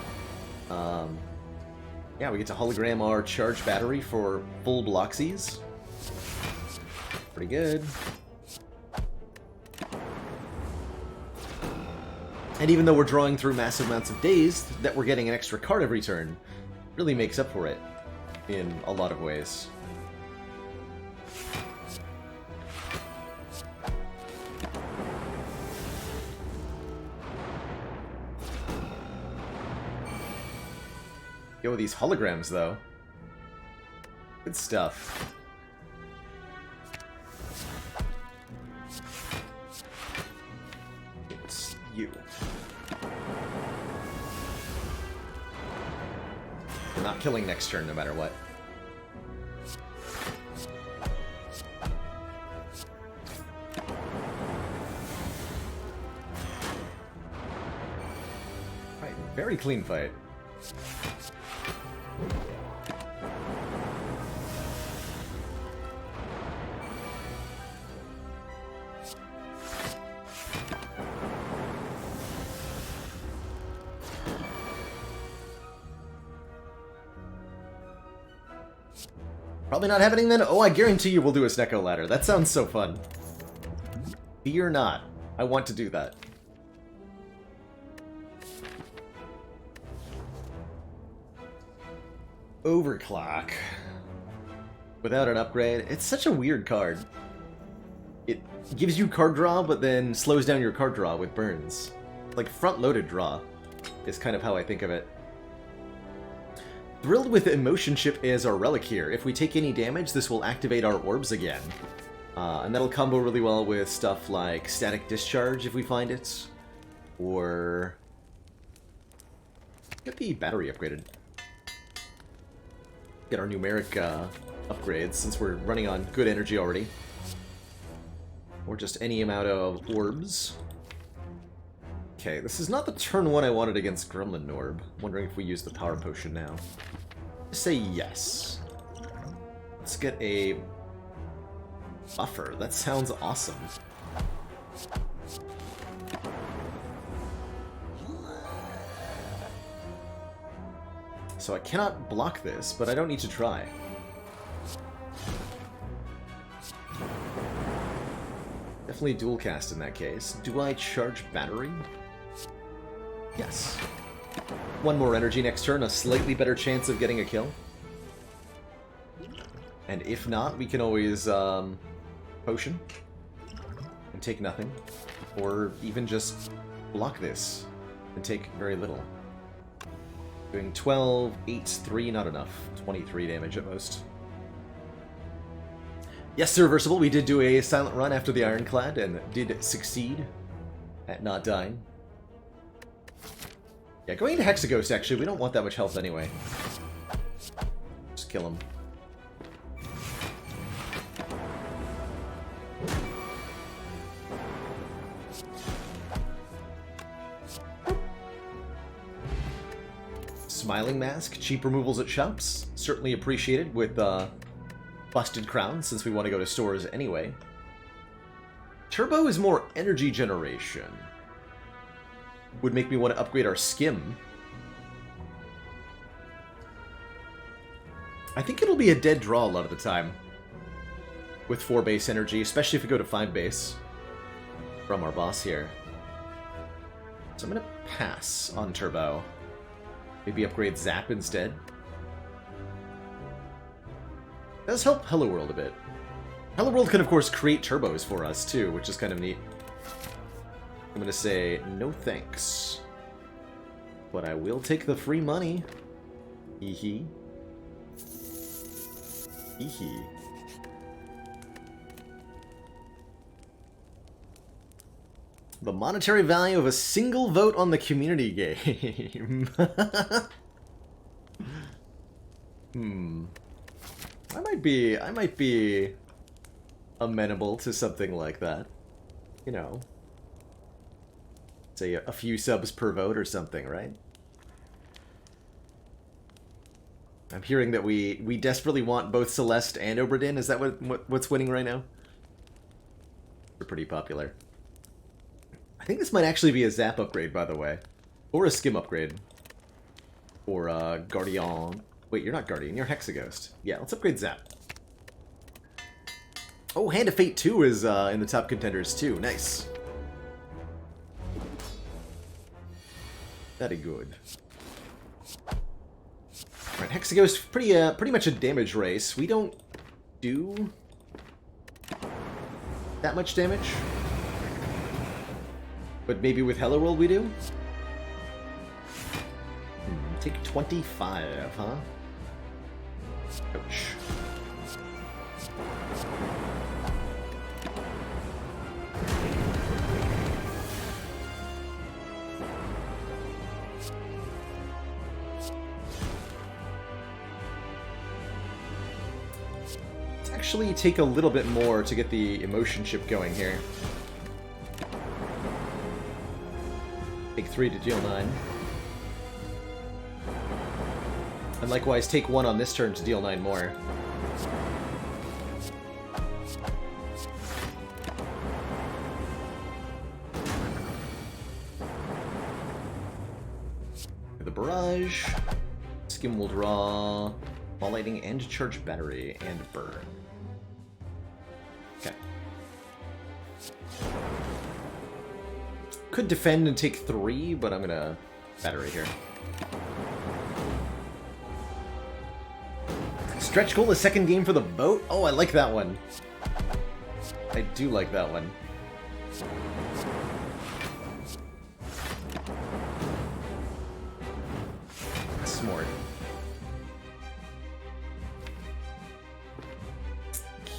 Yeah, we get to hologram our Charge Battery for full Bloxies. Pretty good. And even though we're drawing through massive amounts of days, that we're getting an extra card every turn really makes up for it in a lot of ways. Yo, with these holograms, though. Good stuff. It's you. We're not killing next turn, no matter what. Right, very clean fight. Probably not happening then? Oh, I guarantee you we'll do a Snecko ladder. That sounds so fun. Fear not. I want to do that. Overclock. Without an upgrade. It's such a weird card. It gives you card draw, but then slows down your card draw with burns. Like front-loaded draw. is kind of how I think of it. Thrilled with Emotion Chip as our relic here. If we take any damage, this will activate our orbs again. And that'll combo really well with stuff like Static Discharge if we find it. Or... get the battery upgraded. Get our numeric upgrades since we're running on good energy already. Or just any amount of orbs. Okay, this is not the turn one I wanted against Gremlin Orb. Wondering if we use the power potion now. Say yes. Let's get a buffer. That sounds awesome. So I cannot block this, but I don't need to try. Definitely dual cast in that case. Do I charge battery? Yes. One more energy next turn, a slightly better chance of getting a kill. And if not, we can always potion and take nothing. Or even just block this and take very little. Doing 12, 8, 3, not enough. 23 damage at most. Yes, Sir Reversible, we did do a silent run after the Ironclad and did succeed at not dying. Yeah, going into Hexaghost, actually, we don't want that much health anyway. Just kill him. Smiling Mask, cheap removals at shops. Certainly appreciated with Busted Crown, since we want to go to stores anyway. Turbo is more energy generation. Would make me want to upgrade our Skim. I think it'll be a dead draw a lot of the time. With 4 base energy, especially if we go to 5 base. From our boss here. So I'm going to pass on Turbo. Maybe upgrade Zap instead. Does help Hello World a bit. Hello World can, of course, create turbos for us, too, which is kind of neat. I'm going to say no thanks. But I will take the free money. Hee hee. Hee hee. The monetary value of a single vote on the community game. I might be amenable to something like that. You know. Say a few subs per vote or something, right? I'm hearing that we desperately want both Celeste and Oberdin. Is that what's winning right now? They're pretty popular. I think this might actually be a Zap upgrade, by the way. Or a Skim upgrade. Or Guardian. Wait, you're not Guardian, you're Hexaghost. Yeah, let's upgrade Zap. Oh, Hand of Fate 2 is in the top contenders too. Nice. Very good. Alright, Hexaghost, pretty much a damage race. We don't do that much damage. But maybe with Hello World we do? Take 25, huh? Ouch. Let's actually take a little bit more to get the emotion chip going here. Take 3 to deal 9. And likewise, take 1 on this turn to deal 9 more. The barrage. Skim will draw ball lighting and charge battery and burn. Okay. Could defend and take 3, but I'm gonna battery here. Stretch goal, the second game for the boat? Oh, I like that one. I do like that one.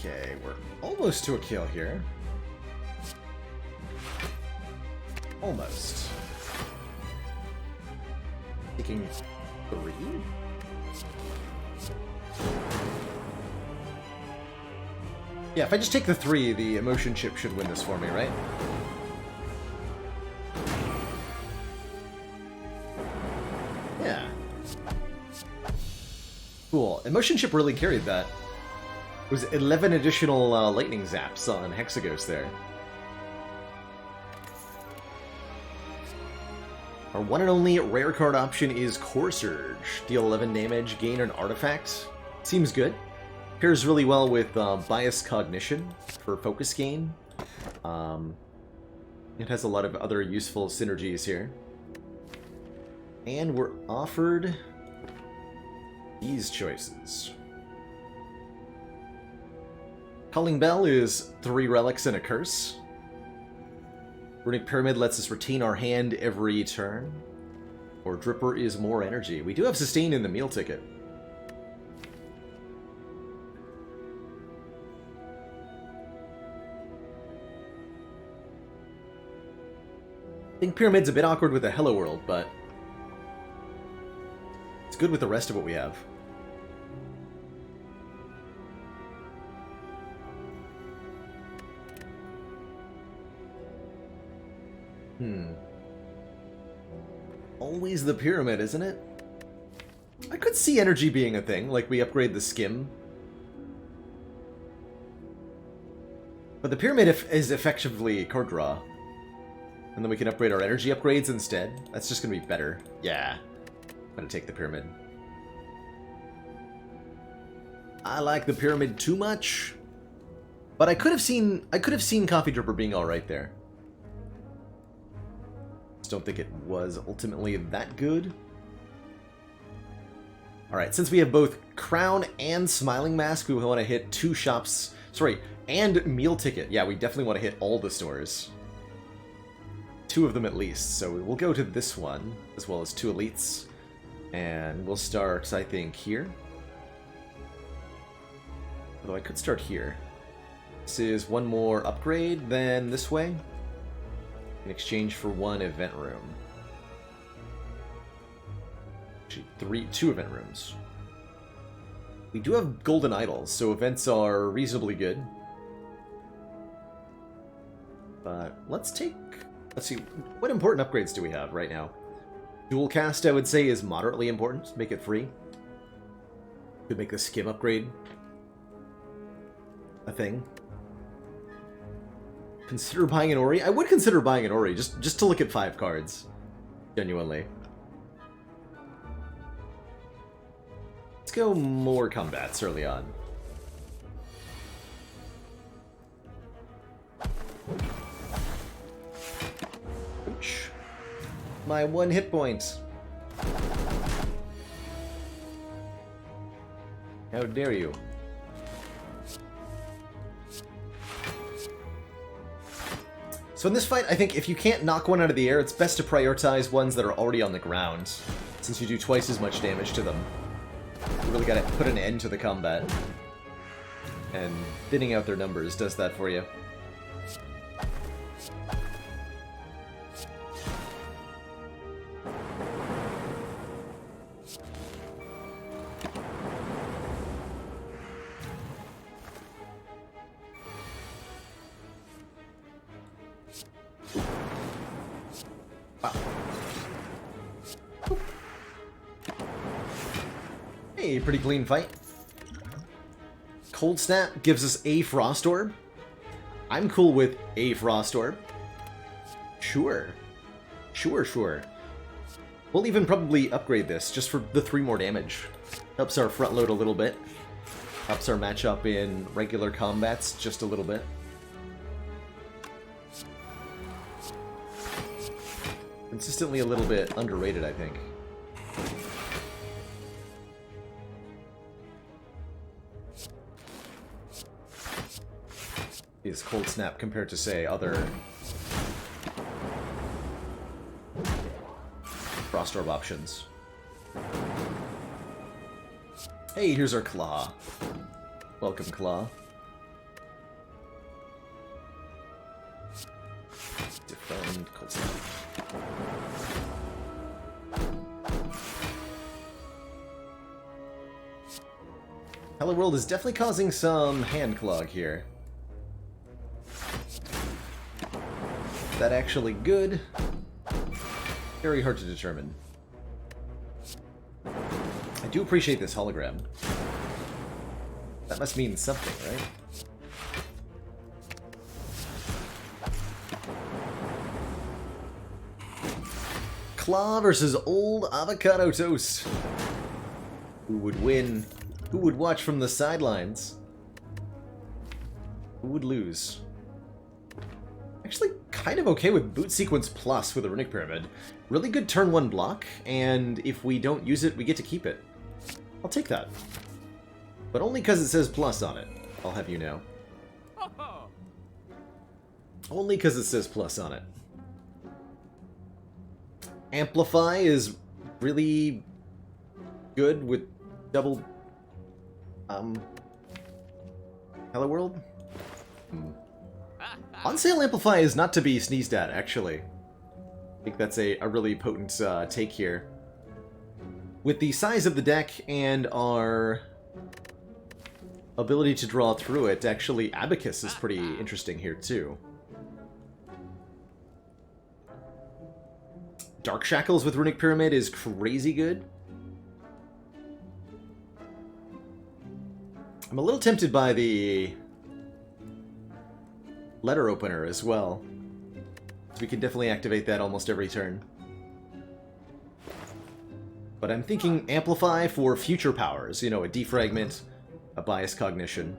Okay, we're almost to a kill here. Almost. Taking 3? Yeah, if I just take the 3, the emotion chip should win this for me, right? Yeah. Cool. Emotion chip really carried that. It was 11 additional lightning zaps on Hexagos there. Our one and only rare card option is Core Surge. Deal 11 damage, gain an artifact. Seems good. Pairs really well with Bias Cognition for focus gain. It has a lot of other useful synergies here. And we're offered these choices. Calling Bell is 3 relics and a curse. Runic Pyramid lets us retain our hand every turn. Or Dripper is more energy. We do have Sustain in the meal ticket. I think Pyramid's a bit awkward with the Hello World, but it's good with the rest of what we have. Always the Pyramid, isn't it? I could see energy being a thing, like we upgrade the Skim. But the Pyramid is effectively card draw. And then we can upgrade our energy upgrades instead. That's just going to be better. Yeah. I'm going to take the Pyramid. I like the Pyramid too much. But I could have seen Coffee Dripper being alright there. Just don't think it was ultimately that good. Alright, since we have both Crown and Smiling Mask, we want to hit 2 shops. Sorry, and Meal Ticket. Yeah, we definitely want to hit all the stores. 2 of them at least. So we'll go to this one, as well as 2 elites. And we'll start, I think, here. Although I could start here. This is 1 more upgrade than this way. In exchange for 1 event room. Actually, 2 event rooms. We do have golden idols, so events are reasonably good. But let's see, what important upgrades do we have right now? Dual cast, I would say, is moderately important. Make it free. Could make the Skim upgrade a thing. Consider buying an Ori? I would consider buying an Ori, just to look at 5 cards. Genuinely. Let's go more combats early on. Ouch. My 1 hit point. How dare you? So in this fight, I think if you can't knock one out of the air, it's best to prioritize ones that are already on the ground, since you do twice as much damage to them. You really gotta put an end to the combat. And thinning out their numbers does that for you. Hey, pretty clean fight. Cold Snap gives us a Frost Orb. I'm cool with a Frost Orb. Sure. Sure. We'll even probably upgrade this just for the 3 more damage. Helps our front load a little bit. Helps our matchup in regular combats just a little bit. Consistently a little bit underrated, I think. Is Cold Snap compared to, say, other Frost Orb options. Hey, here's our Claw. Welcome, Claw. and Cold Snap. Hello World is definitely causing some hand clog here. Is that actually good? Very hard to determine. I do appreciate this hologram. That must mean something, right? Claw versus old avocado toast. Who would win? Who would watch from the sidelines? Who would lose? Actually, kind of okay with Boot Sequence Plus with a Runic Pyramid. Really good turn 1 block, and if we don't use it, we get to keep it. I'll take that. But only because it says plus on it, I'll have you know. Only because it says plus on it. Amplify is really good with double... Hello World? On sale Amplify is not to be sneezed at, actually. I think that's a really potent take here. With the size of the deck and our ability to draw through it, actually Abacus is pretty interesting here too. Dark Shackles with Runic Pyramid is crazy good. I'm a little tempted by the letter opener as well. We can definitely activate that almost every turn. But I'm thinking Amplify for future powers. You know, a Defragment, a Bias Cognition,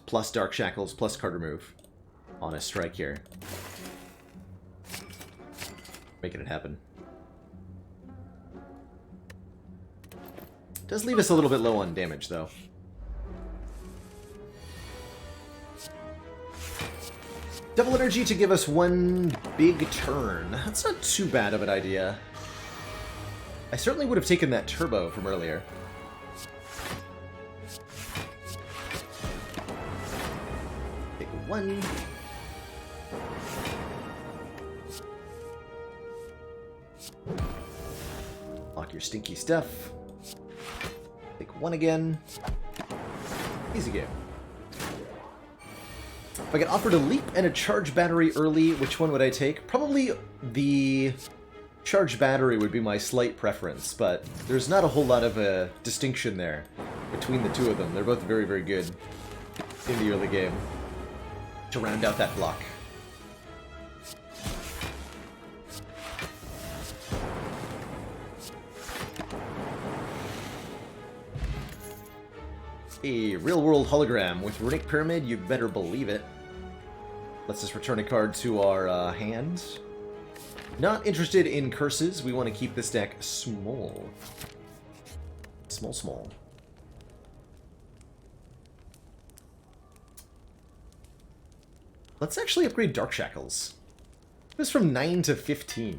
plus Dark Shackles, plus card remove on a strike here. Making it happen. Does leave us a little bit low on damage, though. Double energy to give us one big turn. That's not too bad of an idea. I certainly would have taken that turbo from earlier. Take one. Lock your stinky stuff. Take one again. Easy game. If I get offered a leap and a charge battery early, which one would I take? Probably the charge battery would be my slight preference, but there's not a whole lot of a distinction there between the two of them. They're both very, very good in the early game to round out that block. A real-world hologram with Runic Pyramid, you better believe it. Let's just return a card to our hand. Not interested in curses. We want to keep this deck small. Small, small. Let's actually upgrade Dark Shackles. It was from 9 to 15,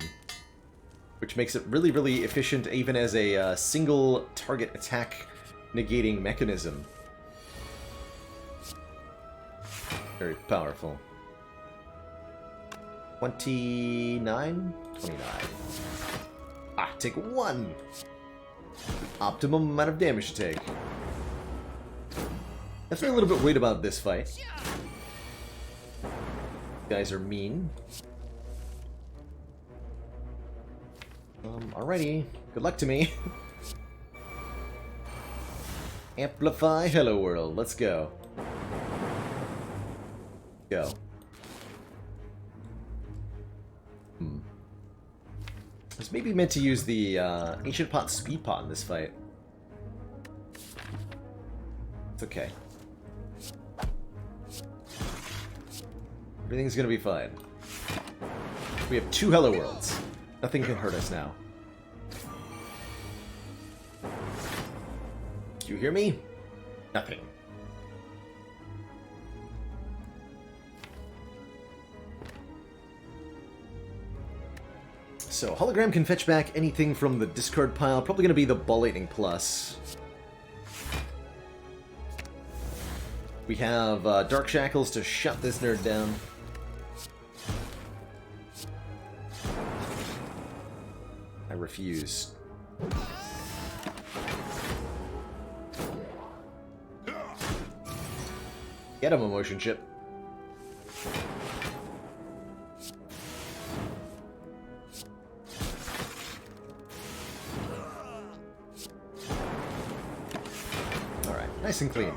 which makes it really, really efficient even as a single target attack negating mechanism. Very powerful. 29? 29. Ah, take one! Optimum amount of damage to take. Definitely a little bit worried about this fight. You guys are mean. Alrighty. Good luck to me. Amplify Hello World. Let's go. Go. I was maybe meant to use the Ancient Pot Speed Pot in this fight. It's okay. Everything's gonna be fine. We have 2 Hello Worlds. Nothing can hurt us now. Do you hear me? Nothing. So, Hologram can fetch back anything from the discard pile. Probably going to be the Ball Lightning Plus. We have Dark Shackles to shut this nerd down. refuse. Get him, emotion chip. Alright, nice and clean.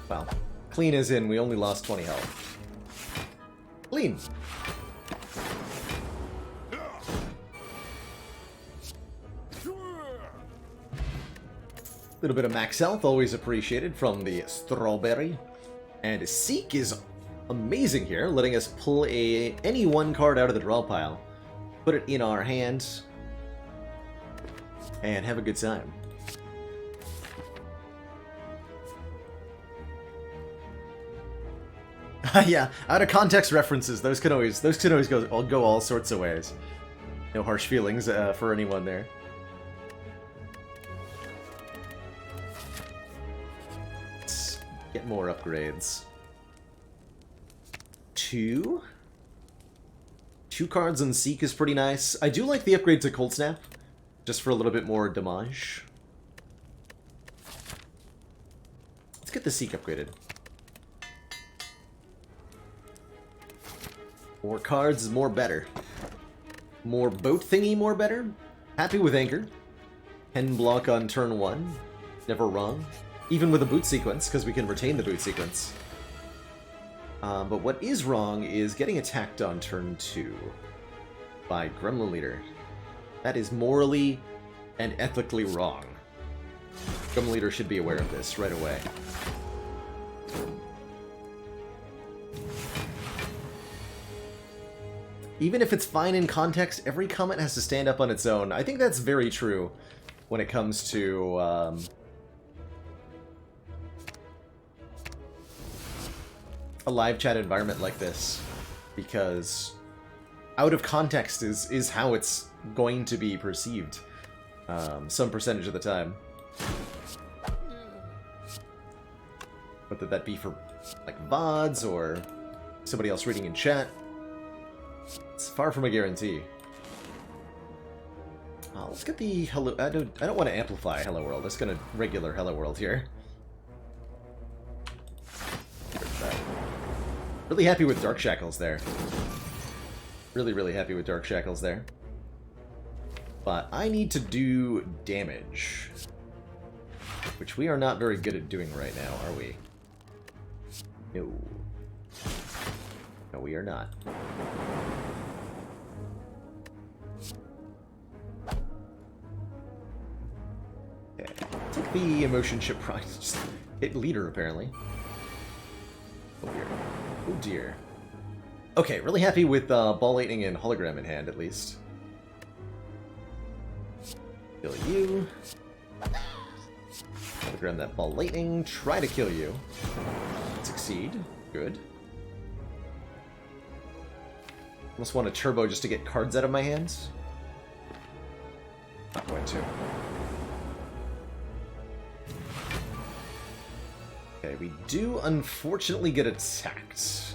Well, clean as in we only lost 20 health. Clean! Little bit of max health, always appreciated from the strawberry. And Seek is amazing here, letting us pull any one card out of the draw pile, put it in our hand, and have a good time. Yeah, out of context references, those can always go all sorts of ways. No harsh feelings for anyone there. Let's get more upgrades. Two cards on Seek is pretty nice. I do like the upgrade to Cold Snap, just for a little bit more damage. Let's get the Seek upgraded. More cards, more better. More boat thingy, more better. Happy with Anchor. 10 block on turn 1. Never wrong. Even with a boot sequence, because we can retain the boot sequence. But what is wrong is getting attacked on turn 2 by Gremlin Leader. That is morally and ethically wrong. Gremlin Leader should be aware of this right away. Even if it's fine in context, every comment has to stand up on its own. I think that's very true when it comes to a live chat environment like this, because out of context is how it's going to be perceived some percentage of the time. Whether that be for like VODs or somebody else reading in chat. It's far from a guarantee. Let's get the hello. I don't want to amplify Hello World. Let's get a regular Hello World here. Really happy with Dark Shackles there. Really happy with Dark Shackles there. But I need to do damage, which we are not very good at doing right now, are we? No. No, we are not. Okay. Take the emotion chip price. Just hit leader, apparently. Oh dear. Oh dear. Okay, really happy with Ball Lightning and Hologram in hand, at least. Kill you. Hologram that Ball Lightning. Try to kill you. Succeed. Good. Almost want a turbo just to get cards out of my hands. Not going to. Okay, we do unfortunately get attacked.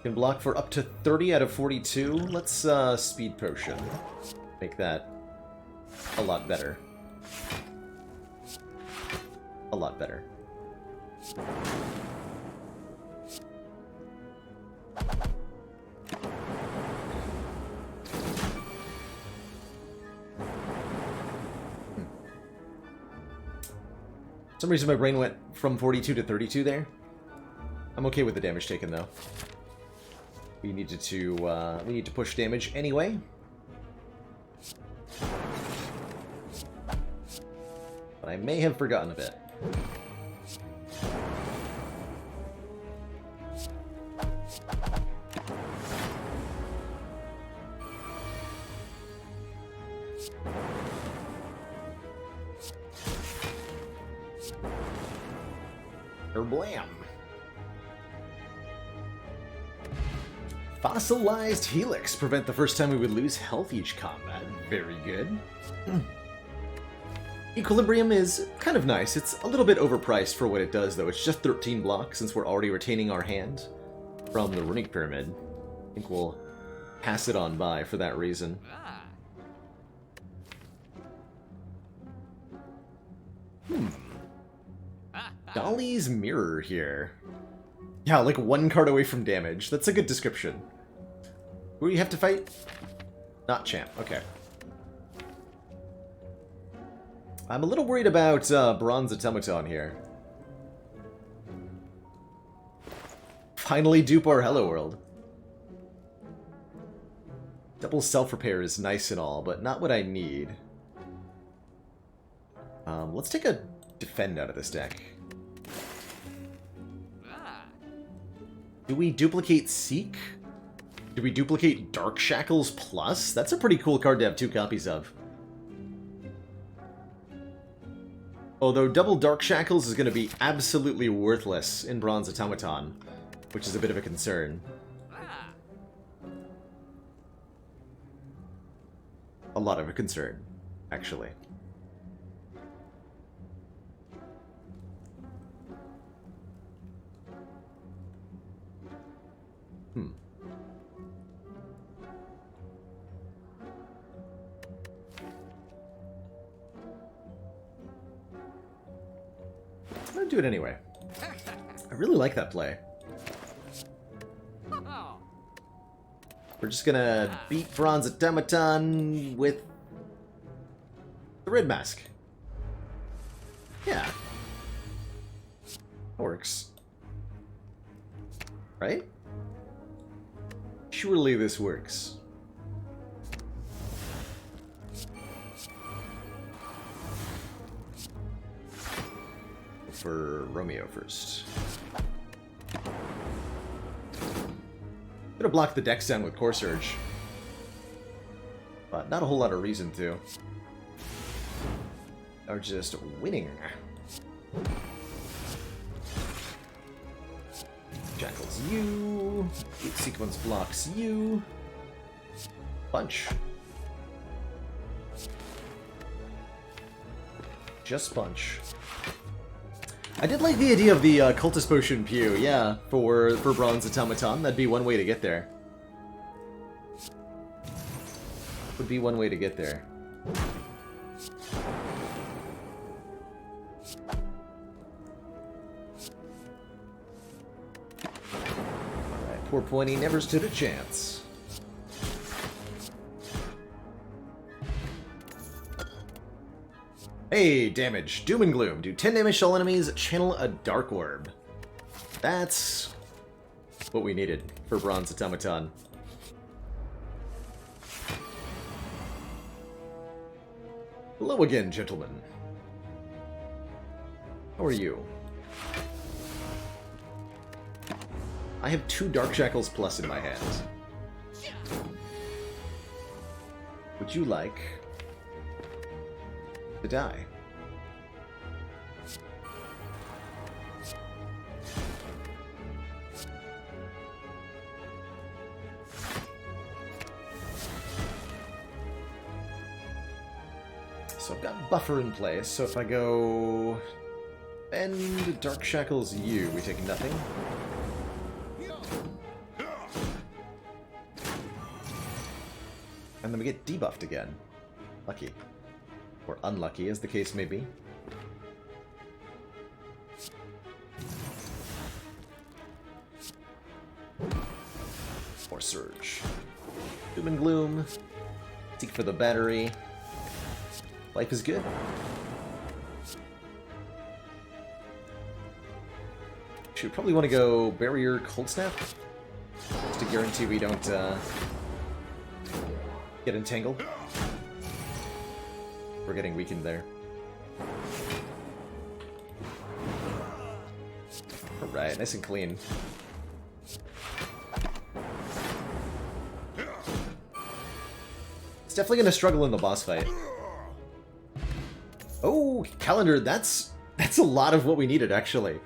Can block for up to 30 out of 42. Let's speed potion. Make that a lot better. A lot better. For some reason my brain went from 42 to 32 there. I'm okay with the damage taken though. We needed to we need to push damage anyway. But I may have forgotten a bit. Blam! Fossilized Helix. Prevent the first time we would lose health each combat. Very good. Equilibrium is kind of nice. It's a little bit overpriced for what it does, though. It's just 13 blocks since we're already retaining our hand from the Runic Pyramid. I think we'll pass it on by for that reason. Dolly's Mirror here. Yeah, like 1 card away from damage. That's a good description. Who do you have to fight? Not Champ. Okay. I'm a little worried about Bronze Automaton here. Finally dupe our Hello World. Double self-repair is nice and all, but not what I need. Let's take a defend out of this deck. Do we duplicate Seek? Do we duplicate Dark Shackles Plus? That's a pretty cool card to have 2 copies of. Although double Dark Shackles is going to be absolutely worthless in Bronze Automaton, which is a bit of a concern. A lot of a concern, actually. I'm gonna do it anyway. I really like that play. We're just gonna beat Bronze Automaton with the Red Mask. Yeah. That works. Right? Surely this works. For Romeo first. Gonna block the decks down with Core Surge. But not a whole lot of reason to. Or just winning. Jackals you. Gate Sequence blocks you. Punch. Just punch. I did like the idea of the Cultist Potion Pew, yeah, for Bronze Automaton. That'd be one way to get there. Would be one way to get there. Alright, poor Pointy never stood a chance. Hey, damage. Doom and Gloom. Do 10 damage to all enemies, channel a Dark Orb. That's what we needed for Bronze Automaton. Hello again, gentlemen. How are you? I have 2 Dark Shackles Plus in my hands. Would you like to die? So I've got buffer in place, so if I go and Dark Shackles you, we take nothing. And then we get debuffed again. Lucky. Or unlucky, as the case may be. Or Surge. Doom and Gloom. Seek for the battery. Life is good. Should probably want to go Barrier Cold Snap. Just to guarantee we don't get entangled. We're getting weakened there. Alright, nice and clean. It's definitely gonna struggle in the boss fight. Oh, Calendar, that's a lot of what we needed, actually.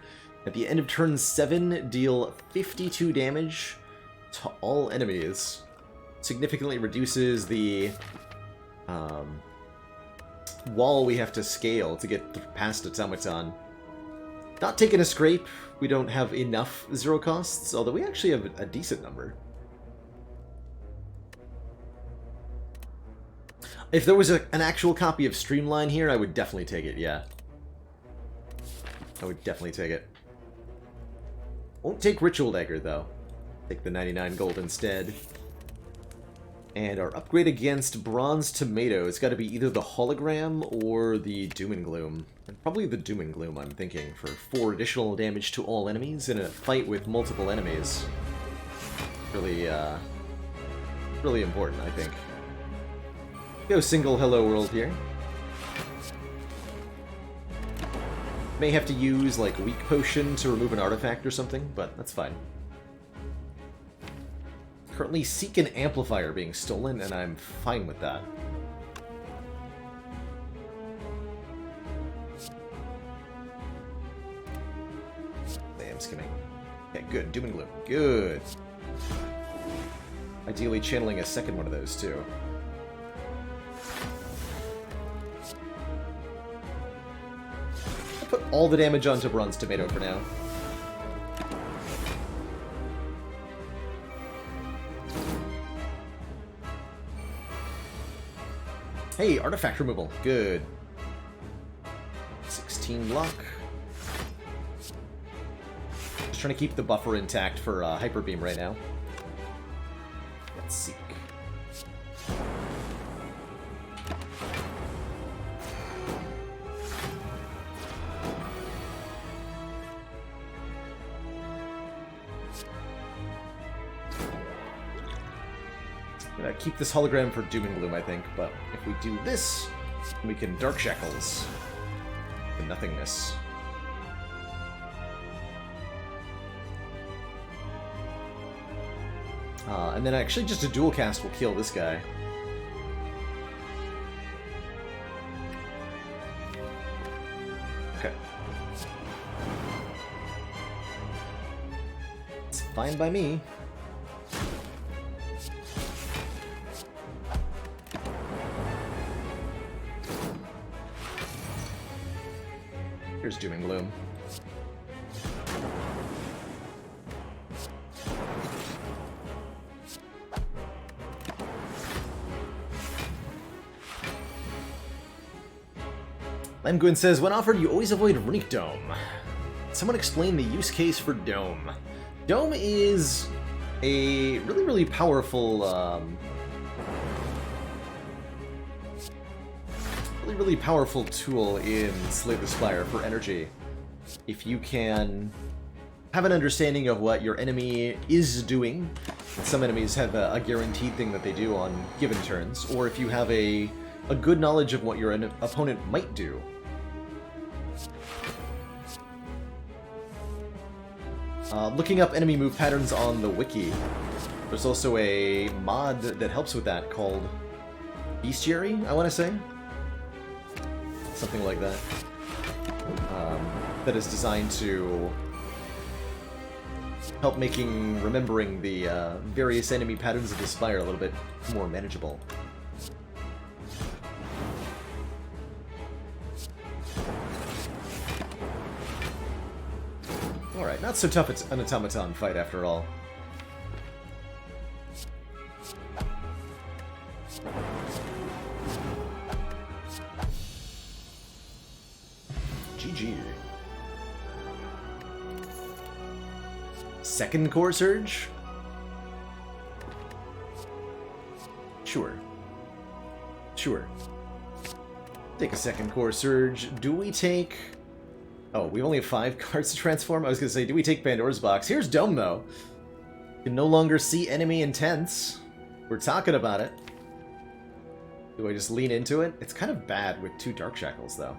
At the end of turn 7, deal 52 damage to all enemies. Significantly reduces the wall we have to scale to get past Automaton. Not taking a scrape, we don't have enough 0 costs, although we actually have a decent number. If there was an actual copy of Streamline here, I would definitely take it, yeah. I would definitely take it. Won't take Ritual Dagger, though. Take the 99 gold instead. And our upgrade against Bronze Tomato, it's got to be either the Hologram or the Doom and Gloom. And probably the Doom and Gloom, I'm thinking, for 4 additional damage to all enemies in a fight with multiple enemies. Really, really important, I think. Go single Hello World here. May have to use, like, Weak Potion to remove an artifact or something, but that's fine. Currently seek an amplifier being stolen, and I'm fine with that. I'm skimming. Okay, good. Doom and Gloom. Good. Ideally channeling a second one of those, too. I'll put all the damage onto Bronze Tomato for now. Hey, artifact removal. Good. 16 block. Just trying to keep the buffer intact for Hyper Beam right now. Let's seek. Gonna keep this hologram for Doom and Gloom, I think, but if we do this, we can Dark Shackles the nothingness. And then actually just a dual cast will kill this guy. Okay. It's fine by me. Here's Doom and Gloom. Lemguin says, when offered, you always avoid Runic Dome. Someone explain the use case for Dome. Dome is a really, really powerful, really powerful tool in Slay the Spire for energy. If you can have an understanding of what your enemy is doing, some enemies have a guaranteed thing that they do on given turns, or if you have a good knowledge of what your opponent might do. Looking up enemy move patterns on the wiki, there's also a mod that helps with that called Bestiary, I want to say. Something like that. That is designed to help remembering the various enemy patterns of the Spire a little bit more manageable. Alright, not so tough it's an automaton fight after all. GG. Second Core Surge? Sure. Sure. Take a second Core Surge. Do we take... Oh, we only have 5 cards to transform? I was gonna say, do we take Pandora's Box? Here's Dome, though. You can no longer see enemy intents. We're talking about it. Do I just lean into it? It's kind of bad with 2 Dark Shackles, though.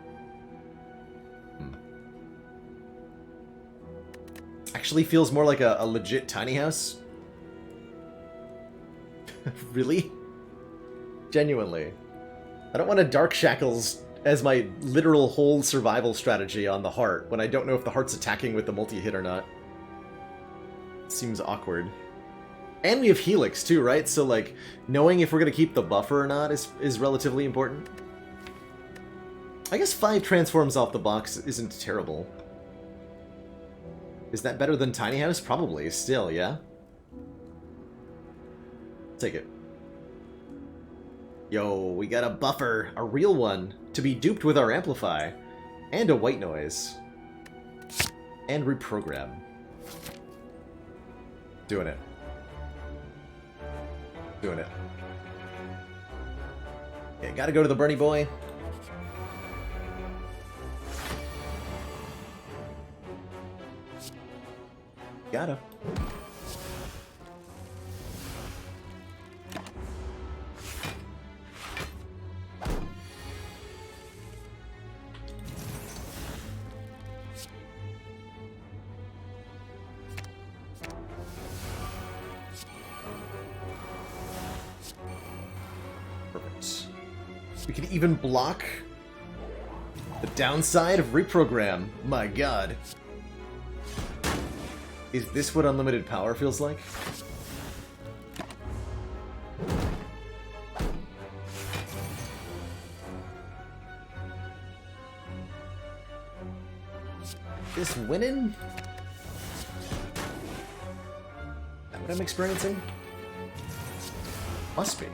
Actually feels more like a legit tiny house. Really? Genuinely. I don't want a Dark Shackles as my literal whole survival strategy on the heart when I don't know if the heart's attacking with the multi-hit or not. Seems awkward. And we have Helix too, right? So like, knowing if we're gonna keep the buffer or not is relatively important. I guess 5 transforms off the box isn't terrible. Is that better than Tiny House? Probably, still, yeah? Take it. Yo, we got a buffer, a real one, to be duped with our amplify, and a white noise. And reprogram. Doing it. Doing it. Okay, gotta go to the Bernie boy. Gotta. Perfect. We can even block the downside of reprogram. My god. Is this what unlimited power feels like? This winning? Is that what I'm experiencing? Must be.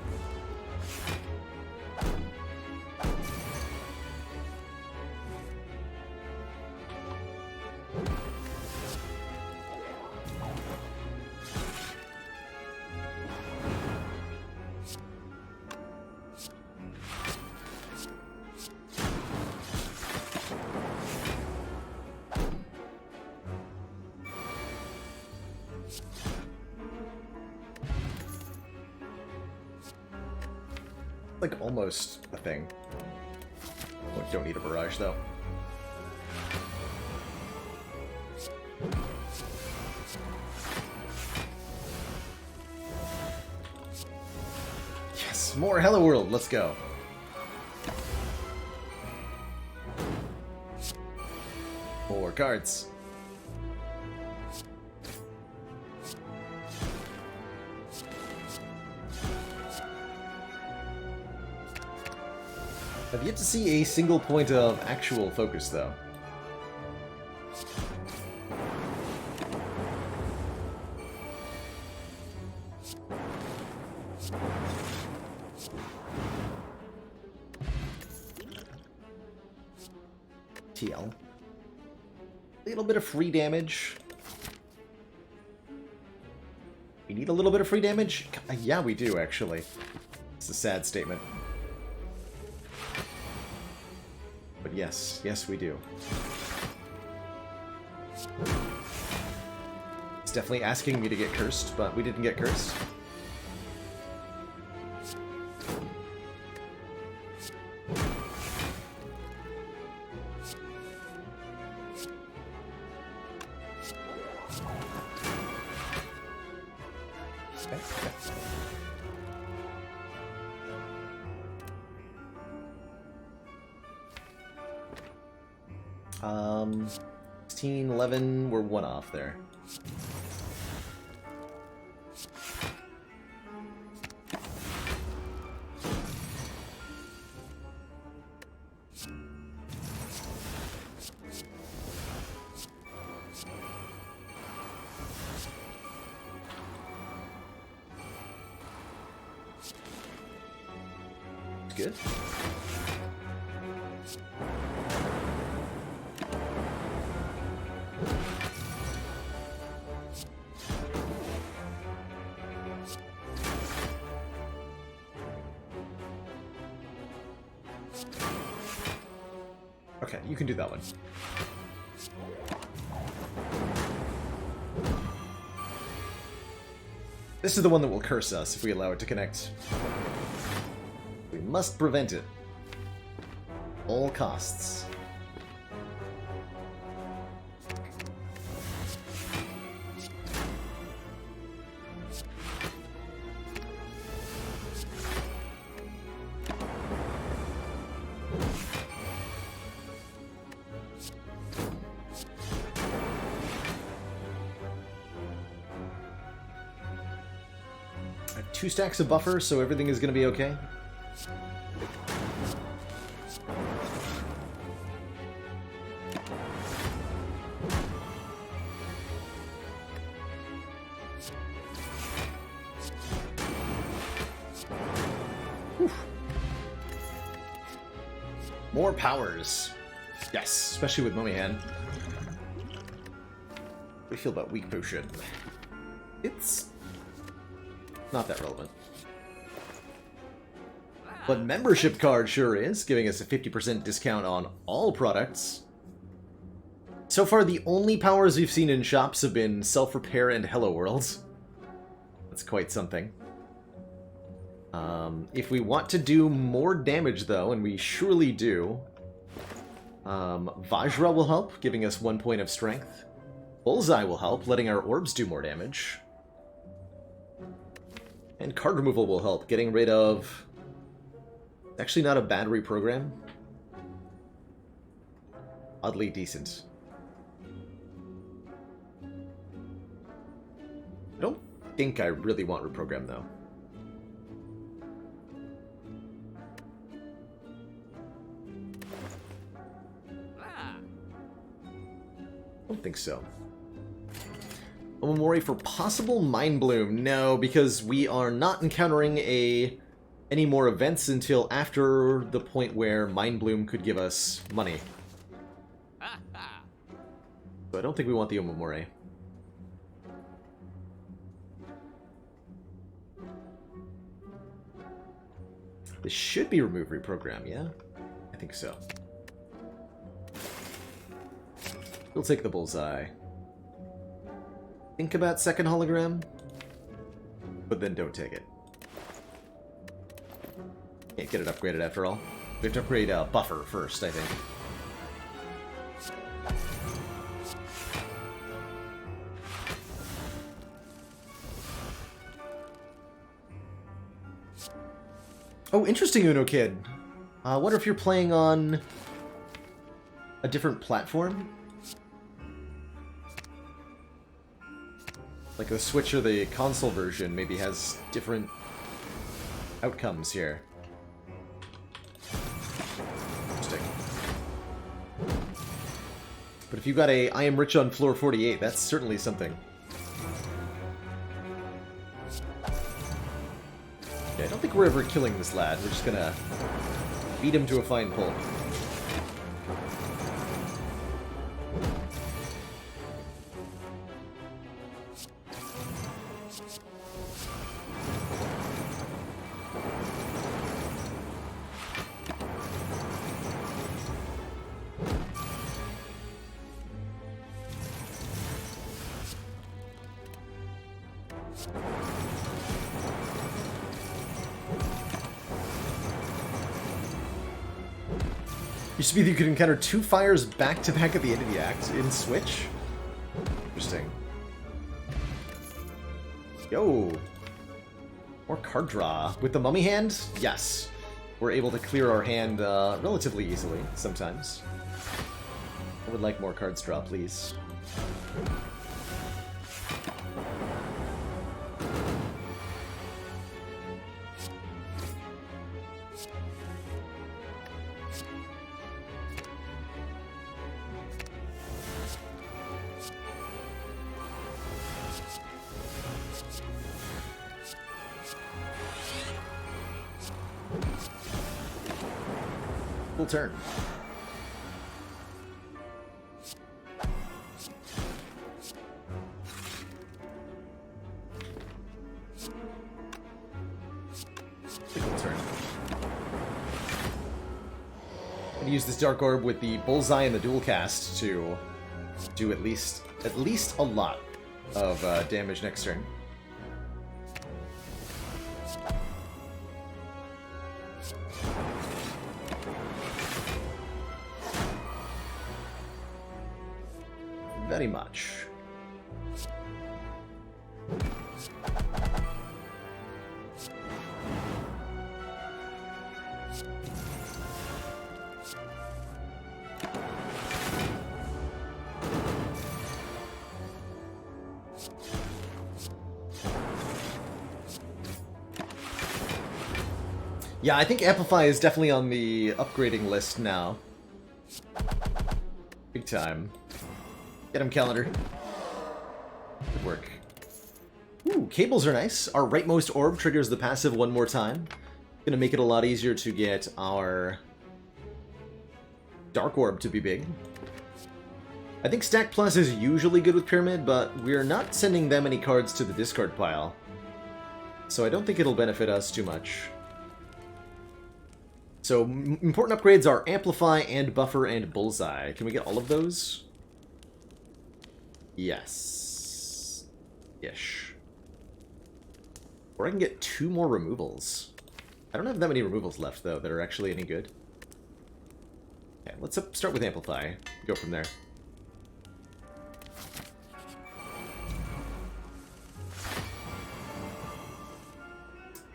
Like almost a thing. Oh, don't need a barrage though. Yes, more Hello World. Let's go. More cards. I've yet to see a single point of actual focus, though. TL. A little bit of free damage. We need a little bit of free damage? Yeah, we do, actually. It's a sad statement. But yes, yes we do. It's definitely asking me to get cursed, but we didn't get cursed. Okay. 16, 11, we're one off there. Good. Okay, you can do that one. This is the one that will curse us if we allow it to connect. We must prevent it. All costs. I have 2 stacks of buffer, so everything is going to be okay. More powers. Yes, especially with Mummy Hand. What do you feel about Weak Potion? It's not that relevant. But membership card sure is, giving us a 50% discount on all products. So far, the only powers we've seen in shops have been Self-Repair and Hello World. That's quite something. If we want to do more damage, though, and we surely do, Vajra will help, giving us 1 point of strength. Bullseye will help, letting our orbs do more damage. And card removal will help, getting rid of... Actually not a bad reprogram. Oddly decent. I don't think I really want reprogram, though. I don't think so. Omamori for possible Mind Bloom. No, because we are not encountering any more events until after the point where Mind Bloom could give us money. So I don't think we want the Omamori. This should be remove reprogram, yeah? I think so. We'll take the Bullseye. Think about second hologram, but then don't take it. Can't get it upgraded after all. We have to upgrade Buffer first, I think. Oh, interesting, Uno Kid. I wonder if you're playing on a different platform? Like the Switch or the console version maybe has different outcomes here. Interesting. But if you got a I am rich on floor 48, that's certainly something. Yeah, I don't think we're ever killing this lad. We're just gonna beat him to a fine pulp. Used to be that you could encounter 2 fires back-to-back at the end of the act in Switch? Interesting. Yo! More card draw. With the Mummy Hand? Yes. We're able to clear our hand relatively easily, sometimes. I would like more cards draw, please. Full turn. Full turn. I'm gonna use this Dark Orb with the Bullseye and the Dual Cast to do at least a lot of damage next turn. Very much. Yeah, I think Amplify is definitely on the upgrading list now. Big time. Get him, Calendar. Good work. Ooh, cables are nice. Our rightmost orb triggers the passive one more time. Gonna make it a lot easier to get our Dark Orb to be big. I think Stack Plus is usually good with Pyramid, but we're not sending that many cards to the discard pile. So I don't think it'll benefit us too much. So important upgrades are Amplify and Buffer and Bullseye. Can we get all of those? Yes. Ish. Or I can get 2 more removals. I don't have that many removals left, though, that are actually any good. Okay, let's start with Amplify. Go from there.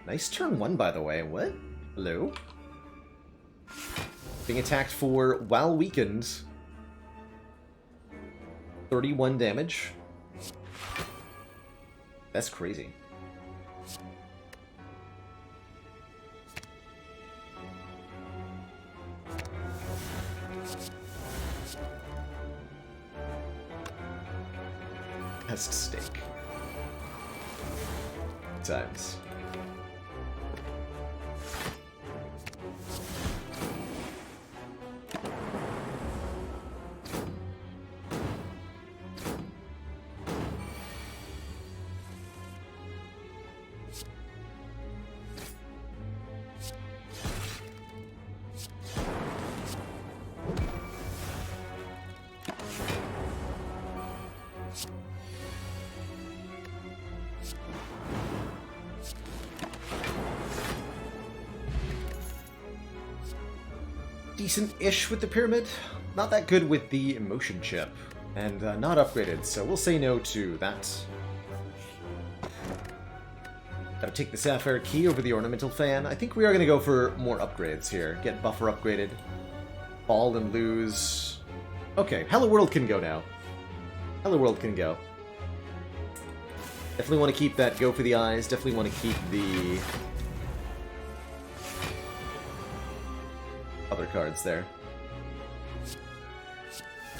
Nice turn 1, by the way. What? Hello? Being attacked for, while weakened, 31 damage. That's crazy. Best stake. Times. Decent-ish with the Pyramid. Not that good with the Emotion Chip. And not upgraded, so we'll say no to that. Gotta take the Sapphire Key over the Ornamental Fan. I think we are going to go for more upgrades here. Get Buffer upgraded. Fall and lose. Okay, Hello World can go now. Hello World can go. Definitely want to keep that Go for the Eyes. Definitely want to keep the other cards there.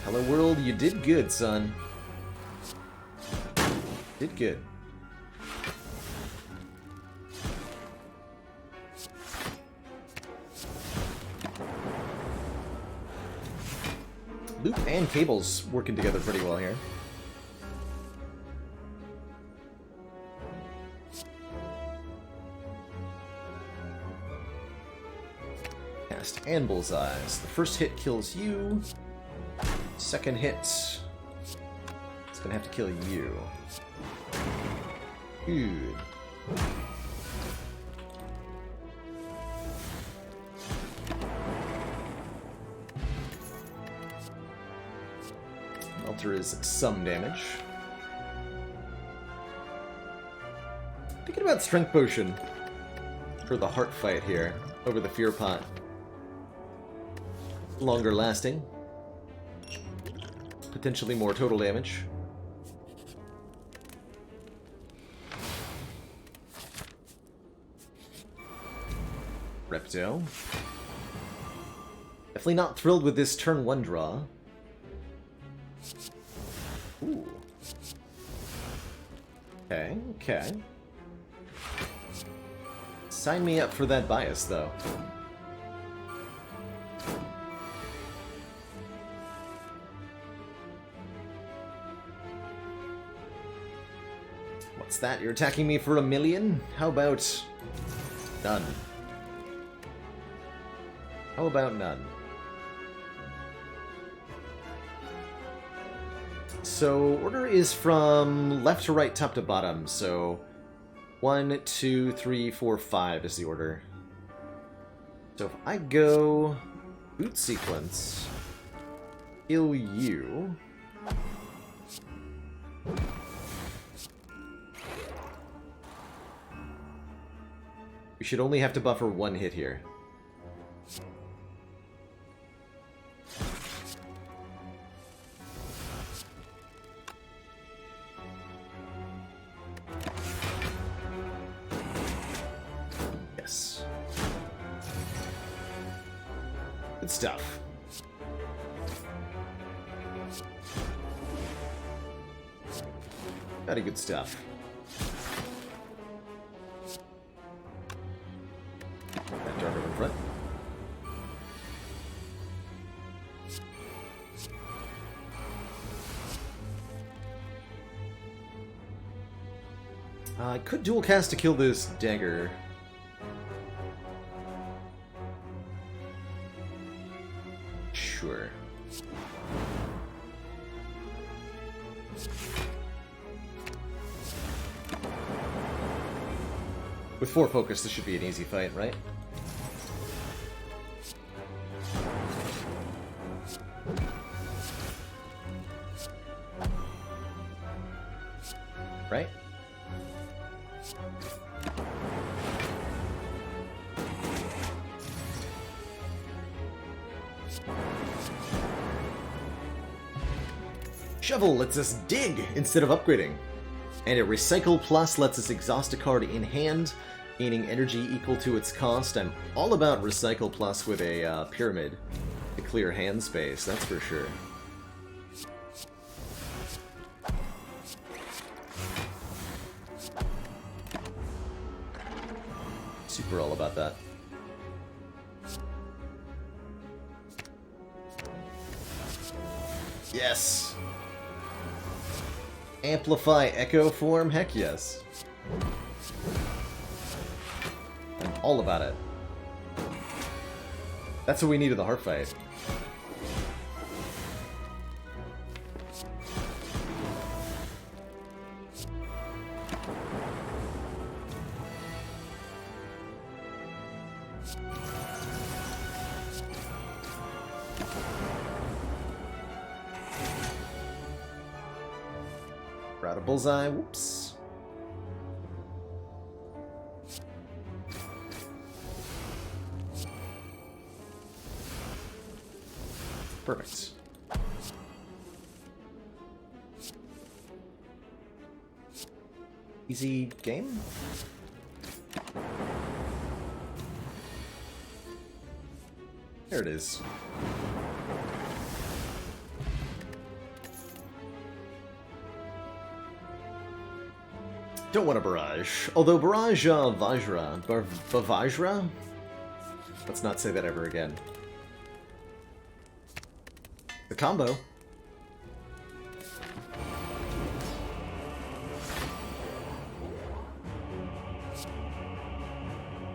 Hello World, you did good, son. Did good. Loop and Cable's working together pretty well here. And Bullseyes. The first hit kills you. Second hit, it's gonna have to kill you. Good. Melter is some damage. Thinking about Strength Potion for the Heart Fight here over the Fear Pot. Longer lasting. Potentially more total damage. Repto. Definitely not thrilled with this turn 1 draw. Ooh. Okay, okay. Sign me up for that bias, though. What's that? You're attacking me for 1,000,000? How about none? How about none? So, order is from left to right, top to bottom, so 1, 2, 3, 4, 5 is the order. So if I go boot sequence, kill you. We should only have to buffer 1 hit here. Yes. Good stuff. Very good stuff. That Jargo in front. I could dual cast to kill this dagger. Sure. With 4 focus, this should be an easy fight, right? Right? Shovel lets us dig instead of upgrading. And a Recycle Plus lets us exhaust a card in hand, gaining energy equal to its cost. I'm all about Recycle Plus with a pyramid to clear hand space, that's for sure. Super all about that. Yes! Amplify Echo Form? Heck yes. I'm all about it. That's what we need in the heart fight. We're out of bullseye. Whoops. Perfect. Easy game? There it is. Don't want a barrage. Although barrage Vajra? Let's not say that ever again. The combo.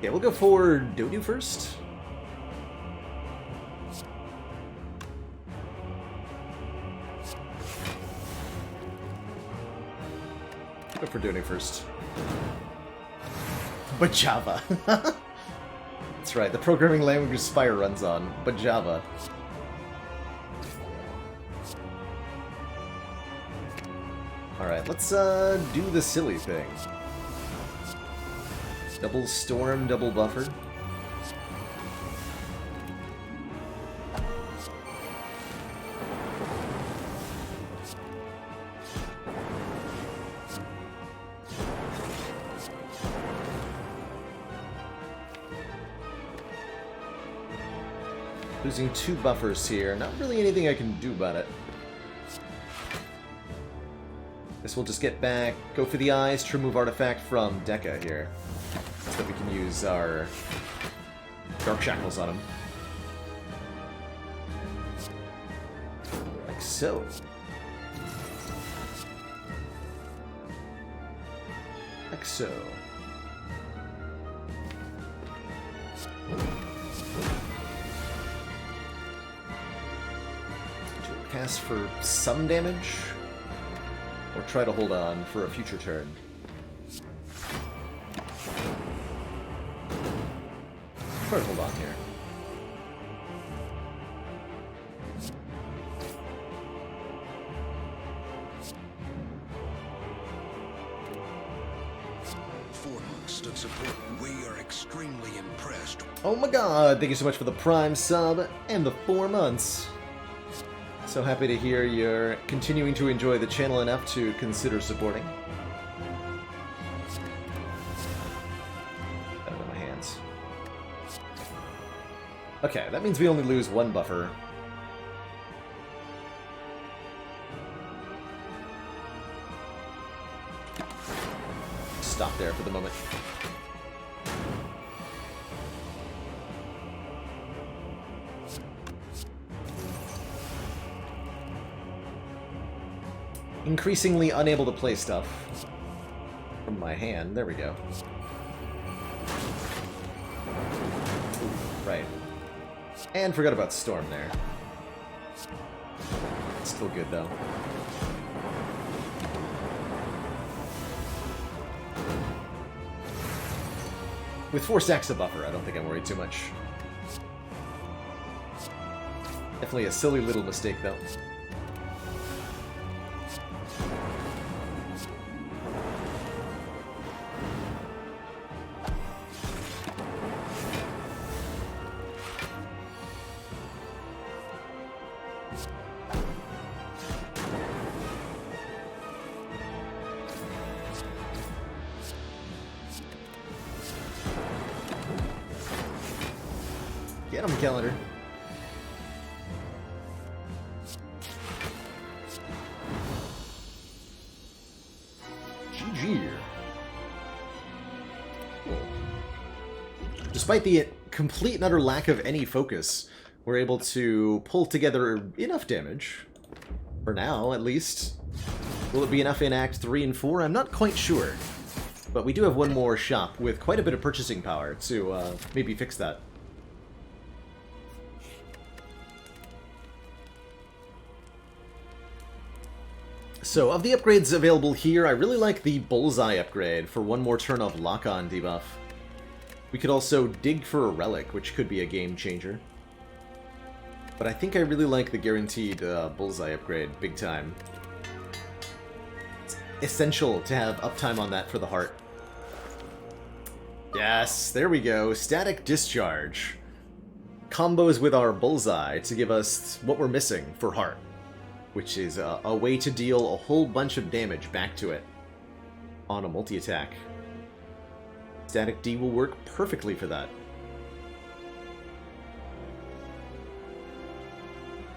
Yeah, we'll go for Dodu first. Go for Dodu first. But Java. That's right, the programming language Spire runs on, but Java. Alright, let's do the silly thing. Double storm, double buffer. Losing 2 buffers here. Not really anything I can do about it. Guess we'll just get back, go for the eyes to remove artifact from Deca here. So that we can use our Dark Shackles on him. Like so. Like so. Cast for some damage, or try to hold on for a future turn. Try to hold on here. Stood support. We are extremely impressed. Oh my god, thank you so much for the Prime sub and the 4 months. So happy to hear you're continuing to enjoy the channel enough to consider supporting. Out of my hands. Okay, that means we only lose 1 buffer. Stop there for the moment. Increasingly unable to play stuff from in my hand. There we go. Ooh, right. And forgot about Storm there. Still good, though. With 4 stacks of buffer, I don't think I'm worried too much. Definitely a silly little mistake, though. Get him, Calendar. GG. Cool. Despite the complete and utter lack of any focus, we're able to pull together enough damage. For now, at least. Will it be enough in Act 3 and 4? I'm not quite sure. But we do have one more shop with quite a bit of purchasing power to maybe fix that. So, of the upgrades available here, I really like the Bullseye upgrade for one more turn of lock-on debuff. We could also dig for a relic, which could be a game changer. But I think I really like the guaranteed Bullseye upgrade, big time. It's essential to have uptime on that for the heart. Yes, there we go. Static Discharge. Combos with our Bullseye to give us what we're missing for heart, which is a way to deal a whole bunch of damage back to it on a multi-attack. Static D will work perfectly for that.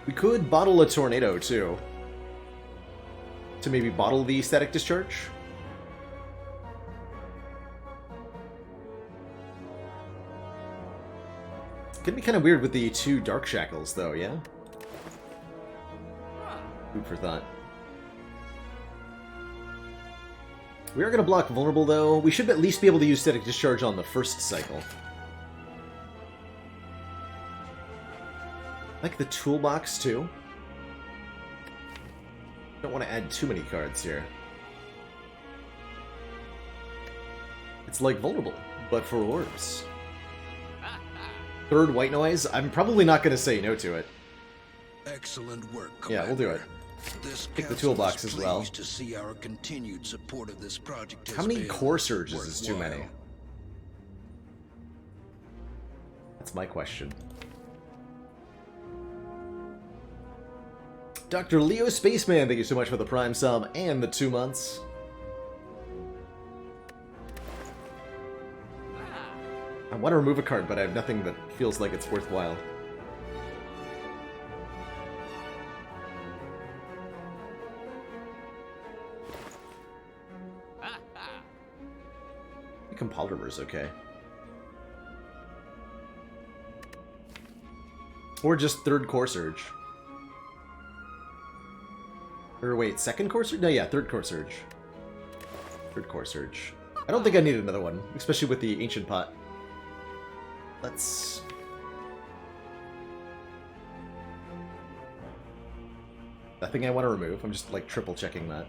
We could bottle a Tornado, too. To maybe bottle the Static Discharge. Could be kind of weird with the 2 Dark Shackles, though, yeah? Food for thought. We are going to block Vulnerable, though. We should at least be able to use Static Discharge on the first cycle. I like the toolbox, too. Don't want to add too many cards here. It's like Vulnerable, but for orbs. 3rd White Noise. I'm probably not going to say no to it. Excellent work, Commander. Yeah, we'll do it. Pick the toolbox as well. To see our continued support of this project has How many been core surges is too many? worthwhile. That's my question. Dr. Leo Spaceman, thank you so much for the Prime sub and the 2 months. I want to remove a card, but I have nothing that feels like it's worthwhile. Polymer's okay. Or just 3rd Core Surge. Or wait, 2nd Core Surge? No, yeah, 3rd Core Surge. 3rd Core Surge. I don't think I need another one, especially with the Ancient Pot. Let's... Nothing I want to remove. I'm just, like, triple checking that.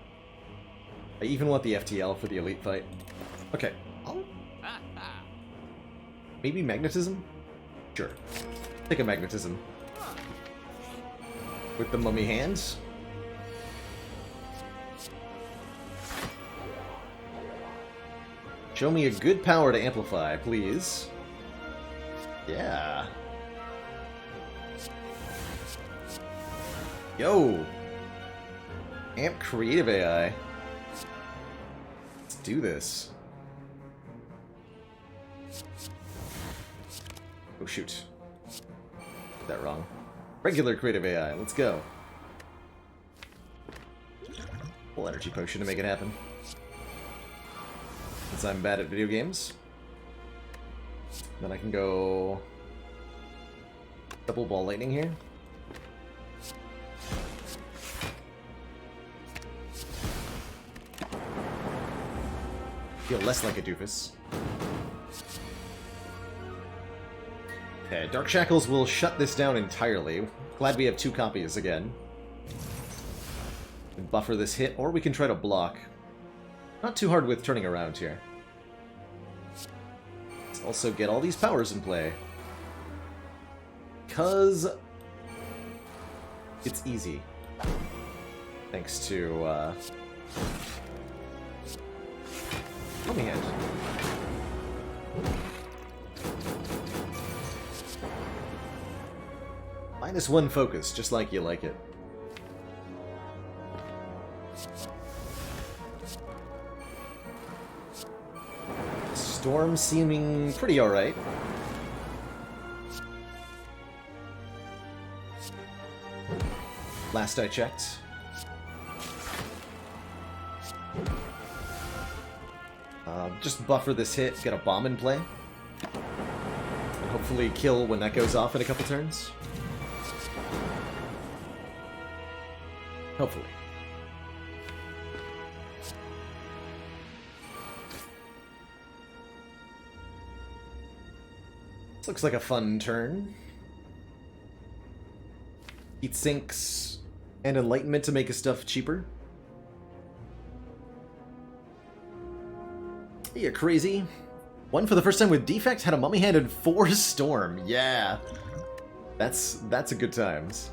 I even want the FTL for the Elite fight. Okay. Maybe Magnetism? Sure. Take a Magnetism. With the Mummy Hands. Show me a good power to amplify, please. Yeah. Yo! Amp Creative AI. Let's do this. Oh shoot. Did that wrong. Regular Creative AI, let's go. Full Energy Potion to make it happen. Since I'm bad at video games. Then I can go... Double Ball Lightning here. feel less like a doofus. Okay, Dark Shackles will shut this down entirely. Glad we have 2 copies again. We can buffer this hit, or we can try to block. Not too hard with turning around here. Let's also get all these powers in play. Because it's easy. Thanks to, Mummy Hand. -1 focus, just like you like it. Storm seeming pretty alright. Last I checked. Just buffer this hit, get a bomb in play. And hopefully kill when that goes off in a couple turns. Hopefully. This looks like a fun turn. Heat sinks and enlightenment to make his stuff cheaper. Yeah, crazy. One for the first time with defect, had a mummy hand and 4 storm. Yeah. That's a good times.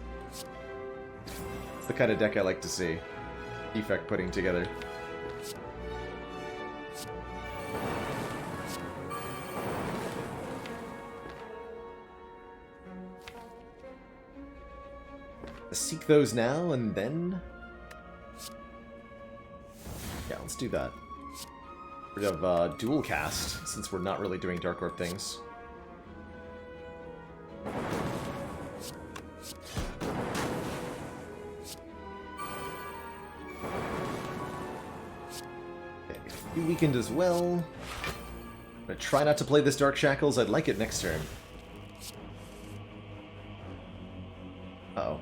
It's the kind of deck I like to see. Defect putting together. Seek those now and then. Yeah, let's do that. Rid of dual cast, since we're not really doing Dark Orb things. Okay, you weakened as well. I'm gonna try not to play this Dark Shackles. I'd like it next turn. Uh-oh.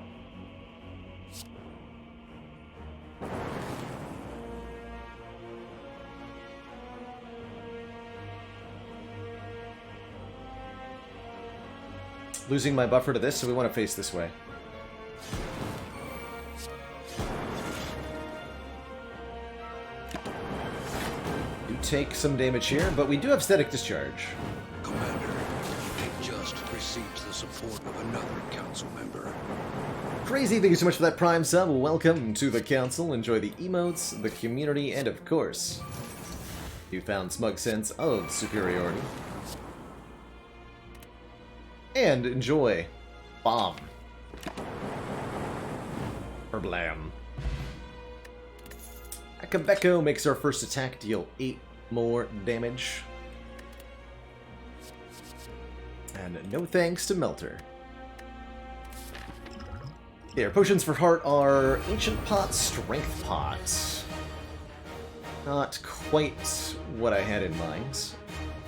Losing my buffer to this, so we want to face this way. Do take some damage here, but we do have Static Discharge. Commander, you just received the support of another council member. Crazy, thank you so much for that Prime sub. Welcome to the council. Enjoy the emotes, the community, and of course, you found smug sense of superiority. And enjoy Bomb. Or Blam. Akabeko makes our first attack deal 8 more damage. And no thanks to Melter. There, potions for heart are Ancient Pot, Strength Pot. Not quite what I had in mind.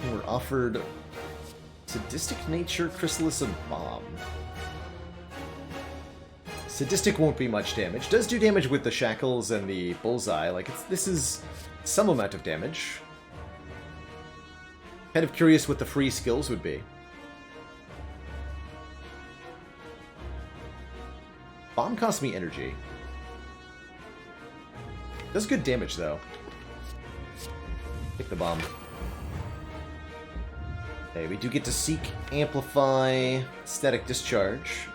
And we're offered Sadistic Nature, Chrysalis, and Bomb. Sadistic won't be much damage. Does do damage with the Shackles and the Bullseye. Like, this is some amount of damage. Kind of curious what the free skills would be. Bomb costs me energy. Does good damage, though. Take the bomb. Okay, we do get to Seek, Amplify, Static Discharge.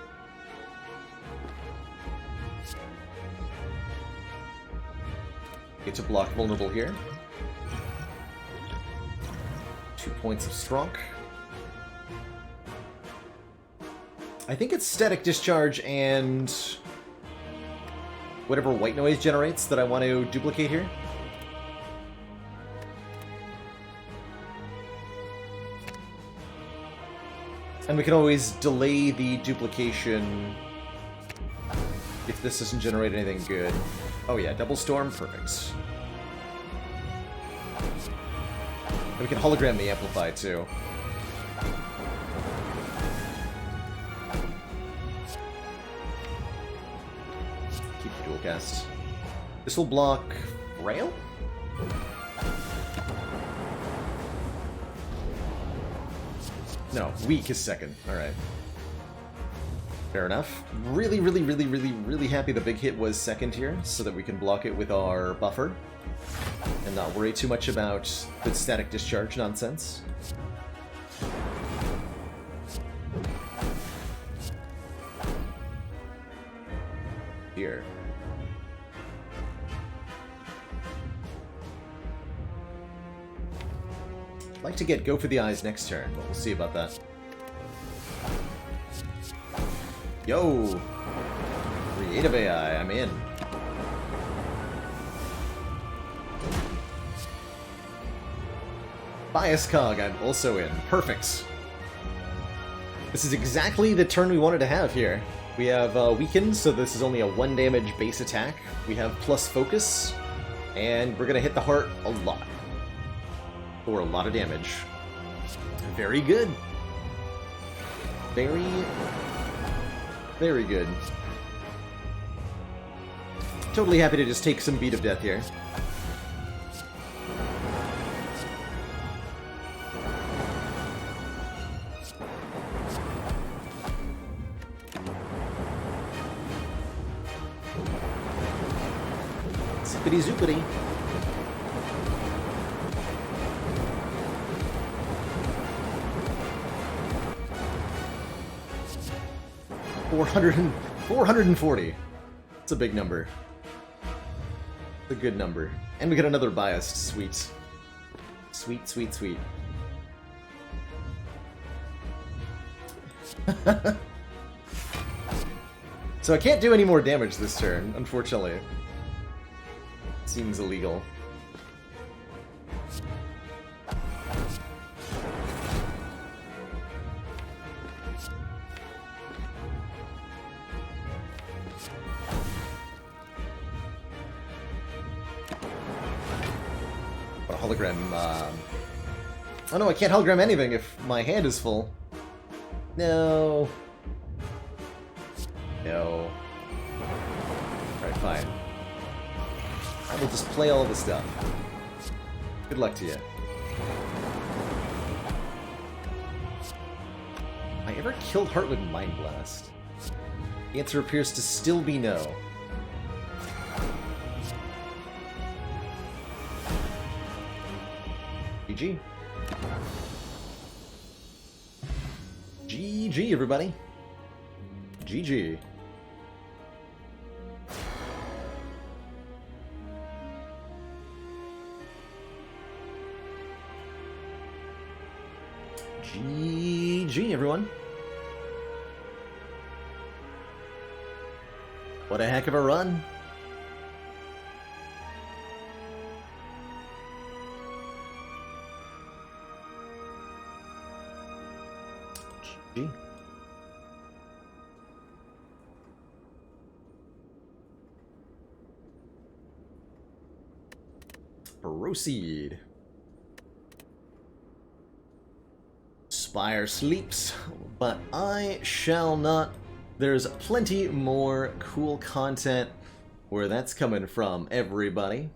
Get to block vulnerable here. 2 points of Strunk. I think it's Static Discharge and whatever White Noise generates that I want to duplicate here. And we can always delay the duplication if this doesn't generate anything good. Oh yeah, Double Storm, perfect. And we can hologram the Amplify too. Keep the dual cast. This will block Rail? No, weak is second. Alright. Fair enough. Really, really, really, really, really happy the big hit was second here, so that we can block it with our buffer. And not worry too much about the static discharge nonsense. Here. I'd like to get Go for the Eyes next turn, but we'll see about that. Yo! Creative AI, I'm in. Bias Cog, I'm also in. Perfect. This is exactly the turn we wanted to have here. We have Weakened, so this is only a 1 damage base attack. We have plus Focus, and we're gonna hit the heart a lot. For a lot of damage. Very good. Very, very good. Totally happy to just take some beat of death here. Zippity zoopity. $440. It's a big number. It's a good number. And we get another biased. Sweet. Sweet, sweet, sweet. So I can't do any more damage this turn, unfortunately. Seems illegal. Hologram, oh no, I can't hologram anything if my hand is full. No. No. Alright, fine. I will just play all the stuff. Good luck to you. I ever killed Heart with Mind Blast? The answer appears to still be no. GG. GG, everybody. GG. GG, everyone. What a heck of a run. GG. Proceed. Spire sleeps, but I shall not. There's plenty more cool content where that's coming from, everybody.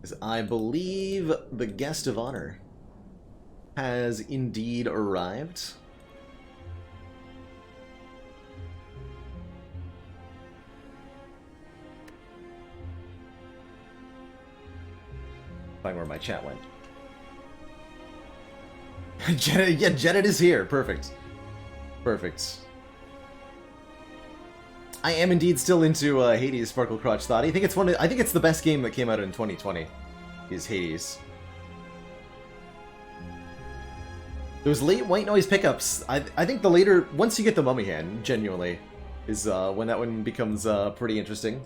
As I believe the guest of honor has indeed arrived. Find where my chat went. Janet, yeah, Janet is here. Perfect. Perfect. I am indeed still into Hades Sparkle Crotch Thought. I think it's I think it's the best game that came out in 2020. Is Hades. Those late white noise pickups. I think the later, once you get the Mummy Hand, genuinely, is when that one becomes pretty interesting.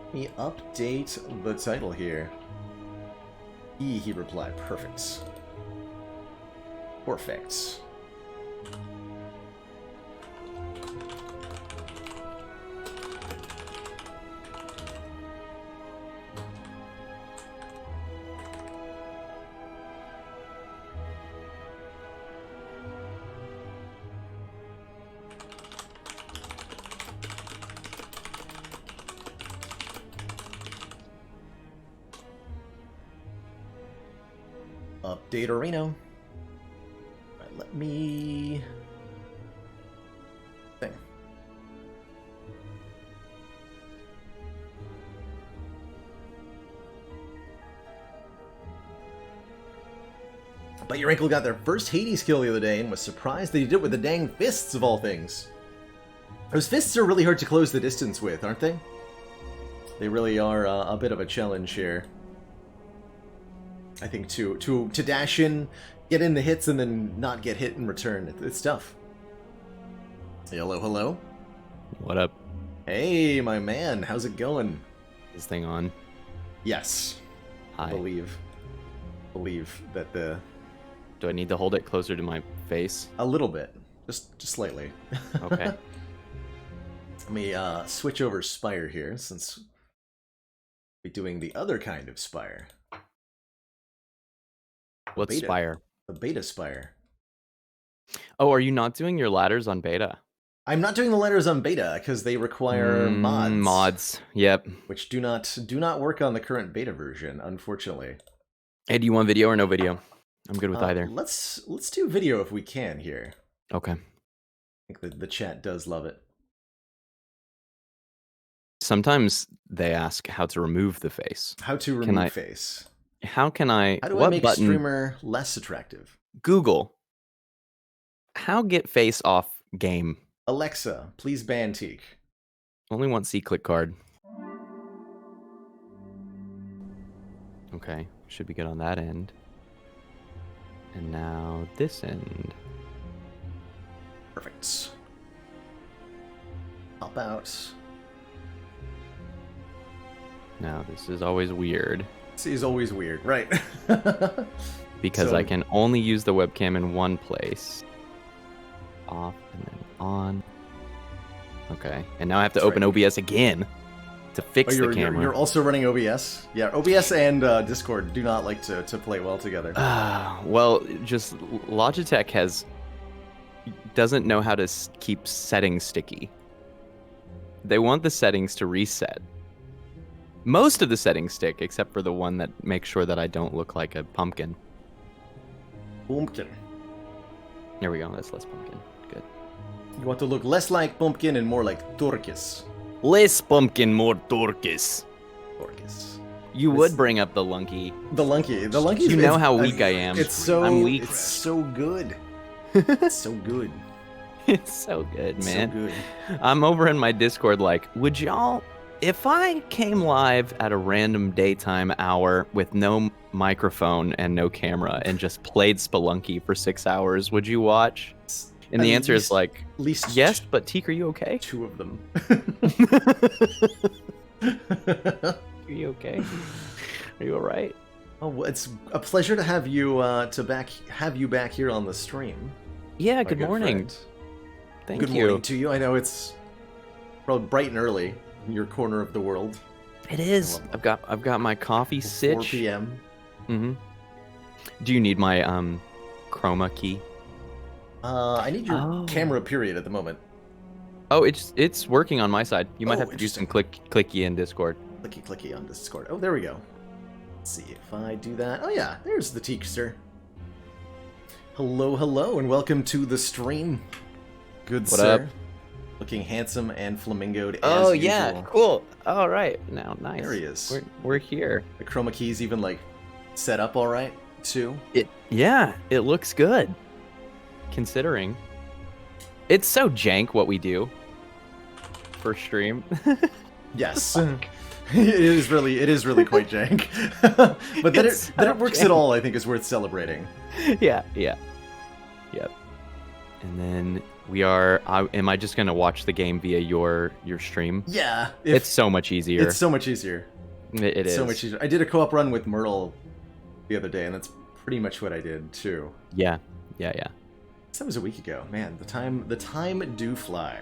Let me update the title here. He replied. Perfect. Perfect. Update Arena. Right, let me... Thing. But your ankle got their first Hades kill the other day and was surprised that he did it with the dang fists of all things. Those fists are really hard to close the distance with, aren't they? They really are a bit of a challenge here. I think to dash in, get in the hits, and then not get hit in return. It's tough. Hello, hello. What up? Hey, my man. How's it going? This thing on? Yes. Hi. Believe that the... Do I need to hold it closer to my face? A little bit. Just slightly. Okay. Let me switch over Spire here, since we're doing the other kind of Spire. What's Beta. Spire? The beta Spire. Oh, are you not doing your ladders on beta? I'm not doing the letters on beta because they require mods. Mods, yep. Which do not work on the current beta version, unfortunately. Hey, do you want video or no video? I'm good with either. Let's do video if we can here. Okay. I think the chat does love it. Sometimes they ask how to remove the face. How to remove face. How can I... How do what I make button? a streamer less attractive? Google. How get face off game? Alexa, please ban Teak. Only one C-click card. Okay, should be good on that end. And now this end. Perfect. Hop out. Now this is always weird. This is always weird, right? Because So- I can only use the webcam in one place. Off and then on. Okay, and now I have to That's open right. OBS again to fix the camera. You're also running OBS? Yeah, OBS and Discord do not like to play well together. Well, just Logitech doesn't know how to keep settings sticky. They want the settings to reset. Most of the settings stick, except for the one that makes sure that I don't look like a pumpkin. Pumpkin. There we go, that's less pumpkin. Good. You want to look less like Pumpkin and more like Turkis. Less pumpkin, more Dorcas. Turkis. You would bring up the Lunky. The Lunky. You know how weak I am. It's so. I'm weak. It's so good. It's so good. It's so good, It's man. so good. I'm over in my Discord like, would y'all, if I came live at a random daytime hour with no microphone and no camera and just played Spelunky for 6 hours, would you watch? And the answer is like, least yes, but Teak, are you okay? 2 of them. Are you okay? Are you alright? Oh, well, it's a pleasure to have you back here on the stream. Yeah, my good morning. friend. Thank Good you. morning to you. I know it's probably bright and early in your corner of the world. It is. I've got my coffee 4 sitch. p.m. Mm-hmm. Do you need my chroma key? I need your camera period at the moment. Oh, it's working on my side. You might Oh, have to do some interesting. clicky in Discord. Clicky on Discord. Oh, there we go. Let's see if I do that. Oh yeah, there's the Teakster. Hello, and welcome to the stream. Good What sir. up? Looking handsome and flamingoed Oh as yeah, usual. cool. All right, now nice. There he is. We're here. The chroma key's even like set up all right too. It looks good. Considering it's so jank what we do for stream. Yes. it is really quite jank. But that It's that so it works jank. at all, I think, is worth celebrating. yeah. Yep. And then we are. Am I just gonna watch the game via your stream? Yeah. It's so much easier. It's so much easier. It is so much easier. I did a co-op run with Merle the other day, and that's pretty much what I did too. Yeah. That was a week ago. Man, the time do fly.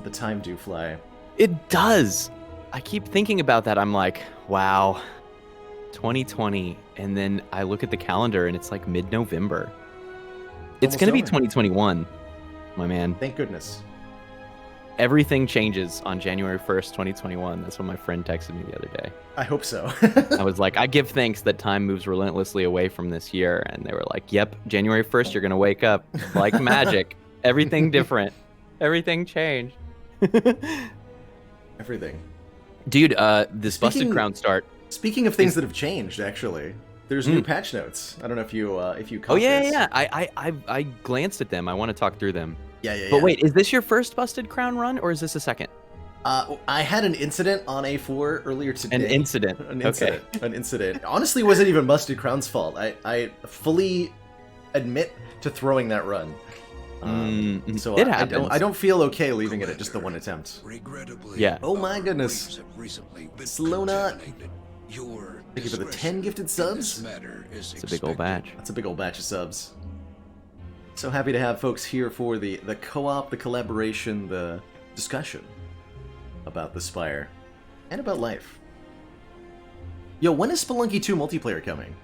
The time do fly. It does. I keep thinking about that. I'm like, wow, 2020, and then I look at the calendar and it's like mid-November. It's Almost gonna be over. 2021, my man. Thank goodness. everything changes on January 1st, 2021. That's what my friend texted me the other day. I hope so. I was like, I give thanks that time moves relentlessly away from this year. And they were like, yep, January 1st, you're going to wake up like magic. Everything different. Everything changed. Everything. Dude, this Busted Crown start. Speaking of things that have changed, actually, there's new patch notes. I don't know if you caught yeah, this. yeah. I glanced at them. I want to talk through them. Yeah. But wait, is this your first Busted Crown run, or is this a second? I had an incident on A4 earlier today. An incident. Okay. An incident. Honestly, wasn't even Busted Crown's fault. I fully admit to throwing that run. So it happens. I don't feel okay leaving it at just the one attempt. Regrettably, Yeah. Oh my goodness. have recently been Slowna. terminated. Your Thank you for the 10 discretion gifted in subs. this matter is It's a big old expected. batch. That's a big old batch of subs. So happy to have folks here for the co-op, the collaboration, the discussion about the Spire and about life. Yo, when is Spelunky 2 multiplayer coming?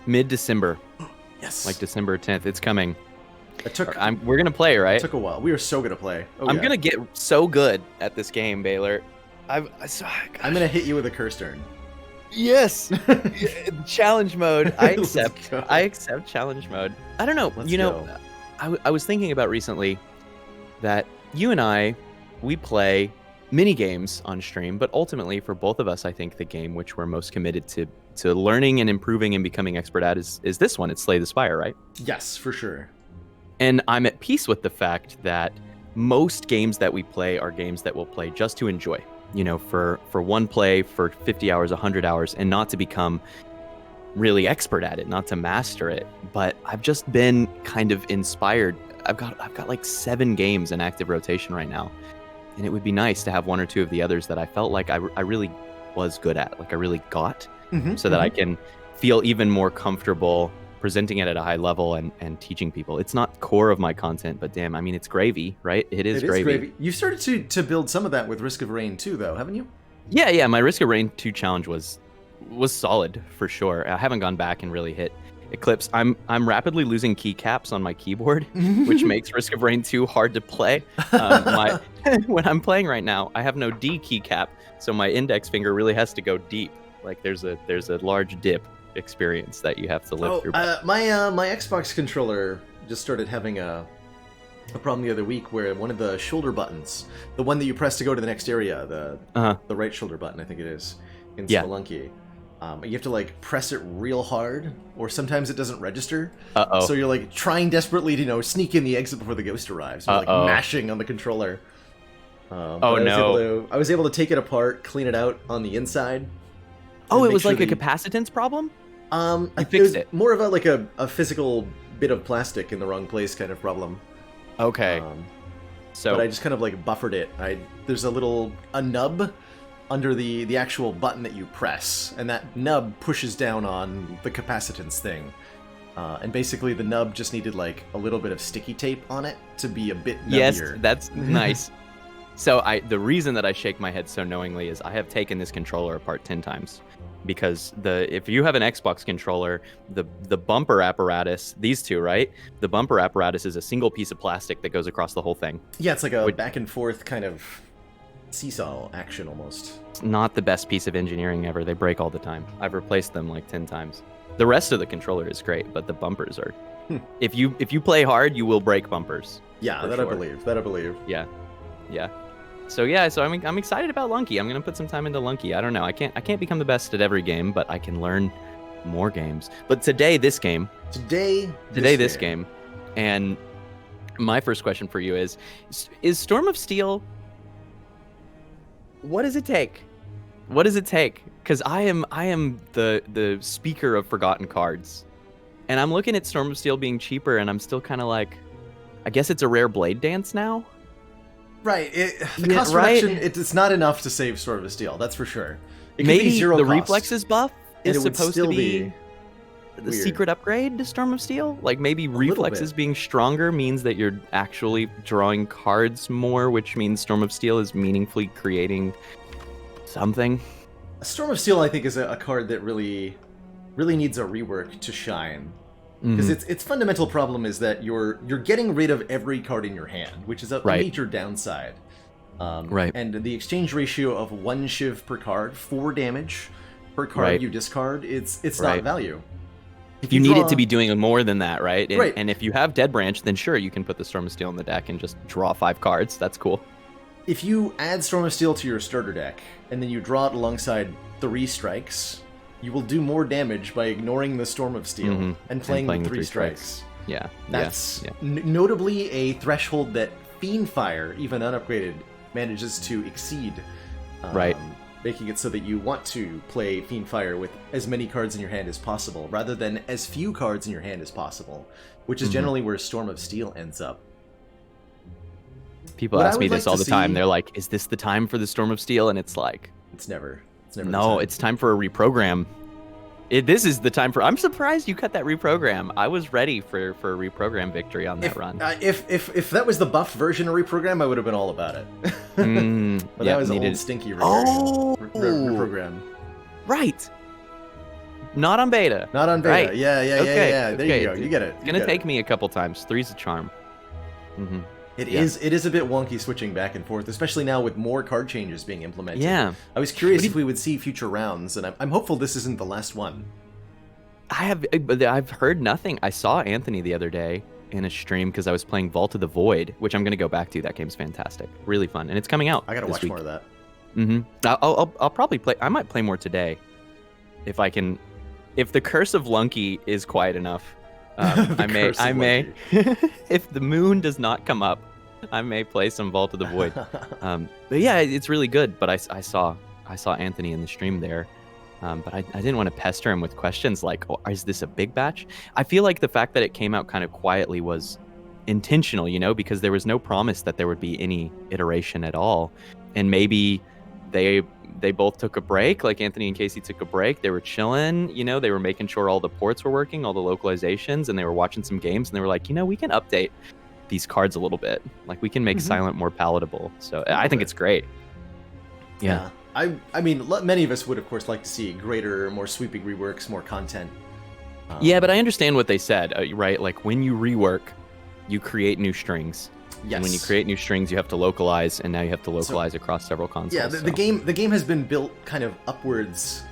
Mid-December, Yes. like December 10th. It's coming. It took We're gonna play, right? took a while. We were so good to play. Oh, I'm yeah. gonna get so good at this game, Baylor. I'm gonna hit you with a curse turn. Yes. Challenge mode. I Let's accept. go. I accept challenge mode. I don't know. Let's you know, go. I was thinking about recently that you and I, we play mini games on stream, but ultimately for both of us, I think the game which we're most committed to learning and improving and becoming expert at is this one. It's Slay the Spire, right? Yes, for sure. And I'm at peace with the fact that most games that we play are games that we'll play just to enjoy. You know, for one play, for 50 hours, 100 hours, and not to become really expert at it, not to master it. But I've just been kind of inspired. I've got like 7 games in active rotation right now. And it would be nice to have 1 or 2 of the others that I felt like I really was good at, like I really got, so that I can feel even more comfortable presenting it at a high level and teaching people. It's not core of my content, but damn, I mean, it's gravy, right? It is gravy. You started to build some of that with Risk of Rain too, though, haven't you? Yeah. My Risk of Rain 2 challenge was solid for sure. I haven't gone back and really hit Eclipse. I'm rapidly losing keycaps on my keyboard, which makes Risk of Rain 2 hard to play. When I'm playing right now, I have no D keycap, so my index finger really has to go deep. Like there's a large dip experience that you have to live through. My Xbox controller just started having a problem the other week where one of the shoulder buttons, the one that you press to go to the next area, the right shoulder button, I think it is, in Spelunky, you have to like press it real hard, or sometimes it doesn't register. So you're like trying desperately to sneak in the exit before the ghost arrives. You're like mashing on the controller. I was able to take it apart, clean it out on the inside. Oh, it was like a capacitance problem? You fixed it. More of a physical bit of plastic in the wrong place kind of problem. Okay. But I just kind of like buffered it. There's a nub under the actual button that you press, and that nub pushes down on the capacitance thing. And basically the nub just needed like a little bit of sticky tape on it to be a bit nubbier. Yes, that's nice. So the reason that I shake my head so knowingly is I have taken this controller apart 10 times. Because if you have an Xbox controller, the bumper apparatus, these two, right? The bumper apparatus is a single piece of plastic that goes across the whole thing. Yeah, it's like a back and forth kind of seesaw action almost. It's not the best piece of engineering ever. They break all the time. I've replaced them like 10 times. The rest of the controller is great, but the bumpers are... If you play hard, you will break bumpers. Yeah, that sure. I believe. Yeah. So I'm excited about Lunky. I'm gonna put some time into Lunky. I don't know. I can't become the best at every game, but I can learn more games. But today this game. And my first question for you is Storm of Steel. What does it take? What does it take? Because I am the speaker of forgotten cards, and I'm looking at Storm of Steel being cheaper, and I'm still kind of like, I guess it's a rare blade dance now. Right. The cost reduction, it's not enough to save Sword of Steel, that's for sure. It Maybe be zero the cost, reflexes buff is supposed to be the weird. secret upgrade to Storm of Steel? Like maybe reflexes being stronger means that you're actually drawing cards more, which means Storm of Steel is meaningfully creating something. Storm of Steel, I think, is a card that really needs a rework to shine. Because its fundamental problem is that you're getting rid of every card in your hand, which is a major downside. Right. And the exchange ratio of 1 shiv per card, 4 damage per card you discard, it's not value. If you need it to be doing more than that, right? Right. And if you have Dead Branch, then sure, you can put the Storm of Steel in the deck and just draw 5 cards. That's cool. If you add Storm of Steel to your starter deck, and then you draw it alongside 3 strikes, you will do more damage by ignoring the Storm of Steel and playing the 3 strikes. Yeah. That's notably a threshold that Fiendfire, even unupgraded, manages to exceed. Right. Making it so that you want to play Fiendfire with as many cards in your hand as possible, rather than as few cards in your hand as possible, which is generally where Storm of Steel ends up. People ask me this all the time. They're like, is this the time for the Storm of Steel? And it's like... It's never no, it's time for a reprogram. This is the time for... I'm surprised you cut that reprogram. I was ready for a reprogram victory on that run. If that was the buffed version of reprogram, I would have been all about it. But that was an old stinky reprogram. Right. Not on beta. Not on beta. Right. Yeah. There you go. You get it. It's going to take me a couple times. 3's a charm. It is a bit wonky switching back and forth, especially now with more card changes being implemented. Yeah. I was curious if we would see future rounds, and I'm hopeful this isn't the last one. I've heard nothing. I saw Anthony the other day in a stream because I was playing Vault of the Void, which I'm going to go back to. That game's fantastic. Really fun. And it's coming out. I got to watch more of that. I'll probably play. I might play more today. If I can. If the Curse of Lunky is quiet enough, I may. If the moon does not come up, I may play some Vault of the Void. But yeah, it's really good. But I saw Anthony in the stream there. But I didn't want to pester him with questions like, oh, is this a big batch? I feel like the fact that it came out kind of quietly was intentional, because there was no promise that there would be any iteration at all. And maybe they both took a break, like Anthony and Casey took a break. They were chilling, they were making sure all the ports were working, all the localizations, and they were watching some games, and they were like, we can update these cards a little bit. Like, we can make Silent more palatable. So I think it's great. Yeah. I mean, many of us would, of course, like to see greater, more sweeping reworks, more content. Yeah, but I understand what they said, right? Like, when you rework, you create new strings. Yes. And when you create new strings, you have to localize, and now you have to localize across several consoles. Yeah, the game has been built kind of upwards,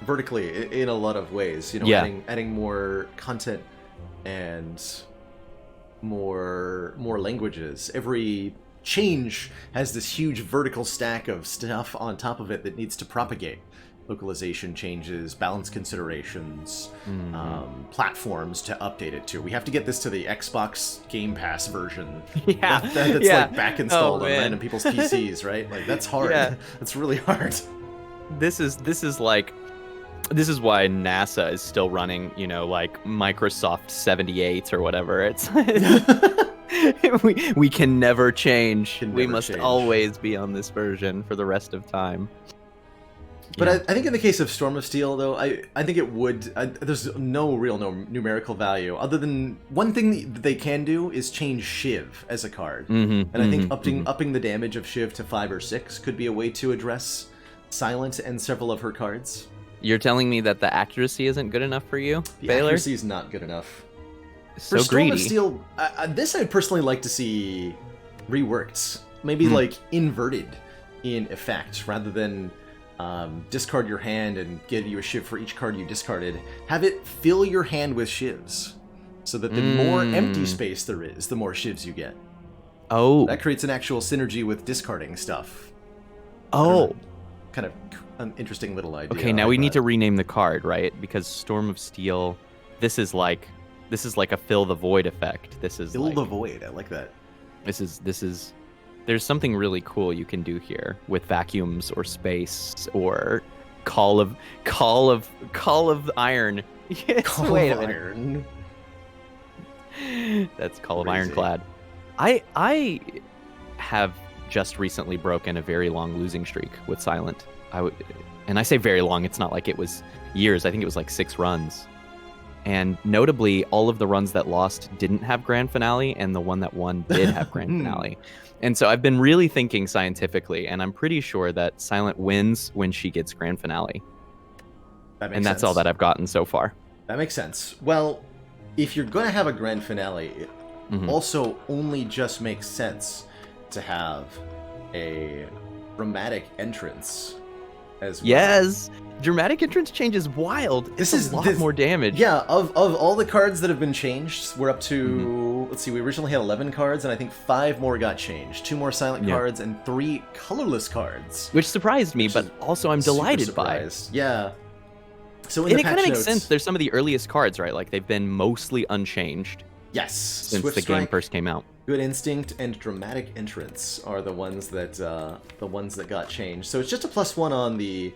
vertically, in a lot of ways. Adding more content and more languages. Every change has this huge vertical stack of stuff on top of it that needs to propagate. Localization changes, balance considerations, platforms to update it to. We have to get this to the Xbox Game Pass version. That's like back installed on random people's PCs, right? Like, that's hard. Yeah. That's really hard. This is why NASA is still running, like Microsoft 78 or whatever. It's we can never change. We must always be on this version for the rest of time. But I think in the case of Storm of Steel, though, I think it would... there's no numerical value, other than one thing that they can do is change Shiv as a card. And I think upping the damage of Shiv to 5 or 6 could be a way to address Silent and several of her cards. You're telling me that the accuracy isn't good enough for you, The Baylor? accuracy is not good enough. So for Storm greedy. of Steel, this I'd personally like to see reworked. Maybe like inverted in effect, rather than... discard your hand and give you a shiv for each card you discarded. Have it fill your hand with shivs, so that the more empty space there is, the more shivs you get. Oh. That creates an actual synergy with discarding stuff. Oh. Kind of an interesting little idea. Okay, now we need to rename the card, right? Because Storm of Steel, this is like a fill the void effect. This is fill the void. I like that. This is there's something really cool you can do here with vacuums or space or call of iron. Call Wait of a minute. Iron. That's Call Crazy. of Ironclad. I have just recently broken a very long losing streak with Silent. And I say very long, it's not like it was years. I think it was like 6 runs. And notably, all of the runs that lost didn't have grand finale, and the one that won did have grand finale. And so I've been really thinking scientifically, and I'm pretty sure that Silent wins when she gets grand finale. That makes And that's sense. all that I've gotten so far. That makes sense. Well, if you're going to have a grand finale, it also only just makes sense to have a dramatic entrance as well. Yes! Dramatic entrance change is wild. This is a lot more damage. Yeah, of all the cards that have been changed, we're up to, let's see, we originally had 11 cards, and I think 5 more got changed. 2 more silent cards, and 3 colorless cards. Which surprised me, but also I'm delighted by. Yeah. So And it kind of makes sense. There's some of the earliest cards, right? Like, they've been mostly unchanged. Yes. Since Swift the game Strike, first came out. Good Instinct, and Dramatic Entrance are the ones that got changed. So it's just a +1 on the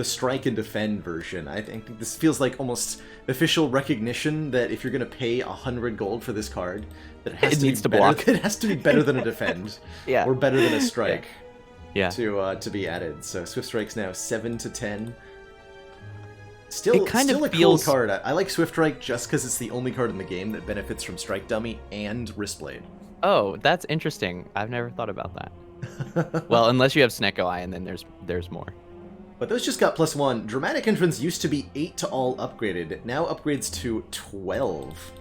strike and defend version. I think this feels like almost official recognition that if you're going to pay 100 gold for this card, that it needs to block. It has to be better than a defend, Yeah. or better than a strike. Yeah. To be added. So Swift Strike's now 7 to 10. Still, It kind still of a feels- cool card. I like Swift Strike just because it's the only card in the game that benefits from Strike Dummy and Wristblade. Oh, that's interesting. I've never thought about that. Well, unless you have Snecko Eye, and then there's more. But those just got +1. Dramatic Entrance used to be 8 to all upgraded. It now upgrades to 12.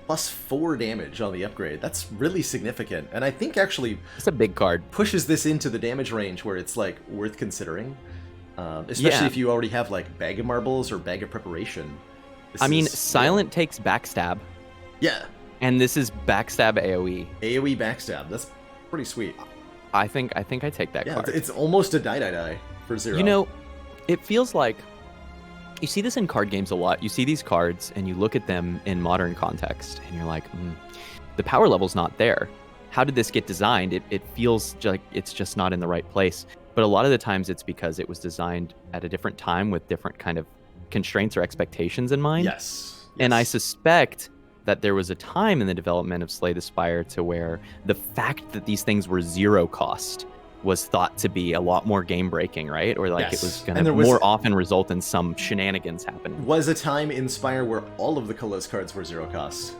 +4 damage on the upgrade. That's really significant. And I think actually It's a big card. pushes this into the damage range where it's like worth considering. Especially if you already have like Bag of Marbles or Bag of Preparation. I mean, Silent takes Backstab, Yeah. and this is Backstab AoE. AoE Backstab. That's pretty sweet. I think I take that Yeah, card. it's almost a die for 0. You know, it feels like you see this in card games a lot. You see these cards and you look at them in modern context and you're like, the power level's not there. How did this get designed? It feels like it's just not in the right place. But a lot of the times it's because it was designed at a different time with different kind of constraints or expectations in mind. Yes. And I suspect that there was a time in the development of Slay the Spire to where the fact that these things were 0 cost was thought to be a lot more game breaking, right? Or like it was going to more often result in some shenanigans happening. Was a time in Spire where all of the colorless cards were 0 cost.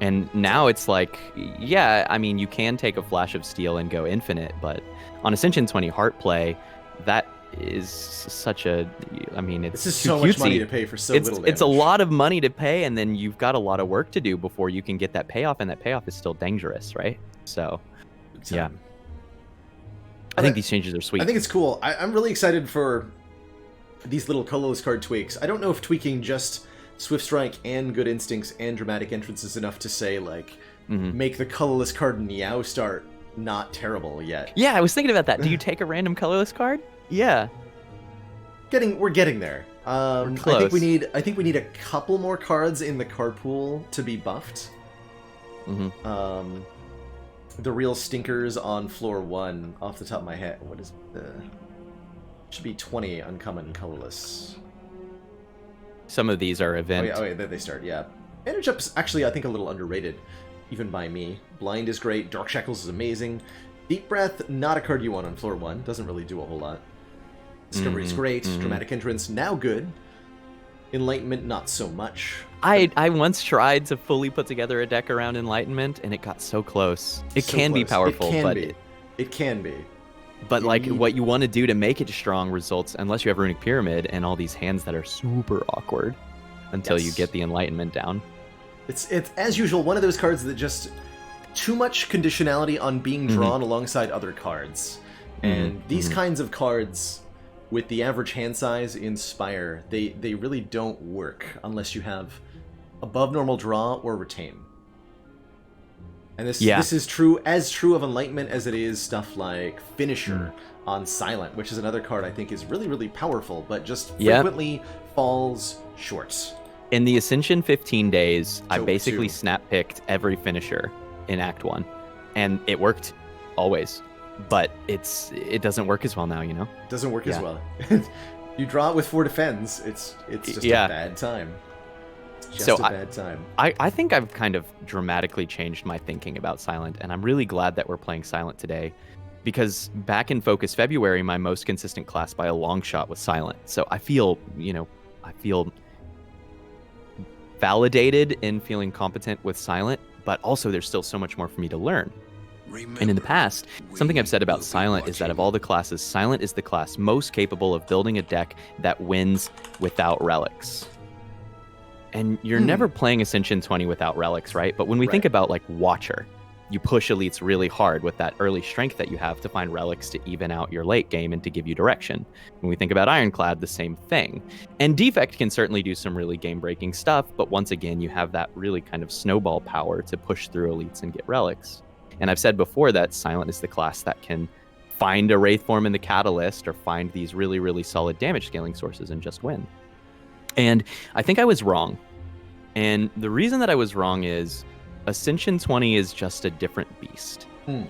And now it's like, yeah, I mean, you can take a Flash of Steel and go infinite, but on Ascension 20 Heart play, that is such a, I mean, it's just too so much cutesy. money to pay for so little damage. It's a lot of money to pay, and then you've got a lot of work to do before you can get that payoff, and that payoff is still dangerous, right? So, yeah. I think these changes are sweet. I think it's cool. I'm really excited for these little colorless card tweaks. I don't know if tweaking just Swift Strike and Good Instincts and Dramatic Entrance is enough to say, like, make the colorless card Niao start not terrible yet. Yeah, I was thinking about that. Do you take a random colorless card? Yeah. We're getting there. We're close. I think we need a couple more cards in the card pool to be buffed. The real stinkers on floor 1, off the top of my head. What is should be 20 uncommon colorless. Some of these are event. Oh yeah, there they start, yeah. Energy Up's actually, I think, a little underrated, even by me. Blind is great, Dark Shackles is amazing. Deep Breath, not a card you want on floor 1, doesn't really do a whole lot. Discovery's great, Dramatic Entrance, now good. Enlightenment, not so much. I once tried to fully put together a deck around Enlightenment, and it got so close. It can be powerful, but it can be. But like what you want to do to make it strong results, unless you have Runic Pyramid and all these hands that are super awkward until you get the Enlightenment down. It's as usual one of those cards that just too much conditionality on being drawn alongside other cards. And these kinds of cards with the average hand size in Spire, they really don't work unless you have above normal draw or retain. And this is true of Enlightenment as it is stuff like Finisher on Silent, which is another card I think is really, really powerful, but just frequently falls short. In the Ascension 15 days, I basically snap-picked every Finisher in Act 1, and it worked always. But it doesn't work as well now, you know? It doesn't work as well. You draw it with 4 defends, it's just a bad time. Bad time. I think I've kind of dramatically changed my thinking about Silent, and I'm really glad that we're playing Silent today, because back in Focus February, my most consistent class by a long shot was Silent. So I feel validated in feeling competent with Silent, but also there's still so much more for me to learn. And in the past, something I've said about Silent is that of all the classes, Silent is the class most capable of building a deck that wins without relics. And you're never playing Ascension 20 without relics, right? But when we think about like Watcher, you push elites really hard with that early strength that you have to find relics to even out your late game and to give you direction. When we think about Ironclad, the same thing. And Defect can certainly do some really game-breaking stuff, but once again, you have that really kind of snowball power to push through elites and get relics. And I've said before that Silent is the class that can find a Wraith form in the Catalyst or find these really, really solid damage scaling sources and just win. And I think I was wrong. And the reason that I was wrong is Ascension 20 is just a different beast.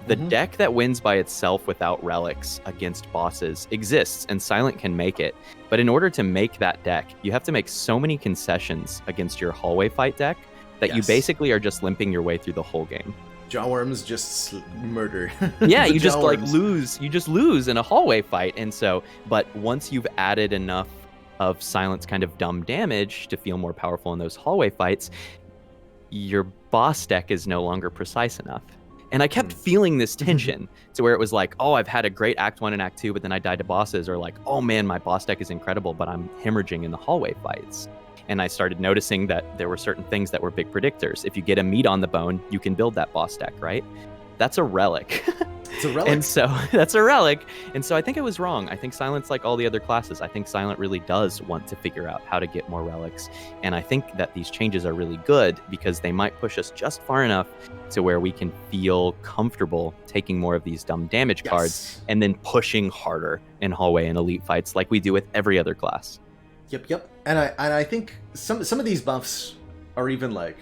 The deck that wins by itself without relics against bosses exists, and Silent can make it. But in order to make that deck, you have to make so many concessions against your hallway fight deck that you basically are just limping your way through the whole game. Jawworms just murder. Yeah, you just like lose. You just lose in a hallway fight. And so, but once you've added enough of Silent's kind of dumb damage to feel more powerful in those hallway fights, your boss deck is no longer precise enough. And I kept feeling this tension to where it was like, oh, I've had a great Act 1 and Act 2, but then I died to bosses, or like, oh man, my boss deck is incredible, but I'm hemorrhaging in the hallway fights. And I started noticing that there were certain things that were big predictors. If you get a meat on the bone, you can build that boss deck, right? That's a relic. It's a relic. And so that's a relic. And so I think I was wrong. I think Silent's like all the other classes. I think Silent really does want to figure out how to get more relics. And I think that these changes are really good because they might push us just far enough to where we can feel comfortable taking more of these dumb damage cards and then pushing harder in hallway and elite fights like we do with every other class. Yep. And I think some of these buffs are even like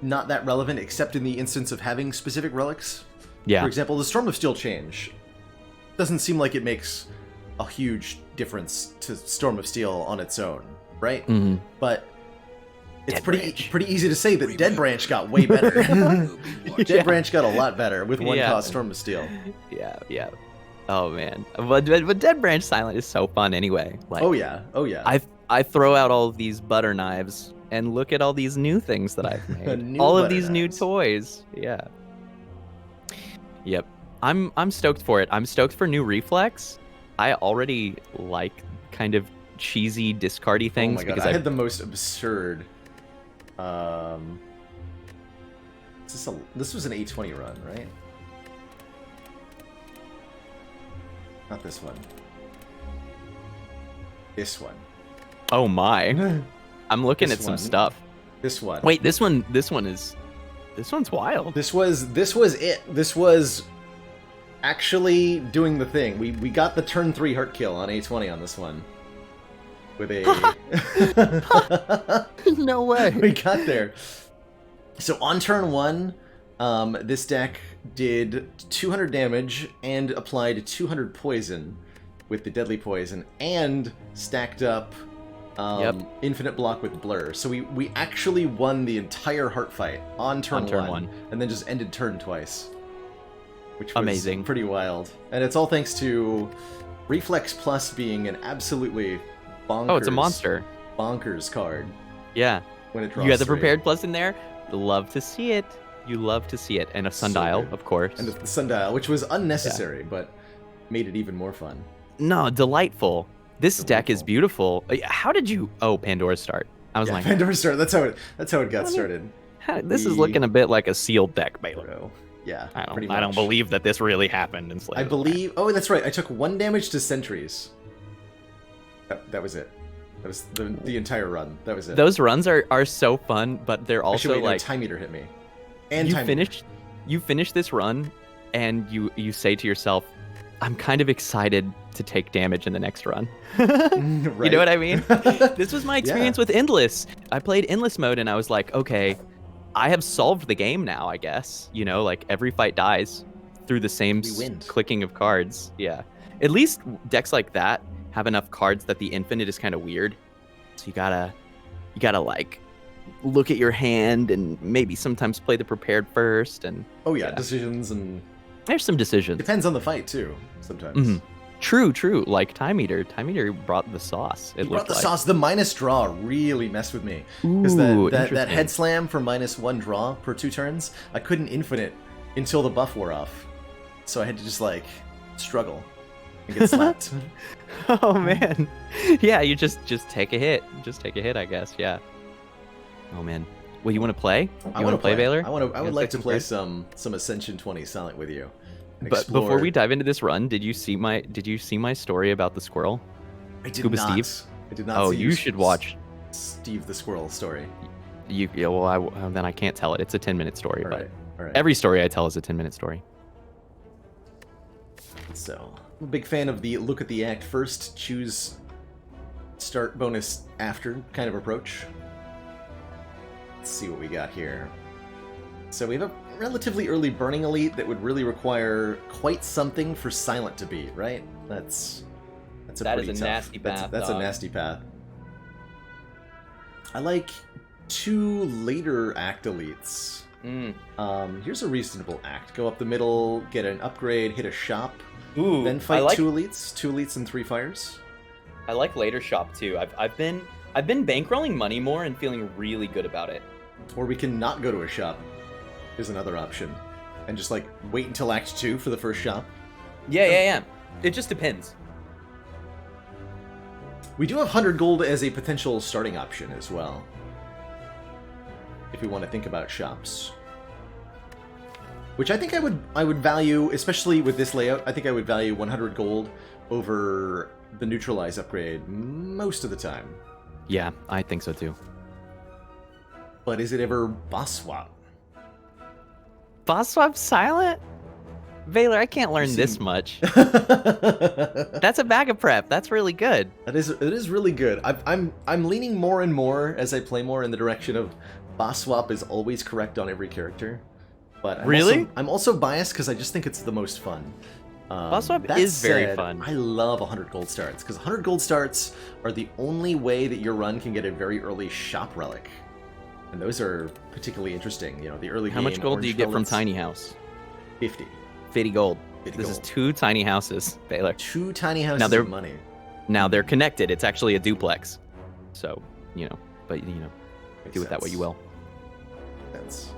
not that relevant except in the instance of having specific relics. Yeah. For example, the Storm of Steel change doesn't seem like it makes a huge difference to Storm of Steel on its own, right? But it's pretty easy to say that Dead Branch got way better. Dead Branch got a lot better with one cost Storm of Steel. Yeah. Oh man, but Dead Branch Silent is so fun anyway. Like, oh yeah. I throw out all of these butter knives and look at all these new things that I've made. All of these new toys. Yeah. Yep. I'm stoked for it. I'm stoked for new Reflex. I already like kind of cheesy discardy things. Oh my god, I had the most absurd. This was an 820 run, right? Not this one. This one. Oh my. I'm looking at some stuff. This one. Wait, this one's wild. This was it. This was actually doing the thing. We got the turn 3 heart kill on A20 on this one. With a No way. We got there. So on turn 1, this deck did 200 damage and applied 200 poison with the deadly poison and stacked up infinite block with blur. So we actually won the entire heart fight on turn one and then just ended turn twice. Which was amazing. Pretty wild. And it's all thanks to Reflex Plus being an absolutely bonkers. Oh, it's a monster. Bonkers card. Yeah. When it draws you got the 3. Prepared Plus in there. Love to see it. You love to see it. And a sundial, of course. And the sundial, which was unnecessary, but made it even more fun. No, delightful. This deck is beautiful. How did you... Oh, Pandora's Start. I was like... Pandora's Start. That's how it got started. This is looking a bit like a sealed deck, Baylor. Yeah, I don't believe that this really happened in Slay. I believe... Oh, that's right. I took 1 damage to sentries. That was it. That was the entire run. That was it. Those runs are so fun, but they're also like... Time Eater hit me. And you finish this run, and you say to yourself, I'm kind of excited to take damage in the next run. Right. You know what I mean? This was my experience with Endless. I played Endless mode, and I was like, okay, I have solved the game now, I guess. You know, like every fight dies through the same clicking of cards. Yeah. At least decks like that have enough cards that the infinite is kind of weird. So you gotta like look at your hand and maybe sometimes play the prepared first. And decisions and there's some decisions. Depends on the fight too. Sometimes. True. Like Time Eater. Time Eater brought the sauce. He brought the sauce. The minus draw really messed with me because that head slam for -1 draw per 2 turns. I couldn't infinite until the buff wore off. So I had to just, like, struggle and get slapped. Oh, man. Yeah, you just take a hit. Just take a hit, I guess, yeah. Oh, man. Well, you want to play? You want to play, Baylor? I would like to play some Ascension 20 Silent with you. But before we dive into this run, did you see my story about the squirrel? I did Scuba not. Steve? I did not. Oh, see you should watch Steve the Squirrel story. Then I can't tell it. It's a 10-minute story, All but right. every story I tell is a 10-minute story. So, I'm a big fan of the look at the act first, choose start bonus after kind of approach. Let's see what we got here. So we have a relatively early Burning Elite that would really require quite something for Silent to beat, right? That's a That pretty is a tough. nasty path, That's a dog. nasty path. I like 2 later act elites. Here's a reasonable act. Go up the middle, get an upgrade, hit a shop, Ooh, then fight 2 elites and 3 fires. I like later shop too. I've been bankrolling money more and feeling really good about it. Or we can not go to a shop is another option. And just like wait until act 2 for the first shop. Yeah. It just depends. We do have 100 gold as a potential starting option as well. If we want to think about shops. Which I think I would value, especially with this layout, I think I would value 100 gold over the neutralize upgrade most of the time. Yeah, I think so too. But is it ever boss swap? Boss swap Silent? Baylor, I can't learn this much. That That's a bag of prep. That's really good. it is really good. I'm leaning more and more as I play more in the direction of boss swap is always correct on every character. But I'm also biased because I just think it's the most fun. Boss swap That is very said, fun. I love 100 gold starts because 100 gold starts are the only way that your run can get a very early shop relic, and those are particularly interesting. You know, the early. How much gold do you get from Tiny House? 50. 50 gold. 50 This gold. is 2 tiny houses, Baylor. 2 tiny houses Now they're- of money. Now they're connected. It's actually a duplex. So, but Makes do with that what you sense. will. That's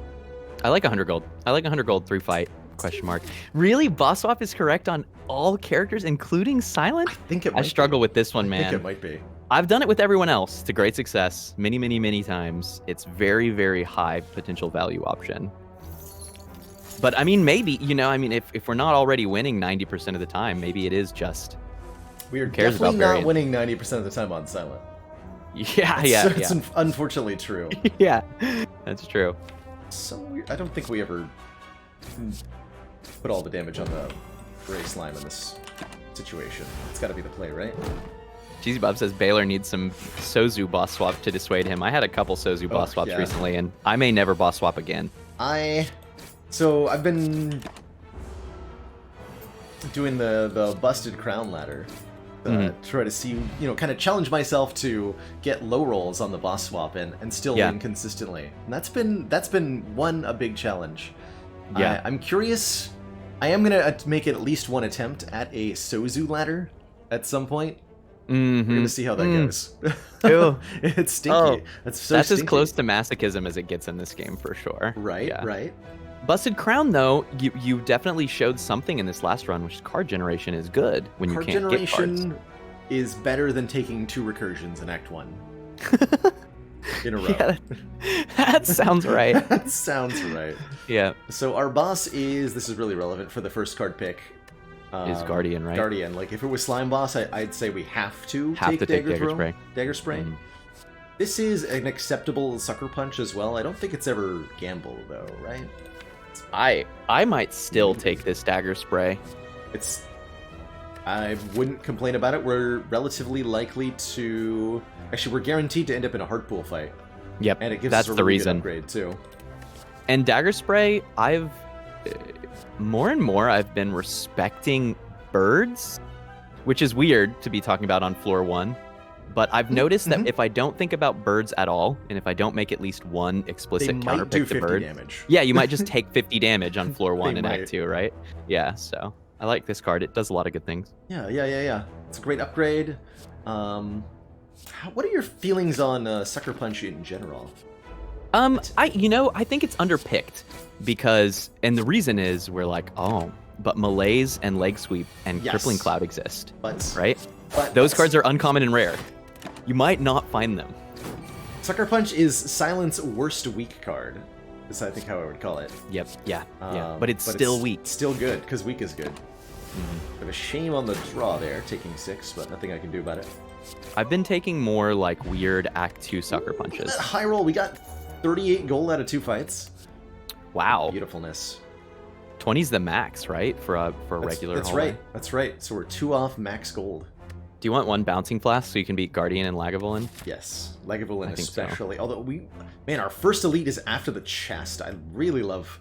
I like 100 gold. I like 100 gold 3 fight. Question mark. Really? Boss swap is correct on all characters, including Silent? I think it. I Might struggle be. with this one, I man. think it might be. I've done it with everyone else to great success, many times. It's very, very high potential value option. But I mean, maybe, if we're not already winning 90% of the time, maybe it is just. We are cares definitely about not variant? winning 90% of the time on Silent. Yeah, It's unfortunately true. yeah, that's true. So I don't think we ever put all the damage on the Gray Slime in this situation. It's got to be the play, right? Cheesy Bob says Baylor needs some Sozu boss swap to dissuade him. I had a couple Sozu boss swaps yeah. recently, and I may never boss swap again. So I've been doing the busted crown ladder. Try to see, kind of challenge myself to get low rolls on the boss swap and still win consistently. And that's been a big challenge. Yeah. I'm curious. I am gonna make it at least one attempt at a Sozu ladder at some point. We're gonna see how that goes. Ew. It's stinky. Oh, that's That's stinky. as close to masochism as it gets in this game for sure. Right, Yeah. right. Busted Crown, though, you definitely showed something in this last run, which is card generation is good when Card you can't get cards. generation is better than taking 2 recursions in Act 1 in a row. Yeah, that sounds right. That sounds right. Yeah, So our boss this is really relevant for the first card pick. is Guardian, right? Guardian. Like, if it was Slime Boss, I'd say we have to take Dagger Throw, Spray. Dagger Spray. Mhm. This is an acceptable Sucker Punch as well. I don't think it's ever Gamble, though, right? I might still take this Dagger Spray. I wouldn't complain about it. We're relatively likely to... Actually, we're guaranteed to end up in a Heartpool fight. Yep, And it gives that's us a the really reason. good upgrade, too. And Dagger Spray, more and more I've been respecting birds, which is weird to be talking about on floor 1. But I've noticed that if I don't think about birds at all, and if I don't make at least one They explicit might counterpick do to 50 bird, damage. yeah, you might just take 50 damage on floor 1 They in might. Act 2, right? Yeah, so I like this card. It does a lot of good things. Yeah. It's a great upgrade. What are your feelings on Sucker Punch in general? I think it's underpicked because, and the reason is we're like, oh, but Malaise and Leg Sweep and Yes. Crippling Cloud exist, But right? but Those cards are uncommon and rare. You might not find them. Sucker Punch is Silent's worst weak card. Is I think how I would call it. Yep, yeah. But it's still weak. Still good because weak is good. Bit of a shame on the draw there, taking 6, but nothing I can do about it. I've been taking more like weird Act 2 Sucker Punches. That high roll, we got 38 gold out of 2 fights. Wow. Beautifulness. 20's the max, right? For a regular That's hallway. right. That's right. So we're 2 off max gold. Do you want one Bouncing Flask so you can beat Guardian and Lagavulin? Yes, Lagavulin I think so. especially. Although man, our first elite is after the chest. I really love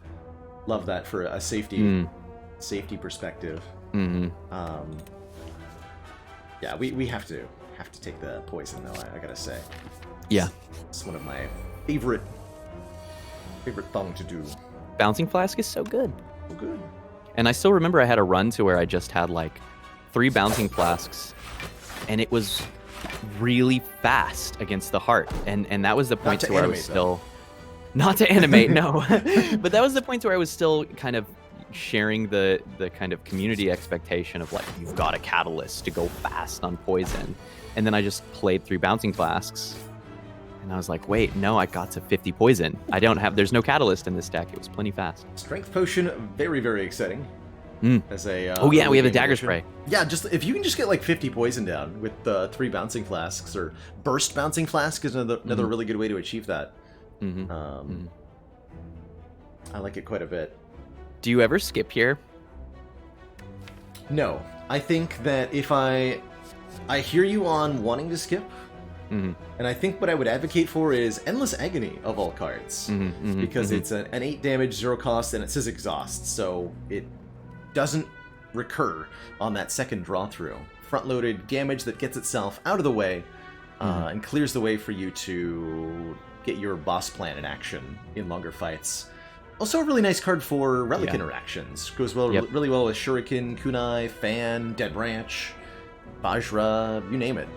that for a safety perspective. Mm-hmm. Yeah, we have to take the poison though. I gotta say. Yeah. It's one of my favorite thing to do. Bouncing Flask is so good. Oh, good. And I still remember I had a run to where I just had like 3 Bouncing Flasks, and it was really fast against the heart. And that was the point to where I was still... Not to animate, no. But that was the point where I was still kind of sharing the kind of community expectation of like, you've got a catalyst to go fast on poison. And then I just played 3 Bouncing Flasks. And I was like, wait, no, I got to 50 poison. There's no catalyst in this deck. It was plenty fast. Strength Potion, very, very exciting. As a oh yeah, we have a early game Dagger addition. Spray. Yeah, just if you can just get like 50 poison down with 3 Bouncing Flasks, or Burst Bouncing Flask is another really good way to achieve that. I like it quite a bit. Do you ever skip here? No, I think that if I hear you on wanting to skip, and I think what I would advocate for is Endless Agony of all cards, because it's an 8 damage, 0 cost, and it says exhaust, so it doesn't recur on that second draw through. Front-loaded damage that gets itself out of the way and clears the way for you to get your boss plan in action in longer fights. Also a really nice card for relic interactions. Goes really well with Shuriken, Kunai, Fan, Dead Branch, Vajra, you name it.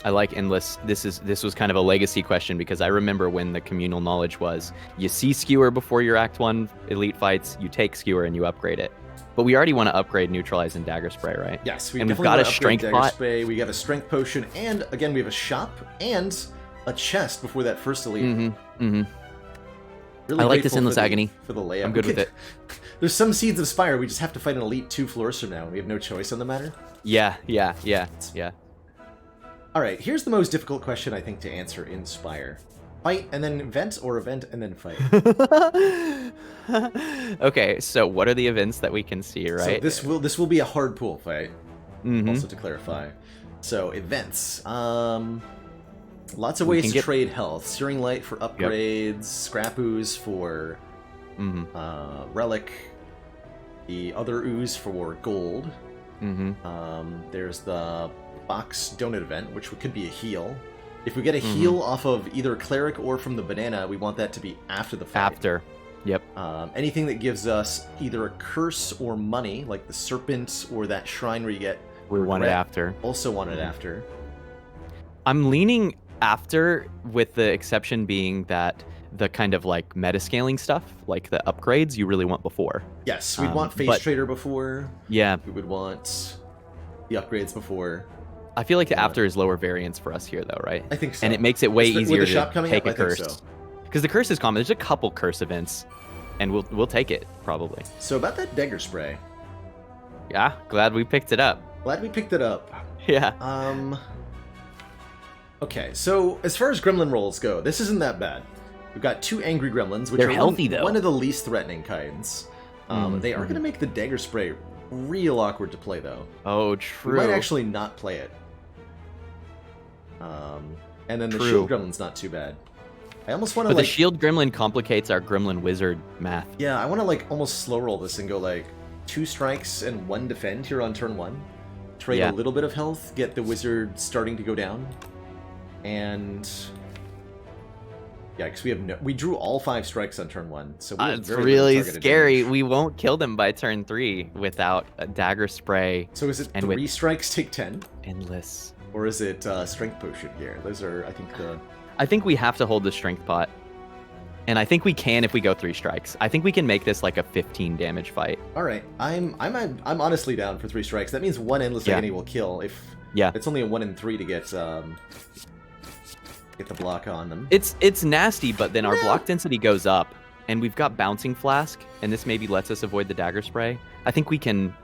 I like Endless. This was kind of a legacy question because I remember when the communal knowledge was you see Skewer before your Act 1 elite fights, you take Skewer and you upgrade it. But we already want to upgrade Neutralize and Dagger Spray, right? Yes, we've got a Strength pot. Spray, we got a Strength Potion, and again we have a shop and a chest before that first elite. Really I like this Endless Agony. For the layout. I'm good with it. There's some Seeds of Spire, we just have to fight an elite 2 floors from now, and we have no choice on the matter. Yeah. Alright, here's the most difficult question I think to answer in Spire. Fight and then event, or event and then fight? Okay, so what are the events that we can see, right? So this will be a hard pool fight, also to clarify. So, events. Lots of ways to trade health. Searing Light for upgrades, Scrap Ooze for Relic, the other Ooze for gold. There's the Box Donut event, which could be a heal. If we get a heal off of either Cleric or from the Banana, we want that to be after the fight. After. Yep. Anything that gives us either a curse or money, like the Serpent or that Shrine where you get... We want it after. Also want it after. I'm leaning after, with the exception being that the kind of like meta-scaling stuff, like the upgrades, you really want before. Yes, we'd want Face Trader before. Yeah. We would want the upgrades before. I feel like the after is lower variance for us here, though, right? I think so. And it makes it way easier to take a curse. So. Because the curse is common. There's a couple curse events, and we'll take it, probably. So about that Dagger Spray. Yeah, glad we picked it up. Glad we picked it up. Yeah. Okay, so as far as gremlin rolls go, this isn't that bad. We've got 2 angry gremlins, which They're are healthy, though. one of the least threatening kinds. They are going to make the Dagger Spray real awkward to play, though. Oh, true. We might actually not play it. And then the Shield Gremlin's not too bad. I almost want to, But the Shield Gremlin complicates our Gremlin Wizard math. Yeah, I want to, like, almost slow roll this and go, like, 2 strikes and 1 defend here on turn 1. Trade a little bit of health, get the Wizard starting to go down. And... yeah, because we drew all 5 strikes on turn 1, so we have it's very really little targeted scary. damage. We won't kill them by turn 3 without a Dagger Spray. So is it 3 strikes take 10? Endless. Or is it Strength Potion here? Those are, I think, the... I think we have to hold the Strength pot. And I think we can if we go 3 strikes. I think we can make this like a 15 damage fight. All right, I'm honestly down for 3 strikes. That means 1 endless agony will kill. If it's only a 1 in 3 to get the block on them. It's nasty, but then our block density goes up, and we've got bouncing flask, and this maybe lets us avoid the dagger spray. I think we can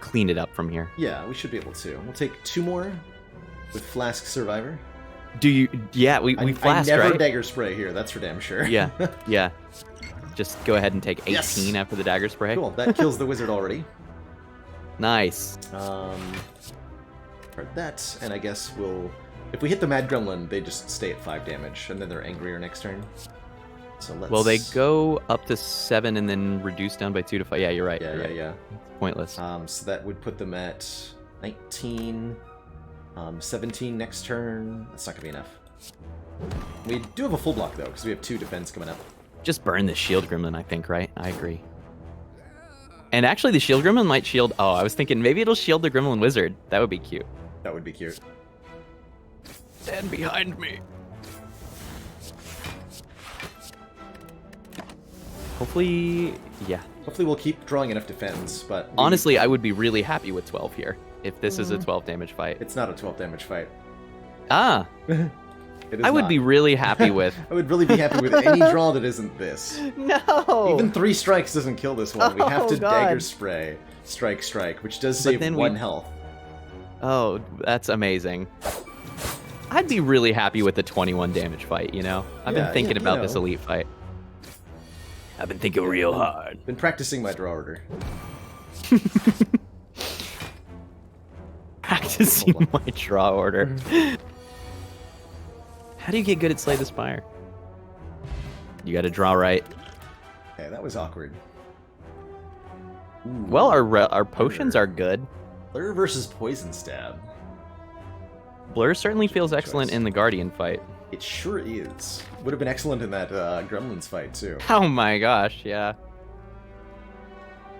clean it up from here. Yeah, we should be able to. We'll take 2 more with Flask Survivor. Do you? Yeah, we flask, I never right? dagger spray here. That's for damn sure. Yeah, yeah. Just go ahead and take 18 after the dagger spray. Cool. That kills the wizard already. Nice. For that, and I guess we'll... If we hit the Mad Gremlin, they just stay at 5 damage, and then they're angrier next turn. So let's... Well, they go up to 7 and then reduce down by 2 to 5. Yeah, you're right. Yeah. It's pointless. So that would put them at 19, 17 next turn. That's not going to be enough. We do have a full block, though, because we have 2 defense coming up. Just burn the shield gremlin, I think, right? I agree. And actually, the shield gremlin might shield... Oh, I was thinking maybe it'll shield the gremlin wizard. That would be cute. That would be cute. Stand behind me. Hopefully, yeah. Hopefully we'll keep drawing enough defense, but... Honestly, I would be really happy with 12 here, if this is a 12 damage fight. It's not a 12 damage fight. Ah! I would be really happy with... I would really be happy with any draw that isn't this. No! Even 3 strikes doesn't kill this one. We have to God. dagger spray. Strike, which does save 1 health. Oh, that's amazing. I'd be really happy with the 21 damage fight, you know? I've been thinking about this elite fight. I've been thinking real hard. Been practicing my draw order. Practicing my draw order. How do you get good at Slay the Spire? You gotta draw right. Okay, that was awkward. Ooh. Well, our potions are good. Blur versus Poison Stab. Blur certainly feels excellent in the Guardian fight. It sure is. Would have been excellent in that Gremlins fight, too. Oh my gosh, yeah.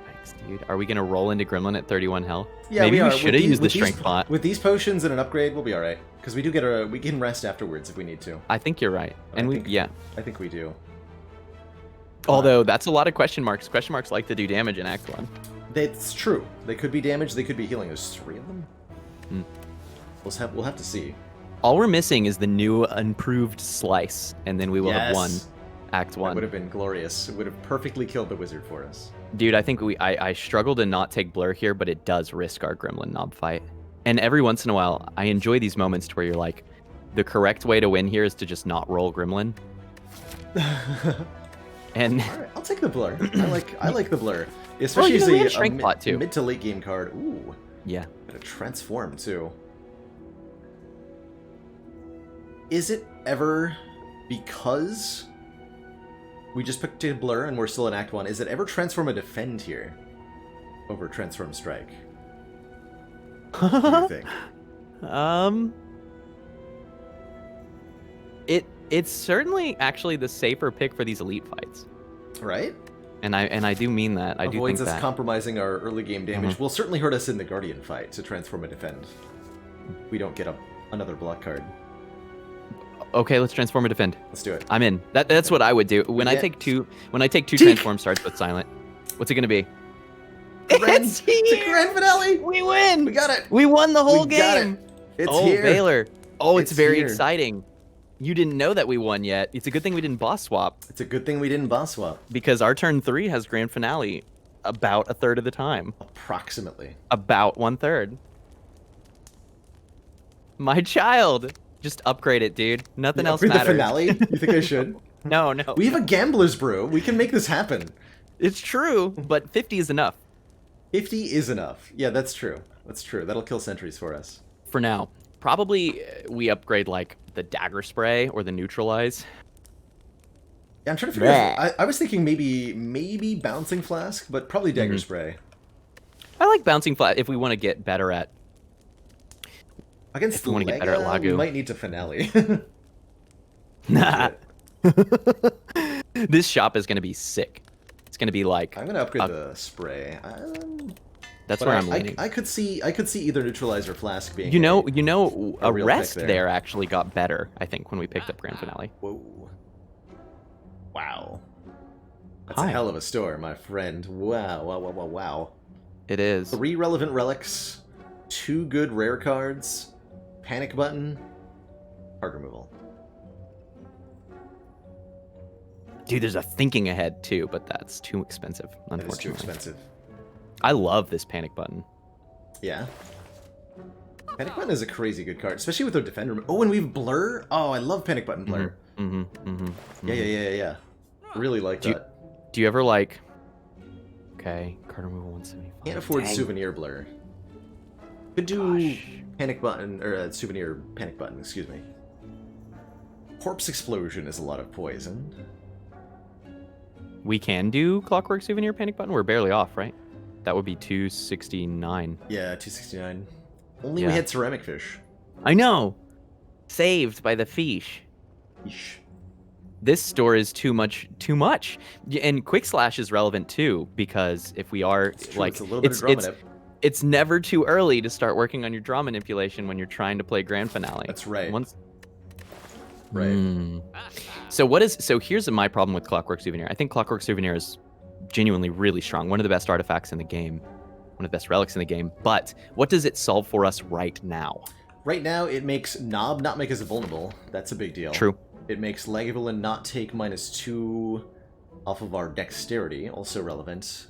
Thanks, dude. Are we gonna roll into Gremlin at 31 health? Yeah, maybe we are. should have used the Strength pot. With these potions and an upgrade, we'll be alright. Because we do get we can rest afterwards if we need to. I think you're right. But And I think we do. Although, that's a lot of question marks. Question marks like to do damage in Act 1. That's true. They could be damaged, they could be healing. There's 3 of them? Hmm. We'll have to see. All we're missing is the new improved slice, and then we will have won Act 1. That would have been glorious. It would have perfectly killed the wizard for us. Dude, I think I struggle to not take Blur here, but it does risk our Gremlin Knob fight. And every once in a while, I enjoy these moments to where you're like, the correct way to win here is to just not roll Gremlin. And all right, I'll take the Blur. I like the Blur, especially as a mid to late game card. Ooh, yeah, gotta transform too. Is it ever because we just picked a Blur and we're still in Act 1? Is it ever transform a defend here over transform strike? What do you think? It's certainly actually the safer pick for these elite fights, right? And I do mean that. I do think us that compromising our early game damage will certainly hurt us in the Guardian fight to transform a defend. We don't get another block card. Okay, let's transform a defend. Let's do it. I'm in. That's what I would do when I take two. When I take 2 transform starts with silent. What's it gonna be? It's here! It's a grand finale! We win! We got it! We won the whole game! It's here! Baylor. Oh, it's very here. exciting. You didn't know that we won yet. It's a good thing we didn't boss swap. It's a good thing we didn't boss swap. Because our turn 3 has grand finale about a third of the time. Approximately. About 1/3. My child! Just upgrade it, dude. Nothing else matters. The finale? You think I should? No. We have a gambler's brew. We can make this happen. It's true, but 50 is enough. 50 is enough. Yeah, that's true. That's true. That'll kill sentries for us. For now. Probably we upgrade like the dagger spray or the neutralize. Yeah, I'm trying to figure out. I was thinking maybe bouncing flask, but probably dagger spray. I like bouncing flask if we want to get better at. Against Lagu, we might need to finale. Nah. This shop is gonna be sick. It's gonna be like. I'm gonna upgrade the spray. That's where I'm leaning. I could see either neutralizer flask being. You know, a rest there actually got better. I think when we picked up grand finale. Whoa. Wow. That's Hi. a hell of a store, my friend. Wow, wow, wow, wow, wow. It is. 3 relevant relics, 2 good rare cards, panic button, card removal. Dude, there's a thinking ahead too, but that's too expensive, That is unfortunately. too expensive. I love this panic button. Yeah. Panic button is a crazy good card, especially with our defender. Oh, and we have blur. Oh, I love panic button blur. Yeah. Really like that. Do you ever like... Okay, card removal 175. Can't afford Dang. souvenir blur. Could do Gosh. panic button, or souvenir panic button, excuse me. Corpse explosion is a lot of poison. We can do clockwork souvenir panic button. We're barely off, right? That would be 269. Yeah, 269. Only Yeah. we had ceramic fish. I know. Saved by the fish. Yeesh. This store is too much. And quick slash is relevant too, because if we are It's true, like, it's a little bit of drama. it's never too early to start working on your draw manipulation when you're trying to play grand finale. That's right. Right. Right. So here's my problem with Clockwork Souvenir. I think Clockwork Souvenir is genuinely really strong. One of the best artifacts in the game. One of the best relics in the game. But what does it solve for us right now? Right now, it makes Knob not make us vulnerable. That's a big deal. True. It makes Lagavulin not take -2 off of our dexterity, also relevant.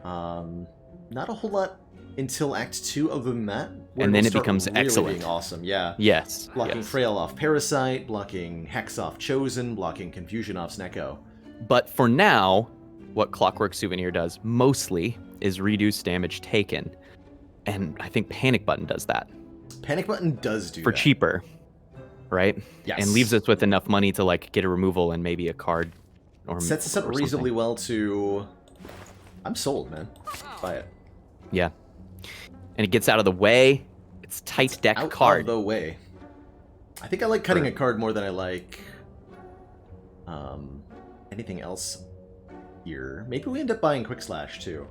Not a whole lot until Act 2 other than that. where And then it'll it start becomes really excellent. being awesome, yeah. Yes. Blocking yes. Frail off Parasite, blocking Hex off Chosen, blocking Confusion off Snecko. But for now, what Clockwork Souvenir does mostly is reduce damage taken. And I think Panic Button does that. Panic Button does do For that. cheaper. Right? Yes. And leaves us with enough money to like get a removal and maybe a card. Or Sets us up or reasonably something. well to... I'm sold, man. Buy it. Yeah. And it gets out of the way. It's tight deck Out card. of the way. I think I like cutting a card more than I like anything else here. Maybe we end up buying Quick Slash too.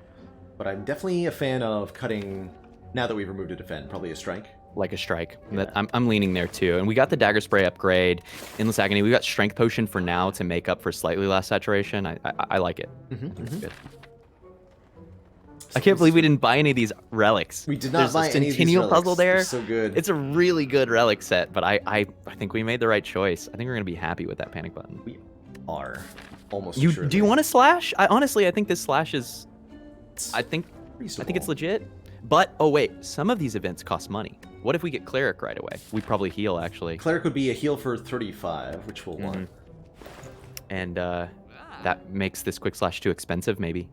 But I'm definitely a fan of cutting, now that we've removed a defend, probably a strike. Like a strike. Yeah. I'm leaning there too. And we got the Dagger Spray upgrade. Endless Agony. We got Strength Potion for now to make up for slightly less saturation. I like it. Good. I can't believe we didn't buy any of these relics. We did not buy There's a any of these Centennial relics. puzzle They're there. so good. It's a really good relic set, but I think we made the right choice. I think we're gonna be happy with that panic button. We are. Almost Do assuredly. you want to slash? Honestly, I think this slash is. I think it's Reasonable. legit. But oh wait, some of these events cost money. What if we get Cleric right away? We probably heal actually. Cleric would be a heal for 35, which we'll want. And that makes this quick slash too expensive, maybe.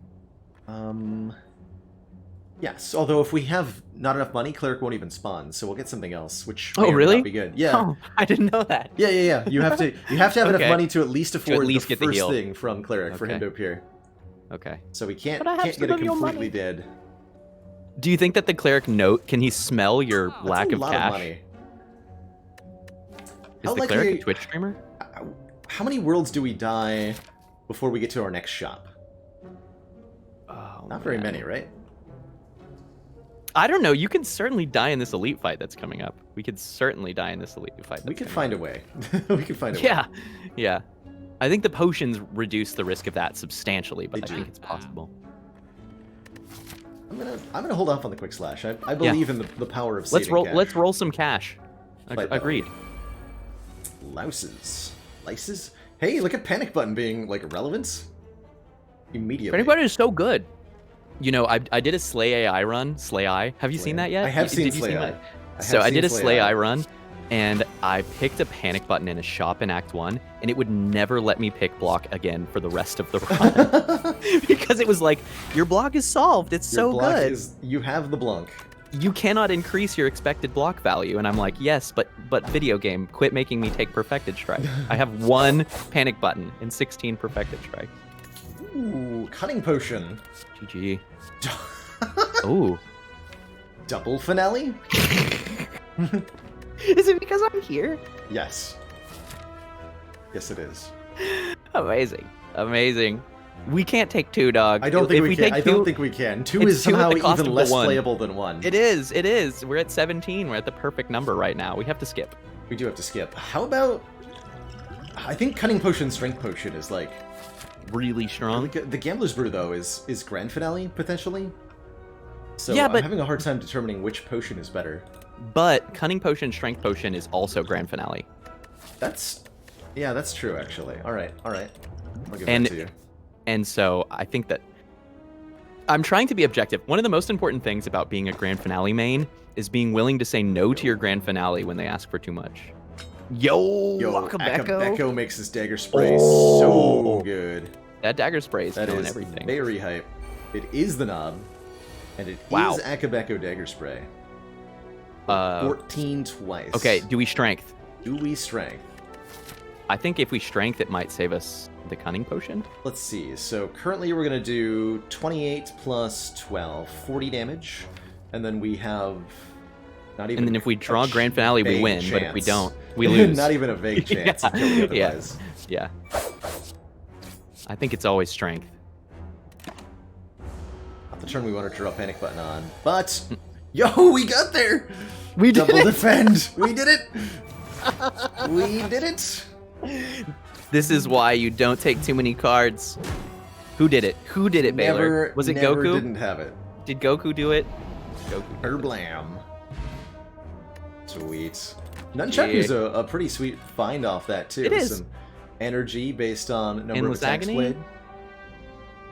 Yes, although if we have not enough money, Cleric won't even spawn, so we'll get something else, which Oh, may or may really? not be good. Yeah. Oh, I didn't know that. Yeah. You have to have enough Okay. money to at least afford least the get the first heal. thing from Cleric for him Okay. to appear. Okay. So we can't But I have get some it of your completely money. dead. Do you think that the Cleric note, can he smell your That's lack a of lot cash? of money. Is How the Cleric likely- a Twitch streamer? How many worlds do we die before we get to our next shop? Oh, Not very man. many, right? I don't know. You can certainly die in this elite fight that's coming up. We could certainly die in this elite fight. We that's could coming find a way. We could find a up. way. Yeah. I think the potions reduce the risk of that substantially, but They I do. think it's possible. I'm gonna hold off on the quick slash. I believe in the power of saving cash. Let's roll some cash. Fight that Agreed. Louses. Lices? Hey, look at Panic Button being, like, relevant. Immediately. Panic Button is so good. You know, I did a Slay AI run. Slay I. Have you Slay seen I. that yet? I have seen Did you Slay see I. that? have So I seen did a Slay Slay I. I run, and I picked a Panic Button in a shop in Act 1, and it would never let me pick block again for the rest of the run. Because it was like, your block is solved. It's Your so block good. you have the Blanc. You cannot increase your expected block value. And I'm like, yes, but video game, quit making me take Perfected Strike. I have 1 Panic Button and 16 Perfected Strike. Ooh, Cutting Potion. GG. Ooh. Double Finale? Is it because I'm here? Yes. Yes, it is. Amazing. We can't take 2, dog. I don't think If we can. take I 2, don't think we can. 2 it's is 2 at somehow the cost even of the less 1. playable than 1. It is. We're at 17. We're at the perfect number right now. We have to skip. We do have to skip. How about I think Cunning Potion, Strength Potion is like really strong. really good. The Gambler's Brew though is Grand Finale potentially. So Yeah, I'm but having a hard time determining which potion is better. But Cunning Potion, Strength Potion is also Grand Finale. That's true actually. All right. I'll give And- that to you. And so I think that I'm trying to be objective. One of the most important things about being a Grand Finale main is being willing to say no to your Grand Finale when they ask for too much. Yo, Akabeko makes his dagger spray Oh. so good. That dagger spray is That killing is everything. very hype. It is the knob, and it Wow. is Akabeko dagger spray. 14 twice. Okay, do we strength? Do we strength? I think if we strength, it might save us the Cunning Potion. Let's see. So currently we're going to do 28 plus 12, 40 damage. And then we have not even And then if we draw a Grand Finale, we vague win. But if we chance. don't, we lose. Not even a vague chance of killing otherwise. Yeah. I think it's always strength. Not the turn we want to draw Panic Button on. But, yo, we got there! We did Double it! defend! We did it! We did it! This is why you don't take too many cards. Who did it? Who did it, Baylor? Was it never Goku? Didn't have it. Did Goku do it? Goku. did it. Herblam. Sweet. Nunchaku's a pretty sweet find off that too. It is. Some energy based on number Endless of attacks Agony? played.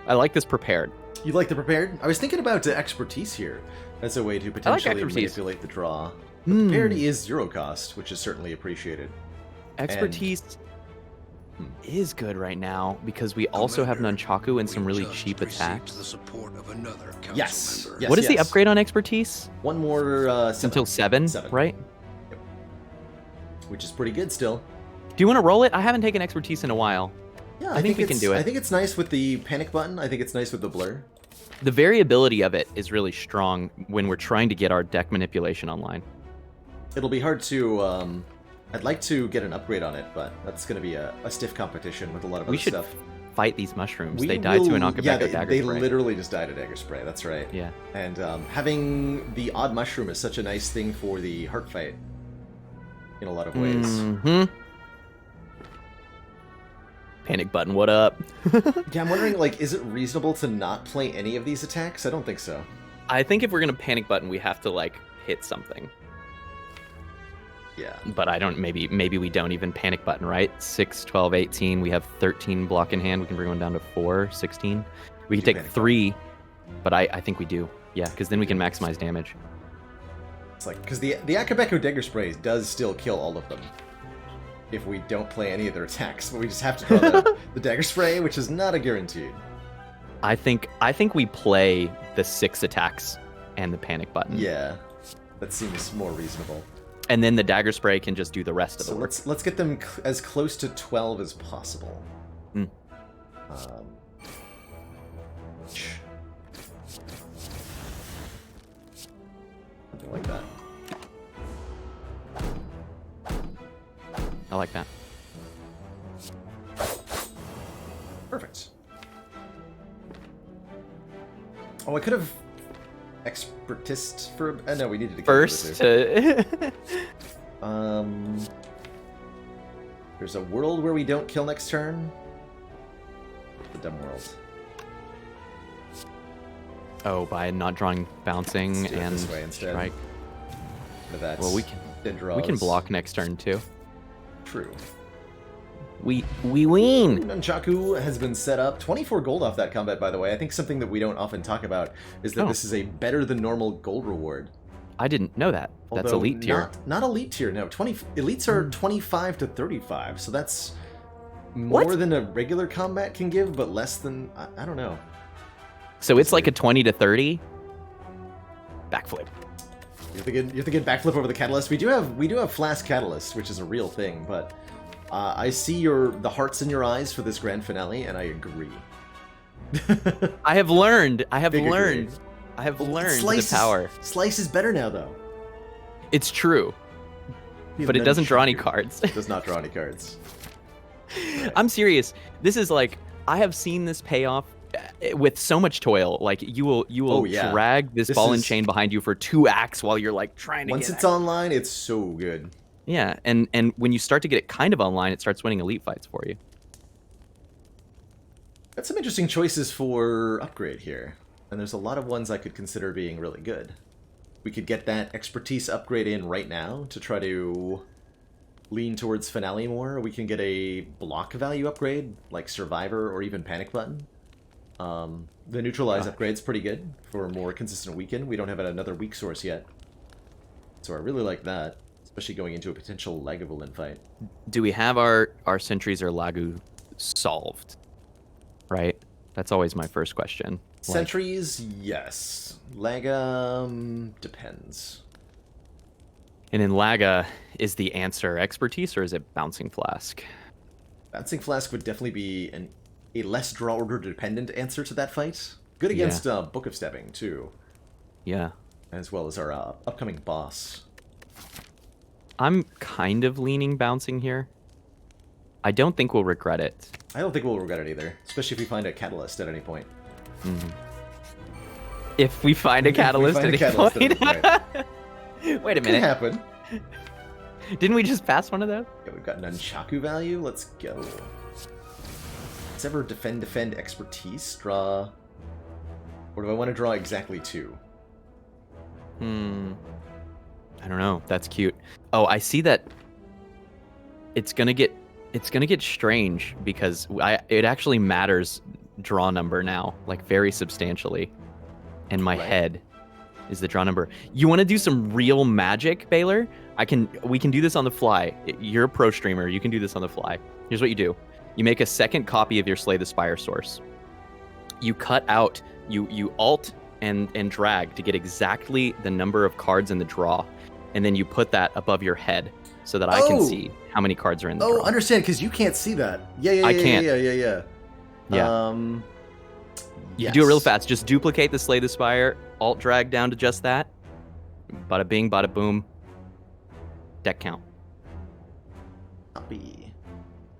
I like this prepared. You like the prepared? I was thinking about expertise here as a way to potentially expertise. manipulate the draw. But prepared is 0 cost, which is certainly appreciated. Expertise is good right now because we also have Commander, Nunchaku and some we really just cheap received attacks. The support of another council Yes. member. Yes. What is the upgrade on Expertise? One more Until 7, right? which is pretty good still. Do you want to roll it? I haven't taken Expertise in a while. Yeah, I think we can do it. I think it's nice with the panic button. I think it's nice with the blur. The variability of it is really strong when we're trying to get our deck manipulation online. It'll be hard to. I'd like to get an upgrade on it, but that's going to be a stiff competition with a lot of We other should stuff. fight these mushrooms. We They died to an will- Akabeko yeah, dagger they spray. literally just died to dagger spray. That's right. Yeah. And having the odd mushroom is such a nice thing for the heart fight in a lot of ways. Mm-hmm. Panic button, what up? Yeah, I'm wondering, like, is it reasonable to not play any of these attacks? I don't think so. I think if we're gonna panic button, we have to like hit something. Yeah. But I don't. Maybe we don't even panic button, right? 6, 12, 18. We have 13 block in hand. We can bring one down to 4, 16. We can do take panic 3, but I think we do. Yeah, because then we can maximize damage. It's like, because the Akabeko dagger spray does still kill all of them if we don't play any of their attacks, but we just have to draw the dagger spray, which is not a guarantee. I think we play the 6 attacks and the panic button. Yeah, that seems more reasonable. And then the dagger spray can just do the rest of So the work. let's get them as close to 12 as possible. Hmm. Something like that. I like that. Perfect. Oh, I could have expertised for. No, we needed to get First the to two. There's a world where we don't kill next turn. The dumb world. oh, by not drawing bouncing Let's do it and this way instead. strike. That's Well, we dead can draws. block next turn too. True. We win. Nunchaku has been set up. 24 gold off that combat, by the way. I think something that we don't often talk about is that Oh. this is a better than normal gold reward. I didn't know that. That's Although elite tier. Not elite tier, no. Elites are 25 to 35, so that's more What? than a regular combat can give, but less than I don't know. So it's like a 20 to 30 backflip. You're thinking backflip over the catalyst. We do have flask catalyst, which is a real thing, but I see the hearts in your eyes for this grand finale, and I agree. I have learned. I have Big agree. learned. I have learned the power. Slice is better now, though. It's true, but it doesn't draw any Nunchaku cards. Does not draw any cards. I'm serious. This is like I have seen this pay off with so much toil. Like you will Oh, yeah. drag this This ball and is- chain behind you for 2 acts while you're like trying to Once get it's online, it's so good. Yeah, and when you start to get it kind of online, it starts winning elite fights for you. Got some interesting choices for upgrade here, and there's a lot of ones I could consider being really good. We could get that expertise upgrade in right now to try to lean towards Finale more. We can get a block value upgrade, like Survivor or even Panic Button. The Neutralize upgrade's pretty good for a more consistent weaken. We don't have another weak source yet. So I really like that, especially going into a potential Lagavulin fight. Do we have our sentries or Lagu solved? Right? That's always my first question. Sentries, yes. Laga, depends. And in Laga, is the answer expertise or is it Bouncing Flask? Bouncing Flask would definitely be a less draw order dependent answer to that fight. Good against Book of Stepping, too. Yeah. As well as our upcoming boss. I'm kind of leaning Bouncing here. I don't think we'll regret it. I don't think we'll regret it either, especially if we find a catalyst at any point. Mm-hmm. If we find a catalyst at any point. Wait a minute. Could happen. Didn't we just pass one of those? Yeah, we've got Nunchaku value. Let's go. Let's ever defend expertise. Draw. Or do I want to draw exactly 2? I don't know. That's cute. Oh, I see that. It's gonna get strange because it actually matters draw number now, like very substantially. And my head is the draw number. You want to do some real magic, Baylor? We can do this on the fly. You're a pro streamer. You can do this on the fly. Here's what you do. You make a second copy of your Slay the Spire source. You cut out, you alt and drag to get exactly the number of cards in the draw. And then you put that above your head so that I can see how many cards are in the draw. Oh, understand, because you can't see that. I can't. Yeah. You do it real fast. Just duplicate the Slay the Spire, alt drag down to just that. Bada bing, bada boom. Deck count. Copy.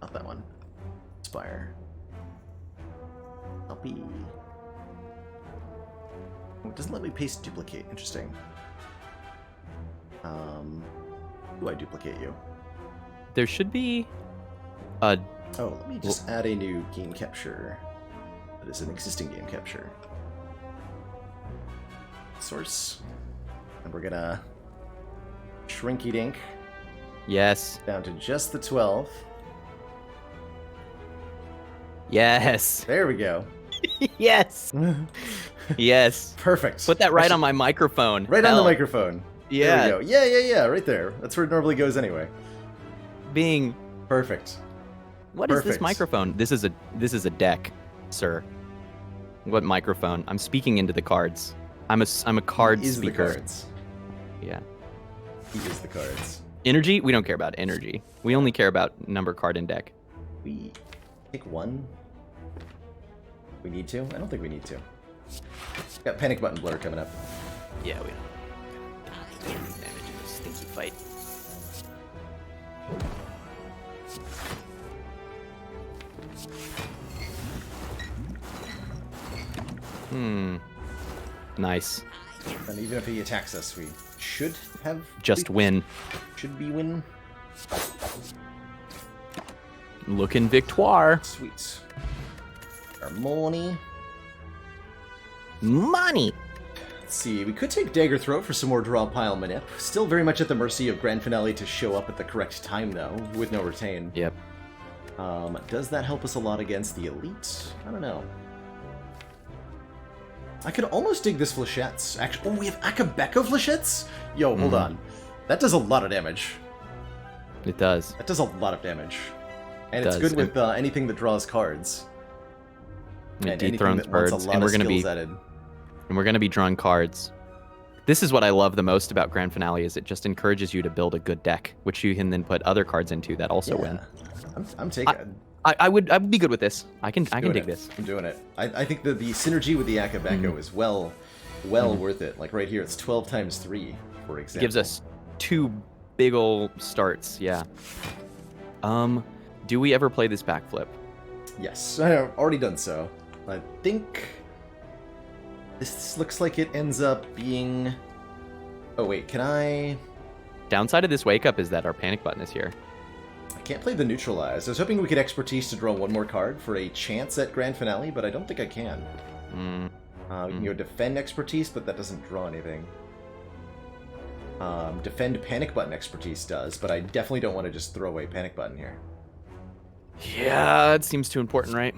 Not that one. Spire. Copy. Oh, it doesn't let me paste duplicate. Interesting. Do I duplicate you? There should be a... Oh, let me just add a new game capture. That is an existing game capture. Source. And we're gonna shrinky dink. Yes. Down to just the 12. Yes. There we go. Yes. Yes. Perfect. Put that right on my microphone. Right on the microphone. Yeah. There we go. Yeah, right there. That's where it normally goes anyway. Bing. Perfect. What is this microphone? This is a deck, sir. What microphone? I'm speaking into the cards. I'm a card he is speaker. The cards. Yeah. He is the cards. Energy? We don't care about energy. We only care about number card and deck. We pick one. We need to? I don't think we need to. Got Panic Button Blur coming up. Yeah, we don't. Damage in this stinky fight. Nice. And even if he attacks us, we should have... Just win. Should be win. Looking victoire. Sweet. Our money. Money! Let's see, we could take Dagger Throat for some more draw pile manip. Still very much at the mercy of Grand Finale to show up at the correct time, though, with no retain. Yep. Does that help us a lot against the Elite? I don't know. I could almost dig this Flechettes. Actually, we have Akabeka Flechettes? Yo, hold on. That does a lot of damage. It does. That does a lot of damage. And it's good with anything that draws cards. It dethrones birds, and we're gonna be drawing cards. This is what I love the most about Grand Finale, is it just encourages you to build a good deck, which you can then put other cards into that also win. I'm taking. I would be good with this. I can dig this. I'm doing it. I think that the synergy with the Akabeko is well worth it. Like right here, it's 12 times 3, for example. Gives us 2 big ol' starts. Yeah. Do we ever play this backflip? Yes, I have already done so. I think this looks like it ends up being... Oh wait, can I Downside of this wake up is that our panic button is here. I can't play the neutralize. I was hoping we could expertise to draw one more card for a chance at grand finale, but I don't think I can. We can go defend expertise, but that doesn't draw anything. Defend panic button expertise does, but I definitely don't want to just throw away panic button here. Yeah, it seems too important, right?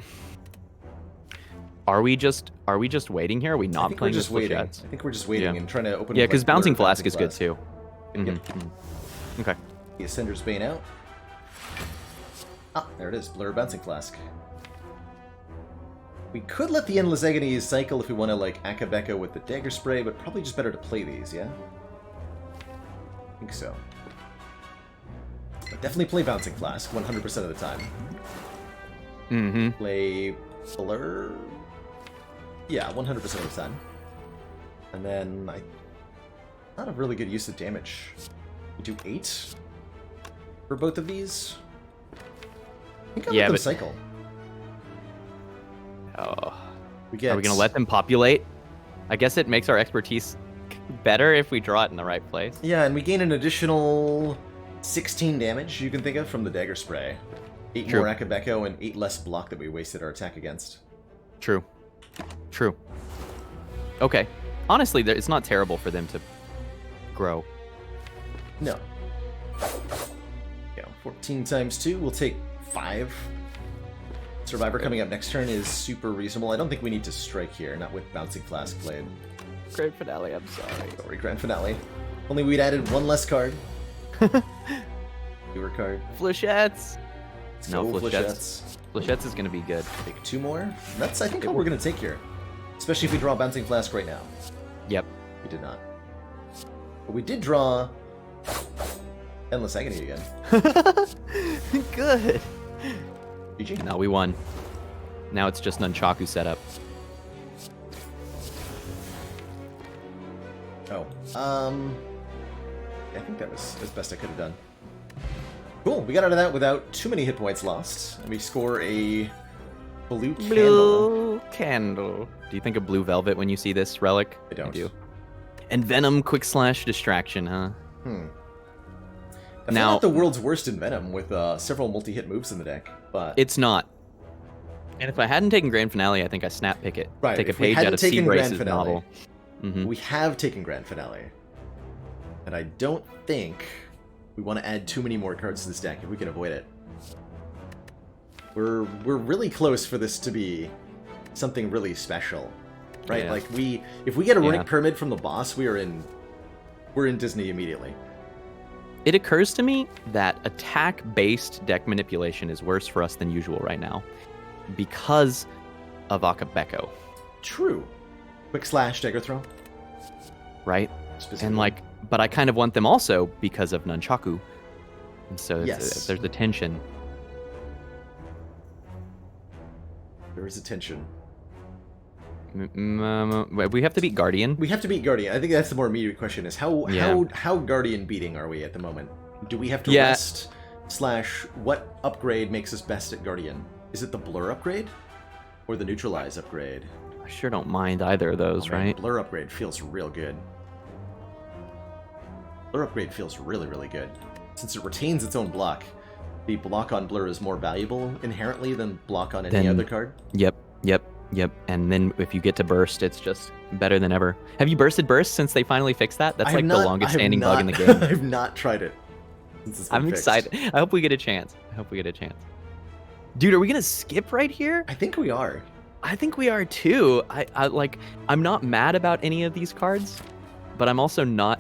Are we just waiting here? Are we not playing just waiting. I Flechettes? think we're just waiting and trying to open. Yeah, because like, bouncing Blur flask is good too. Yep. Okay. The Ascender's Bane out. Ah, there it is. Blur Bouncing Flask. We could let the Endless Agonies cycle if we want to, like, Akabeko with the Dagger Spray, but probably just better to play these, yeah? I think so. But definitely play Bouncing Flask 100% of the time. Play Blur. Yeah, 100% of the time. And then, not a really good use of damage. We do 8 for both of these. I think I'll let them cycle. Oh. Are we get... going to let them populate? I guess it makes our expertise better if we draw it in the right place. Yeah, and we gain an additional 16 damage you can think of from the Dagger Spray. 8 more Akabeko and 8 less block that we wasted our attack against. True. Okay. Honestly, it's not terrible for them to grow. No. Yeah, 14 times 2, we'll take 5. Survivor coming up next turn is super reasonable. I don't think we need to strike here, not with Bouncing Flask played. Grand Finale, I'm sorry. Sorry, Grand Finale. Only we'd added 1 less card. Newer card. Flechettes! No, Flechettes. Flechettes is going to be good. Take 2 more. That's, I think, what we're going to take here. Especially if we draw Bouncing Flask right now. Yep. We did not. But we did draw Endless Agony again. Good. GG. No, we won. Now it's just Nunchaku setup. Oh. I think that was as best I could have done. Cool. We got out of that without too many hit points lost. And we score a blue candle. Blue candle. Do you think of Blue Velvet when you see this relic? I don't. I do. And Venom, Quick Slash, Distraction, huh? Now, not the world's worst in Venom with several multi-hit moves in the deck, but it's not. And if I hadn't taken Grand Finale, I think I snap pick it. Right. Take a page out of Seabrace's novel. We have taken Grand Finale, and I don't think we want to add too many more cards to this deck if we can avoid it. We're really close for this to be something really special, right? Yeah. Like if we get a Runic Pyramid from the boss, we're in Disney immediately. It occurs to me that attack-based deck manipulation is worse for us than usual right now because of Akabeko. True. Quick Slash, Dagger Throw. Right? And but I kind of want them also because of Nunchaku. And so there's a tension. There is a tension. We have to beat Guardian. We have to beat Guardian. I think that's the more immediate question: is how Guardian beating are we at the moment? Do we have to rest? / what upgrade makes us best at Guardian? Is it the Blur upgrade or the Neutralize upgrade? I sure don't mind either of those, right? Blur upgrade feels real good. Blur upgrade feels really, really good. Since it retains its own block, the block on Blur is more valuable inherently than block on any other card. Yep. And then if you get to burst, it's just better than ever. Have you bursted burst since they finally fixed that? That's like the longest standing bug in the game. I've not tried it. I'm excited. I hope we get a chance. Dude, are we gonna skip right here? I think we are. I think we are too. I'm not mad about any of these cards, but I'm also not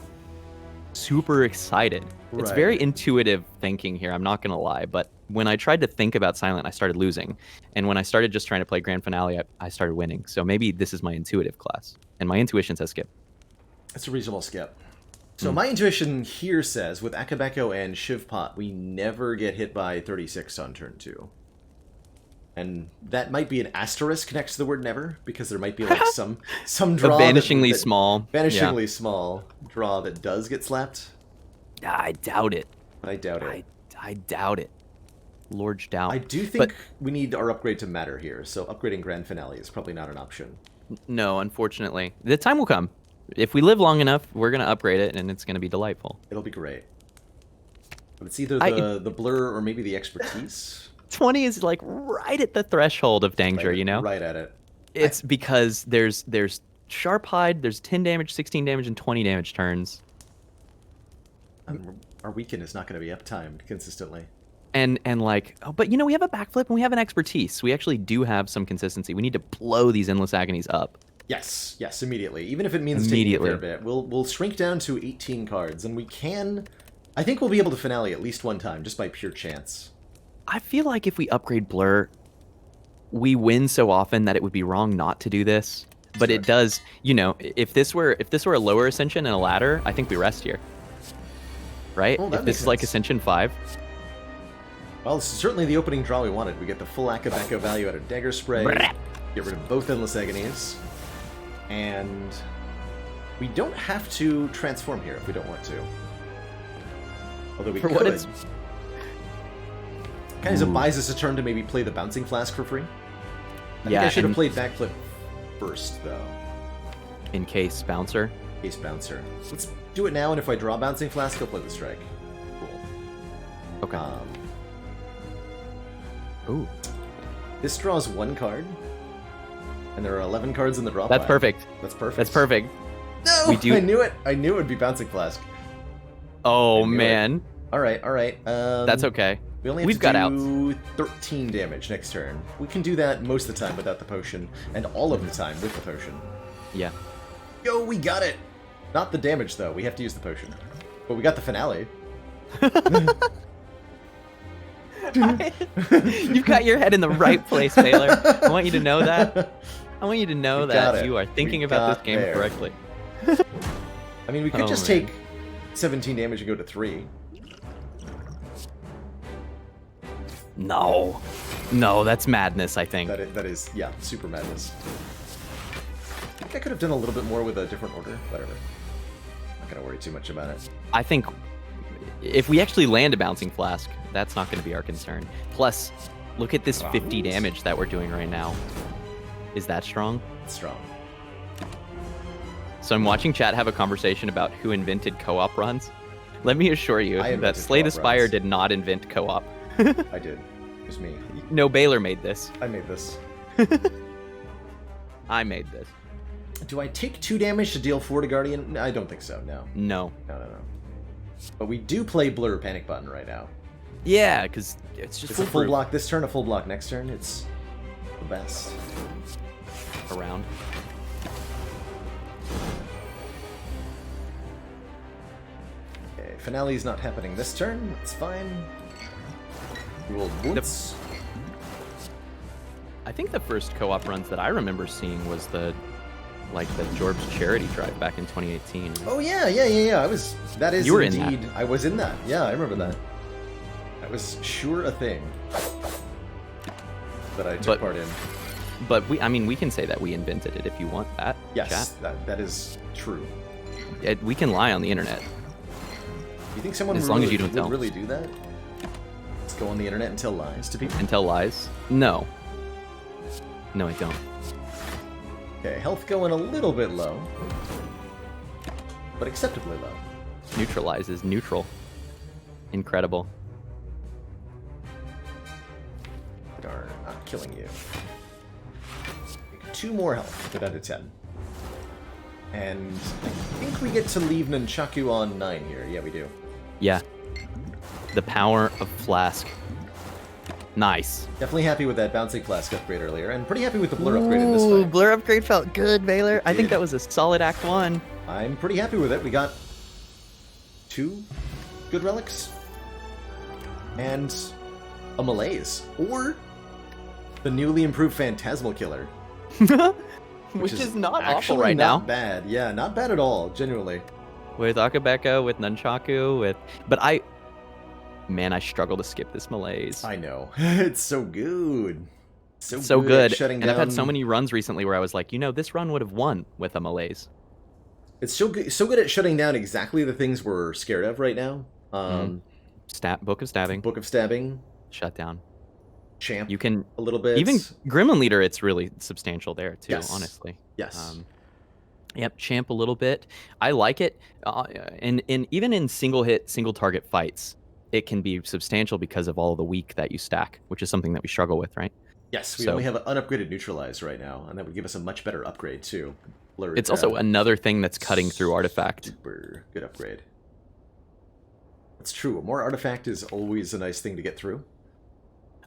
super excited. Right. It's very intuitive thinking here, I'm not gonna lie, but when I tried to think about Silent, I started losing. And when I started just trying to play Grand Finale, I started winning. So maybe this is my intuitive class. And my intuition says skip. That's a reasonable skip. So my intuition here says, with Akabeko and Shivpot, we never get hit by 36 on turn 2. And that might be an asterisk next to the word never, because there might be like some draw. A vanishingly small. Vanishingly small draw that does get slapped. I doubt it. I doubt it. I doubt it. Large doubt. I do think we need our upgrade to matter here, so upgrading Grand Finale is probably not an option. No, unfortunately. The time will come. If we live long enough, we're going to upgrade it, and it's going to be delightful. It'll be great. But it's either the blur or maybe the expertise. 20 is like right at the threshold of danger, Right, you know? right at it. It's because there's sharp hide, there's 10 damage, 16 damage, and 20 damage turns. Our weekend is not going to be uptimed consistently. And like, oh, but you know, we have a backflip and we have an expertise. We actually do have some consistency. We need to blow these endless agonies up. Yes, immediately. Even if it means taking a fair bit. We'll shrink down to 18 cards, and we can... I think we'll be able to finale at least one time, just by pure chance. I feel like if we upgrade Blur, we win so often that it would be wrong not to do this. But it does, you know, if this were a lower Ascension and a ladder, I think we rest here. Right? Oh, if this is like Ascension 5. Well, this is certainly the opening draw we wanted. We get the full Akabeko value out of Dagger Spray, get rid of both Endless Agonies, and we don't have to transform here if we don't want to. Although we could. Kind of buys us a turn to maybe play the Bouncing Flask for free. I think I should have played Backflip first, though. In case Bouncer? Case Bouncer. Let's do it now, and if I draw Bouncing Flask, I'll play the Strike. Cool. Okay. Ooh. This draws one card, and there are 11 cards in the draw pile. That's perfect. That's perfect. That's perfect. No! I knew it! I knew it would be Bouncing Flask. Oh, man. Alright. That's okay. We only have to do 13 damage next turn. We can do that most of the time without the potion, and all of the time with the potion. Yeah. Yo, we got it! Not the damage, though. We have to use the potion. But we got the finale. You've got your head in the right place, Baylor. I want you to know that. I want you to know that you are thinking about this game correctly. I mean, we could just take 17 damage and go to 3. No, that's madness, I think. That is, yeah, super madness. I think I could have done a little bit more with a different order. Whatever. Not gonna worry too much about it. I think if we actually land a Bouncing Flask, that's not going to be our concern. Plus, look at this 50 damage that we're doing right now. Is that strong? It's strong. So I'm watching chat have a conversation about who invented co-op runs. Let me assure you that Slay the Spire did not invent co-op. I did. It was me. No, Baylor made this. I made this. I made this. Do I take 2 damage to deal 4 to Guardian? I don't think so, no. No. No. But we do play Blur Panic Button right now. Yeah, because it's just a full block this turn, a full block next turn. It's the best. Around. Okay, Finale's not happening this turn. It's fine. We will boots. I think the first co-op runs that I remember seeing was the Jorb's Charity Drive back in 2018. Oh yeah. That is indeed. That. I was in that. Yeah, I remember that. That was sure a thing that I took part in. But we can say that we invented it if you want that. Yes, that is true. We can lie on the internet. You think someone as long as you don't would really do that? Let's go on the internet and tell lies to people. And tell lies? No. No, I don't. Okay, health going a little bit low, but acceptably low. Neutralizes neutral. Incredible. Darn, not killing you. 2 more health, go down to 10. And I think we get to leave Nunchaku on 9 here. Yeah, we do. Yeah. The power of Flask. Nice. Definitely happy with that Bouncing Flask upgrade earlier, and pretty happy with the Blur upgrade in this fight. Blur upgrade felt good, Baylor. I think that was a solid Act 1. I'm pretty happy with it. We got 2 good relics, and a Malaise, or the newly improved Phantasmal Killer. Which is not awful right now. Not bad. Yeah, not bad at all, genuinely. With Akabeko, with Nunchaku, But I struggle to skip this Malaise. I know. It's so good. So good. Shutting and down... I've had so many runs recently where I was like, this run would have won with a Malaise. It's so good at shutting down exactly the things we're scared of right now. Book of Stabbing. Book of Stabbing. Shut down. Champ. You can a little bit. Even Gremlin Leader, it's really substantial there too, honestly. Yes. Yep, Champ a little bit. I like it. And even in single hit, single target fights, it can be substantial because of all the weak that you stack, which is something that we struggle with, right? Yes, we only have an unupgraded neutralize right now, and that would give us a much better upgrade too. It's also another thing that's cutting through artifact. Super good upgrade. That's true. More artifact is always a nice thing to get through.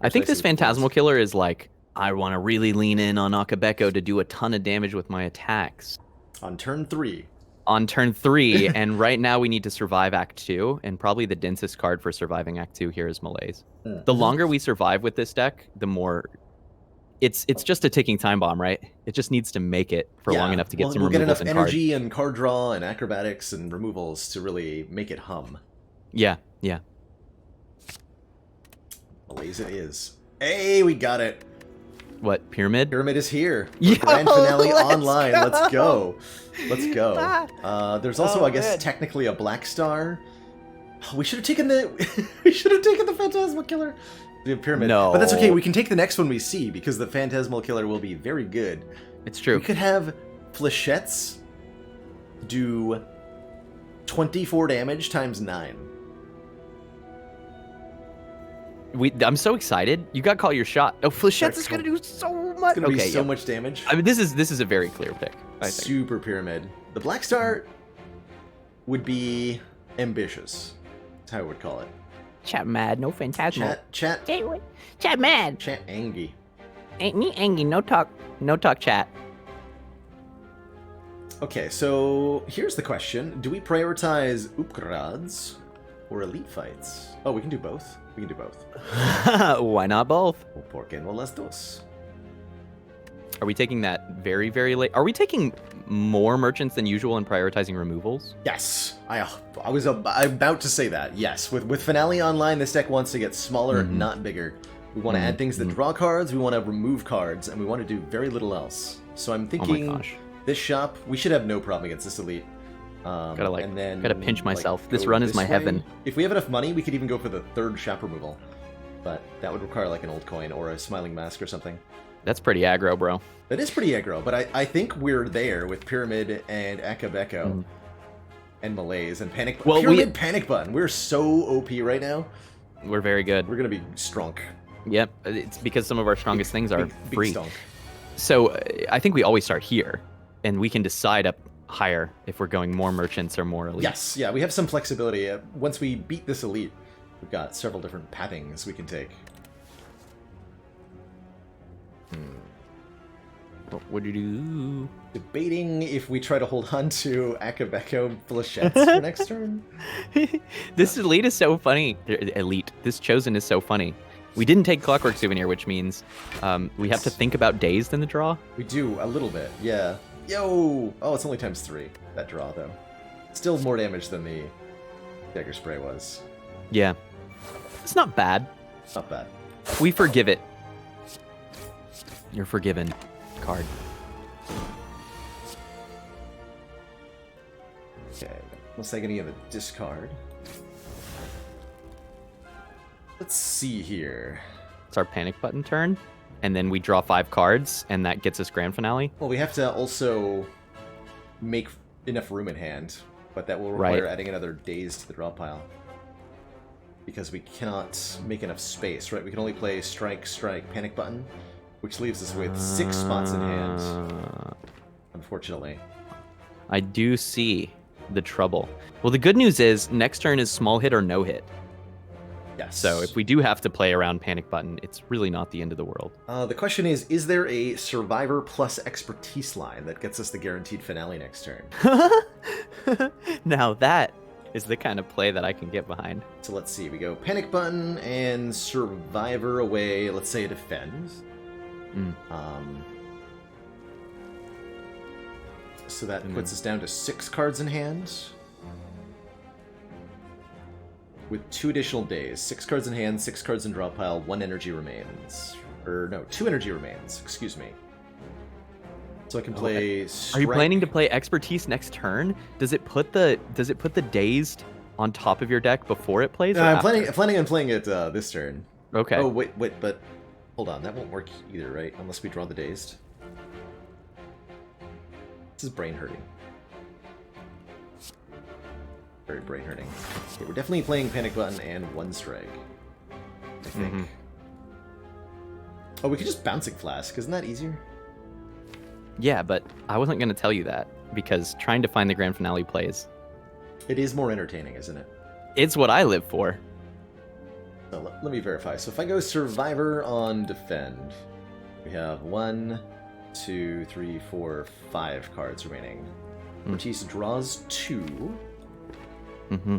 I think this Phantasmal Killer is like, I want to really lean in on Akabeko to do a ton of damage with my attacks. On turn 3. On turn 3, and right now we need to survive Act 2, and probably the densest card for surviving Act 2 here is Malaise. The longer we survive with this deck, the more... It's just a ticking time bomb, right? It just needs to make it for long enough to get some removals. We'll get enough and energy and card draw and acrobatics and removals to really make it hum. Yeah, yeah. Malaise it is. Hey, we got it. What, Pyramid? Pyramid is here. Yo, Grand finale let's online. go. Let's go. Let's go. There's also, I guess, technically a Black Star. We should have taken the. We should have taken the Phantasmal Killer. The Pyramid. No, but that's okay. We can take the next one we see because the Phantasmal Killer will be very good. It's true. We could have Flechettes do 24 damage times 9. I'm so excited. You got to call your shot. Oh, Flechettes is going to do so much. It's going to be so much damage. I mean, this is a very clear pick. I think. Super Pyramid. The Black Star would be ambitious. That's how I would call it. Chat mad, no Phantasmal. Chat Chat mad. Chat angy. Ain't me angry, no talk chat. Okay, so here's the question. Do we prioritize upgrades or elite fights? Oh, we can do both. We can do both. Why not both? ¿Por qué no las dos? Are we taking that very, very late? Are we taking more merchants than usual and prioritizing removals? Yes. I'm about to say that. Yes. With Finale Online, this deck wants to get smaller, not bigger. We want to add things that draw cards, we want to remove cards, and we want to do very little else. So I'm thinking this shop, we should have no problem against this elite. Gotta pinch myself. This run is my heaven. If we have enough money, we could even go for the 3rd shop removal. But that would require like an old coin or a smiling mask or something. That's pretty aggro, bro. That is pretty aggro, but I think we're there with Pyramid and Akabeko and Malaise and Panic Button. Pyramid, Panic Button. We're so OP right now. We're very good. We're going to be strong. Yep, it's because some of our strongest things are free. Stonk. So I think we always start here, and we can decide up higher if we're going more merchants or more elite. Yes, yeah, we have some flexibility. Once we beat this elite, we've got several different pathings we can take. What would you do? Debating if we try to hold on to Akabeko Flechettes for next turn. This elite is so funny. Elite. This chosen is so funny. We didn't take Clockwork Souvenir, which means we have to think about dazed in the draw. We do, a little bit, yeah. Yo! Oh, it's only ×3, that draw, though. Still more damage than the Dagger Spray was. Yeah. It's not bad. Not bad. We forgive it. You're forgiven. Card. Okay, looks like any of a discard. Let's see here. It's our Panic Button turn, and then we draw 5 cards, and that gets us Grand Finale. Well, we have to also make enough room in hand, but that will require adding another Daze to the draw pile. Because we cannot make enough space, right? We can only play Strike, Strike, Panic Button, which leaves us with 6 spots in hand, unfortunately. I do see the trouble. Well, the good news is next turn is small hit or no hit. Yes. So if we do have to play around Panic Button, it's really not the end of the world. The question is there a Survivor plus Expertise line that gets us the guaranteed finale next turn? Now that is the kind of play that I can get behind. So let's see, we go Panic Button and Survivor away, let's say it defends. So that puts us down to 6 cards in hand. With 2 additional days. 6 cards in hand, 6 cards in draw pile, 1 energy remains. Or no, 2 energy remains, excuse me. So I can play Strike. Are you planning to play Expertise next turn? Does it put the Dazed on top of your deck before it plays? No, I'm planning on playing it this turn. Okay. Oh wait, but hold on, that won't work either, right? Unless we draw the Dazed. This is brain hurting. Very brain hurting. Okay, we're definitely playing Panic Button and One Strike, I think. Oh, we could just Bouncing Flask. Isn't that easier? Yeah, but I wasn't going to tell you that because trying to find the grand finale plays. It is more entertaining, isn't it? It's what I live for. So let me verify. So if I go Survivor on Defend, we have 1, 2, 3, 4, 5 cards remaining. Ortiz draws 2. Mm-hmm.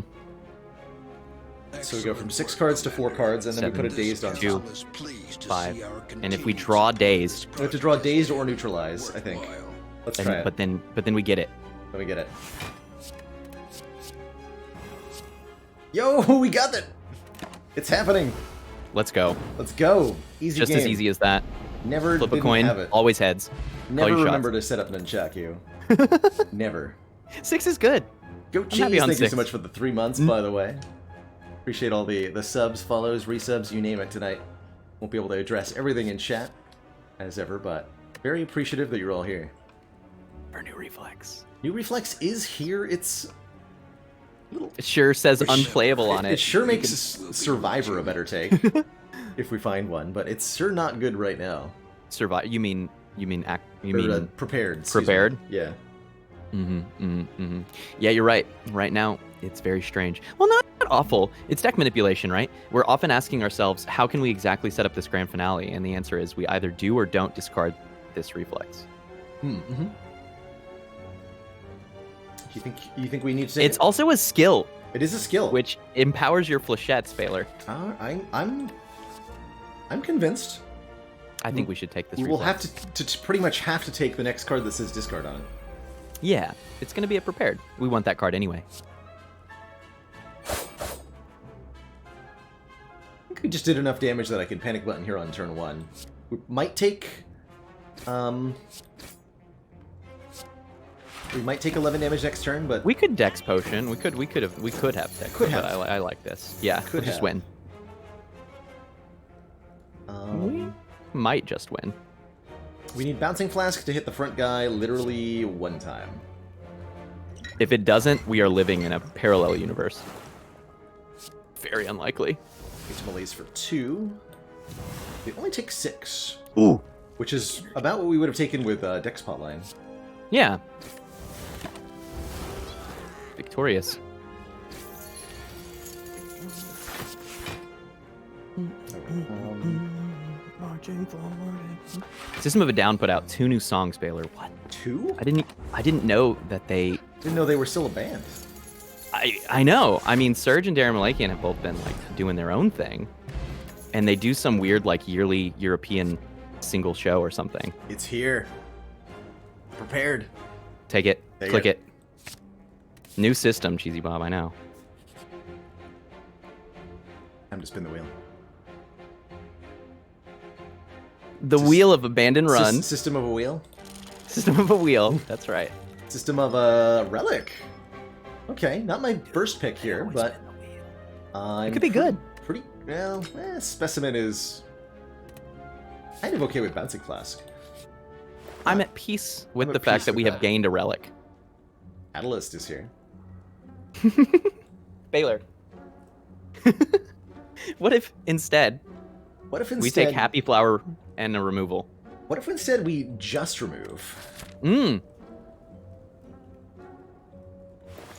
So we go from 6 cards to 4 cards, and then we put a Dazed on top. 5. And if we draw Dazed... We have to draw Dazed or Neutralize, I think. Let's try it. But then we get it. Let me get it. Yo, we got it! It's happening! Let's go. Let's go! Easy Just game. as easy as that. Never Flip a didn't coin, have it. always heads. Never Call your remember to set up Nunchaku. Never. 6 is good. Go I'm Cheese, happy on thank you 6. so much for the 3 months, by the way. Appreciate all the subs, follows, resubs, you name it tonight. Won't be able to address everything in chat, as ever, but very appreciative that you're all here. For New Reflex. New Reflex is here. It's It sure says unplayable on it. It sure makes Survivor a better take if we find one, but it's sure not good right now. Survive. You mean prepared? Prepared? Yeah. Yeah, you're right. Right now, it's very strange. Well, not awful. It's deck manipulation, right? We're often asking ourselves, how can we exactly set up this grand finale? And the answer is we either do or don't discard this reflex. Mm-hmm. You think we need to? It's also a skill. It is a skill, which empowers your flechettes, Baylor. I'm convinced. I think we should take this. We will have to pretty much have to take the next card that says discard on it. Yeah, it's going to be a prepared. We want that card anyway. I think we just did enough damage that I can Panic Button here on turn 1. We might take... we might take 11 damage next turn, but... We could Dex Potion. We could have Dex Potion, but I like this. Yeah, we'll just win. We might just win. We need Bouncing Flask to hit the front guy literally 1 time. If it doesn't, we are living in a parallel universe. Very unlikely. It's Malaise for 2. We only take 6. Ooh. Which is about what we would have taken with Dex Potline. Yeah. Victorious. System of a Down put out 2 new songs, Baylor. What? 2? I didn't know that they... Didn't know they were still a band. I know. I mean, Serge and Darren Malakian have both been like doing their own thing, and they do some weird like yearly European single show or something. It's here. Prepared. Take it. Click it. New system, Cheesy Bob. I know. Time to spin the wheel. The wheel of abandon run. System of a wheel. System of a wheel. That's right. System of a relic. Okay, not my first pick here, but it could be good. Pretty well. Specimen is kind of okay with Bouncing Flask. I'm at peace with the fact that we have gained a relic. Catalyst is here. Baylor. What if instead? We take Happy Flower and a removal? What if instead we just remove?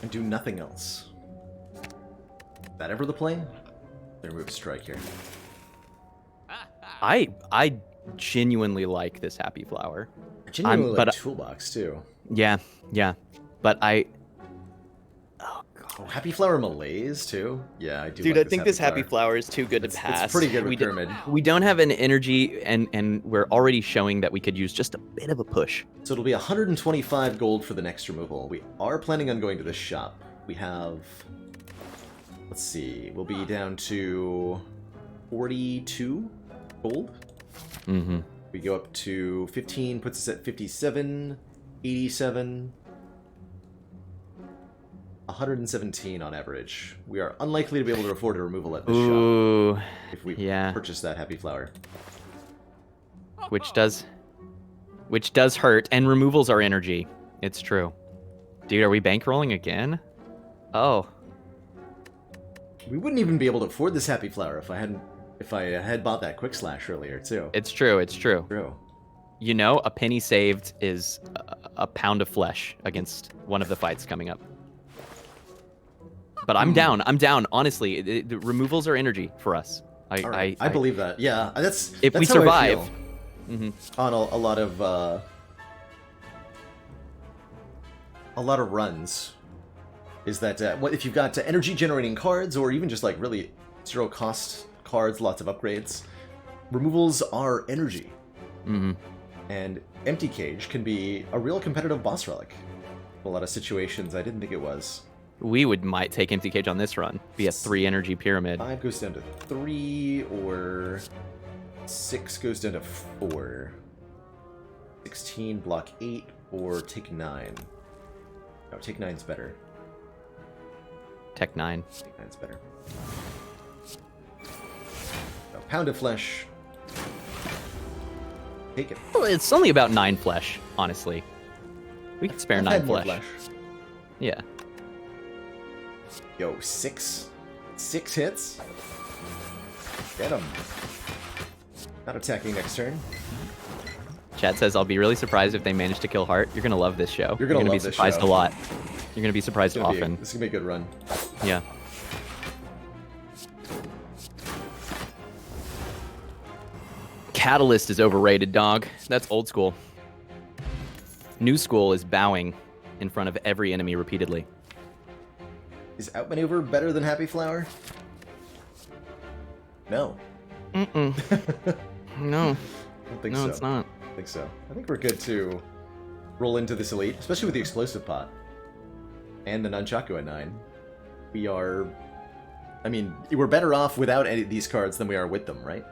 And do nothing else. Is that ever the play? They remove a strike here. I genuinely like this Happy Flower. I genuinely like Toolbox too. Yeah. But oh god. Oh, Happy Flower Malaise too? Yeah, I do. Dude, like I think this Happy Flower is too good to pass. It's pretty good with Pyramid. We don't have an energy, and we're already showing that we could use just a bit of a push. So it'll be 125 gold for the next removal. We are planning on going to the shop. We have... Let's see. We'll be down to 42 gold. Mm-hmm. We go up to 15, puts us at 57, 87... 117 on average. We are unlikely to be able to afford a removal at this shop if we purchase that Happy Flower. Which does hurt, and removals are energy. It's true. Dude, are we bankrolling again? Oh. We wouldn't even be able to afford this Happy Flower if I had bought that Quick Slash earlier, too. It's true, it's true. True. You know, a penny saved is a pound of flesh against one of the fights coming up. But I'm down. Honestly, the removals are energy for us. I believe that. Yeah, that's if we how I survive. feel on a lot of runs. Is that what if you've got energy generating cards or even just like really zero cost cards, lots of upgrades? Removals are energy. And Empty Cage can be a real competitive boss relic. In a lot of situations, I didn't think it was. We might take Empty Cage on this run. Be a 3 energy pyramid. 5 goes down to 3, or 6 goes down to 4. 16 block 8, or take 9. No, take 9's better. Tech 9. Take 9's better. No, Pound of Flesh. Take it. Well, it's only about 9 flesh, honestly. We can spare I've 9 had more flesh. Yeah. Yo, 6 hits? Get him. Not attacking next turn. Chat says, I'll be really surprised if they manage to kill Heart. You're going to love this show. You're gonna love be this surprised show. a lot. You're going to be surprised often. This is gonna be a good run. Yeah. Catalyst is overrated, dog. That's old school. New school is bowing in front of every enemy repeatedly. Is Outmaneuver better than Happy Flower? No. No. I don't think No, so. it's not. I don't think so. I think we're good to roll into this elite, especially with the explosive pot and the Nunchaku at 9. We are. I mean, we're better off without any of these cards than we are with them, right?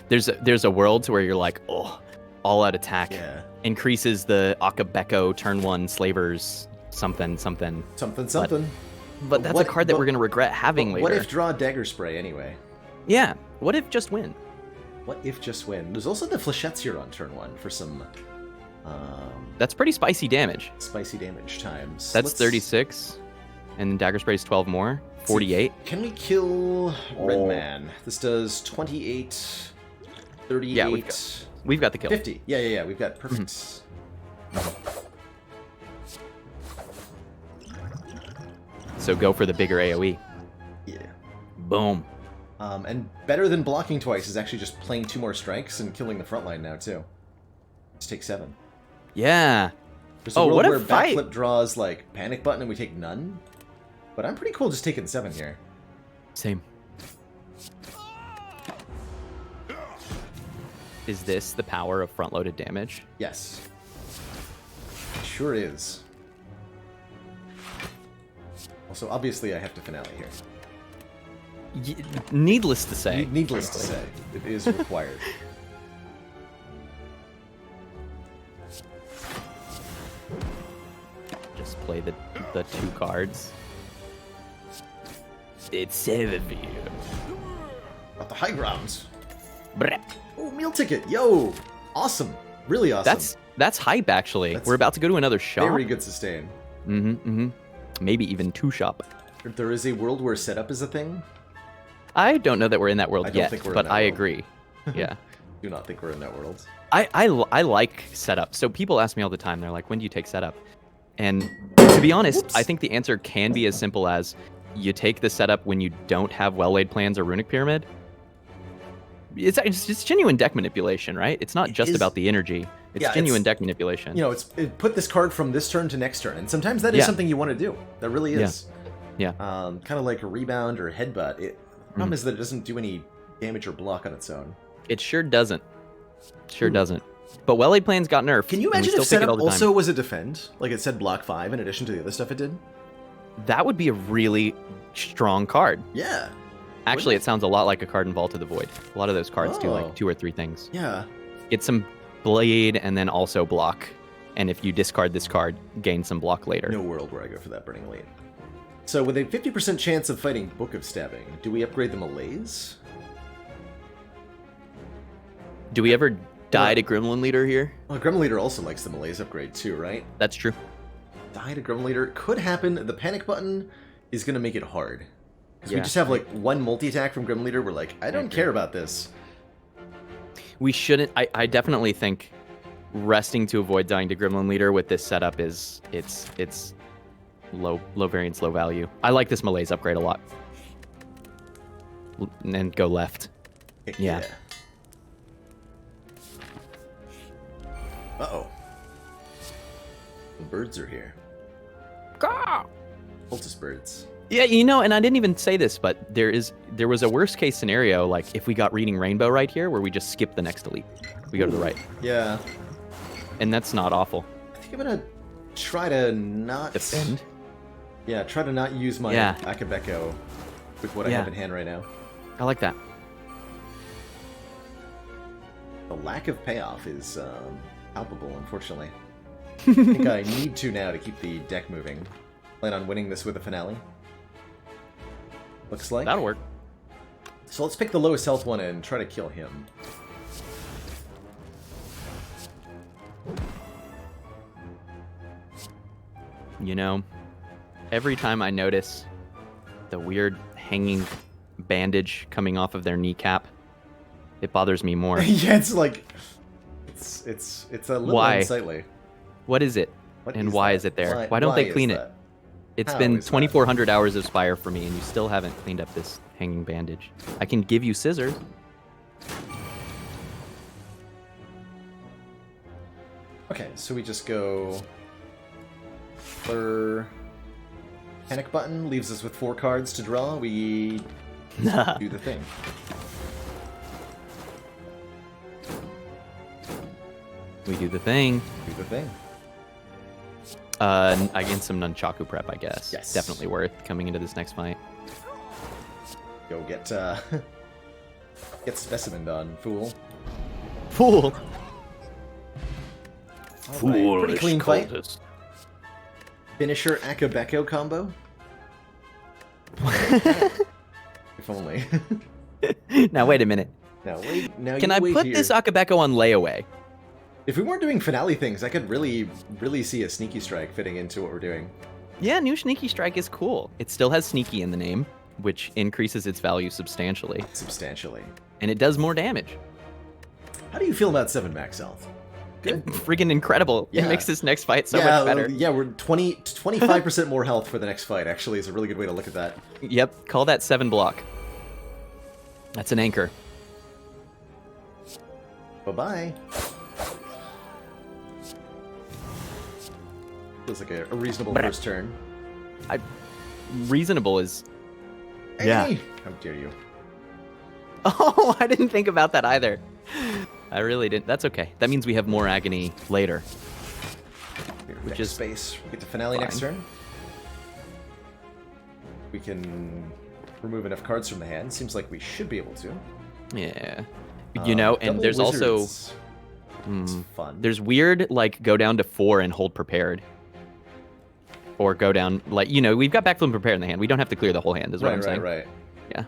There's a world to where you're like, oh, all out attack increases the Akabeko turn 1 slavers something. But that's a card that we're gonna regret having later. What if draw Dagger Spray anyway? Yeah. What if just win? What if just win? There's also the Flechettes here on turn 1 for some That's pretty spicy damage. spicy damage times. That's 36, and Dagger Spray is 12 more. 48. Can we kill Redman? This does 28, 38, Yeah, we've got the kill. 50. Yeah. We've got perfect. So go for the bigger AoE. Yeah. Boom. And better than blocking twice is actually just playing 2 more strikes and killing the front line now, too. Just take 7. Yeah. There's a world what a where fight! Backflip draws, like, Panic Button and we take none. But I'm pretty cool just taking 7 here. Same. Is this the power of front-loaded damage? Yes. It sure is. Also, obviously, I have to finale here. Needless to say. Needless to say, it is required. Just play the 2 cards. It's 7 for you. Got the high grounds. Brep. Oh, meal ticket. Yo, awesome. Really awesome. That's hype, actually. That's We're about to go to another shop. Very good sustain. Maybe even 2 shop. There is a world where setup is a thing. I don't know that we're in that world I don't yet, think we're in but that I world. agree. Yeah. Do not think we're in that world. I like setup. So people ask me all the time, they're like, when do you take setup? And to be honest, Whoops. I think the answer can be as simple as you take the setup when you don't have well-laid plans or runic pyramid. It's genuine deck manipulation, right? It's not just about the energy. It's genuine deck manipulation. You know, put this card from this turn to next turn, and sometimes that is something you want to do. That really is. Yeah. Kind of like a rebound or headbutt. The problem is that it doesn't do any damage or block on its own. It sure doesn't. Doesn't. But well-laid plans got nerfed. Can you and we imagine if still pick it setup all the time. also was a defend? Like it said block 5 in addition to the other stuff it did? That would be a really strong card. Yeah. Actually, it sounds a lot like a card in Vault of the Void. A lot of those cards do like 2 or 3 things. Yeah. Get some blade and then also block. And if you discard this card, gain some block later. No world where I go for that Burning Elite. So with a 50% chance of fighting Book of Stabbing, do we upgrade the Malaise? Do we ever die to Gremlin Leader here? Well, Gremlin Leader also likes the Malaise upgrade too, right? That's true. Die to Gremlin Leader could happen. The Panic Button is going to make it hard. Because we Yeah. just have, like, one multi-attack from Grim Leader. We're like, I don't care about this. We shouldn't. I definitely think resting to avoid dying to Gremlin Leader with this setup is it's low variance, low value. I like this Malaise upgrade a lot. And go left. Yeah. Uh-oh. The birds are here. Caw! Cultist birds. Yeah, you know, and I didn't even say this, but there was a worst case scenario, like if we got Reading Rainbow right here, where we just skip the next elite. We go to the right. Yeah. And that's not awful. I think I'm gonna try to not... Defend? Yeah, try to not use my Akabeko with what I have in hand right now. I like that. The lack of payoff is palpable, unfortunately. I think I need to now to keep the deck moving. Plan on winning this with a finale. Looks like. That'll work. So let's pick the lowest health one and try to kill him. You know, every time I notice the weird hanging bandage coming off of their kneecap, it bothers me more. Yeah, it's like it's a little Why? unsightly. What is it? And why is it there? Why don't they clean it? It's How been is that? 2,400 hours of Spire for me, and you still haven't cleaned up this hanging bandage. I can give you scissors. Okay, so we just go... Panic button leaves us with 4 cards to draw. We do the thing. We do the thing. Do the thing. Against some Nunchaku prep, I guess. Yes. Definitely worth coming into this next fight. Go get get specimen done, fool. Fool! Alright, pretty clean fight. Finisher Akabeko combo. If only. Now, wait a minute. Now wait. Now Can you I wait put here. this Akabeko on layaway? If we weren't doing finale things, I could really see a sneaky strike fitting into what we're doing. Yeah, new Sneaky Strike is cool. It still has Sneaky in the name, which increases its value substantially. Substantially. And it does more damage. How do you feel about 7 max health? Good. Friggin' incredible. Yeah. It makes this next fight so yeah, much better. Yeah, we're 25% more health for the next fight, actually, is a really good way to look at that. Yep, call that 7 block. That's an anchor. Bye-bye. Feels like a reasonable first turn. Reasonable is... Hey! Yeah. How dare you. Oh, I didn't think about that either. I really didn't. That's okay. That means we have more agony later. Which is space. We get to finale fine. next turn. We can remove enough cards from the hand. Seems like we should be able to. Yeah. You know, and Double there's also... wizards. It's fun. There's weird, like, go down to 4 and hold prepared. Or go down, like, you know, we've got backflip and prepared in the hand. We don't have to clear the whole hand, is what I'm saying. Right. Yeah.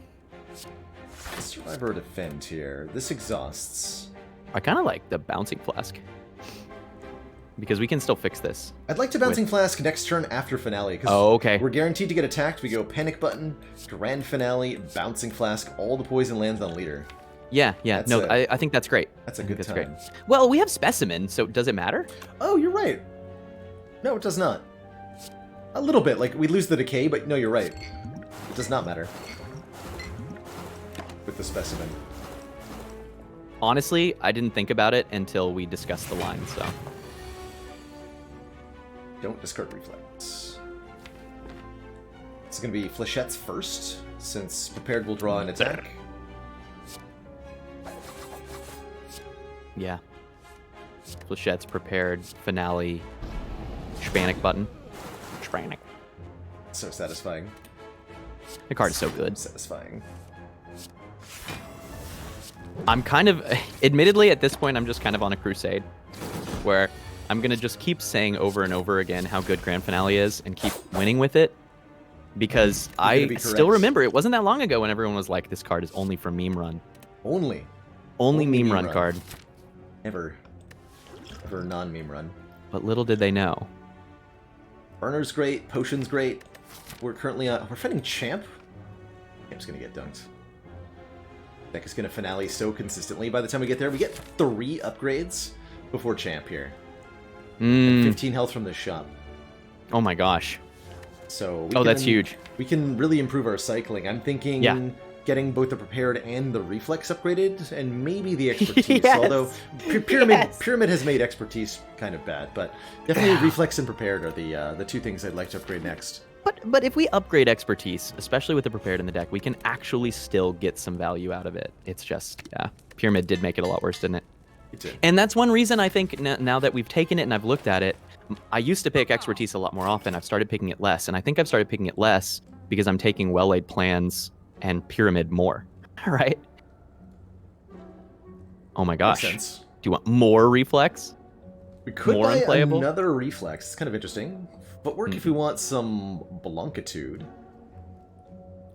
Survivor or defend here. This exhausts. I kind of like the Bouncing Flask. Because we can still fix this. I'd like to Bouncing Flask next turn after finale. 'Cause Oh, okay. We're guaranteed to get attacked. We go Panic Button, Grand Finale, Bouncing Flask, all the poison lands on leader. Yeah. That's No, a- I think that's great. That's a I good think time. that's great. Well, we have Specimen, so does it matter? Oh, you're right. No, it does not. A little bit. Like, we lose the decay, but no, you're right. It does not matter. With the specimen. Honestly, I didn't think about it until we discussed the line, so... Don't discard reflex. It's going to be Flechette's first, since prepared will draw an attack. Yeah. Flechette's prepared, finale, Spanic button. Spanic. So satisfying. The card is so good. Satisfying. I'm kind of, admittedly, at this point, I'm just kind of on a crusade, where I'm going to just keep saying over and over again how good Grand Finale is, and keep winning with it, because gonna I be still correct. remember, it wasn't that long ago when everyone was like, this card is only for Meme Run. Only. Only Only meme meme run run. card. Ever non-meme run. But little did they know. Burner's great, Potion's great, we're currently we're fighting Champ. Champ's gonna get dunked. Deck is gonna finale so consistently. By the time we get there, we get 3 upgrades before Champ here. And 15 health from this shop. Oh my gosh. So that's huge. We can really improve our cycling. I'm thinking getting both the prepared and the reflex upgraded, and maybe the expertise. Yes. Although pyramid has made expertise kind of bad, but definitely reflex and prepared are the 2 things I'd like to upgrade next. But if we upgrade expertise, especially with the prepared in the deck, we can actually still get some value out of it. It's just, pyramid did make it a lot worse, didn't it? It did. And that's one reason I think now that we've taken it and I've looked at it, I used to pick expertise a lot more often. I've started picking it less, and I think I've started picking it less because I'm taking well-laid plans and pyramid more, right? Oh my gosh. Makes sense. Do you want more reflex? We could More buy unplayable? another reflex. It's kind of interesting. Footwork if we want some Blancitude.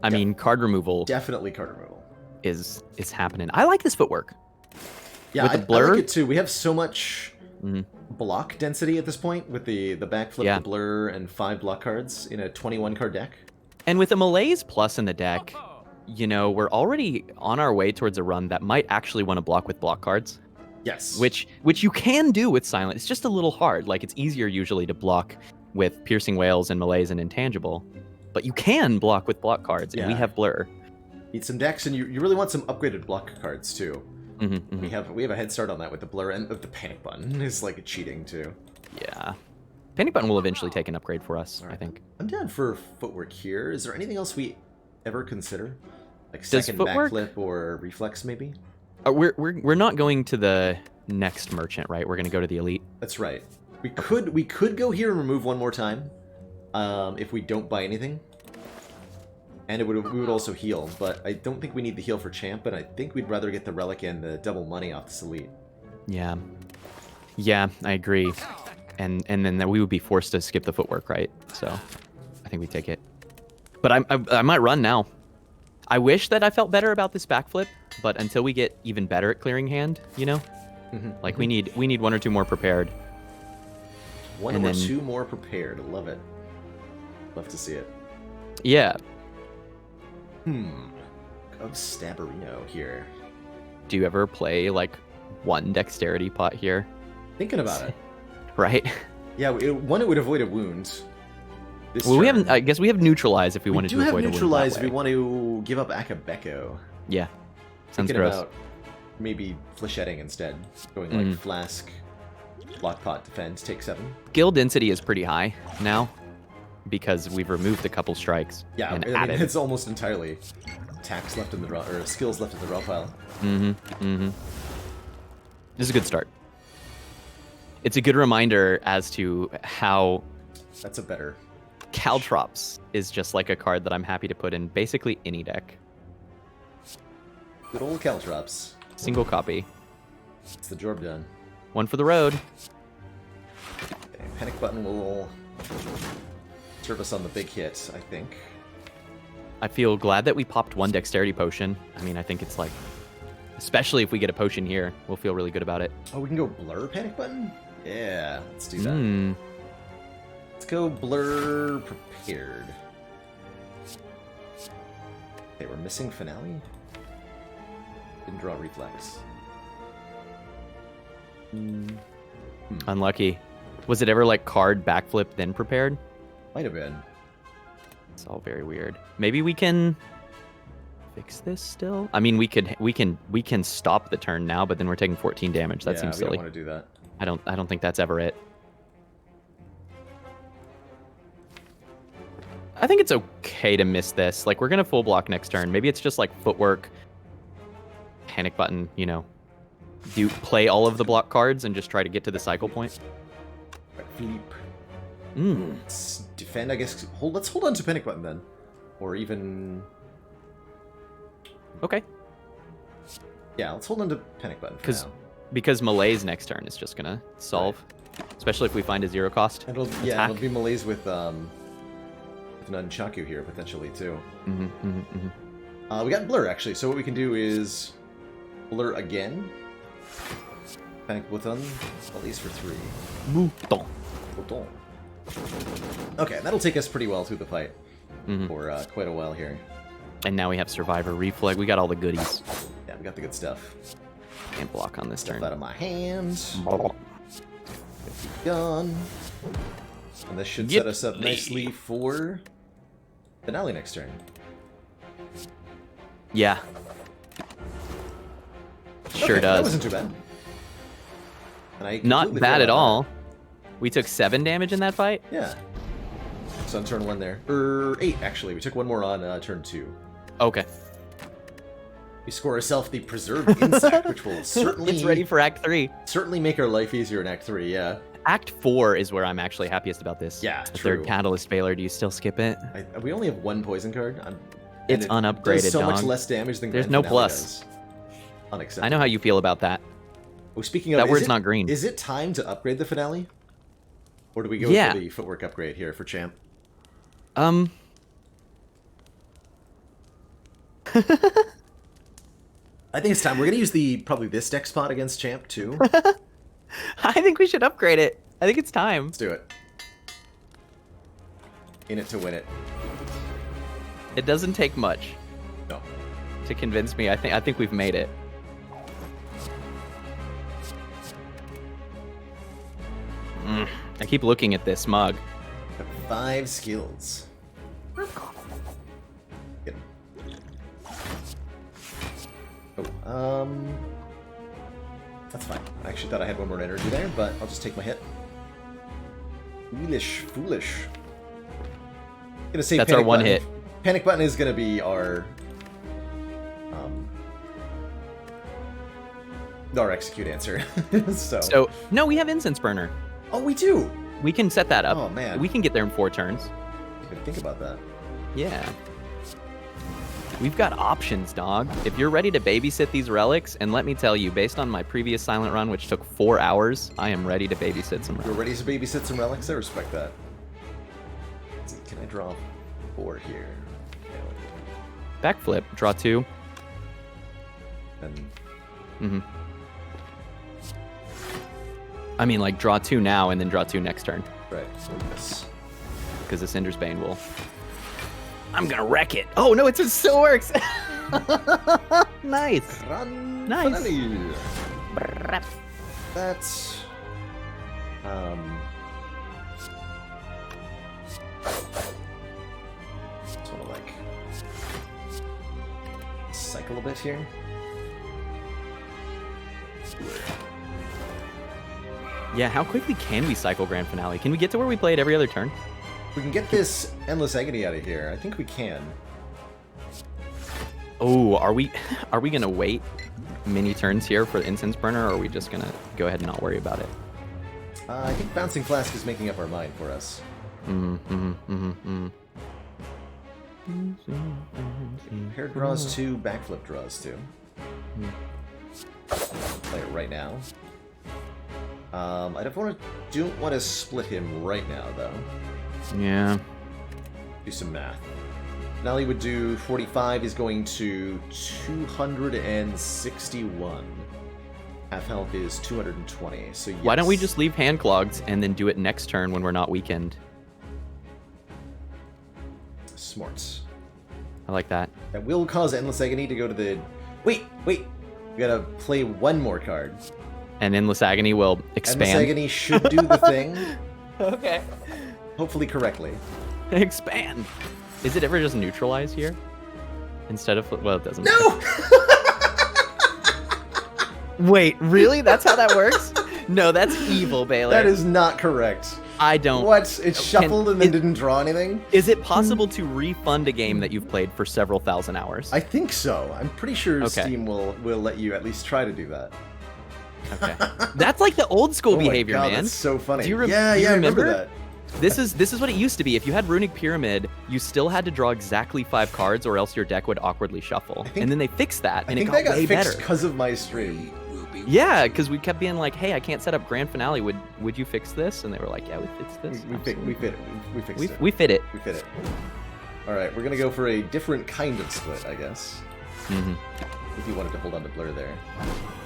I mean, card removal Definitely card removal. is happening. I like this footwork. Yeah, With the I blur? like it too. We have so much block density at this point with the backflip, the blur, and 5 block cards in a 21 card deck. And with a Malaise Plus in the deck, you know, we're already on our way towards a run that might actually want to block with block cards. Yes. Which you can do with Silent. It's just a little hard. Like, it's easier usually to block with Piercing Whales and Malaise and Intangible. But you can block with block cards, and we have Blur. Need some decks, and you really want some upgraded block cards too. We have a head start on that with the blur, and the panic button is like cheating too. Yeah. Panic Button will eventually take an upgrade for us, I think. I'm down for footwork here. Is there anything else we ever consider? Like Does second footwork- backflip or reflex maybe? We're not going to the next merchant, right? We're going to go to the elite. That's right. We could go here and remove one more time, if we don't buy anything. And we would also heal, but I don't think we need the heal for Champ, and I think we'd rather get the Relic and the double money off this elite. Yeah. Yeah, I agree. And then we would be forced to skip the footwork, right? So I think we take it. But I might run now. I wish that I felt better about this backflip, but until we get even better at clearing hand, you know? Like, we need 1 or 2 more prepared. One And or then- 2 more prepared. Love it. Love to see it. Yeah. Of Stabarino here. Do you ever play, like, 1 dexterity pot here? Thinking about it. Right? Yeah, it would avoid a wound. This Well, we turn. haven't. I guess we have neutralize if we wanted to do have avoid a wound neutralize that if we way. want to give up Akabeko. Yeah. Sounds Thinking gross. about maybe flechetting instead. Going Mm. like Flask, Block Pot, Defend, take 7. Skill density is pretty high now because we've removed a couple strikes Yeah, and I mean, added. it's almost entirely attacks left in the draw, or skills left in the draw pile. This is a good start. It's a good reminder as to how That's a better. Caltrops is just like a card that I'm happy to put in basically any deck. Good old Caltrops. Single copy. It's the job done. 1 for the road. Okay, Panic Button will serve us on the big hit, I think. I feel glad that we popped 1 dexterity potion. I mean, I think it's like, especially if we get a potion here, we'll feel really good about it. Oh, we can go Blur Panic Button? Yeah, let's do that. Let's go Blur Prepared. Okay, we're missing Finale? Didn't draw Reflex. Unlucky. Was it ever like card backflip then prepared? Might have been. It's all very weird. Maybe we can fix this still? I mean, we can stop the turn now, but then we're taking 14 damage. That seems we silly. don't want to do that. I don't think that's ever it. I think it's okay to miss this. Like, we're gonna full block next turn. Maybe it's just like footwork, panic button, you know. Do play all of the block cards and just try to get to the cycle point. Right, Philippe. Mm. Let's defend, I guess. Let's hold on to Panic Button then. Or even... Okay. Yeah, let's hold on to Panic Button for now. Because Malaise next turn is just gonna solve. Especially if we find a 0 cost. It'll, attack. yeah, it'll be Malaise with Nunchaku here, potentially, too. We got Blur, actually, so what we can do is Blur again. Panic Button, Malaise for 3. Mouton. Okay, that'll take us pretty well through the fight. for quite a while here. And now we have Survivor, Reflag. We got all the goodies. Yeah, we got the good stuff. Can't block on this Stuff turn. out of my hands. Gun. And this should set us up nicely for finale next turn. Yeah. Sure Okay, does. That wasn't too bad. And I Not completely bad forgot at about all. We took 7 damage in that fight. that. Yeah. So on turn 1 there. 8, actually. We took 1 more on turn 2. Okay. We score ourselves the Preserved Insect, which will certainly... It's ready for Act 3. Certainly make our life easier in Act 3, yeah. Act 4 is where I'm actually happiest about this. Yeah, The true. third Catalyst failure. Do you still skip it? We only have 1 poison card. It's and it unupgraded, does so much dog. less damage than There's Grand no Finale plus. does. Unacceptable. I know how you feel about that. Oh, speaking of, That is word's it- not green. Is it time to upgrade the finale? Or do we go Yeah. for the footwork upgrade here for Champ? I think it's time. We're gonna use probably this deck spot against Champ too. I think we should upgrade it. I think it's time. Let's do it. In it to win it. It doesn't take much No. to convince me. I think we've made it. I keep looking at this mug. Got 5 skills. Get 'em. Oh, that's fine. I actually thought I had 1 more energy there, but I'll just take my hit. Foolish. Gonna say That's our panic one button. hit. Panic button is gonna be our execute answer. So no, we have Incense Burner. Oh, we do. We can set that up. Oh, man. We can get there in 4 turns. You gotta think about that. Yeah. We've got options, dog. If you're ready to babysit these relics, and let me tell you, based on my previous silent run, which took 4 hours, I am ready to babysit some We're relics. ready to babysit some relics. I respect that. Let's see, can I draw 4 here? Yeah, Backflip, draw 2. and Mm-hmm. I mean, like, draw 2 now, and then draw 2 next turn. right. So this. Because the Cinder's Bane will... I'm gonna wreck it! Oh, no, it still works! Nice! Run. Nice. Finale. That's just wanna like cycle a bit here. Yeah, how quickly can we cycle Grand Finale? Can we get to where we play it every other turn? We can get this Endless Agony out of here. I think we can. Oh, are we gonna wait many turns here for Incense Burner, or are we just gonna go ahead and not worry about it? I think Bouncing Flask is making up our mind for us. Pair draws 2, backflip draws 2. Play it right now. I don't want to split him right now, though. Yeah. Do some math. Finale would do 45. He's going to 261. Half health is 220. So yes. Why don't we just leave hand clogged and then do it next turn when we're not weakened? Smarts. I like that. That will cause Endless Agony to go to the... Wait! We gotta play 1 more card. And Endless Agony will expand. Endless Agony should do the thing. Okay. Hopefully correctly. Expand. Is it ever just neutralize here? Instead of... Well, it doesn't No! Wait, really? That's how that works? No, that's evil, Baylor. That is not correct. I don't... What? It shuffled and then didn't draw anything? Is it possible to refund a game that you've played for several thousand hours? I think so. I'm pretty sure Okay. Steam will let you at least try to do that. Okay. That's like the old school Oh my behavior, God, man. that's so funny. Do you, do yeah, you I remember remember that. This is what it used to be. If you had Runic Pyramid, you still had to draw exactly 5 cards, or else your deck would awkwardly shuffle. think- And then they fixed that, I and think it that got got way fixed better. because of my stream. Will be Yeah, because we kept being like, "Hey, I can't set up Grand Finale. Would you fix this?" And they were like, "Yeah, we fixed this. We fixed it. We fixed it. We fit it." We fit it. All right, we're gonna go for a different kind of split, I guess. Mhm. If you wanted to hold on to Blur there.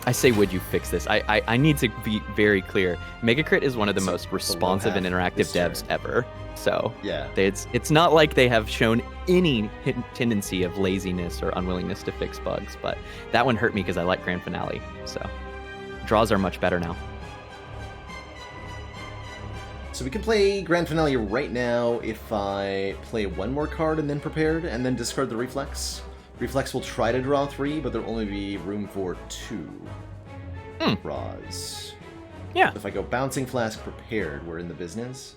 I say, would you fix this? I need to be very clear. Megacrit is one of the So, most the low responsive and half interactive this devs turn. ever. So Yeah. it's not like they have shown any tendency of laziness or unwillingness to fix bugs, but that one hurt me because I like Grand Finale. So draws are much better now. So we can play Grand Finale right now if I play one more card and then Prepared, and then discard the Reflex. Reflex will try to draw 3, but there'll only be room for 2 draws. Yeah. If I go Bouncing Flask Prepared, we're in the business.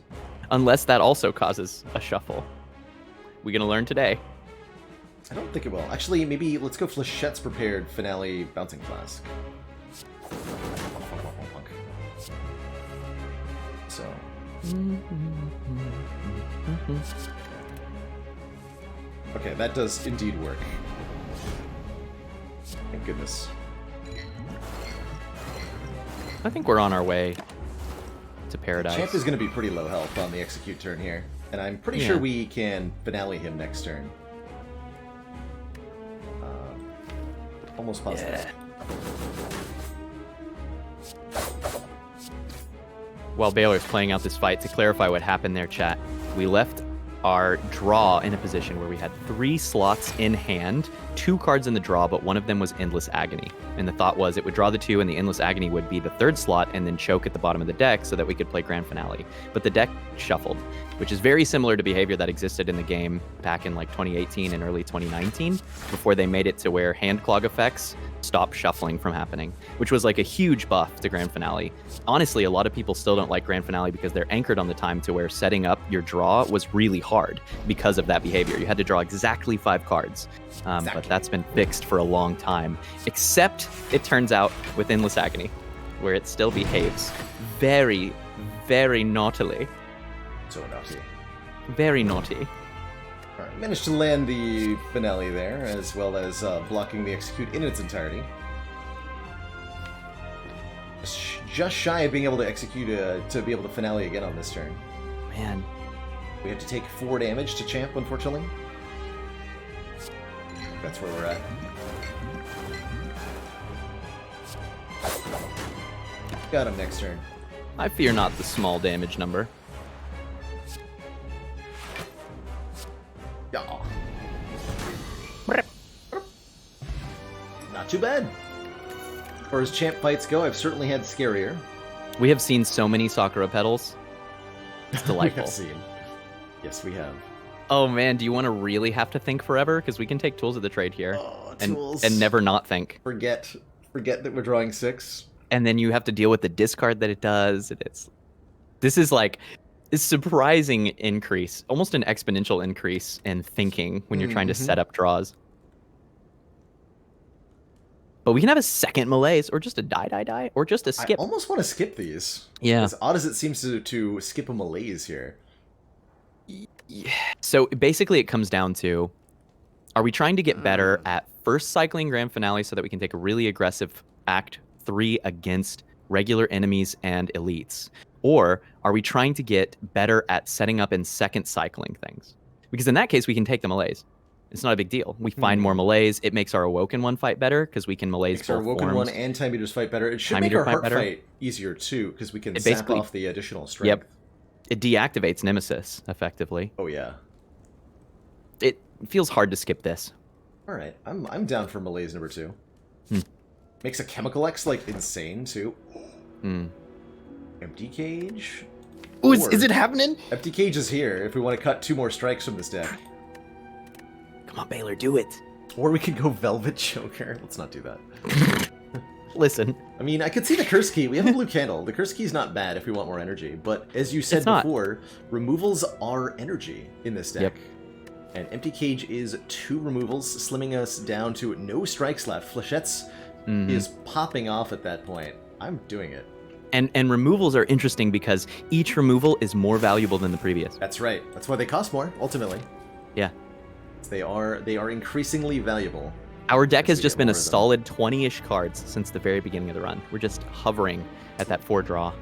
Unless that also causes a shuffle. We're going to learn today. I don't think it will. Actually, maybe let's go Flechette's Prepared, Finale, Bouncing Flask. So... Okay, that does indeed work. Thank goodness. I think we're on our way to paradise. Champ is going to be pretty low health on the execute turn here, and I'm pretty sure we can finale him next turn. Almost positive. While Baylor's playing out this fight, to clarify what happened there, chat, we left our draw in a position where we had 3 slots in hand, 2 cards in the draw, but one of them was Endless Agony. And the thought was it would draw the 2 and the Endless Agony would be the 3rd slot and then choke at the bottom of the deck so that we could play Grand Finale. But the deck shuffled, which is very similar to behavior that existed in the game back in like 2018 and early 2019, before they made it to where hand clog effects stopped shuffling from happening, which was like a huge buff to Grand Finale. Honestly, a lot of people still don't like Grand Finale because they're anchored on the time to where setting up your draw was really hard because of that behavior. You had to draw exactly 5 cards, but that's been fixed for a long time, except it turns out with Endless Agony, where it still behaves very, very naughtily. So naughty. Very naughty. Alright, managed to land the finale there, as well as blocking the execute in its entirety. Just shy of being able to execute to be able to finale again on this turn. Man. We have to take 4 damage to champ, unfortunately. That's where we're at. Got him next turn. I fear not the small damage number. Yeah. Not too bad. As far as champ fights go, I've certainly had scarier. We have seen so many Sakura petals. It's delightful. We have seen. Yes, we have. Oh man, do you want to really have to think forever? Because we can take tools of the trade here Tools. and never not think. Forget that we're drawing 6. And then you have to deal with the discard that it does. This is like a surprising increase, almost an exponential increase in thinking when you're trying to set up draws. But we can have a second malaise, or just a die, or just a skip. I almost want to skip these. Yeah. As odd as it seems to skip a malaise here. Yeah. So basically it comes down to, are we trying to get better at first cycling Grand Finale so that we can take a really aggressive Act 3 against regular enemies and elites? Or are we trying to get better at setting up and second cycling things? Because in that case, we can take the malaise. It's not a big deal. We find more malaise. It makes our Awoken one fight better because we can malaise makes our both Awoken forms. one and Time Eater's fight better. It should Time make Eater our fight Heart better. fight easier too, because we can It zap basically- off the additional strength. Yep. It deactivates Nemesis, effectively. Oh yeah. It feels hard to skip this. All right, I'm down for malaise number 2. Makes a Chemical X like insane too. Empty Cage. Ooh, is it happening? Empty Cage is here if we want to cut 2 more strikes from this deck. Come on, Baylor, do it. Or we could go Velvet Joker. Let's not do that. Listen. I mean, I could see the Curse Key. We have a blue candle. The Curse Key's not bad if we want more energy. But as you said It's not. before, removals are energy in this deck. Yep. And Empty Cage is 2 removals, slimming us down to no strikes left. Flechette's is popping off at that point. I'm doing it. And removals are interesting because each removal is more valuable than the previous. That's right. That's why they cost more, ultimately. Yeah. They are increasingly valuable. Our deck has we just get been more a of them. solid 20-ish cards since the very beginning of the run. We're just hovering at that 4 draw.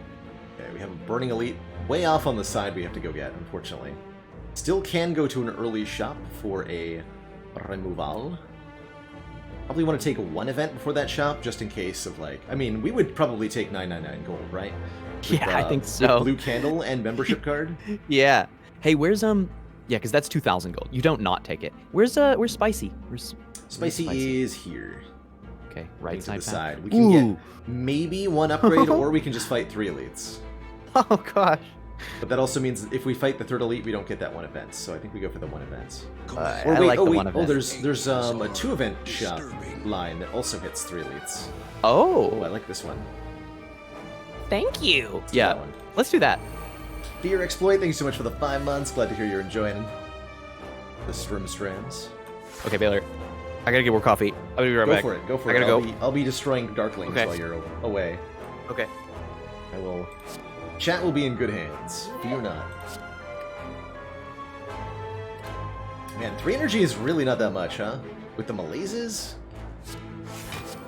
Okay, we have a Burning Elite way off on the side we have to go get, unfortunately. Still can go to an early shop for a removal. Probably want to take 1 event before that shop, just in case of like... I mean, we would probably take 999 gold, right? With, Yeah, I think with so. Blue Candle and membership card. Yeah. Hey, where's Yeah, because that's 2,000 gold. You don't not take it. Where's Spicy? Where's Spicy is here. Okay, right To the side. side. We can get maybe one upgrade, or we can just fight 3 elites. Oh gosh. But that also means if we fight the 3rd elite, we don't get that 1 event. So I think we go for the 1 event. I like the one event. There's a 2 event shop line that also hits 3 elites. Oh, I like this one. Thank you. Let's do yeah. that one. Let's do that. Fear Exploit, thank you so much for the 5 months. Glad to hear you're enjoying the Strams. Okay, Baylor. I gotta get more coffee. I'll be right back. Go for I it. gotta go. I'll be destroying Darklings Okay. while you're away. Okay. I will. Chat will be in good hands. Fear not. Man, 3 energy is really not that much, huh? With the malaises?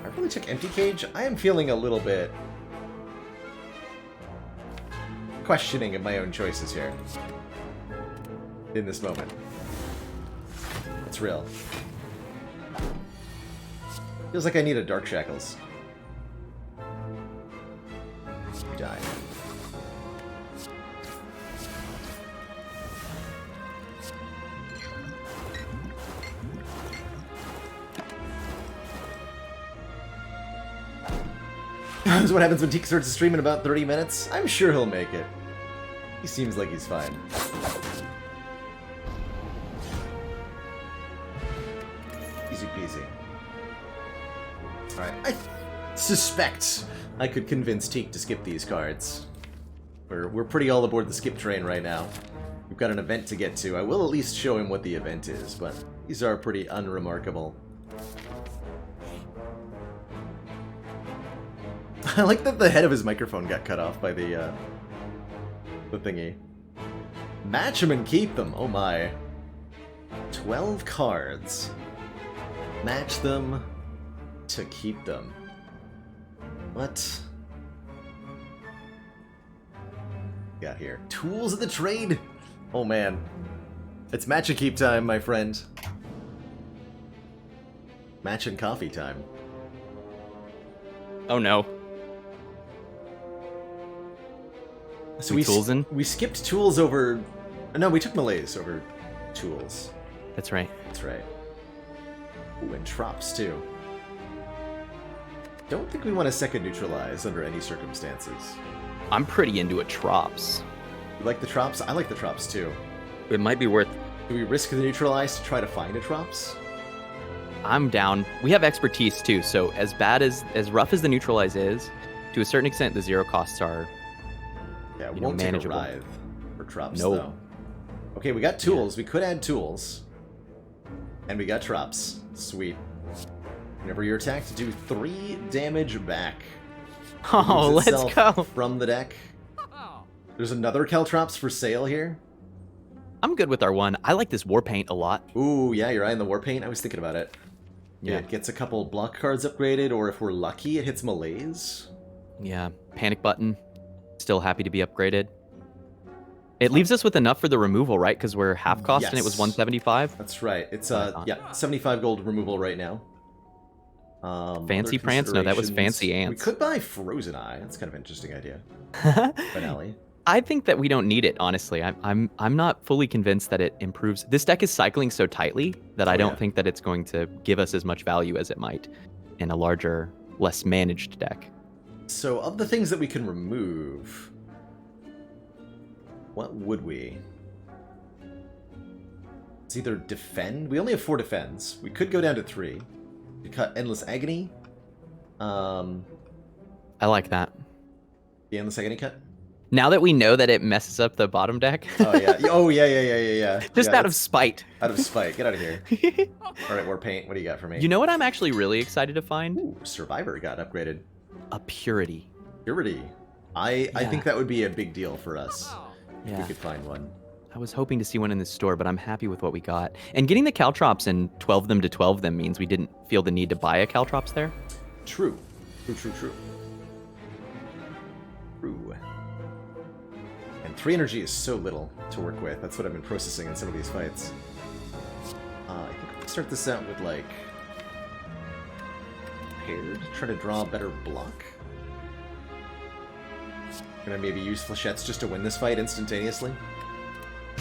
I really took Empty Cage. I am feeling a little bit questioning of my own choices here. In this moment. It's real. Feels like I need a Dark Shackles. Die. This is what happens when Teak starts to stream in about 30 minutes. I'm sure he'll make it. He seems like he's fine. Easy peasy. Alright, I suspect I could convince Teak to skip these cards. We're pretty all aboard the skip train right now. We've got an event to get to. I will at least show him what the event is, but these are pretty unremarkable. I like that the head of his microphone got cut off by the thingy. Match them and keep them. Oh my. 12 cards. Match them to keep them. What? Got here. Tools of the trade? Oh man. It's match and keep time, my friend. Match and coffee time. Oh no. So we skipped tools over... No, we took malaise over tools. That's right. That's right. Ooh, and trops, too. Don't think we want to second neutralize under any circumstances. I'm pretty into a Trops. You like the trops? I like the trops, too. It might be worth... Do we risk the neutralize to try to find a trops? I'm down. We have expertise, too, so as rough as the neutralize is, to a certain extent, the 0 costs are... Yeah, it won't take a manageable. writhe for trops, No. though. Okay, we got tools. We could add tools. And we got trops. Sweet. Whenever you're attacked, do 3 damage back. Oh, Moves let's itself go. From the deck. There's another Caltrops for sale here. I'm good with our one. I like this war paint a lot. Ooh, yeah, you're eyeing the war paint. I was thinking about it. Yeah. It gets a couple block cards upgraded, or if we're lucky, it hits malaise. Yeah. Panic button. Still happy to be upgraded. It leaves us with enough for the removal, right? Because we're half cost and it was Yes. 175. That's right. It's yeah, 75 gold removal right now. Fancy other prance? No, that was considerations- fancy ants. We could buy Frozen Eye. That's kind of an interesting idea. Finale. I think that we don't need it, honestly. I'm not fully convinced that it improves. This deck is cycling so tightly that I don't think that it's going to give us as much value as it might in a larger, less managed deck. So, of the things that we can remove, what would we? It's either defend. We only have 4 defends. We could go down to 3. We cut Endless Agony. I like that. The Endless Agony cut. Now that we know that it messes up the bottom deck, Oh yeah. Oh yeah. just Yeah, out of spite. out of spite. Get out of here. All right, War Paint. What do you got for me? You know what I'm actually really excited to find? Ooh, Survivor got upgraded. A Purity. Purity. I Yeah. think that would be a big deal for us if we Yeah. could find one. I was hoping to see one in the store, but I'm happy with what we got. And getting the Caltrops and 12 them to 12 them means we didn't feel the need to buy a Caltrops there. True. True. And 3 energy is so little to work with. That's what I've been processing in some of these fights. I think we can start this out with, like, paired. Try to draw a better block. Gonna maybe use flechettes just to win this fight instantaneously.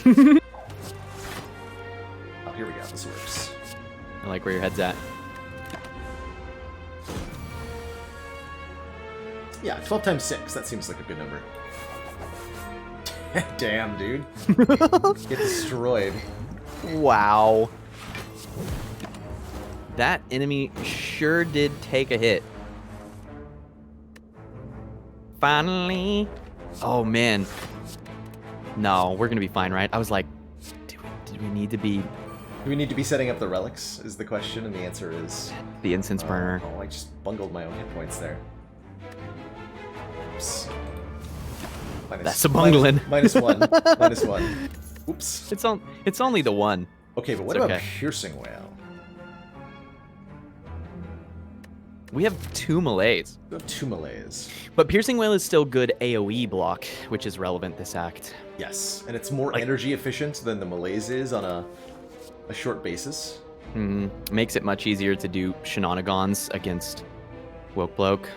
Oh, here we go. This works. I like where your head's at. Yeah, 12 times 6. That seems like a good number. Damn, dude. Get destroyed. Wow. That enemy sure did take a hit. Finally. Oh, man. No, we're going to be fine, right? I was like, do we need to be... Do we need to be setting up the relics, is the question, and the answer is... The incense burner. Oh, I just bungled my own hit points there. Oops. That's a bungling. Minus one. Minus one. Oops. It's only the one. Okay, but what It's about okay. Piercing Whale? We have 2 melees. We have 2 melees. But Piercing Whale is still good AoE block, which is relevant this act. Yes, and it's more energy efficient than the melees is on a short basis. Makes it much easier to do shenanigans against Woke Bloke.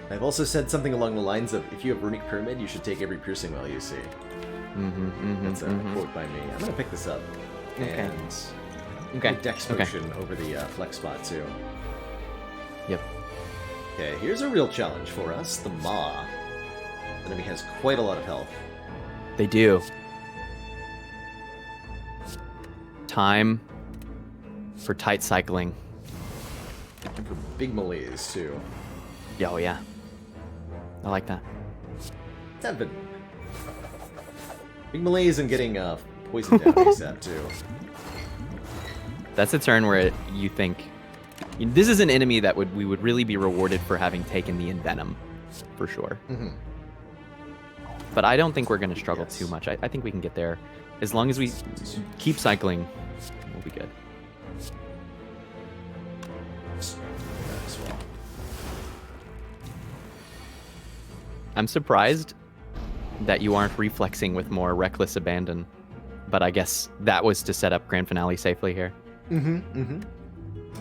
I've also said something along the lines of, if you have Runic Pyramid, you should take every Piercing Whale you see. That's a quote by me. I'm going to pick this up. Okay. And Okay. Dex potion over the flex spot, too. Yep. Okay, here's a real challenge for us. The Maw. The enemy has quite a lot of health. They do. Time for tight cycling. And for big melees, too. Oh, yeah. I like that. 7. Big melees and getting poisoned down ASAP, too. That's a turn where you think... This is an enemy that we would really be rewarded for having taken the Envenom, for sure. But I don't think we're going to struggle too much. I think we can get there. As long as we keep cycling, we'll be good. I'm surprised that you aren't reflexing with more reckless abandon. But I guess that was to set up grand finale safely here.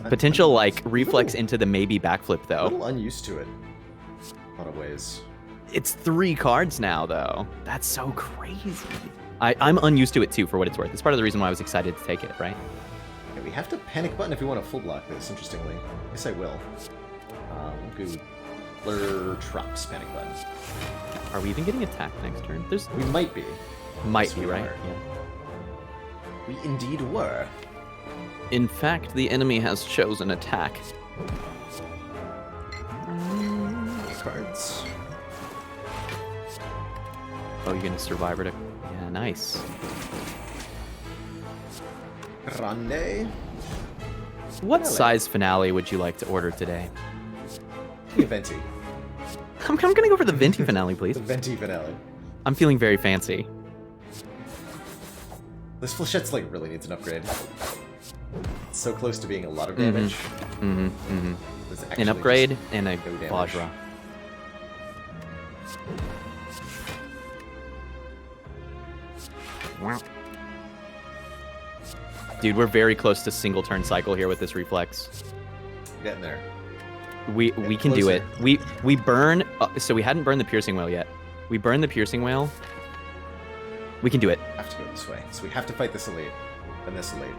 Potential, like, reflex into the maybe backflip, A though. little unused to it. In a lot of ways. It's 3 cards now, though. That's so crazy. I'm unused to it, too, for what it's worth. It's part of the reason why I was excited to take it, right? Okay, we have to panic button if we want to full block this, interestingly. I guess I will. We'll go Blur Traps panic button. Are we even getting attacked next turn? There's We might be. might Yes, be, we right? are. Yeah. We indeed were. In fact, the enemy has chosen attack. Cards. Oh, you're gonna survivor to... Yeah, nice. Grande. What Finale. size finale would you like to order today? Venti. I'm gonna go for the Venti finale, please. The Venti finale. I'm feeling very fancy. This Flechette's like really needs an upgrade. It's so close to being a lot of damage. It's An actually upgrade just and a no damage. Vajra. Dude, we're very close to single turn cycle here with this reflex. Getting there. We can do it. closer. We burn. So we hadn't burned the piercing whale yet. We burn the piercing whale. We can do it. Have to go this way. So we have to fight this elite. And this elite.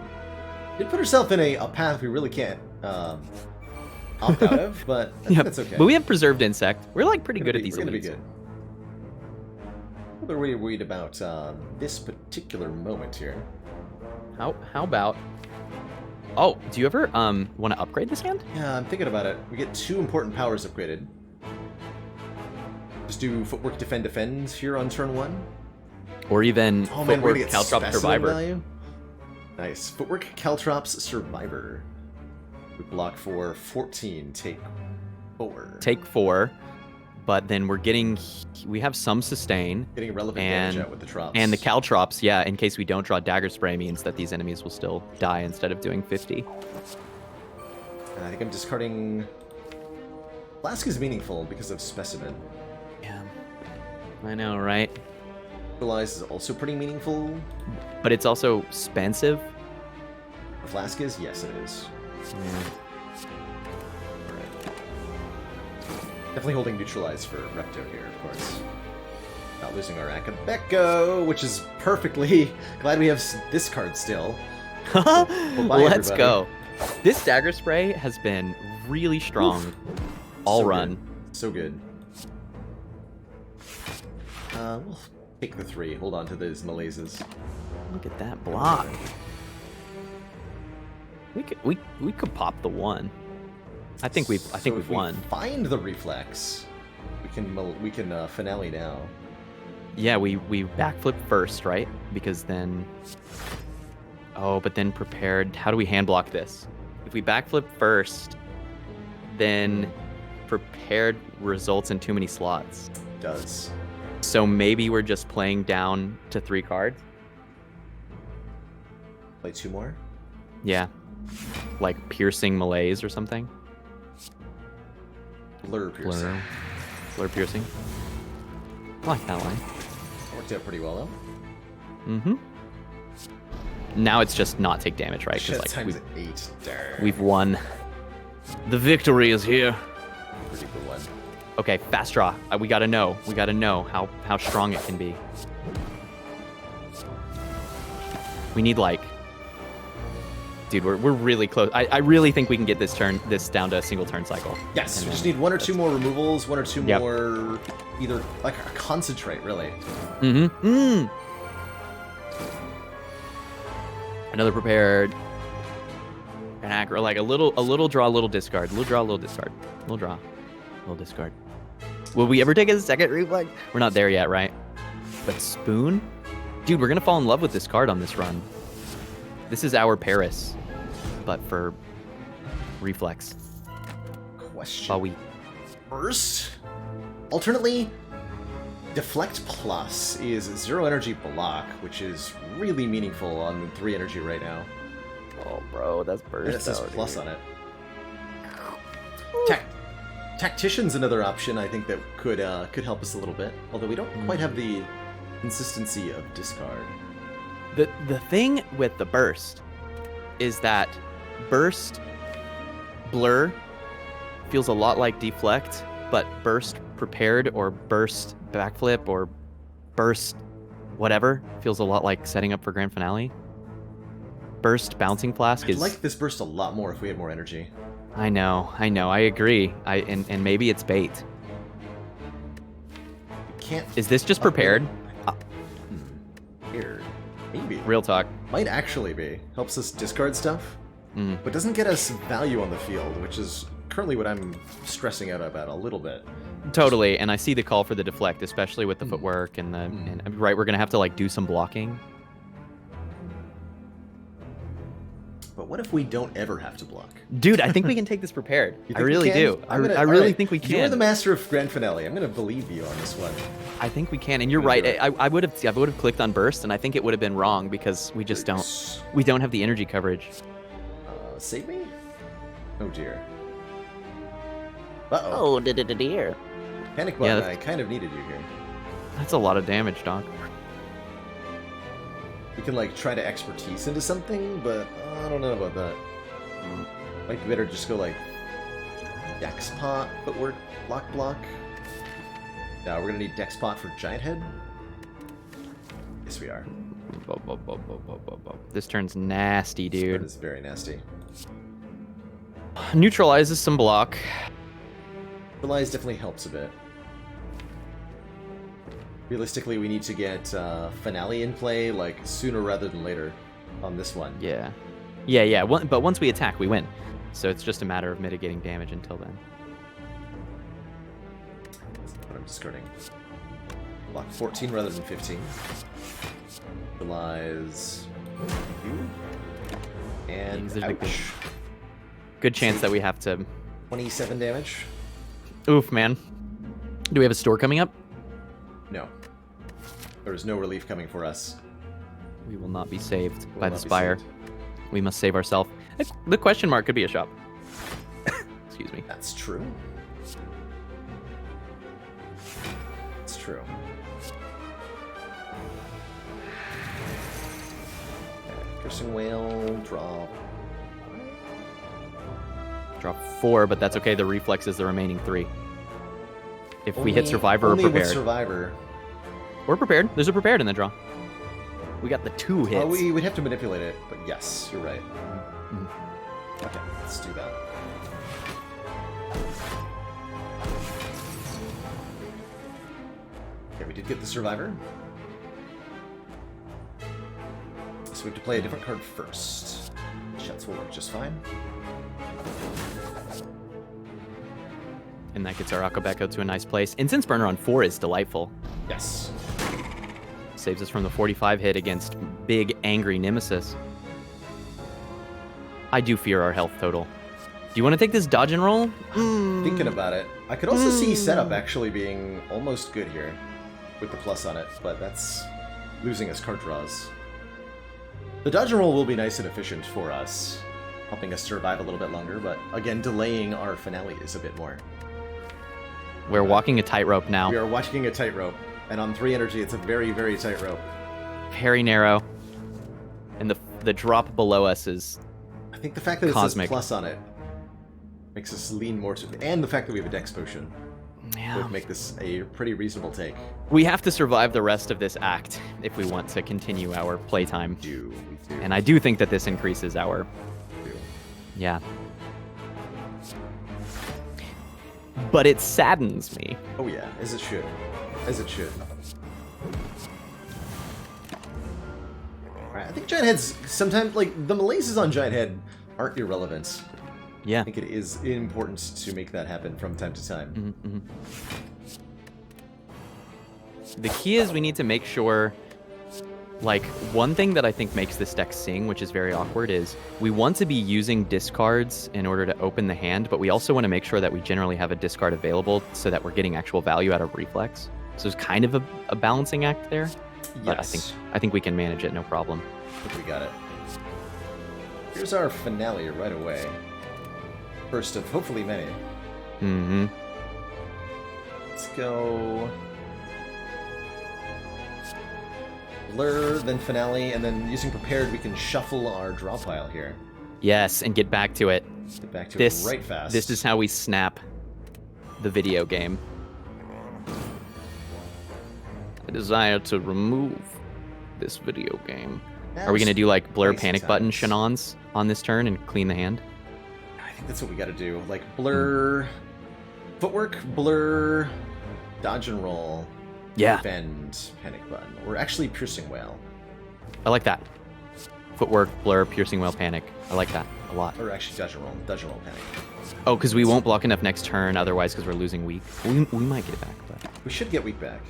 Did put herself in a path we really can't opt out of, but I think Yep. that's okay. But we have preserved insect. We're like pretty We're good gonna at these we're gonna be elites. good. What are we worried about this particular moment here? How about? Oh, do you ever want to upgrade this hand? Yeah, I'm thinking about it. We get 2 important powers upgraded. Just do Footwork Defend here on turn 1. Or even Oh man, we're Footwork gonna get Caltrop specimen Survivor? value. Nice. Footwork Caltrops Survivor. We block for 14, take 4. Take 4, but then we have some sustain. Getting relevant and- damage out with the Trops. And the Caltrops, yeah, in case we don't draw Dagger Spray, means that these enemies will still die instead of doing 50. And I think I'm discarding... Flask is meaningful because of Specimen. Yeah. I know, right? Realize is also pretty meaningful. But it's also expensive. Flask is? Yes, it is. Yeah. Alright. Definitely holding Neutralize for Recto here, of course. Not losing our Akabeko, which is perfectly... Glad we have this card still. Well, bye, Let's everybody. go. This dagger spray has been really strong all So run. Good. So good. We'll take the 3. Hold on to those malaises. Look at that block. We could pop the 1. I think we've if we won. Find the reflex. We can finale now. Yeah, we backflip first, right? Because then... Oh, but then prepared... How do we hand block this? If we backflip first, then prepared results in too many slots. Does. So maybe we're just playing down to 3 cards? Play 2 more? Yeah. Like piercing malaise or something? Blur piercing. Blur piercing. I like that line. Worked out pretty well, though. Mm-hmm. Now it's just not take damage, right? Shit, Because times 8. Darn. we've won. The victory is here. Pretty good one. Okay, fast draw. We gotta know. We gotta know how strong it can be. We need like... Dude, we're really close. I really think we can get this down to a single turn cycle. Yes, And we just then need 1 or 2 more removals, 1 or 2 Yep. more... Either, like, a concentrate, really. Mm-hmm. Mm. Another prepared. An aggro, like a little draw, a little discard. Little draw, a little discard. Little draw, a little discard. Will we ever take a second reflex? We're not there yet, right? But Spoon? Dude, we're gonna fall in love with this card on this run. This is our Paris, but for reflex. Question. While we... First, alternately, Deflect Plus is 0 energy block, which is really meaningful on 3 energy right now. Oh, bro, that's And burst. it says plus on it. Tactician's another option I think that could help us a little bit, although we don't quite have the consistency of discard. The thing with the burst is that burst blur feels a lot like deflect, but burst prepared or burst backflip or burst whatever feels a lot like setting up for grand finale. Burst bouncing flask I'd is... like this burst a lot more if we had more energy. I know, I agree. And maybe it's bait. We can't... Is this just prepared? Here. Maybe. Real talk. Might actually be. Helps us discard stuff, Mm. but doesn't get us value on the field, which is currently what I'm stressing out about a little bit. Totally, and I see the call for the deflect, especially with the footwork and the... And, right, we're gonna have to like do some blocking. But what if we don't ever have to block? Dude, I think we can take this prepared. You I think we really can? do. I All really right. think we can. You're the master of grand finale. I'm gonna believe you on this one. I think we can, and you're I'm gonna right. do I would have clicked on burst, and I think it would have been wrong because we just don't have the energy coverage. Save me? Oh dear. Uh-oh. Oh, dear. Panic Yeah, button, that's- I kind of needed you here. That's a lot of damage, Doc. We can like try to expertise into something, but I don't know about that. Might be better to just go like Dex Pot, footwork, block. Now we're gonna need Dex Pot for Giant Head. Yes, we are. This turns nasty, That dude. is very nasty. Neutralizes some block. Neutralize definitely helps a bit. Realistically, we need to get Finale in play like sooner rather than later on this one. Yeah. But once we attack, we win. So it's just a matter of mitigating damage until then. But I'm discarding. Block 14 rather than 15. Neutralize you. And Yeah, 'cause there's a ouch. Good chance that we have to... 27 damage? Oof, man. Do we have a store coming up? No. There is no relief coming for us. We will not be saved Will by not the be Spire. saved. We must save ourselves. The question mark could be a shop. Excuse me. That's true. It's true. Okay, Piercing Whale, draw. Draw 4, but that's okay. The reflex is the remaining 3. If we hit Survivor or only with Prepared. Survivor. We're prepared. There's a prepared in the draw. We got the 2 hits. Oh, we would have to manipulate it, but yes, you're right. Mhm. Okay, let's do that. Okay, we did get the survivor. So we have to play a different card first. Shots will work just fine. And that gets our Akabeko to a nice place. Incense Burner on 4 is delightful. Yes. Saves us from the 45 hit against big, angry Nemesis. I do fear our health total. Do you want to take this dodge and roll? Thinking about it. I could also see setup actually being almost good here with the plus on it, but that's losing us card draws. The dodge and roll will be nice and efficient for us, helping us survive a little bit longer, but again, delaying our finale is a bit more. We're walking a tightrope now. We are watching a tightrope, and on 3 energy, it's a very, very tight rope. Very narrow. And the drop below us is I think the fact that it cosmic. says plus on it makes us lean more to, and the fact that we have a dex potion would make this a pretty reasonable take. We have to survive the rest of this act if we want to continue our playtime. We do. And I do think that this increases our... Yeah. But it saddens me. Oh yeah, as it should. As it should. Alright, I think Giant Heads sometimes, like, the malaises on Giant Head aren't irrelevant. Yeah. I think it is important to make that happen from time to time. Mm-hmm. The key is we need to make sure, like, one thing that I think makes this deck sing, which is very awkward, is we want to be using discards in order to open the hand, but we also want to make sure that we generally have a discard available so that we're getting actual value out of reflex. So it's kind of a balancing act there. But Yes. I think we can manage it, no problem. I think we got it. Here's our finale right away. First of hopefully many. Mm-hmm. Let's go... Blur, then finale, and then using prepared, we can shuffle our draw pile here. Yes, and get back to it. Get back to This it right fast. This is how we snap the video game. I desire to remove this video game. Are we gonna do like blur Crazy panic button times. shenanigans on this turn and clean the hand? I think that's what we gotta do. Like, blur... Footwork, blur... Dodge and roll. Yeah. Defend, panic button. Or actually piercing whale. I like that. Footwork, blur, piercing whale, panic. I like that a lot. Or actually dodge and roll. Dodge and roll, panic. Oh, because we won't block enough next turn otherwise because we're losing weak. We might get it back, but... We should get weak back.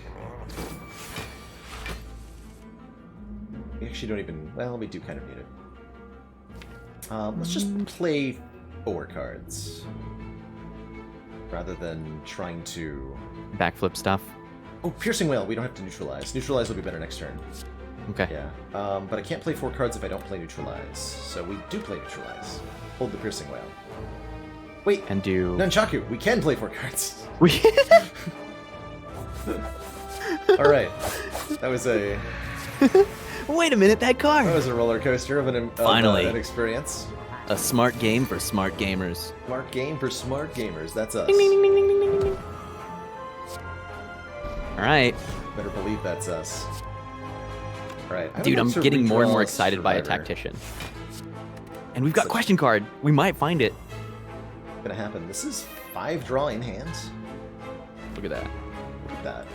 We actually don't even... Well, we do kind of need it. Let's just play 4 cards. Rather than trying to... Backflip stuff. Oh, piercing whale. We don't have to neutralize. Neutralize will be better next turn. Okay. Yeah. But I can't play 4 cards if I don't play neutralize. So we do play neutralize. Hold the piercing whale. Wait. And do... Nunchaku. We can play 4 cards. We... All right. That was a... Wait a minute, that card! That was a roller coaster of an Finally. An experience. A smart game for smart gamers. Smart game for smart gamers. That's us. Alright. Better believe that's us. Alright. Dude, I'm getting more and more excited by a tactician. And we've got question card. We might find it. What's gonna happen? This is 5 draw in hand. Look at that. Look at that.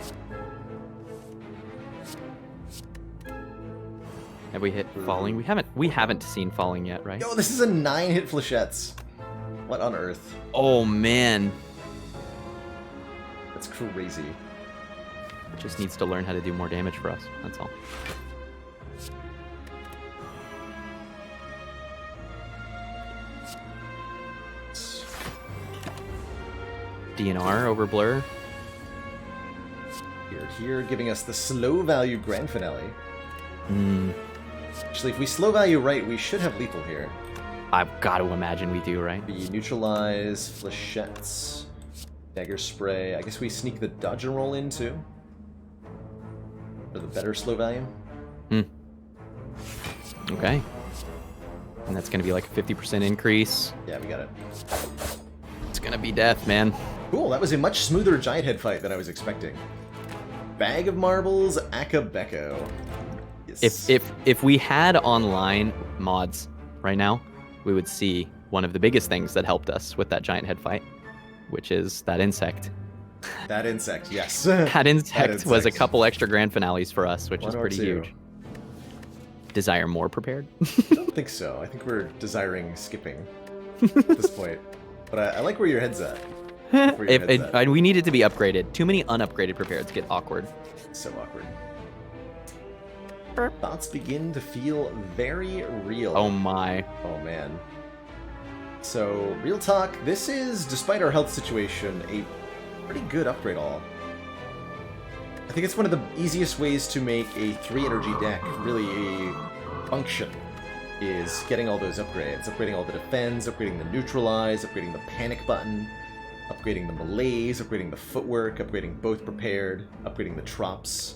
Have we hit falling? We haven't seen falling yet, right? Yo, this is a 9 hit flechettes. What on earth? Oh man. That's crazy. It just needs to learn how to do more damage for us. That's all. DNR over blur. Here, giving us the slow value grand finale. Hmm. Actually, if we slow value right, we should have lethal here. I've got to imagine we do, right? The neutralize, flechettes, dagger spray. I guess we sneak the dodge and roll in too. For the better slow value. Hmm. Okay. And that's going to be like a 50% increase. Yeah, we got it. It's going to be death, man. Cool, that was a much smoother giant head fight than I was expecting. Bag of Marbles, Akabeko. Yes. If we had online mods right now, we would see one of the biggest things that helped us with that giant head fight, which is that insect. That insect, yes. That insect was a insect. couple extra grand finales for us, which One is or pretty two. huge. Desire more prepared? I don't think so. I think we're desiring skipping at this point. But I like where your head's at. Where your head's at. We need it to be upgraded. Too many unupgraded prepareds get awkward. So awkward. Thoughts begin to feel very real. Oh my. Oh man. So, real talk, this is, despite our health situation, a pretty good upgrade all. I think it's one of the easiest ways to make a 3 energy deck really function, is getting all those upgrades. Upgrading all the defense, upgrading the neutralize, upgrading the panic button, upgrading the malaise, upgrading the footwork, upgrading both prepared, upgrading the trops.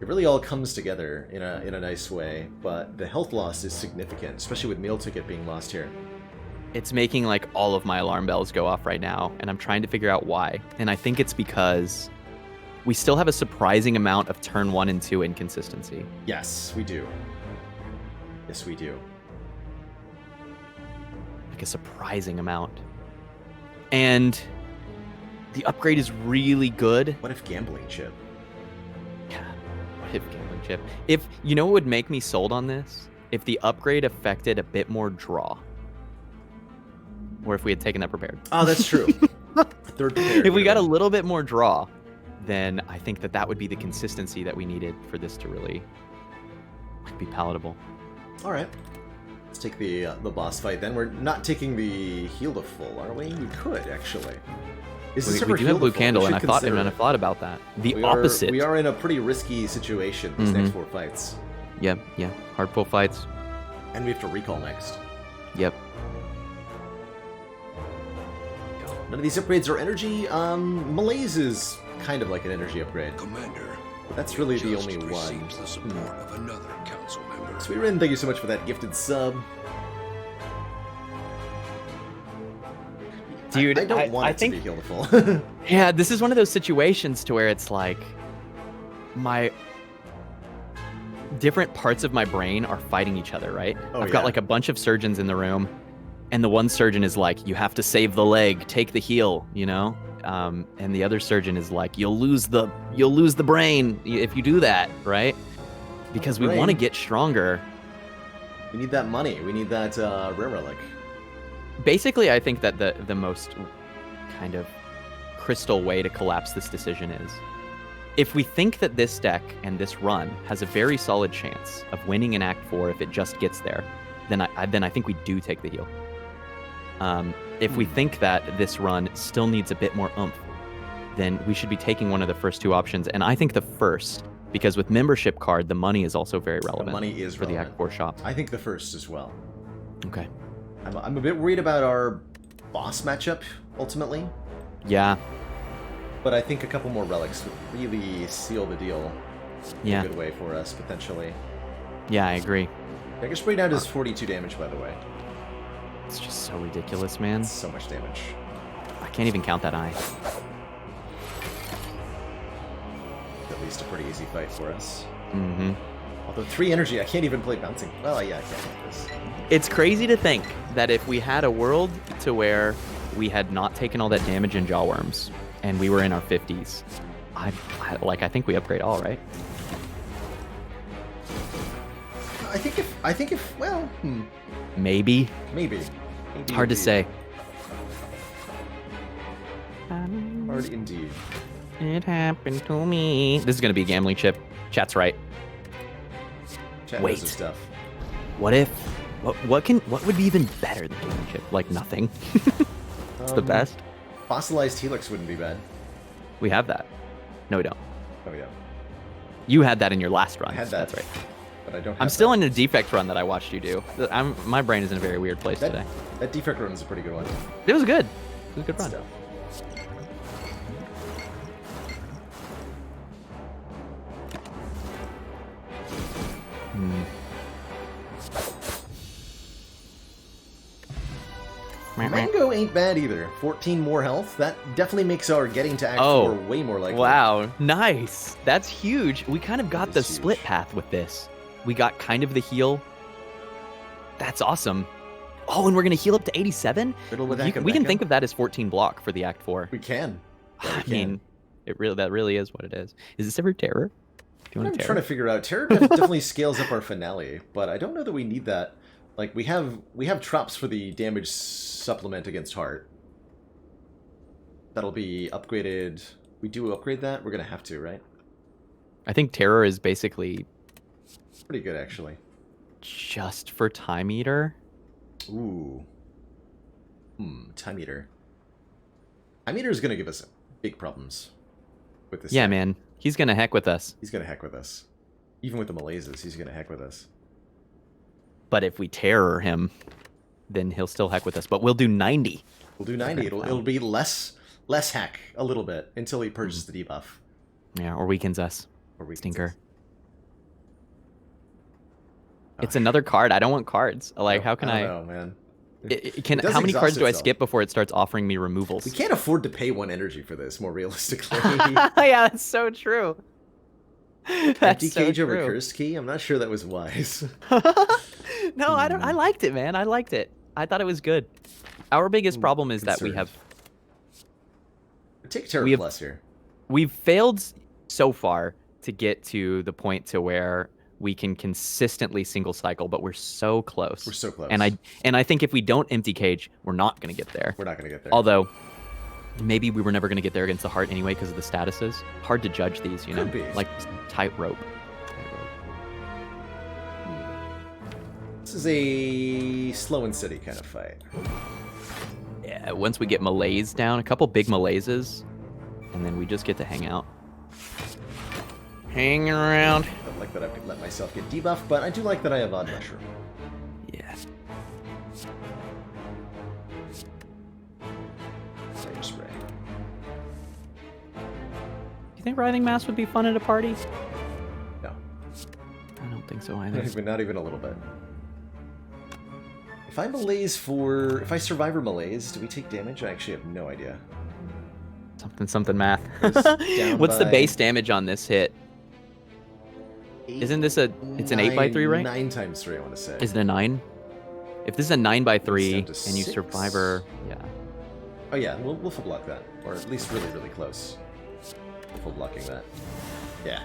It really all comes together in a nice way, but the health loss is significant, especially with meal ticket being lost here. It's making like all of my alarm bells go off right now, and I'm trying to figure out why. And I think it's because we still have a surprising amount of turn 1 and 2 inconsistency. Yes, we do. Yes, we do. Like a surprising amount. And the upgrade is really good. What if gambling chip? Yeah, what if gambling chip? If, you know what would make me sold on this? If the upgrade affected a bit more draw. Or if we had taken that prepared. Oh, that's true. Third prepared. If we got a little bit more draw, then I think that would be the consistency that we needed for this to really be palatable. All right. Let's take the boss fight then. We're not taking the heal to full, are we? We could, actually. Is this We ever do heal have blue to full? candle, We and I should thought consider it. about that. The We opposite. We are in a pretty risky situation these next 4 fights. Yep, yeah. Hard pull fights. And we have to recall next. Yep. None of these upgrades are energy. Malaise is kind of like an energy upgrade. Commander, But that's really the just only one. received the support of another council member. Sweetrin, thank you so much for that gifted sub. Dude, I don't want I it to think- be heal to full. Yeah, this is one of those situations to where it's like my different parts of my brain are fighting each other, right? Oh, I've got yeah. like a bunch of surgeons in the room, and the one surgeon is like, you have to save the leg, take the heal, you know? And the other surgeon is like, you'll lose the brain if you do that, right? Because we Brain. want to get stronger. We need that money. We need that rare relic. Basically, I think that the most kind of crystal way to collapse this decision is, if we think that this deck and this run has a very solid chance of winning in Act 4 if it just gets there, then I think we do take the heal. If we think that this run still needs a bit more oomph, then we should be taking one of the first 2 options. And I think the first, because with membership card, the money is also very relevant. The money is for the relevant. Act 4 shop. I think the first as well. Okay. I'm a bit worried about our boss matchup, ultimately. Yeah. But I think a couple more relics would really seal the deal in Yeah. a good way for us, potentially. Yeah, I agree. Dagger Spray now does 42 damage, by the way. It's just so ridiculous, man. So much damage. I can't even count that eye. At least a pretty easy fight for us. Mm-hmm. Although 3 energy, I can't even play bouncing. Well, yeah, I can with this. It's crazy to think that if we had a world to where we had not taken all that damage in Jawworms and we were in our 50s, I think we upgrade all, right? I think if well, Maybe. maybe. Hard to indeed. say. Hard indeed. It happened to me. This is gonna be a gambling chip. Chat's right. Chat Wait. knows his stuff. What if? What would be even better than gambling chip? Like nothing. It's the best. Fossilized Helix wouldn't be bad. We have that. No, we don't. Oh yeah, You had that in your last run. I had that. That's right. But I don't. Have I'm still that. in a defect run that I watched you do. My brain is in a very weird place today. That defect run is a pretty good one. It was good. It was a good run. Stuff. Mango ain't bad either. 14 more health. That definitely makes our getting to Act 4 way more likely. Wow, nice. That's huge. We kind of got the Huge. split path with this. We got kind of the heal. That's awesome. Oh, and we're going to heal up to 87? Riddle with We can think of that as 14 block for the Act 4. We can. Yeah, I mean, that really is what it is. Is this ever terror? Do you want I'm to trying to figure out. Terror definitely scales up our finale, but I don't know that we need that. Like we have traps for the damage supplement against heart. That'll be upgraded. We do upgrade that. We're gonna have to, right? I think terror is basically Pretty good actually. just for Time Eater. Ooh. Time Eater. Time Eater is gonna give us big problems with this. Yeah, thing. man. He's going to heck with us. He's gonna heck with us. Even with the malaises, he's gonna heck with us. But if we terror him, then he'll still heck with us. But we'll do 90. We'll do 90. It'll be less hack a little bit until he purges the debuff. Yeah, or weakens us. Or weakens Stinker. us. It's another card. I don't want cards. Like, how can I? don't know, man. How many cards do I skip before it starts offering me removals? We can't afford to pay 1 energy for this, more realistically. Yeah, that's so true. Empty cage over cursed key? I'm not sure that was wise. No, I don't. I liked it, man. I liked it. I thought it was good. Our biggest problem is that we have Take Terror Plus here. We've failed so far to get to the point to where we can consistently single cycle, but we're so close. We're so close. And I think if we don't empty cage, we're not going to get there. We're not going to get there. Although, maybe we were never going to get there against the heart anyway because of the statuses. Hard to judge these, you know? Could be. Like tightrope. This is a slow and steady kind of fight. Yeah, once we get malaise down, a couple big malaises, and then we just get to hang out. Hanging around. Don't like that I could let myself get debuffed, but I do like that I have Odd Mushroom. Yeah. Sage Spray. Do you think Writhing Mass would be fun at a party? No. I don't think so either. Not even a little bit. If if I survive or malaise, do we take damage? I actually have no idea. Something math. Down What's the by base damage on this hit? Isn't this it's an 8x3, right? 9 times 3, I want to say. Is it a 9? If this is a 9x3 It's and down you to survivor, yeah. Oh yeah, we'll full block that. Or at least really, really close. Full blocking that. Yeah.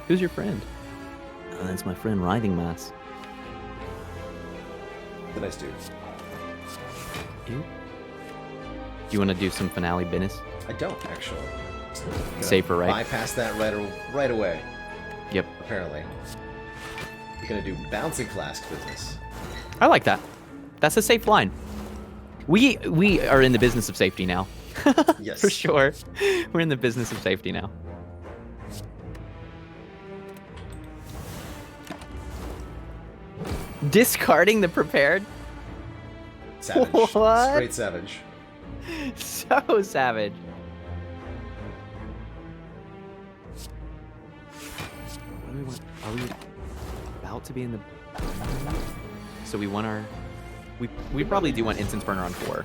Who's your friend? Oh, that's my friend Writhing Mass. The nice dude. You? Do you want to do some finale business? I don't, actually. Gonna Safer, right? Bypass that right away, Yep. apparently. You're gonna do bouncing flask business. I like that. That's a safe line. We are in the business of safety now. Yes. For sure. We're in the business of safety now. Discarding the prepared? Savage. What? Straight savage. So savage. What do we want? Are we about to be in the... So we want our... We probably do want Instance Burner on 4.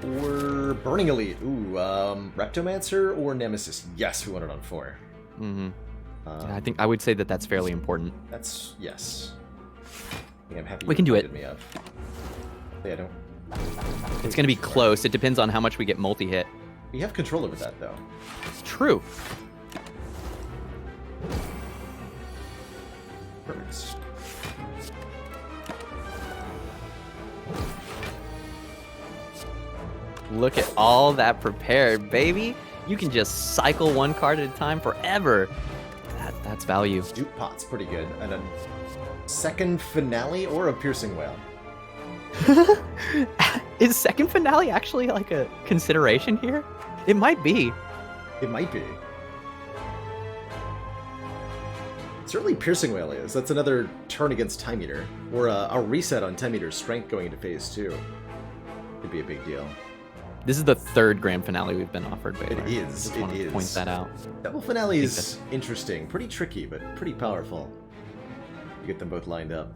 Or Burning Elite. Ooh, Reptomancer or Nemesis. Yes, we want it on 4. Mm-hmm. Yeah, I think I would say that that's fairly important. That's, yes. I think I'm happy We you can do it. reminded me of. Yeah, I don't... It's going to be close. It depends on how much we get multi-hit. We have control over that, though. True. Perfect. Look at all that prepared, baby. You can just cycle one card at a time forever. That's value. Dupe Pot's pretty good. And a second finale or a piercing whale. Is second finale actually like a consideration here? It might be. It might be. Certainly piercing whale is. That's another turn against Time Eater. Or a reset on Time Eater's strength going into phase 2. Could be a big deal. This is the third grand finale we've been offered, Baylor. It is. I just It want to is. point that out. Double finale is interesting. Pretty tricky, but pretty powerful. You get them both lined up.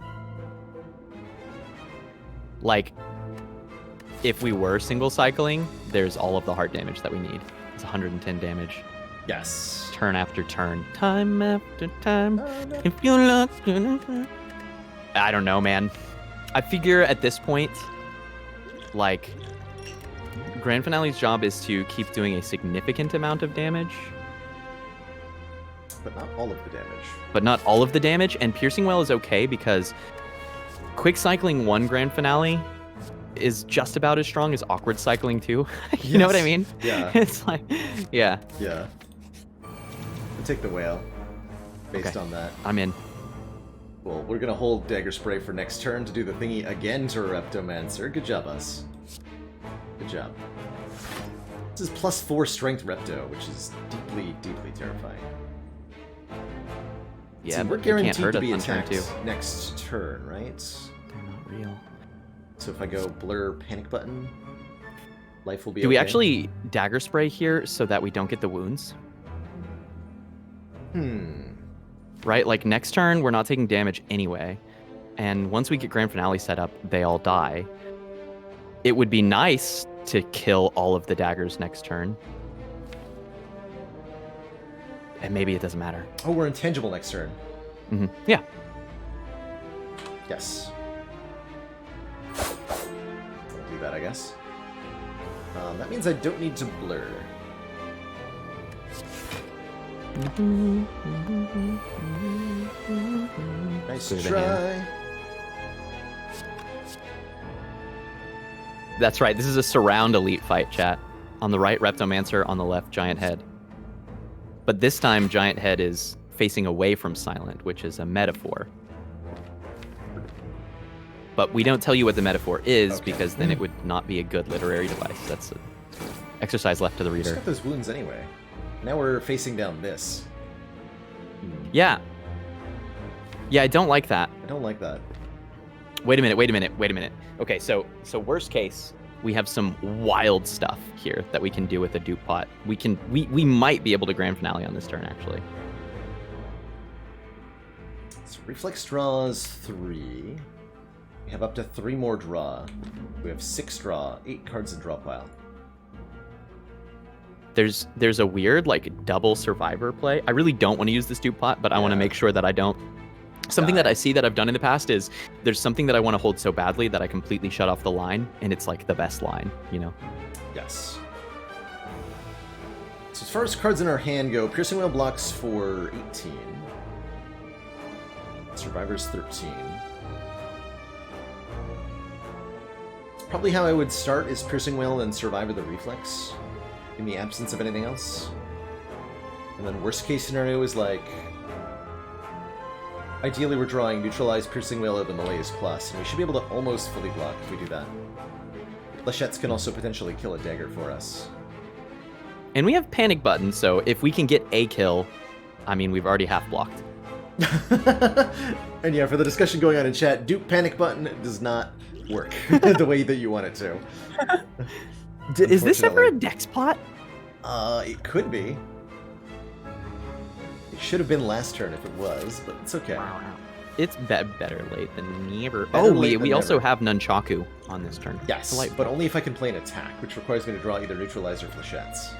Like, if we were single cycling, there's all of the heart damage that we need. It's 110 damage. Yes. Turn after turn. Time after time. If you look... I don't know, man. I figure at this point, like, Grand Finale's job is to keep doing a significant amount of damage. But not all of the damage. But not all of the damage, and Piercing Wail is okay because quick cycling 1 Grand Finale is just about as strong as awkward cycling 2. You know what I mean? Yeah. It's like, yeah. Yeah. I'll take the whale based on that. I'm in. Well, we're gonna hold Dagger Spray for next turn to do the thingy again to Reptomancer. Good job, us. Good job. This is +4 Strength Repto, which is deeply, deeply terrifying. Yeah, see, we're but they can't guaranteed hurt to us be on turn attacked 2. next turn, right? They're not real. So if I go blur panic button, life will be Do okay. we actually Dagger Spray here so that we don't get the wounds? Right? Like, next turn, we're not taking damage anyway. And once we get Grand Finale set up, they all die. It would be nice to kill all of the daggers next turn. And maybe it doesn't matter. Oh, we're intangible next turn. Yeah. Yes. I'll do that, I guess. That means I don't need to blur. Nice Clear the try. hand. That's right. This is a surround elite fight, chat. On the right, Reptomancer. On the left, Giant Head. But this time, Giant Head is facing away from Silent, which is a metaphor. But we don't tell you what the metaphor is, because then it would not be a good literary device. That's an exercise left to the Just reader. got those wounds anyway. Now we're facing down this. Yeah. Yeah, I don't like that. I don't like that. Wait a minute. Okay, so worst case, we have some wild stuff here that we can do with a dupe pot. We might be able to Grand Finale on this turn, actually. So reflex draws 3. We have up to 3 more draw. We have 6 draw, 8 cards in draw pile. There's a weird, like, double survivor play. I really don't want to use this dupe pot, but I want to make sure that I don't. Something that I see that I've done in the past is there's something that I want to hold so badly that I completely shut off the line, and it's like the best line, you know? Yes. So as far as cards in our hand go, Piercing Wail blocks for 18. Survivor's 13. Probably how I would start is Piercing Wail and Survivor the Reflex, in the absence of anything else. And then worst case scenario is like, ideally we're drawing Neutralize, Piercing Wail, or the Malaise Plus, and we should be able to almost fully block if we do that. Flechettes can also potentially kill a dagger for us. And we have Panic Button, so if we can get a kill, I mean, we've already half blocked. And yeah, for the discussion going on in chat, Dupe Panic Button does not work the way that you want it to. Is this ever a Dex pot? It could be. It should have been last turn if it was, but it's okay. It's better late than never. Better Oh, late we than also never. have Nunchaku on this turn. Yes, Delightful. but only if I can play an attack, which requires me to draw either Neutralize or Flechettes.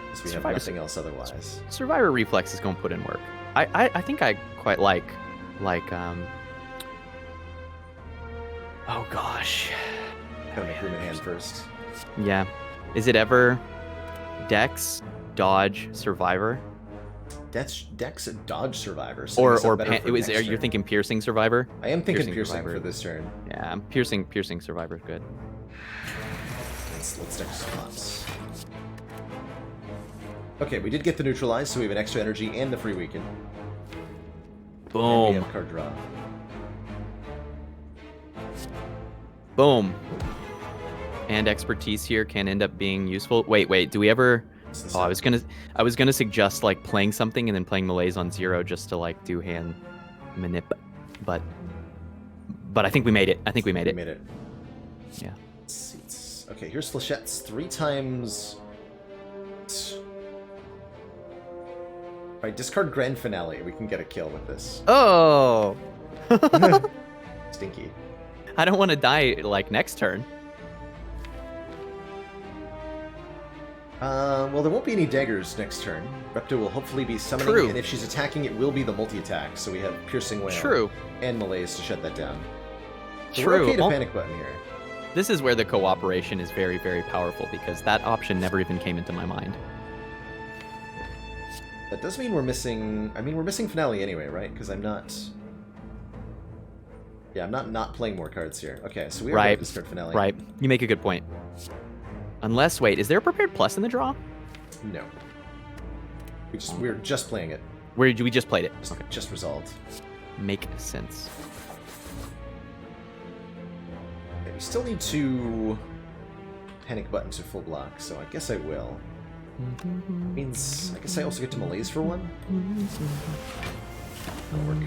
Because we have Survivor- nothing else otherwise. Survivor Reflex is going to put in work. I think I quite like oh gosh. Gotta make room in hand first. Yeah. Is it ever Dex, Dodge, Survivor? Dex Dodge Survivor. So You're thinking Piercing Survivor? I am thinking Piercing Piercing Survivor. for this turn. Yeah, Piercing Survivor is good. Let's Dex pops. Okay, we did get the Neutralize, so we have an extra energy and the free weaken. And we Boom. have card draw. Boom. And expertise here can end up being useful. Wait, do we ever... Oh, I was gonna suggest like playing something and then playing Malaise on 0 just to like do hand manip, but I think we made it. We made it. Yeah. Let's see. Okay, here's Flechettes 3 times. Alright, discard Grand Finale. We can get a kill with this. Oh. Stinky. I don't want to die like next turn. Well, there won't be any daggers next turn. Repto will hopefully be summoning, True. and if she's attacking, it will be the multi-attack, so we have Piercing Wail True. and Malaise to shut that down. So True. we're okay to Well, panic button here. this is where the cooperation is very, very powerful because that option never even came into my mind. That does mean we're missing... I mean, we're missing Finale anyway, right? Because I'm not... Yeah, I'm not playing more cards here. Okay, so we are Right. ready to start Finale. Right. You make a good point. Unless, wait, is there a prepared plus in the draw? No. We're just playing it. We just played it. Just resolved. Make sense. Okay, we still need to panic button to full block, so I guess I will. Means I guess I also get to Malaise for one. That'll work.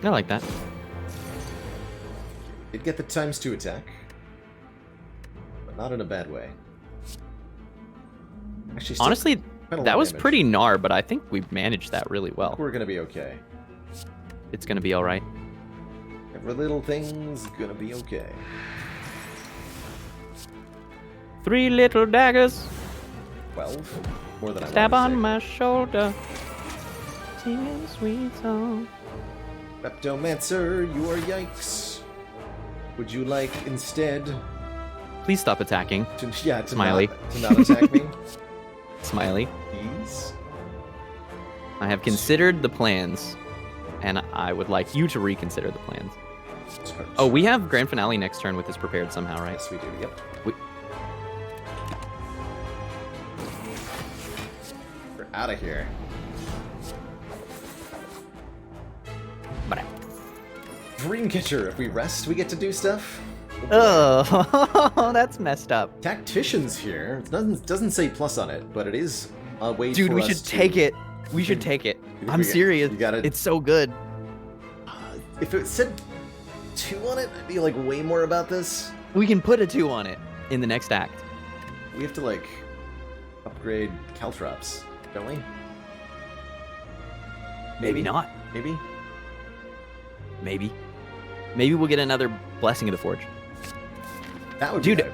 I like that. Did get the ×2 attack, but not in a bad way. Actually, still Honestly, quite a lot that of was damage. pretty gnar, but I think we managed that really well. We're gonna be okay. It's gonna be all right. Every little thing's gonna be okay. 3 little daggers 12, more than I stab wanted on to my shoulder, singing sweet song. say. Reptomancer, you are yikes. Would you like instead Please stop attacking, to Smiley. not attack me? Smiley. Please. I have considered the plans, and I would like you to reconsider the plans. Oh, we have grand finale next turn with this prepared somehow, right? Yes, we do. Yep. We're out of here. Dreamcatcher. If we rest, we get to do stuff. Oh, that's messed up. Tacticians here. It doesn't say plus on it, but it is a way Dude, for we us should to... take it. We should take it. I'm serious. You gotta... It's so good. If it said 2 on it, I'd be like way more about this. We can put a 2 on it in the next act. We have to like upgrade Caltrops, don't we? Maybe not. Maybe? Maybe. Maybe we'll get another Blessing of the Forge. That would Dude, be good.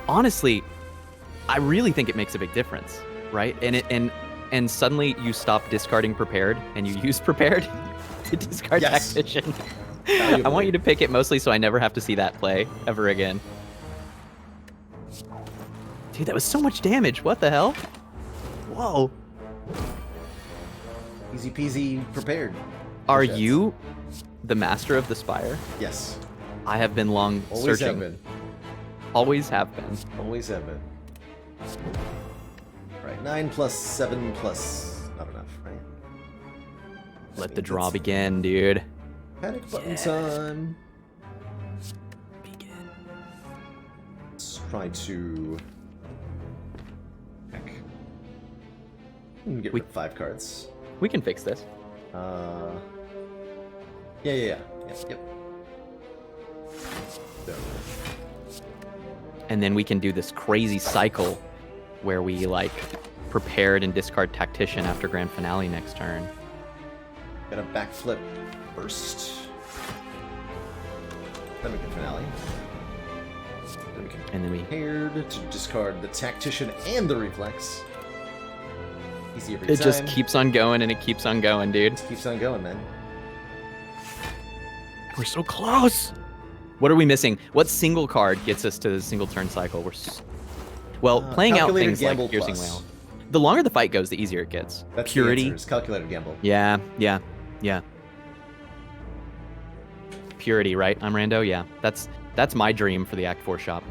Honestly, I really think it makes a big difference, right? And suddenly you stop discarding prepared and you use prepared to discard Yes. Tactician. I want you to pick it mostly so I never have to see that play ever again. Dude, that was so much damage. What the hell? Whoa. Easy peasy prepared. Are Jets. you the master of the Spire? Yes. I have been long Always searching. have been. Always have been. Always have been. Right, 9 plus 7 plus... Not enough, right? Let the draw begin, dude. Panic button Yeah. time. Begin. Let's try to... Heck. Get rid of 5 cards. We can fix this. Yeah. Yep. So, And then we can do this crazy cycle where we like prepared and discard Tactician after grand finale next turn. gotta backflip first. Then we can finale. Then we can And then we prepared to discard the Tactician and the Reflex. Easy every it time. just keeps on going and it keeps on going, dude. Just keeps on going, man. We're so close. What are we missing? What single card gets us to the single turn cycle? Well, playing out Calculated things like gamble Piercing plus. Wail. The longer the fight goes, the easier it gets. That's Purity. the answer, is calculated gamble. Yeah. Purity, right? I'm Rando. Yeah, that's my dream for the Act 4 shop,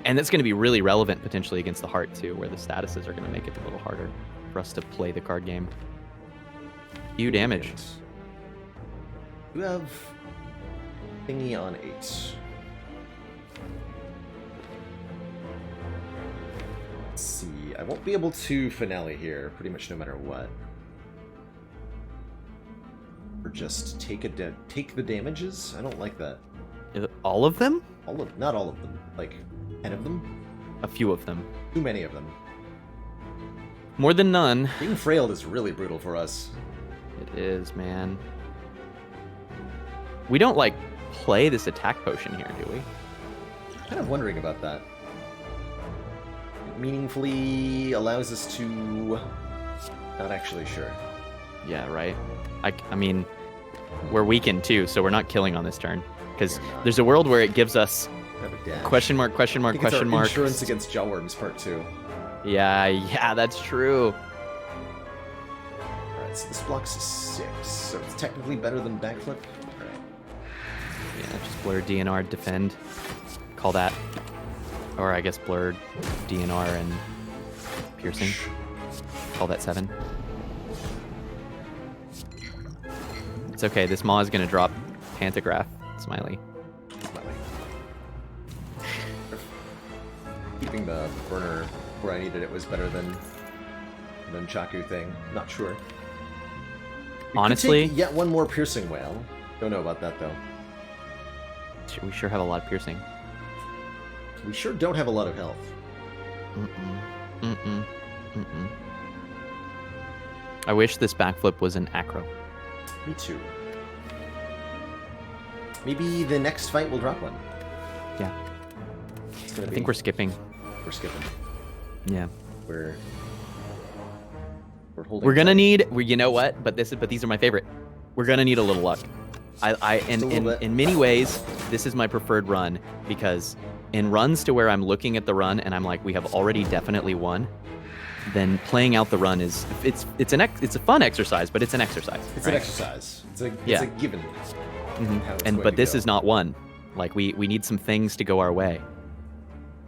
and that's going to be really relevant potentially against the Heart too, where the statuses are going to make it a little harder for us to play the card game. You damaged. You have thingy on 8. Let's see. I won't be able to finale here, pretty much no matter what. Or just take the damages. I don't like that. All of them? Not all of them. Like 10 of them. A few of them. Too many of them. More than none. Being frailed is really brutal for us. It is, man. We don't like play this attack potion here, do we? Kind of wondering about that. It meaningfully allows us to... Not actually sure. Yeah, right. I mean, we're weakened too, so we're not killing on this turn. Because there's a world where it gives us Have a dash. question mark, question mark, I think it's question our mark. Insurance against Jawworms Part 2. Yeah, that's true. Alright, so this blocks a 6, so it's technically better than backflip. Alright. Yeah, just blur, DNR, defend. Call that. Or I guess blur, DNR, and piercing. Call that 7. It's okay, this Maw is going to drop Pantograph, Smiley. Keeping the burner where I needed it was better than Chaku thing. Not sure. We Honestly, could take yet one more piercing whale. Don't know about that though. we sure have a lot of piercing. We sure don't have a lot of health. I wish this backflip was an acro. Me too. Maybe the next fight will drop one. Yeah. It's gonna I be. think we're skipping. We're skipping. Yeah. We're holding. We're gonna tight. need. You know what? But these are my favorite. We're gonna need a little luck. In many ways, this is my preferred run because in runs to where I'm looking at the run and I'm like, we have already definitely won. Then playing out the run is it's a fun exercise, but it's an exercise. It's right? an exercise. It's a given. But this is not one. Like we need some things to go our way,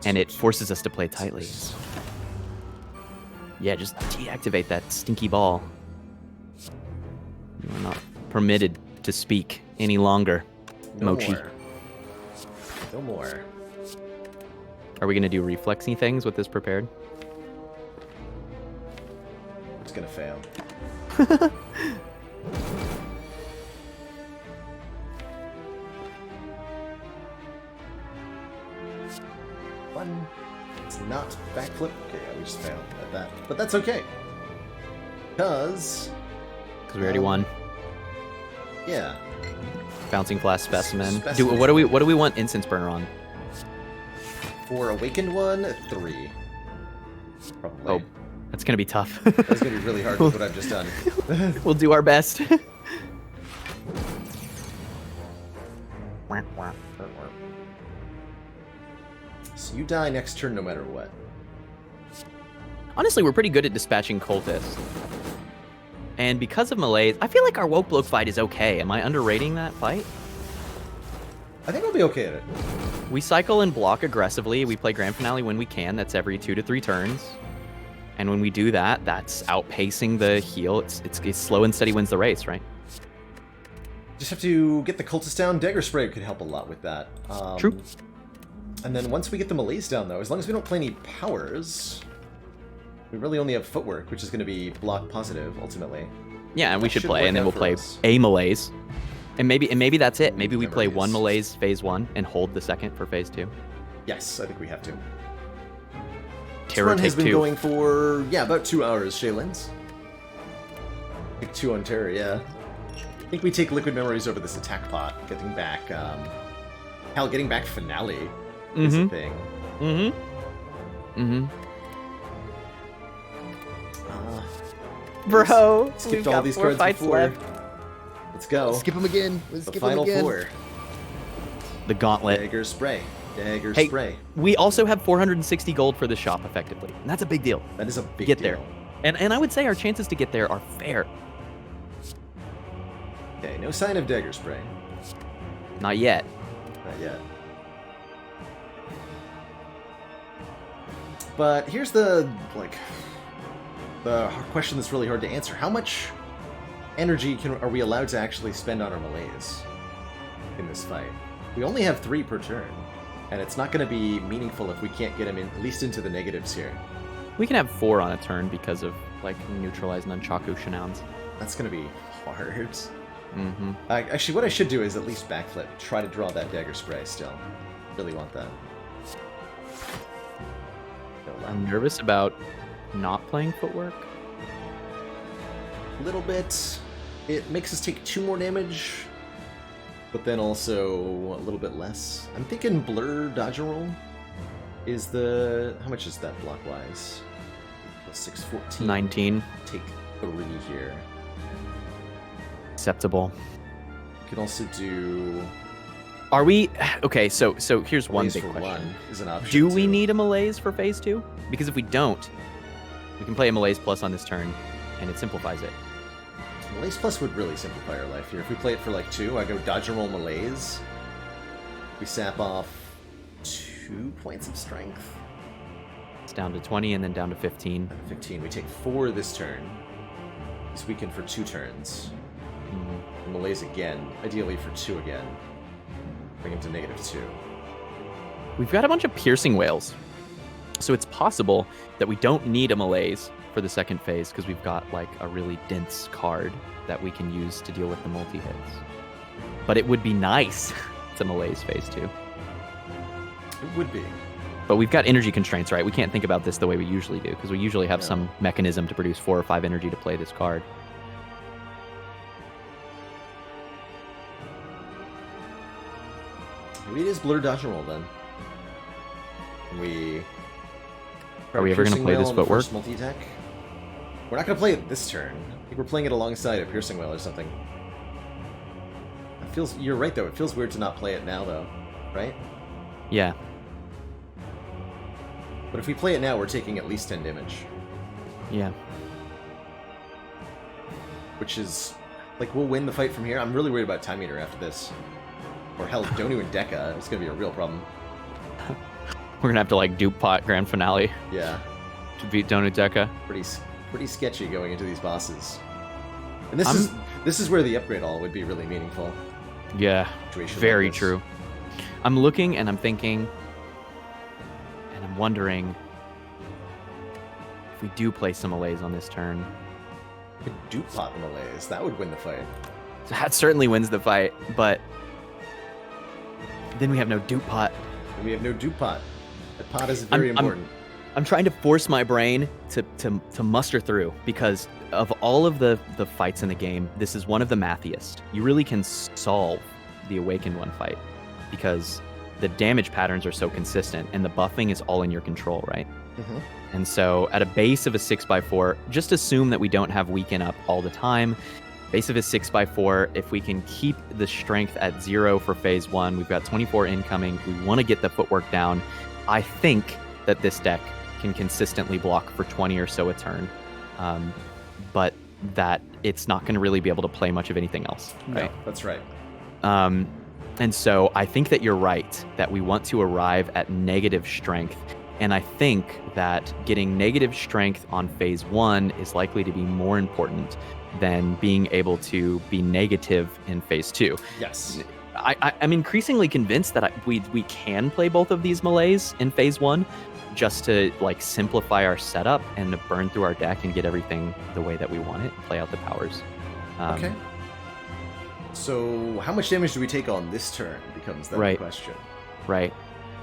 and it forces us to play tightly. Yeah, just deactivate that stinky ball. You are not permitted to speak any longer, No Mochi. more. No more. Are we gonna do reflexy things with this prepared? It's gonna fail. One. It's not backflip. Okay, yeah, we just failed at that. But that's okay. Because Because we already won. yeah. Bouncing flash specimen. Specimen. What do we want incense burner on? For awakened one, 3. Probably. Oh, that's gonna be tough. That's gonna be really hard with what I've just done. We'll do our best. So you die next turn no matter what. Honestly, we're pretty good at dispatching cultists. And because of malaise, I feel like our woke bloke fight is okay. Am I underrating that fight? I think we'll be okay at it. We cycle and block aggressively. We play grand finale when we can. That's every 2 to 3 turns. And when we do that, that's outpacing the heal. It's slow and steady wins the race, right? Just have to get the cultist down. Dagger Spray could help a lot with that. True. And then once we get the malaise down, though, as long as we don't play any powers, we really only have footwork, which is going to be block positive, ultimately. Yeah, and we should play, work and then out we'll for play us. a malaise. And maybe that's it. Maybe we play one Memories. malaise phase 1 and hold the second for phase 2. Yes, I think we have to. Terror This run has take been 2. going for, about 2 hours, Shaylins. Take 2 on Terror, yeah. I think we take Liquid Memories over this attack pot, getting back, getting back Finale is a thing. Bro, Skipped we've all got these 4 cards fights before. left. Let's go. Skip them again. Let's The skip them final again. 4. The gauntlet. Dagger Spray. Dagger Hey, Spray. we also have 460 gold for the shop, effectively. And that's a big deal. That is a big Get deal. there. And I would say our chances to get there are fair. Okay, no sign of Dagger Spray. Not yet. Not yet. But here's the question that's really hard to answer. How much energy are we allowed to actually spend on our malaise in this fight? We only have 3 per turn, and it's not going to be meaningful if we can't get him in, at least into the negatives here. We can have 4 on a turn because of, like, neutralize nunchaku shenanigans. That's going to be hard. Mm-hmm. Actually, what I should do is at least backflip. Try to draw that Dagger Spray still. Really want that. I'm nervous about not playing footwork. A little bit. It makes us take 2 more damage but then also a little bit less. I'm thinking Blur Dodge and Roll is the... How much is that block-wise? Plus 6, 14. 19. Take 3 here. Acceptable. You could also do... Are we... Okay, so here's one Malaise big for question. 1 is an option, Do we too. need a Malaise for phase 2? Because if we don't, we can play a Malaise Plus on this turn, and it simplifies it. Malaise Plus would really simplify our life here. If we play it for like 2, I go Dodge and Roll Malaise. We sap off 2 points of strength. It's down to 20 and then down to 15. 15. We take 4 this turn. He's weakened for 2 turns. And Malaise again, ideally for 2 again. Bring him to -2. We've got a bunch of Piercing Whales. So it's possible that we don't need a Malaise for the second phase because we've got like a really dense card that we can use to deal with the multi-hits. But it would be nice to Malaise phase 2. It would be. But we've got energy constraints, right? We can't think about this the way we usually do because we usually have No. some mechanism to produce 4 or 5 energy to play this card. Maybe it is Blur Dodge and Roll then. We... Are we ever going to Piercing play Whale this on the footwork? first multi-attack? We're not going to play it this turn. I think we're playing it alongside a Piercing Whale or something. It feels... You're right, though. It feels weird to not play it now, though. Right? Yeah. But if we play it now, we're taking at least 10 damage. Yeah. Which is... Like, we'll win the fight from here. I'm really worried about Time Eater after this. Or hell, don't even Deca. It's going to be a real problem. We're going to have to like dupe pot grand finale Yeah. to beat Donudeka. Pretty sketchy going into these bosses. And this is where the upgrade all would be really meaningful. Yeah. Situation Very like this. true. I'm looking and I'm thinking and I'm wondering if we do play some Malaise on this turn. Could dupe pot the Malaise. That would win the fight. That certainly wins the fight, but then we have no dupe pot. And we have no dupe pot. That pot is very important. I'm trying to force my brain to muster through because of all of the fights in the game, this is one of the mathiest. You really can solve the Awakened One fight because the damage patterns are so consistent and the buffing is all in your control, right? Mhm. And so at a base of a 6x4, just assume that we don't have Weaken up all the time. Base of a 6x4, if we can keep the strength at 0 for phase 1, we've got 24 incoming. We want to get the footwork down. I think that this deck can consistently block for 20 or so a turn, but that it's not going to really be able to play much of anything else. Right? No, that's right. And so I think that you're right, that we want to arrive at negative strength. And I think that getting negative strength on phase 1 is likely to be more important than being able to be negative in phase 2. Yes. I'm increasingly convinced that we can play both of these Malaise in phase 1 just to like simplify our setup and to burn through our deck and get everything the way that we want it, play out the powers. Okay. So how much damage do we take on this turn becomes the Right. question. Right.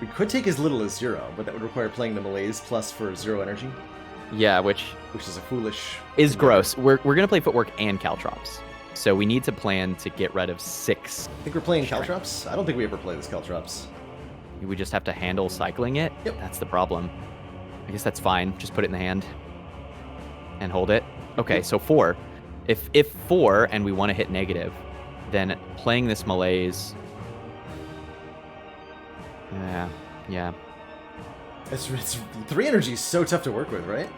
We could take as little as 0, but that would require playing the Malaise Plus for 0 energy, Yeah, which which is a foolish... is thing to do. gross. We're going to play footwork and caltrops. So we need to plan to get rid of 6. I think we're playing Caltrops? I don't think we ever play this Caltrops. We just have to handle cycling it. Yep. That's the problem. I guess that's fine. Just put it in the hand and hold it. Okay, Yep. so 4. If 4 and we want to hit negative, then playing this Malaise... Yeah. It's 3 energy is so tough to work with, right?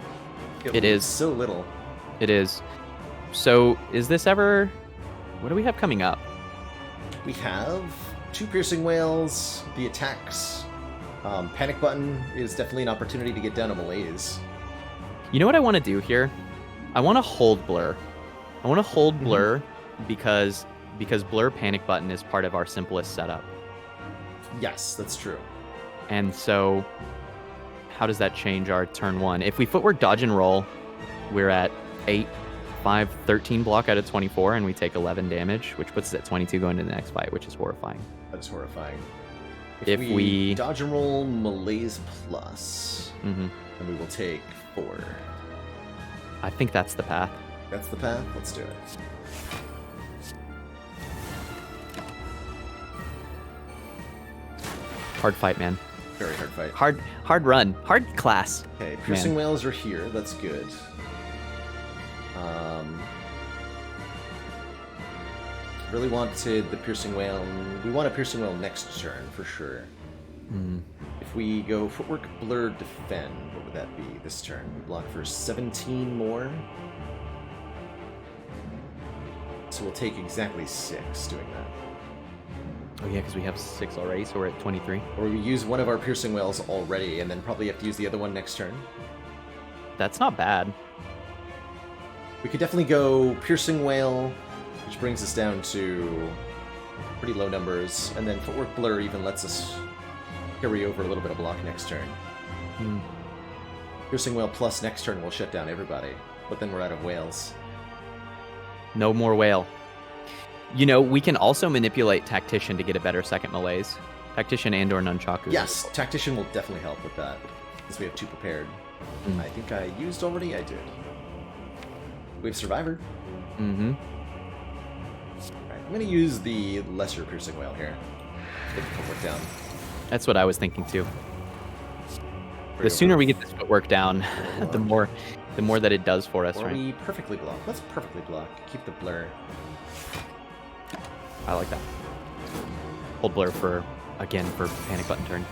It is. So little. It is. So is this ever... What do we have coming up? We have 2 Piercing Whales, the attacks. Panic Button is definitely an opportunity to get down a Malaise. You know what I want to do here? I want to hold Blur. I want to hold Blur because Blur Panic Button is part of our simplest setup. Yes, that's true. And so how does that change our turn 1? If we footwork dodge and roll, we're at 8, 5, 13 block out of 24, and we take 11 damage, which puts us at 22 going into the next fight, which is horrifying. That is horrifying. If we dodge and roll Malaise Plus, Mhm. then we will take 4. I think that's the path. That's the path? Let's do it. hard fight, man. Very hard fight. Hard run. Hard class. Okay, piercing whales are here. That's good. Really wanted the piercing whale. We want a piercing whale next turn for sure. If we go footwork, blur, defend, what would that be this turn? We block for 17 more. So we'll take exactly 6 doing that. Oh yeah, because we have 6 already, so we're at 23. Or we use one of our piercing whales already, and then probably have to use the other one next turn. That's not bad. We could definitely go piercing whale, which brings us down to pretty low numbers, and then footwork blur even lets us carry over a little bit of block next turn. Piercing whale plus next turn will shut down everybody, but then we're out of whales. No more whale. You know, we can also manipulate Tactician to get a better second malaise. Tactician and or Nunchaku. Yes, Tactician will definitely help with that, because we have 2 prepared. I think I used already? I did. We have Survivor. Right, I'm going to use the lesser piercing whale here. Get the footwork down. That's what I was thinking too. The sooner we get this footwork down, the more that it does for us, Or right? we perfectly block. Let's perfectly block. Keep the blur. I like that. Hold blur for panic button turn.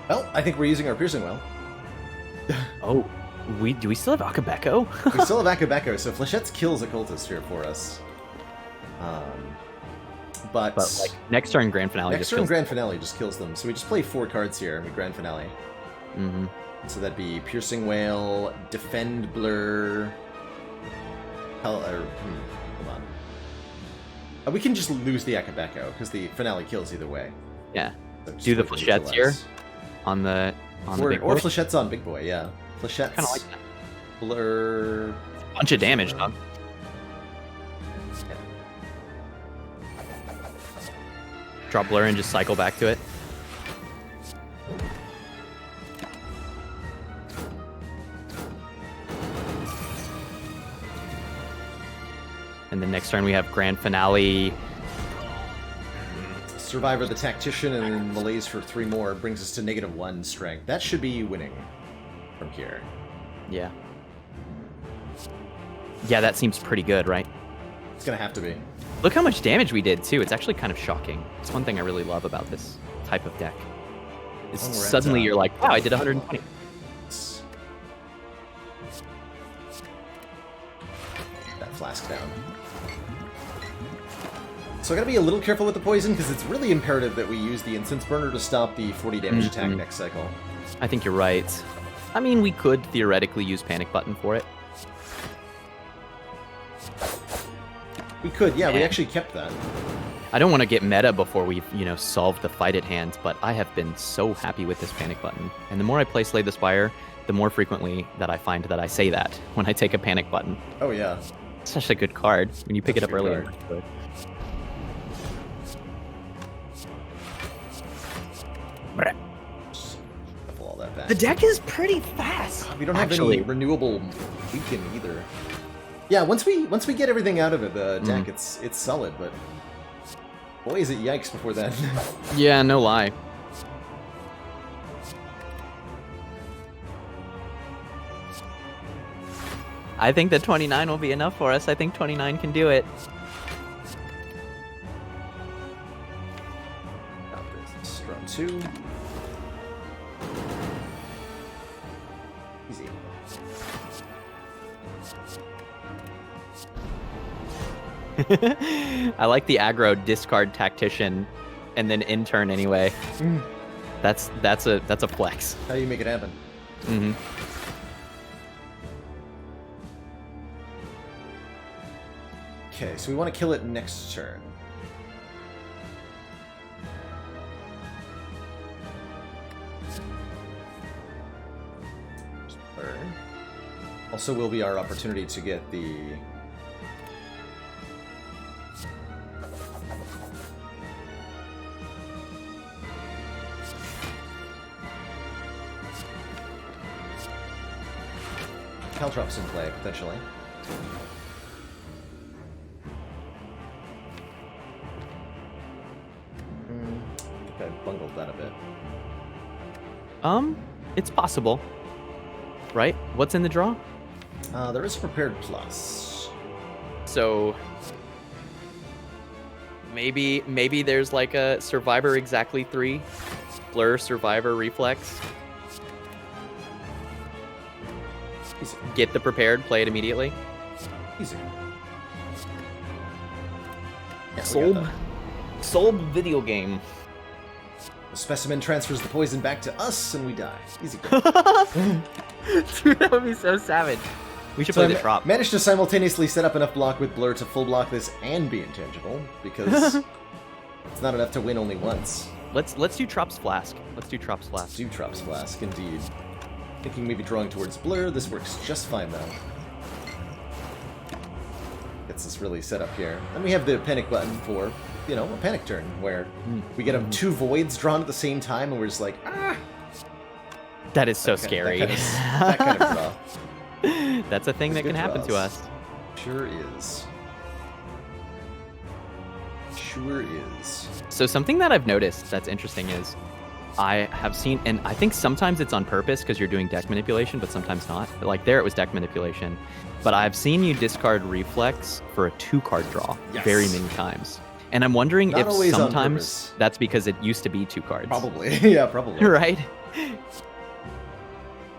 Well, I think we're using our piercing whale. Oh, do we still have Akabeko? We still have Akabeko, so Flechette's kills a cultist here for us. But like next turn grand finale. next turn grand finale just kills them. So we just play 4 cards here and we grand finale. So that'd be piercing whale, defend blur. Hold on. We can just lose the Akabeko because the finale kills either way. Yeah. So just Do the wait for Flechettes here neutralize. on the big Or boy? Flechette's on big boy, yeah. Flechette's Kind of like that. blur. Bunch of damage, dog. Drop blur and just cycle back to it. And then next turn we have grand finale. Survivor the Tactician and then Malaise for 3 more brings us to -1 strength. That should be winning from here. Yeah. Yeah, that seems pretty good, right? It's gonna have to be. Look how much damage we did, too. It's actually kind of shocking. It's one thing I really love about this type of deck. Is Well, we're at, suddenly you're like, wow, I did 120. That flask down. So I gotta be a little careful with the poison, because it's really imperative that we use the Incense Burner to stop the 40 damage attack next cycle. I think you're right. I mean, we could theoretically use Panic Button for it. We could, yeah, we actually kept that. I don't want to get meta before we've, solved the fight at hand, but I have been so happy with this Panic Button. And the more I play Slay the Spire, the more frequently that I find that I say that when I take a Panic Button. Oh, yeah. It's such a good card when you pick it up early. Pull all that back. The deck is pretty fast. We don't have any renewable weaken either. Yeah, once we get everything out of it, the deck it's solid, but boy is it yikes before that. Yeah, no lie. I think that 29 will be enough for us. I think 29 can do it. Got this. Draw 2. Easy. I like the aggro discard Tactician and then intern anyway. That's a flex. How do you make it happen? Okay, so we want to kill it next turn. Burn. Also will be our opportunity to get the... Caltrops in play, potentially. bungled that a bit. It's possible. Right? What's in the draw? There is a prepared plus. So maybe there's like a Survivor exactly 3, Blur, Survivor, Reflex. Easy. Get the prepared, play it immediately. Easy. Yeah, Sold video game. the specimen transfers the poison back to us, and we die. Easy. Dude, that would be so savage. We should So play the drop. managed to simultaneously set up enough block with Blur to full block this and be intangible, because it's not enough to win only once. Let's do Trop's Flask. Let's do Trop's Flask. Do Trop's Flask, indeed. Thinking maybe drawing towards Blur, this works just fine though. Gets us really set up here. Then we have the panic button for, you know, a panic turn, where we get 2 voids drawn at the same time, and we're just like, ah! That is so scary. That kind of draw. That's a thing that Good can happen to draws. us. Sure is. Sure is. So something that I've noticed that's interesting is I have seen, and I think sometimes it's on purpose because you're doing deck manipulation, but sometimes not. Like there it was deck manipulation. But I've seen you discard Reflex for a 2-card draw very many times. And I'm wondering Not if always on sometimes purpose. that's because it used to be 2 cards. Probably. Yeah, probably. Right?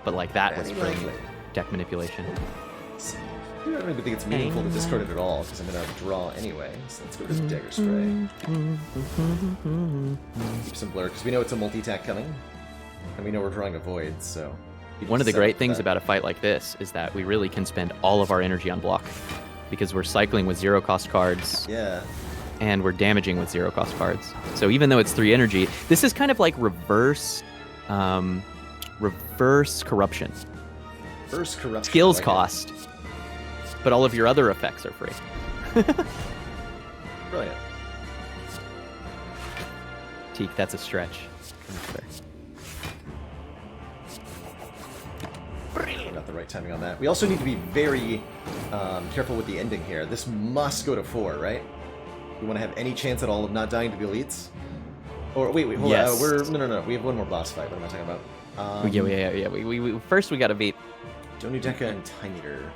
But like that was Very from likely. deck manipulation. I don't even think it's meaningful to discard it at all, because I'm going to draw anyway. So let's go to Dagger Spray. Keep some Blur, because we know it's a multi-attack coming. And we know we're drawing a Void, so... One of the great things about a fight like this is that we really can spend all of our energy on block. Because we're cycling with 0-cost cards. Yeah. And we're damaging with 0-cost cards. So even though it's 3 energy, this is kind of like reverse corruption. Reverse corruption. Skills I like it. cost, but all of your other effects are free. Brilliant. Teak, that's a stretch. Got the right timing on that. We also need to be very careful with the ending here. This must go to 4, right? We want to have any chance at all of not dying to the elites? Or wait, hold Yes. on. No. We have one more boss fight. What am I talking about? Yeah. We first we gotta beat Donudeka and Time Eater.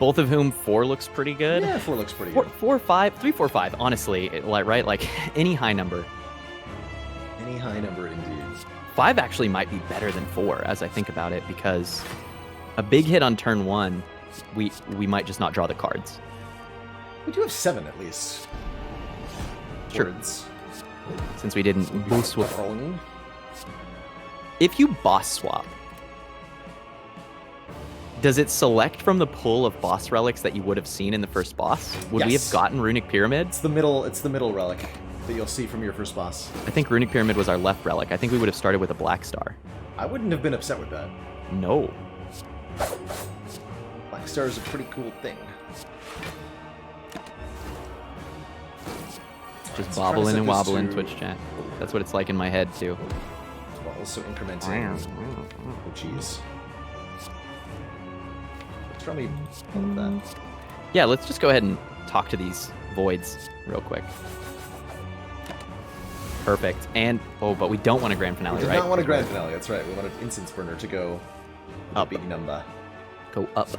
both of whom 4 looks pretty good. Yeah, 4 looks pretty 4, good. 4, 5, 3, 4, 5. Honestly, right? Like any high number. Any high number indeed. 5 actually might be better than 4 as I think about it, because a big hit on turn 1, we might just not draw the cards. We do have 7 at least. Sure. Words. Since we didn't boost with. Wrong. If you boss swap, does it select from the pool of boss relics that you would have seen in the first boss? Would we have Yes. gotten Runic Pyramid? It's the middle relic that you'll see from your first boss. I think Runic Pyramid was our left relic. I think we would have started with a Black Star. I wouldn't have been upset with that. No. Black Star is a pretty cool thing. Just Let's try to bobbling set and this wobbling, to- Twitch chat. That's what it's like in my head, too. While also incrementing. Oh, jeez. Let's try me all of that. Yeah, let's just go ahead and talk to these voids real quick. Perfect. And, but we don't want a grand finale, We did right? not want a grand finale, that's right. We wanted Incense Burner to go with Up. a big number. Go up.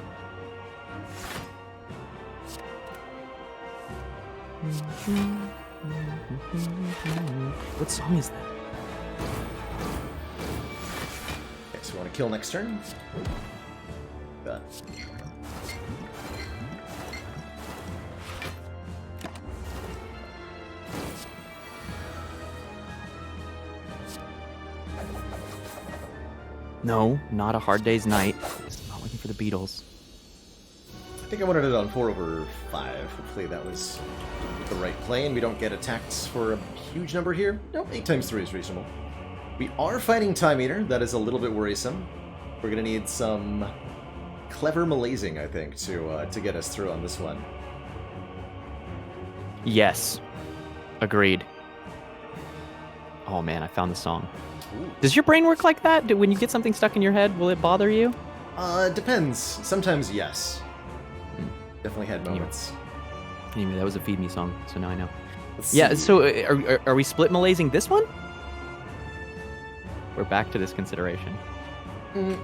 What song is that? Okay, so we want to kill next turn. Done. No, not A Hard Day's Night. Just not looking for the Beatles. I think I wanted it on 4 over 5. Hopefully that was the right play, and we don't get attacked for a huge number here. Nope, 8 times 3 is reasonable. We are fighting Time Eater. That is a little bit worrisome. We're going to need some clever malazing, I think, to get us through on this one. Yes. Agreed. Oh man, I found the song. Ooh. Does your brain work like that? When you get something stuck in your head, will it bother you? Depends. Sometimes, yes. Definitely had moments. Anyway, that was a Feed Me song, so now I know. Let's Yeah, see. so are we split malazing this one? we're back to this consideration.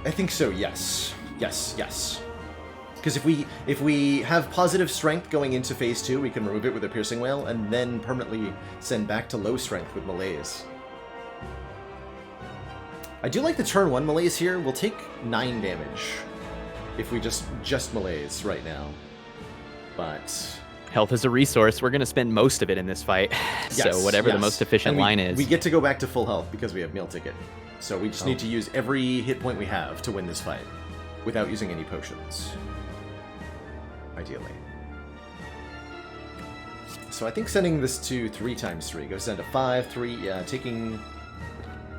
I think so, yes. Yes. Because if we have positive strength going into phase 2, we can remove it with a piercing wail, and then permanently send back to low strength with malaise. I do like the turn 1 malaise here. We'll take 9 damage if we just malaise right now. But Health is a resource. We're going to spend most of it in this fight. So whatever the most efficient line is. We get to go back to full health because we have meal ticket. So we just need to use every hit point we have to win this fight without using any potions. Ideally. So I think sending this to 3 times 3 goes down to 5, 3, yeah, taking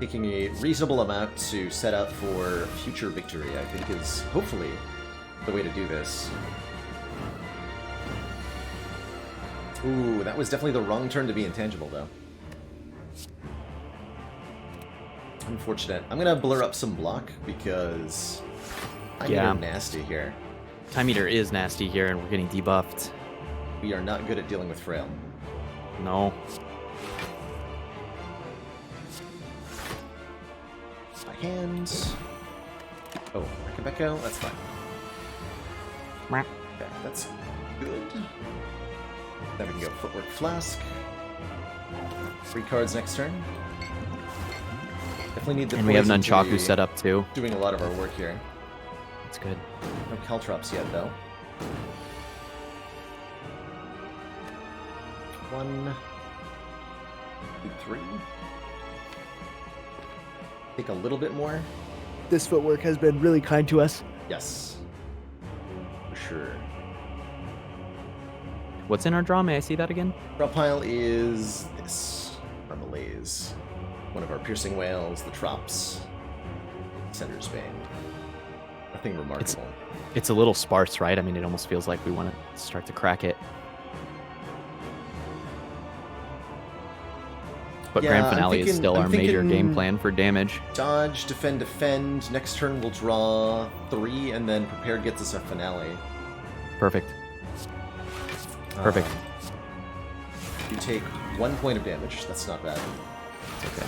a reasonable amount to set up for future victory, I think is hopefully the way to do this. Ooh, that was definitely the wrong turn to be intangible, though. Unfortunate. I'm gonna blur up some block because I'm getting nasty here. Time Eater is nasty here, and we're getting debuffed. We are not good at dealing with Frail. No. My hands. Oh, Rebecca, that's fine. Okay, that's good. Then we can go Footwork Flask. 3 cards next turn. Definitely need the And we have poison to Nunchaku be set up too. doing a lot of our work here. That's good. No Caltrops yet, though. 1, 2, 3. Take a little bit more. This footwork has been really kind to us. Yes. For sure. What's in our draw? May I see that again? Draw pile is this. Our malaise. One of our piercing whales, the Trops. Sender's Bane. Nothing remarkable. It's a little sparse, right? I mean, it almost feels like we want to start to crack it. But Yeah, Grand I'm Finale is thinking- still I'm our major thinking- game plan for damage. Dodge, defend. Next turn we'll draw 3, and then Prepared gets us a finale. Perfect. Perfect. You take 1 point of damage. That's not bad. Okay.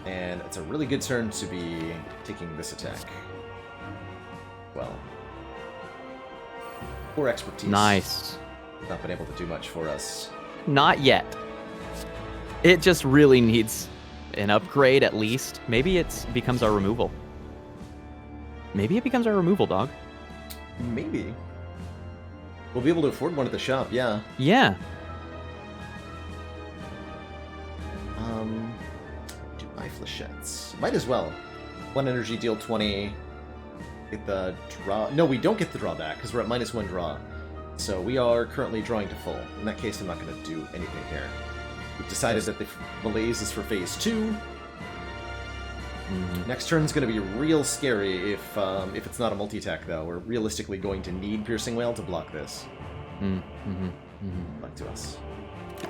And it's a really good turn to be taking this attack. Well. Poor expertise. Nice. Not been able to do much for us. Not yet. It just really needs an upgrade at least. Maybe it becomes our removal. Maybe it becomes our removal, dog. Maybe. We'll be able to afford one at the shop, yeah. Yeah. Do eye flechettes. Might as well. 1 energy, deal 20. Get the draw. No, we don't get the draw back because we're at -1 draw. So we are currently drawing to full. In that case, I'm not going to do anything here. We've decided that the malaise is for phase 2. Next turn's going to be real scary if it's not a multi-attack, though. We're realistically going to need Piercing Wail to block this. Luck to us.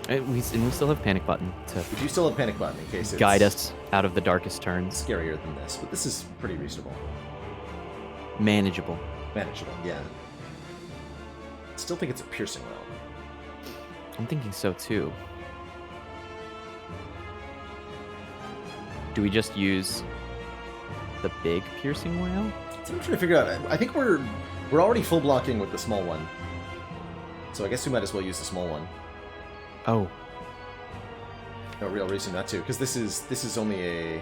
And we still have Panic Button to We do still have Panic Button in case it's guide us out of the darkest turns. scarier than this, but this is pretty reasonable. Manageable. Manageable, yeah. Still think it's a Piercing Wail. I'm thinking so too. Do we just use the big Piercing Wail? So I'm trying to figure out. I think we're already full blocking with the small one. So I guess we might as well use the small one. Oh, No real reason not to, because this is only a.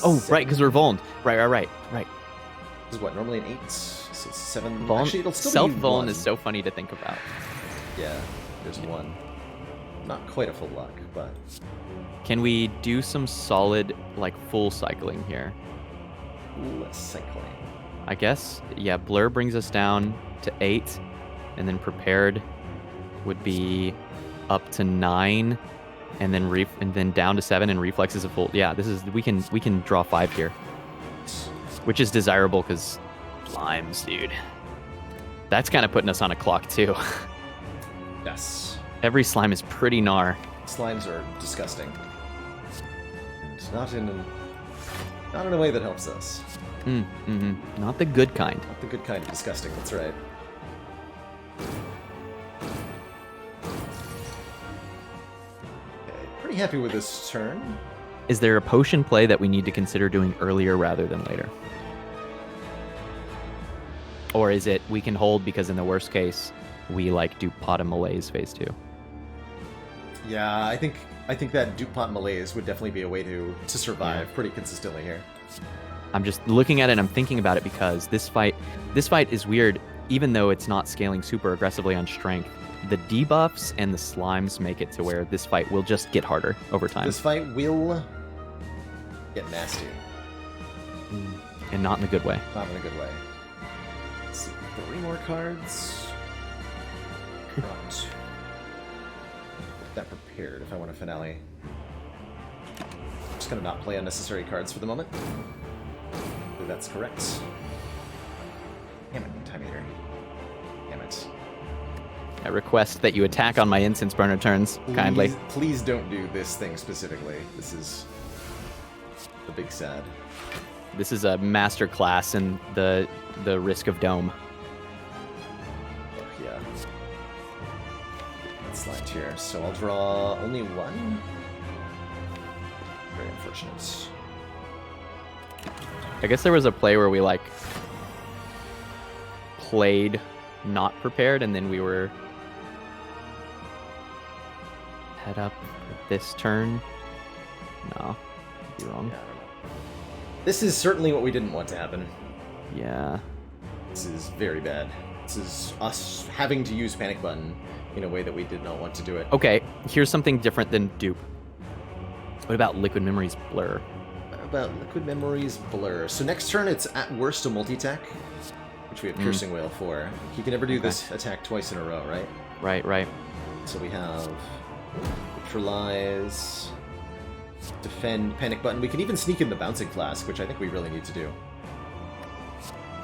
oh, 7. right, because we're vulned. Right. This is what normally an 8, so 7. Vuln, Actually, it'll still self be vuln 1. is so funny to think about. Yeah, there's 1. Not quite a full block, but Can we do some solid, like, full cycling here? less cycling. I guess, yeah, Blur brings us down to 8, and then Prepared would be up to 9, and then down to 7, and Reflex is a full. Yeah, this is we can draw 5 here, which is desirable because slimes, dude. That's kind of putting us on a clock too. Yes. Every slime is pretty gnar. Slimes are disgusting. And not in a way that helps us. Not the good kind. Not the good kind of disgusting, that's right. Okay, pretty happy with this turn. Is there a potion play that we need to consider doing earlier rather than later? Or is it we can hold because in the worst case, we like do pot of malaise phase 2? Yeah, I think that DuPont malaise would definitely be a way to survive pretty consistently here. I'm just looking at it and I'm thinking about it because this fight is weird, even though it's not scaling super aggressively on strength. The debuffs and the slimes make it to where this fight will just get harder over time. This fight will get nasty. And not in a good way. Not in a good way. Let's see, 3 more cards. Right. Get that prepared if I want a finale. I'm just gonna not play unnecessary cards for the moment. I believe that's correct. Damn it, Time Eater. Damn it. I request that you attack on my incense burner turns, kindly. Please don't do this thing specifically. This is the big sad. This is a master class in the risk of dome. Oh, yeah. Let's slide here. So I'll draw only 1. Very unfortunate. I guess there was a play where we like played not prepared and then we were head up this turn. No, I'd be wrong. Yeah, I don't know. This is certainly what we didn't want to happen. Yeah. This is very bad. This is us having to use panic button in a way that we did not want to do it. Okay, here's something different than dupe. What about Liquid Memories Blur? About Liquid Memories Blur. So next turn it's at worst a multi-attack, which we have Piercing Wail for. He can never do this attack twice in a row, right? Right. So we have Neutralize, Defend, Panic Button. We can even sneak in the Bouncing Flask, which I think we really need to do.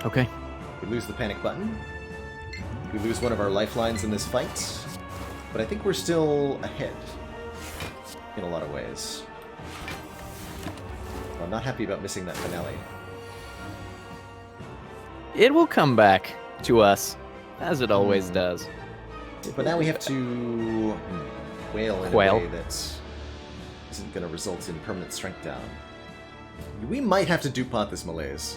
Okay. We lose the Panic Button. We lose one of our lifelines in this fight. But I think we're still ahead in a lot of ways. I'm not happy about missing that finale. It will come back to us, as it always does. But now we have to wail in a way that isn't going to result in permanent strength down. We might have to DuPont this malaise.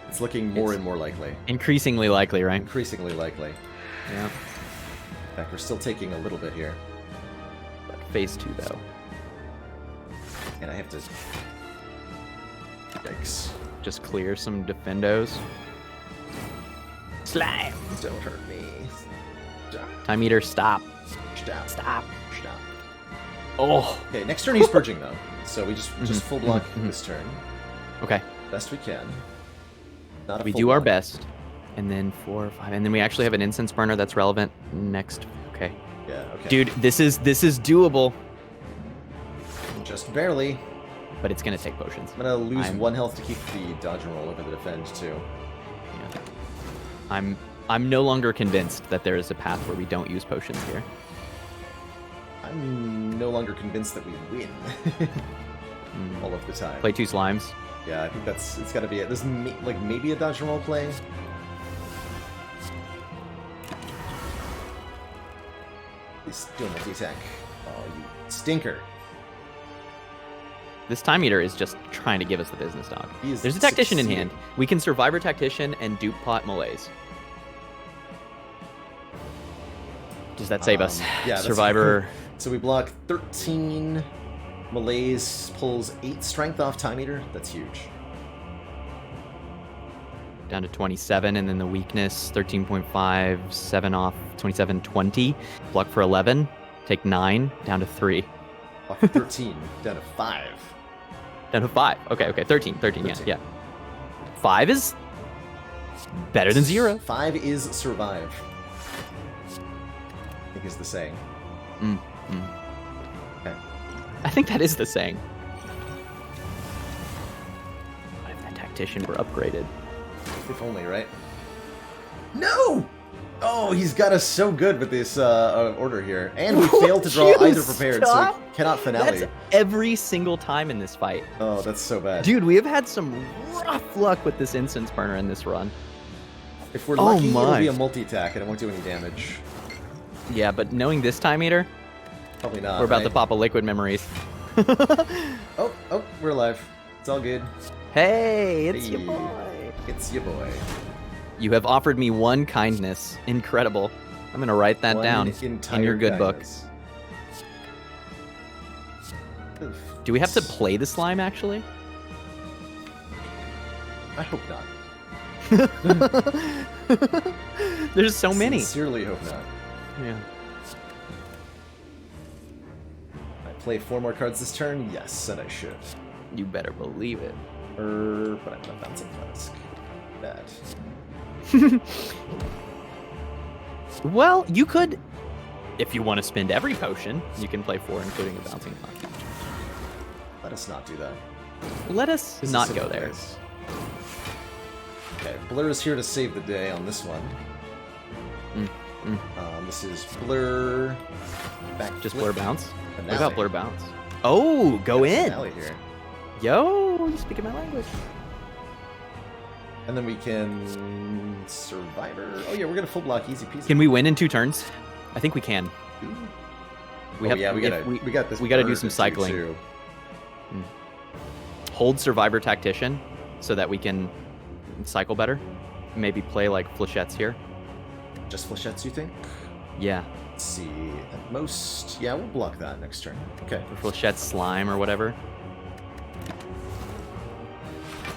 It's looking more and more likely. Increasingly likely, right? Increasingly likely. Yeah. In fact, we're still taking a little bit here. But phase 2, though. And I have to... Yikes. Just clear some defendos. Slime! Don't hurt me. Stop. Time Eater, stop. Stop. Stop. Stop. Oh! Okay, next turn he's purging, though. So we just full block this turn. Okay. Best we can. Not a We full do our block. best. And then 4, 5, and then we actually have an incense burner that's relevant next. Okay. Yeah, okay. Dude, this is doable, Just barely. but it's gonna take potions. I'm gonna lose 1 health to keep the dodge and roll over the defend, too. Yeah. I'm no longer convinced that there is a path where we don't use potions here. I'm no longer convinced that we win all of the time. Play 2 slimes. Yeah, I think it's got to be it. There's maybe a dodge and roll play. Please do a multi-attack. Oh, you stinker. This Time Eater is just trying to give us the business, dog. He is There's a Tactician in succeeding. hand. We can Survivor Tactician and Dupe Pot Malaise. Does that save us? Yeah, that's- Survivor. So we block 13. Malaise pulls 8 strength off Time Eater. That's huge. Down to 27, and then the weakness 13.5, 7 off 27, 20. Block for 11. Take 9, down to 3. Off 13, down to 5. Down to 5. Okay, 13, yeah. 5 is better than 0. 5 is survive. I think is the saying. Okay. I think that is the saying. What if that Tactician were upgraded? If only, right? No! Oh, he's got us so good with this order here. And we failed to draw either prepared, so we cannot finale. That's every single time in this fight. Oh, that's so bad. Dude, we have had some rough luck with this incense burner in this run. If we're lucky, it'll my. be a multi-attack and it won't do any damage. Yeah, but knowing this Time Eater, Probably not. we're about right? to pop a Liquid Memories. Oh, we're alive. It's all good. Hey, it's your Hey. boy. It's your boy. You have offered me one kindness. Incredible. I'm gonna write that One down entire in your good book. kindness. Oof. Do we have to play the slime actually? I hope not. There's so many. Sincerely hope not. Yeah. I play 4 more cards this turn? Yes, and I should. You better believe it. But I'm not bouncing flask. Bad. Well, you could, if you want to spend every potion, you can play 4, including a bouncing flask. Let us not do that. Let us This is not so go there. nice. Okay, Blur is here to save the day on this one. This is Blur. Back Just flip, Blur bounce? finale. What about Blur bounce? Oh, go in. Finale here. Yo, you speaking my language. And then we can Survivor. Oh yeah, we're gonna full block easy peasy. Can we win in 2 turns? I think we can. Yeah, we gotta we got this. we gotta do bird some to cycling. too. Hold Survivor Tactician so that we can cycle better. Maybe play like flechettes here. Just flechettes, you think? Yeah, Let's see. At most, yeah, we'll block that next turn. Okay. or flechette slime or whatever.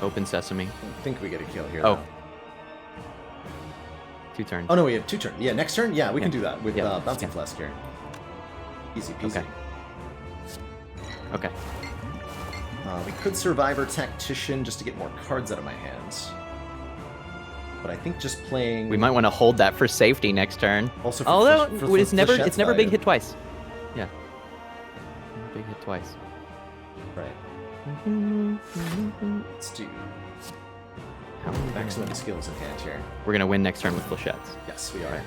Open sesame. I think we get a kill here. Oh. though. 2 turns. Oh no, we have 2 turns. Yeah, next turn. Yeah, we can Yeah. do that with Yeah. bouncing Yeah. flask here. Easy peasy. Okay. Okay. We could Survivor Tactician just to get more cards out of my hands. But I think just playing. We might want to hold that for safety next turn. Also for Although for it's never flechette's big value. hit twice. Yeah. Big hit twice. Right. Let's do How many maximum skills in hand here. We're gonna win next turn with flechettes. Yes, we are.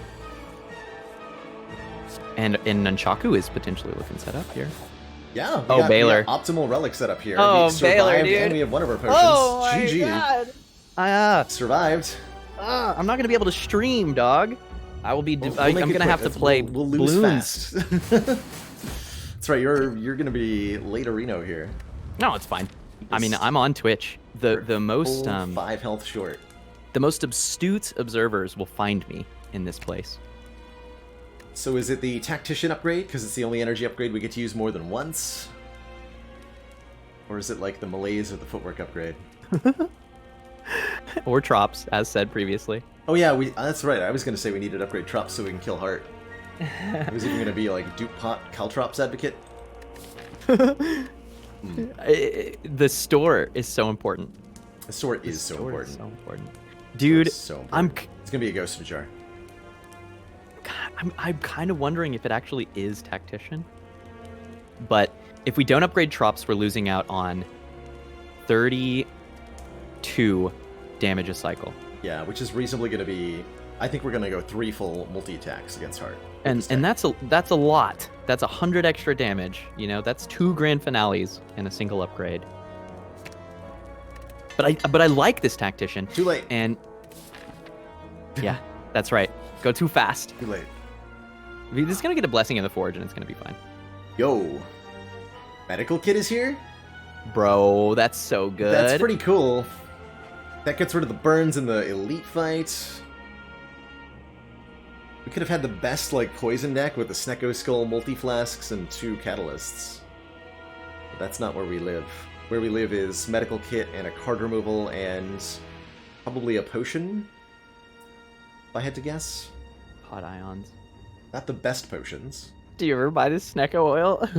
And Nunchaku is potentially looking set up here. Yeah. We Oh, got Baylor. Optimal relic set up here. Oh, We survived, Baylor, dude. And we have one of our potions. Oh my GG. god! Survived. I'm not gonna be able to stream, dog. I will be. We'll I'm make it gonna have to quick. play We'll lose balloons. fast. That's right. You're gonna be late Reno here. No, it's fine. I mean, I'm on Twitch. The most Full 5 health short. the most astute observers will find me in this place. So is it the Tactician upgrade because it's the only energy upgrade we get to use more than once? Or is it like the Malaise or the Footwork upgrade? Or Trops, as said previously. Oh yeah, that's right. I was gonna say we need to upgrade Trops so we can kill Heart. I was even gonna be like DuPont Caltrops advocate. The store is so important. The sword is so Store important. is so important. Dude, It's so important. I'm It's gonna be a Ghost of a Jar. I'm kind of wondering if it actually is Tactician. But if we don't upgrade Trops, we're losing out on 32 damage a cycle. Yeah, which is reasonably gonna be. I think we're gonna go 3 full multi attacks against Heart. And that's a lot. That's 100 extra damage. You know, that's 2 grand finales in a single upgrade. But I like this Tactician. Too late. And yeah, that's right. Go too fast. Too late. We're just gonna get a blessing in the forge, and it's gonna be fine. Yo, Medical Kit is here. Bro, that's so good. That's pretty cool. That gets rid of the burns in the elite fight. We could have had the best like poison deck with the Snecko Skull multi-flasks and 2 catalysts. But that's not where we live. Where we live is medical kit and a card removal and probably a potion, if I had to guess. Hot ions. Not the best potions. Do you ever buy this Snecko oil?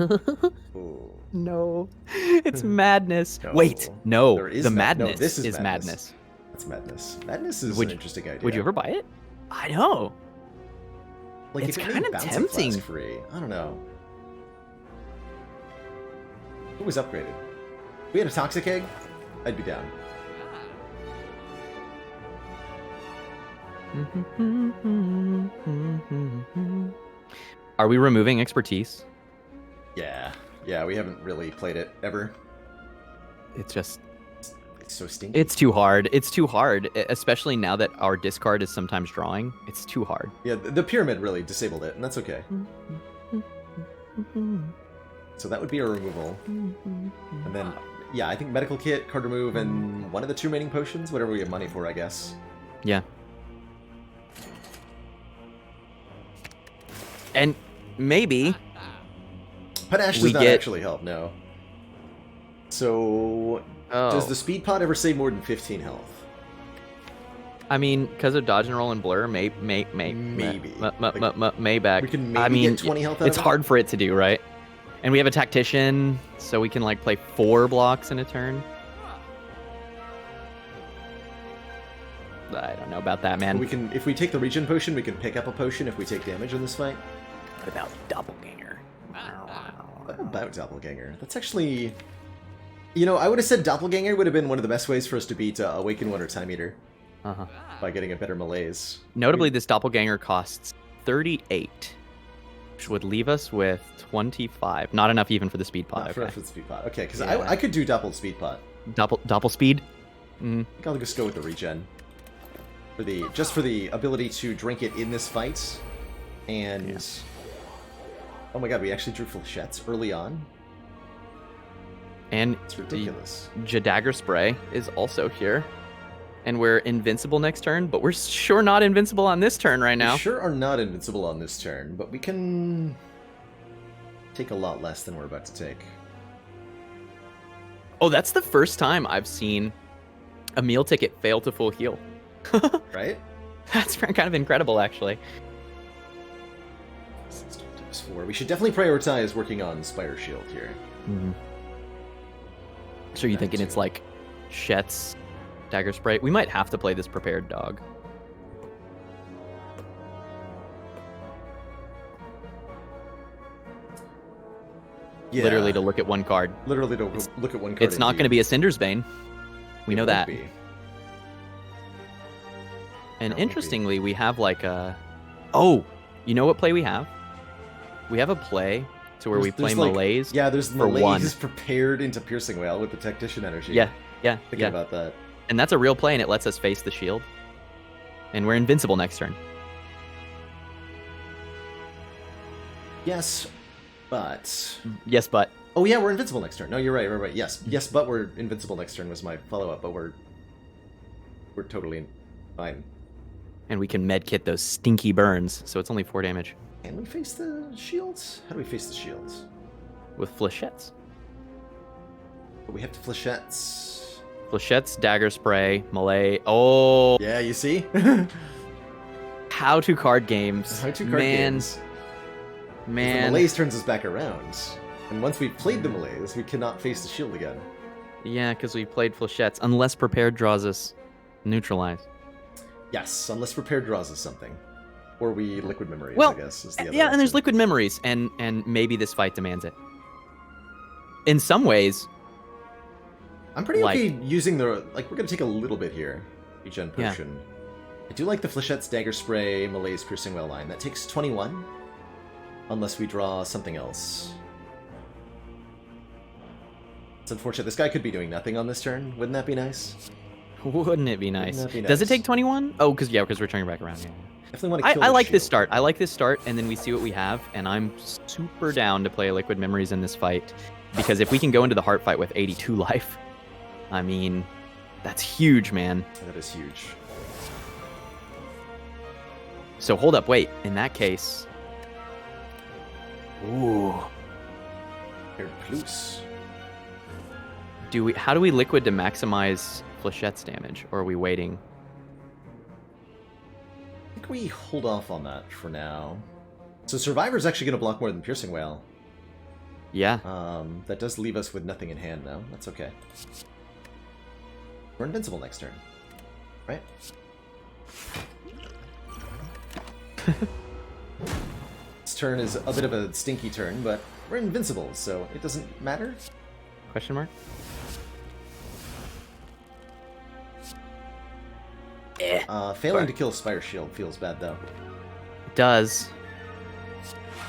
Ooh. No. It's madness. No. Wait, no. There is The no- madness this is madness. That's madness. Madness is Would an you- interesting idea. Would you ever buy it? I know. Like, It's if it made kinda Bouncing tempting. Flask free. I don't know. What was upgraded? If we had a Toxic Egg, I'd be down. Are we removing expertise? Yeah. Yeah, we haven't really played it ever. It's just It's so stinky. it's too hard. It's too hard, especially now that our discard is sometimes drawing. It's too hard. Yeah, the pyramid really disabled it, and that's okay. So that would be a removal. And then, yeah, I think medical kit, card remove, and one of the 2 remaining potions, whatever we have money for, I guess. Yeah. And maybe Panache does not actually help, no. So, does the speed pot ever save more than 15 health? I mean, because of dodge and roll and blur, maybe. Mayback. We can maybe get 20 health out it's of it? hard for it to do, right? And we have a tactician, so we can like play 4 blocks in a turn. I don't know about that, man. We can, if we take the regen potion, we can pick up a potion if we take damage in this fight. What about doppelganger? What about doppelganger? That's actually, you know, I would have said doppelganger would have been one of the best ways for us to beat Awaken One or Time Eater. By getting a better malaise. Notably, this doppelganger costs 38, which would leave us with 25. Not enough even for the speed pot. Not enough for the speed pot. Okay, because I could do doppel speed pot. Doppel speed? I think I'll just go with the regen. Just for the ability to drink it in this fight. And oh my god, we actually drew flechettes early on. And it's ridiculous. Dagger Spray is also here. And we're invincible next turn, but we're sure not invincible on this turn right now. We sure are not invincible on this turn, but we can take a lot less than we're about to take. Oh, that's the first time I've seen a meal ticket fail to full heal. Right? That's kind of incredible, actually. 4. We should definitely prioritize working on Spire Shield here. So you're thinking it's like Shet's Dagger Spray? We might have to play this prepared dog. Yeah. Literally to look at one card. Literally to look at one card. It's not going to be a Cinder's Bane. We know that. And interestingly, we have like a... Oh! You know what play we have? We have a play to where we play Malaise. Yeah, there's for Malaise prepared into Piercing Wail with the Tactician energy. Yeah. Thinking about that. And that's a real play, and it lets us face the shield. And we're invincible next turn. Yes, but... Yes, but... Oh yeah, we're invincible next turn. No, you're right. Yes, but we're invincible next turn was my follow-up, but we're totally fine. And we can medkit those stinky burns, so it's only 4 damage. Can we face the shields? How do we face the shields? With flechettes. But we have to flechettes. Flechettes, Dagger Spray, Melee. Oh! Yeah, you see? How to card games. How to card games. Man. The Malaise turns us back around. And once we've played the Malaise, we cannot face the shield again. Yeah, because we played flechettes. Unless prepared draws us neutralize. Yes, unless prepared draws us something. Or we liquid memories, well, I guess, is the other yeah, option. And there's liquid memories, and maybe this fight demands it. In some ways, I'm pretty okay using the... Like, we're going to take a little bit here. Regen Potion. Yeah. I do like the Flechette's Dagger Spray, Malaise Piercing Wail line. That takes 21. Unless we draw something else. It's unfortunate. This guy could be doing nothing on this turn. Wouldn't that be nice? Wouldn't it be nice? Wouldn't that be nice? Does it take 21? Oh, because we're turning back around. Yeah. Definitely want to kill I like shield. this start. I like this start, and then we see what we have, and I'm super down to play Liquid Memories in this fight. Because if we can go into the heart fight with 82 life, I mean, that's huge, man. That is huge. So hold up, wait. In that case... Ooh. Air plus. How do we liquid to maximize Flechette's damage, or are we waiting? I think we hold off on that for now. So Survivor's actually going to block more than Piercing Wail. Yeah. That does leave us with nothing in hand, though. That's okay. We're invincible next turn. Right? This turn is a bit of a stinky turn, but we're invincible, so it doesn't matter. Question mark? Failing to kill Spire Shield feels bad, though. It does.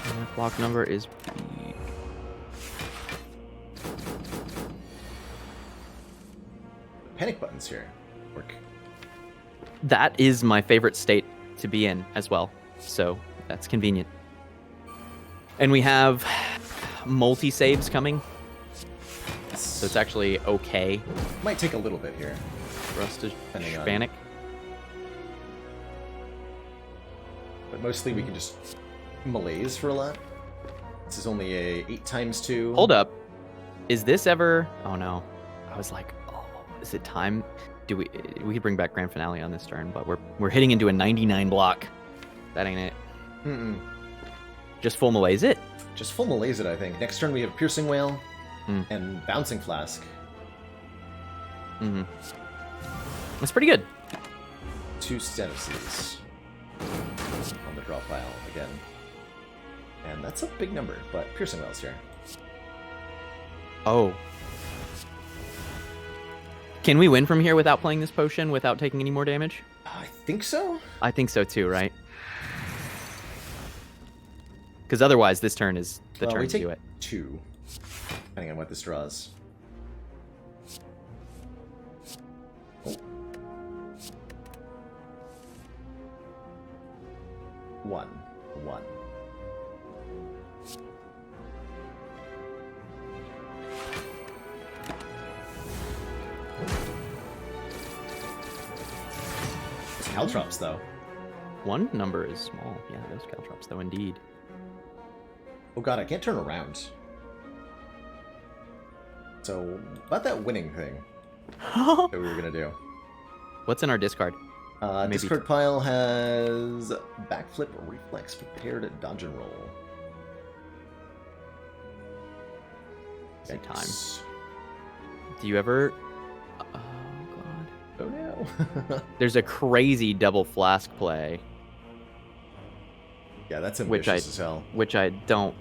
And that block number is B. Panic buttons here work. That is my favorite state to be in as well, so that's convenient. And we have multi-saves coming. So it's actually okay Might take a little bit here. for us to Depending on- panic. But mostly we can just malaise for a lot. This is only a 8 times 2. Hold up. Is this ever... Oh, no. I was like, oh, is it time? Do we could bring back Grand Finale on this turn, but we're hitting into a 99 block. That ain't it. Mm-mm. Just full malaise it? Just full malaise it, I think. Next turn we have Piercing Whale Hmm. and Bouncing Flask. Mm-hmm. That's pretty good. 2 statuses on the draw pile again. And that's a big number, but Piercing Whale's here. Oh. Can we win from here without playing this potion, without taking any more damage? I think so? I think so too, right? Because otherwise, this turn is the turn we to take do it. 2, depending on what this draws. Oh. 1. It's Caltrops, though. One number is small. Yeah, those caltrops, though, indeed. Oh god, I can't turn around. So, about that winning thing that we were gonna do. What's in our discard? Maybe- Discard pile has Backflip, Reflex, Prepared, Dodge and Roll. Same time. Yikes. Do you ever... Oh, God. Oh no. There's a crazy double flask play, Yeah, that's Which ambitious as hell. which I don't...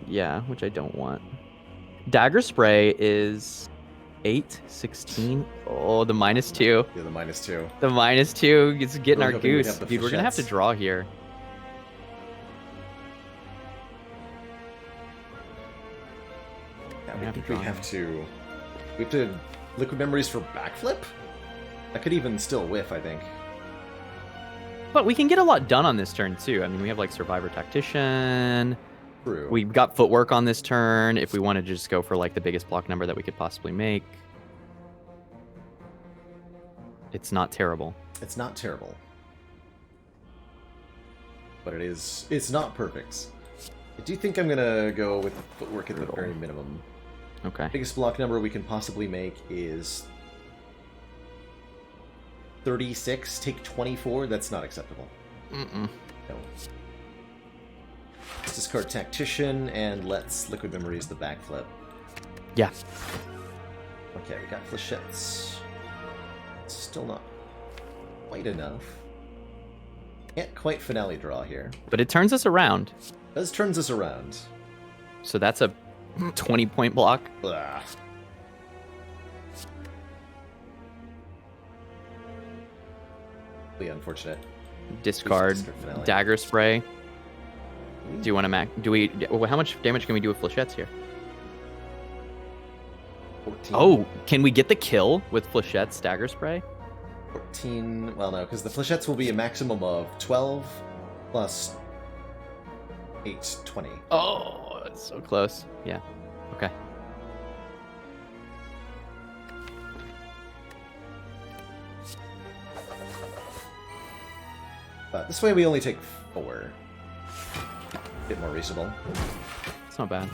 Yeah, which I don't want. Dagger Spray is 8, 16. Oh, the -2. Yeah, the -2. The -2 is getting Really our hoping we'd goose. have the Dude, we're gonna have to flechettes. draw here. Yeah, We have to we draw have to... We have to... Liquid Memories for Backflip? That could even still whiff, I think. But we can get a lot done on this turn, too. I mean, we have, like, Survivor Tactician. True. We've got Footwork on this turn if we want to just go for, like, the biggest block number that we could possibly make. It's not terrible. It's not terrible. But it's not perfect. I do think I'm gonna go with Footwork at the Brutal. very minimum. Okay. Biggest block number we can possibly make is 36, take 24. That's not acceptable. Mm-mm. No. Let's discard Tactician and let's Liquid Memories the Backflip. Yeah. Okay, we got Flechettes. Still not quite enough. Can't quite finale draw here. But it turns us around. Does turns us around. So that's a 20-point block. Blah. Really unfortunate. Discard Discard finale. Dagger Spray. Do you want to do we... How much damage can we do with Flechettes here? 14. Oh, can we get the kill with Flechette's Dagger Spray? 14. Well, no, because the Flechettes will be a maximum of 12 plus 8, 20. Oh, it's so close. Yeah. Okay. But this way we only take 4. Bit more reasonable. It's not bad.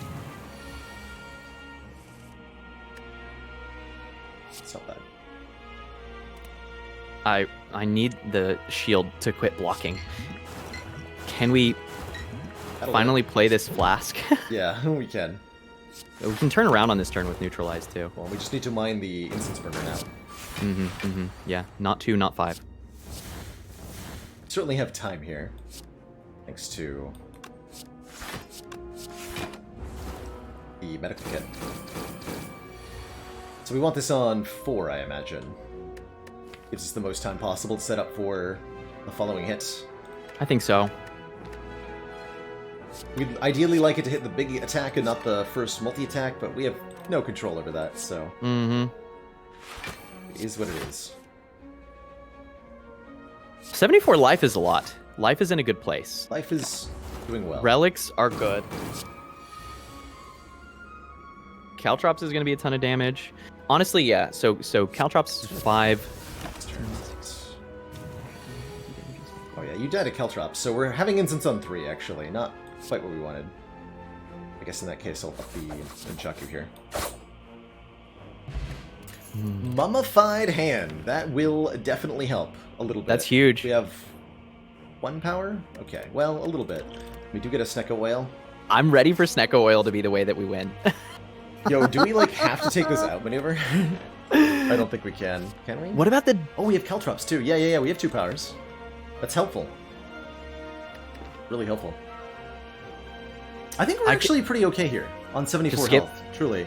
It's not bad. I need the shield to quit blocking. Can we That'll finally play this flask? Yeah, we can. We can turn around on this turn with Neutralize too. Well, we just need to mine the instance burner now. Yeah, not 2, not 5. Certainly have time here. Thanks to the medical kit. So we want this on 4, I imagine. Gives us the most time possible to set up for the following hit. I think so. We'd ideally like it to hit the big attack and not the first multi-attack, but we have no control over that, so it is what it is. 74 life is a lot. Life is in a good place. Life is doing well. Relics are good. Caltrops is going to be a ton of damage. Honestly, yeah. So Caltrops is 5. Oh yeah, you died at Caltrops, so we're having instance on 3, actually. Not quite what we wanted. I guess in that case, I'll up the Nunchaku here. Mummified Hand. That will definitely help a little bit. That's huge. We have 1 power? Okay, well, a little bit. We do get a Snecko Whale. I'm ready for Snecko Oil to be the way that we win. Yo, do we, like, have to take this out maneuver? I don't think we can. Can we? What about the... Oh, we have Caltrops, too. Yeah, we have 2 powers. That's helpful. Really helpful. I think we're actually pretty okay here on 74 health, truly.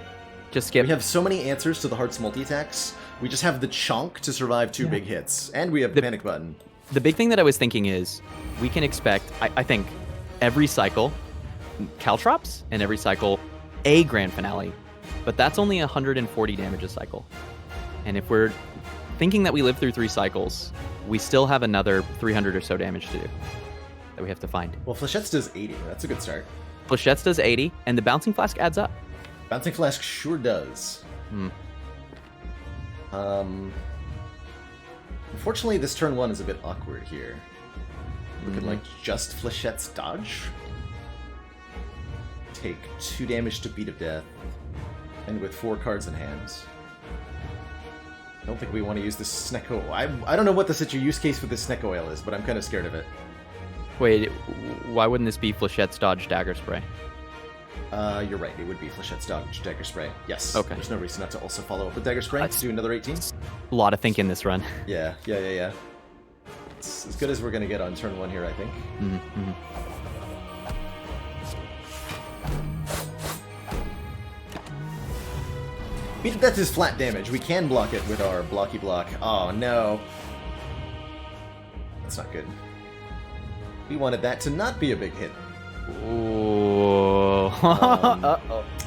Just skip. We have so many answers to the Heart's multi-attacks. We just have the chonk to survive 2 big hits. And we have the panic button. The big thing that I was thinking is we can expect, I think, every cycle Caltrops and every cycle a grand finale. But that's only 140 damage a cycle. And if we're thinking that we live through 3 cycles, we still have another 300 or so damage to do that we have to find. Well, Flechette's does 80. That's a good start. Flechette's does 80, and the Bouncing Flask adds up. Bouncing Flask sure does. Unfortunately, this turn 1 is a bit awkward here. Looking like just Flechette's dodge. Take 2 damage to Beat of Death, and with 4 cards in hands. I don't think we want to use this Snecko. I don't know what the use case for this Snecko Oil is, but I'm kind of scared of it. Wait, why wouldn't this be Flechette's dodge Dagger Spray? You're right. It would be Flechette's dodge Dagger Spray. Yes. Okay. There's no reason not to also follow up with Dagger Spray. Let's do another 18. A lot of thinking this run. Yeah. It's as good as we're going to get on turn 1 here, I think. Beat of Death is flat damage. We can block it with our blocky block. Oh, no. That's not good. We wanted that to not be a big hit. Ooh.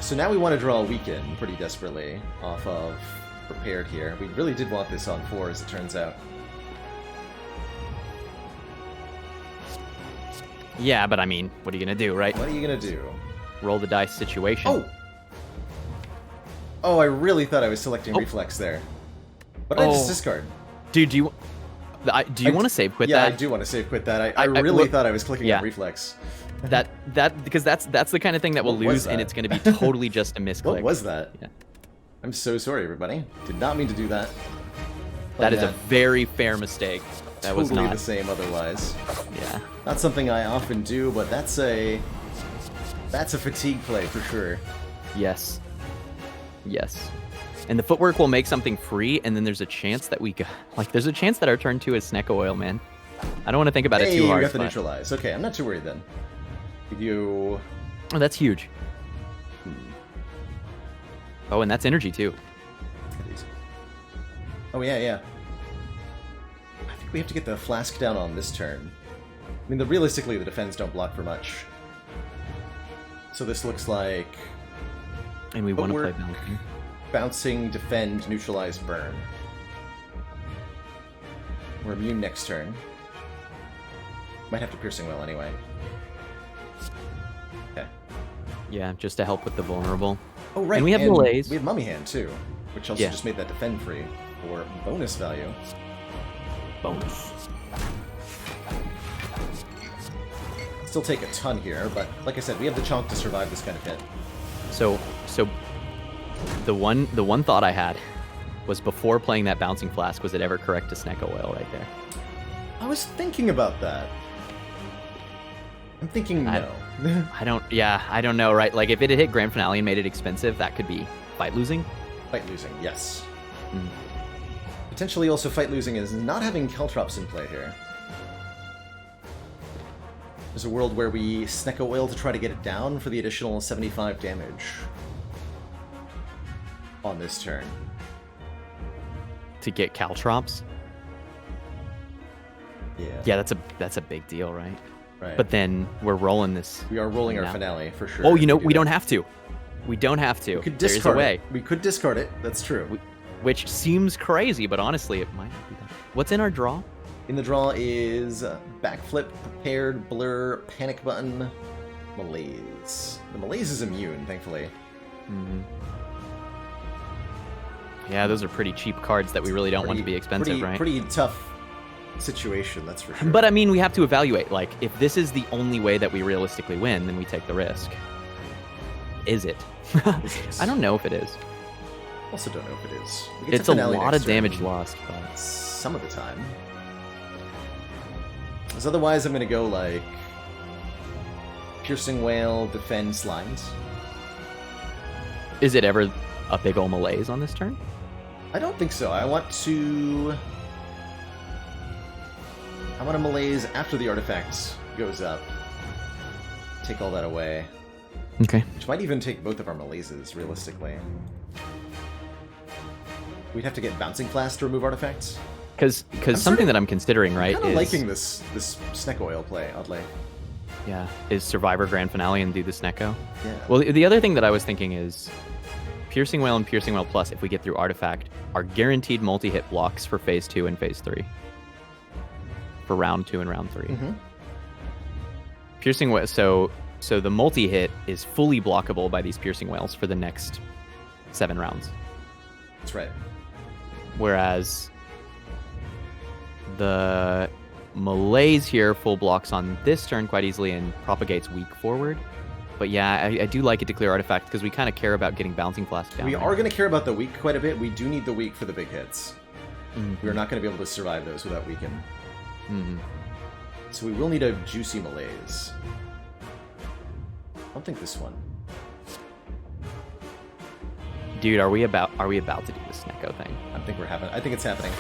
So now we want to draw a Weaken pretty desperately off of Prepared here. We really did want this on 4, as it turns out. Yeah, but I mean, what are you going to do, right? What are you going to do? Roll the dice situation. Oh, I really thought I was selecting Reflex there. But I just discard. Dude, do you want to save quit that? Yeah, I do want to save quit that. I really thought I was clicking on Reflex. Because that's the kind of thing that we'll lose, and it's going to be totally just a misclick. What was that? Yeah. I'm so sorry, everybody. Did not mean to do that. That is a very fair mistake. That totally was not the same otherwise. Yeah. Not something I often do, but that's a fatigue play for sure. Yes. And the footwork will make something free, and then there's a chance that there's a chance that our turn 2 is Snecko Oil, man. I don't want to think about it too hard. You got the neutralize. Okay, I'm not too worried then. You... Oh, that's huge. Oh, and that's energy too. Oh, yeah. I think we have to get the flask down on this turn. I mean, realistically, the defense don't block for much. So this looks like... And we want to play bouncing. Bouncing, defend, neutralize, burn. We're immune next turn. Might have to Piercing Well anyway. Okay. Yeah, just to help with the vulnerable. Oh, right. And we have delays. We have Mummy Hand, too. Which also just made that defend free. For bonus value. Bonus. Still take a ton here, but like I said, we have the chunk to survive this kind of hit. So the one thought I had was before playing that Bouncing Flask, was it ever correct to Snecko Oil right there? I was thinking about that. I'm thinking no. I don't know, right? Like, if it had hit Grand Finale and made it expensive, that could be fight losing? Fight losing, yes. Potentially also fight losing is not having Caltrops in play here. There's a world where we Snecko Oil to try to get it down for the additional 75 damage on this turn. To get Caltrops? Yeah. Yeah, that's a big deal, right? Right. But then we're rolling this. We are rolling our finale for sure. Oh, we don't have to. We don't have to. We could discard it. We could discard it. That's true. Which seems crazy, but honestly, it might not be that. What's in our draw? In the draw is Backflip, Prepared, Blur, Panic Button, Malaise. The Malaise is immune, thankfully. Yeah, those are pretty cheap cards that we really don't want to be expensive, right? Pretty tough situation, that's for sure. But I mean, we have to evaluate. Like, if this is the only way that we realistically win, then we take the risk. Is it? I don't know if it is. Also don't know if it is. We get to It's a finale lot next of turn. damage lost. But... Some of the time. Because otherwise I'm going to go like... Piercing Whale, Defend, Slimes. Is it ever a big ol' malaise on this turn? I don't think so. I want a malaise after the artifact goes up. Take all that away. Okay. Which might even take both of our malaises, realistically. We'd have to get Bouncing Blast to remove artifacts. Because something that I'm considering, right, I'm kind is... of liking this Sneck Oil play, oddly. Yeah, is Survivor Grand Finale and do the Snecko. Yeah. Well, the other thing that I was thinking is Piercing Whale and Piercing Whale Plus, if we get through Artifact, are guaranteed multi-hit blocks for Phase 2 and Phase 3. For Round 2 and Round 3. Mm-hmm. Piercing Whale, so the multi-hit is fully blockable by these Piercing Whales for the next 7 rounds. That's right. Whereas the malaise here full blocks on this turn quite easily and propagates weak forward. But yeah, I do like it to clear artifact because we kind of care about getting Bouncing Blast down. We there. are going to care about the weak quite a bit. We do need the weak for the big hits. Mhm. We're not going to be able to survive those without weaken. Mhm. So we will need a juicy malaise. I don't think this one. Dude, are we about to do the Snecko thing? I think it's happening.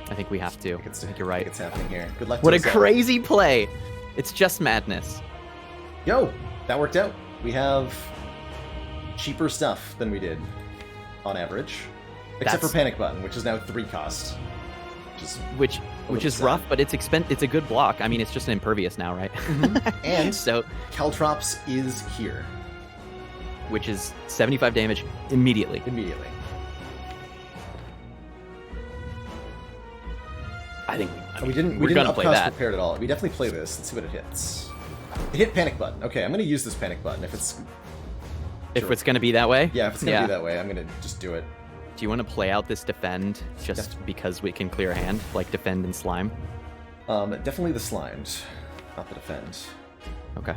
I think we have to. I think you're right. It's happening here. Good luck to What a us all. crazy play! It's just madness. Yo, that worked out. We have cheaper stuff than we did on average. Except for Panic Button, which is now 3 cost. Which is sad. rough, but it's a good block. I mean, it's just an impervious now, right? And so Caltrops is here. Which is 75 damage immediately. Immediately. I think We didn't gonna play upcost that. prepared at all. We definitely play this. Let's see what it hits. It hit Panic Button. Okay, I'm going to use this Panic Button if it's... If it's going to be that way? Yeah, if it's going to be that way, I'm going to just do it. Do you want to play out this defend just because we can clear a hand? Like defend and slime? Definitely the slimed, not the defend. Okay.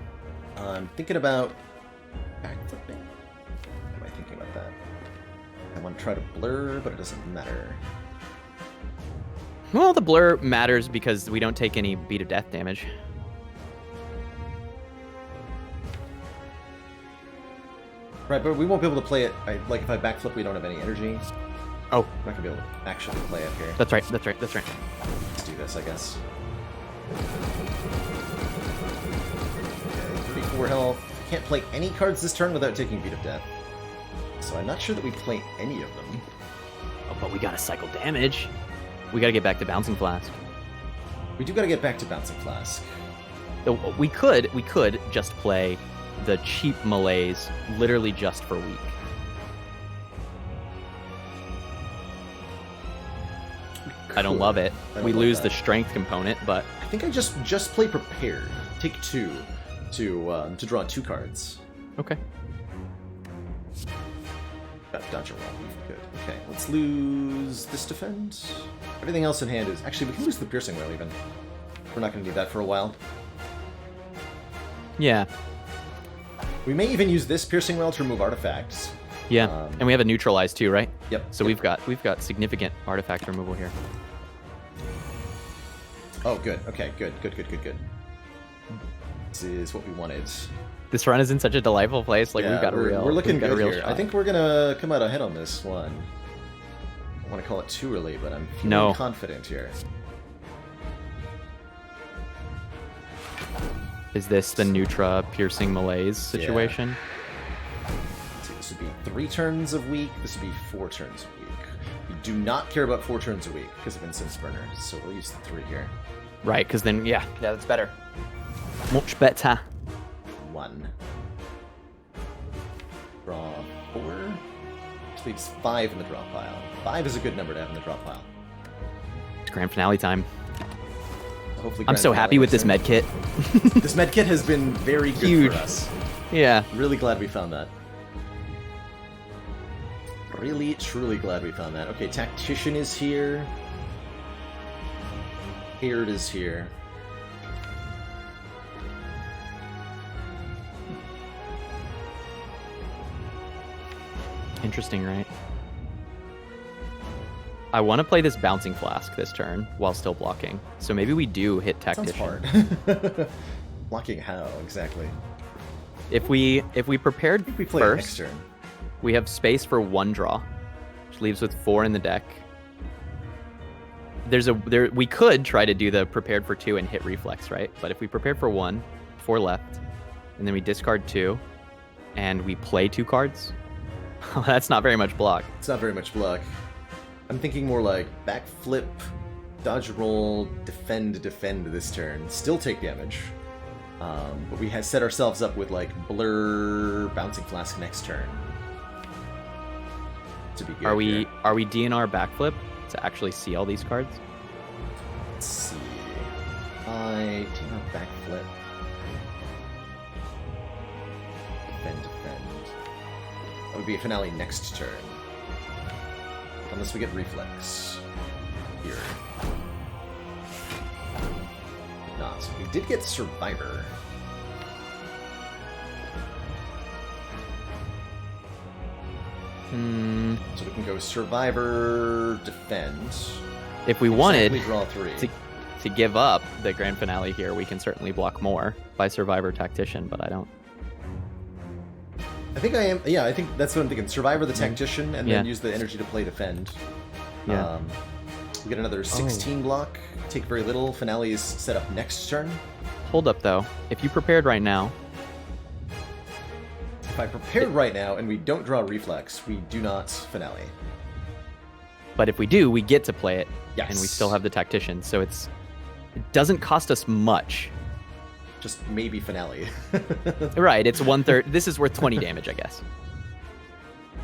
I'm thinking about backflipping. What am I thinking about that? I want to try to blur, but it doesn't matter. Well, the blur matters because we don't take any beat of death damage. Right, but we won't be able to play it. Like, if I backflip, we don't have any energy. Oh. I'm not going to be able to actually play it here. That's right. Let's do this, I guess. Okay, 34 health. Can't play any cards this turn without taking Beat of Death. So I'm not sure that we play any of them. Oh, but we gotta cycle damage. We gotta get back to Bouncing Flask. We do gotta get back to Bouncing Flask. We could just play the cheap malaise literally just for weak. I don't love it. We lose the strength component, but I think I just play prepared. Take 2 to draw 2 cards. okay. Got dodge a roll. Good. Okay, let's lose this defend. Everything else in hand is actually we can lose the piercing whale even. We're not going to need that for a while. Yeah. We may even use this piercing whale to remove artifacts. Yeah. And we have a neutralize too, right? Yep. So we've got significant artifact removal here. Oh, good. Okay, good. This is what we wanted. This run is in such a delightful place. Like we've got a real. We're looking we've got good a real here. shot. I think we're gonna come out ahead on this one. I don't want to call it too early, but I'm feeling confident here. Is this the Neutra piercing malaise situation? Let's see, this would be 3 turns of week. This would be 4 turns of week. We do not care about 4 turns a week because of Incense Burner, so we'll use the 3 here. Right, because then yeah, that's better. Much better. 1. Draw 4. Which leaves 5 in the draw pile. 5 is a good number to have in the draw pile. It's grand finale time. Hopefully, I'm so happy with this med kit. This med kit has been very good Huge. for us. Yeah. Really glad we found that. Really, truly glad we found that. Okay, Tactician is here. Aird is here. Interesting, right? I want to play this Bouncing Flask this turn while still blocking. So maybe we do hit Sounds Tactician. hard. Blocking how, exactly? If we prepared I think we play it next first, turn. we have space for 1 draw, which leaves with 4 in the deck. We could try to do the prepared for 2 and hit reflex, right? But if we prepared for 1, 4 left, and then we discard 2, and we play 2 cards, that's not very much block. It's not very much block. I'm thinking more like backflip, dodge roll, defend this turn. Still take damage. But we have set ourselves up with like blur, bouncing flask next turn. To be good. Are we here. DNR backflip to actually see all these cards? Let's see. I do not backflip. Defend. That would be a finale next turn. Unless we get reflex. Here. Not. We did get Survivor. So we can go Survivor, Defend. If we wanted We draw 3. to give up the grand finale here, we can certainly block more by Survivor Tactician, but I don't. I think I am. Yeah, I think that's what I'm thinking. Survivor the Tactician, and then use the energy to play Defend. Yeah. We get another 16 block. Take very little. Finale is set up next turn. Hold up, though. If you prepared right now, If I prepared right now and we don't draw Reflex, we do not Finale. but if we do, we get to play it, Yes. and we still have the Tactician, so it doesn't cost us much. Just maybe Finale. Right, it's 1/3. This is worth 20 damage, I guess.